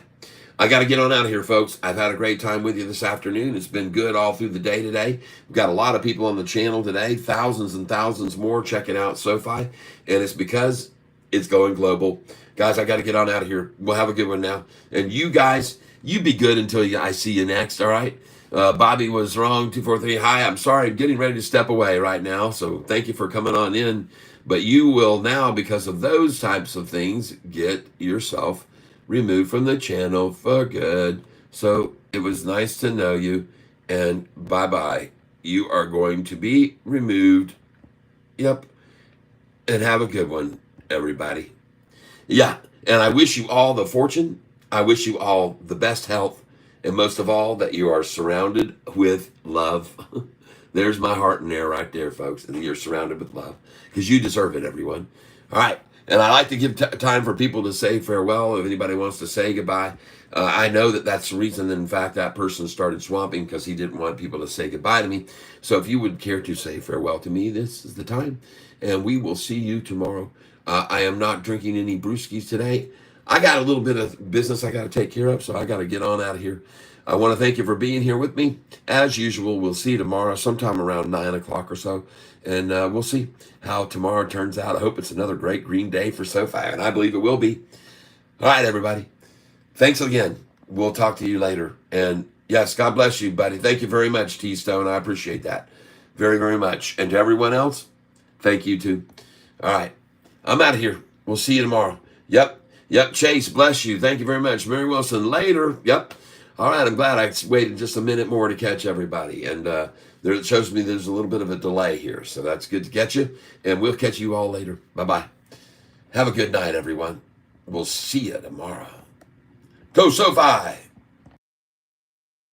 I got to get on out of here, folks. I've had a great time with you this afternoon. It's been good all through the day today. We've got a lot of people on the channel today, thousands and thousands more checking out Sofi, and it's because it's going global. Guys, I got to get on out of here. We'll have a good one now. And you guys, you be good until I see you next, all right? Bobby was wrong, 243. Hi, I'm sorry. I'm getting ready to step away right now, so thank you for coming on in. But you will now, because of those types of things, get yourself removed from the channel for good. So it was nice to know you. and bye-bye. You are going to be removed. Yep. And have a good one, everybody. Yeah. And I wish you all the fortune. I wish you all the best health. And most of all, that you are surrounded with love. There's my heart in there right there, folks. And you're surrounded with love because you deserve it, everyone. All right. And I like to give time for people to say farewell. If anybody wants to say goodbye, I know that that's the reason, in fact, that person started swamping, because he didn't want people to say goodbye to me. So if you would care to say farewell to me, this is the time. And we will see you tomorrow. I am not drinking any brewskis today. I got a little bit of business I got to take care of, so I got to get on out of here. I want to thank you for being here with me. As usual, we'll see you tomorrow sometime around 9 o'clock or so. And we'll see how tomorrow turns out. I hope it's another great green day for Sofi, and I believe it will be. All right, everybody. Thanks again. We'll talk to you later. And yes, God bless you, buddy. Thank you very much, T-Stone. I appreciate that very, very much. And to everyone else, thank you too. All right. I'm out of here. We'll see you tomorrow. Yep. Chase, bless you. Thank you very much. Mary Wilson, later. Yep. All right. I'm glad I waited just a minute more to catch everybody. And it shows me there's a little bit of a delay here. So that's good to catch you. And we'll catch you all later. Bye-bye. Have a good night, everyone. We'll see you tomorrow. Go Sofi!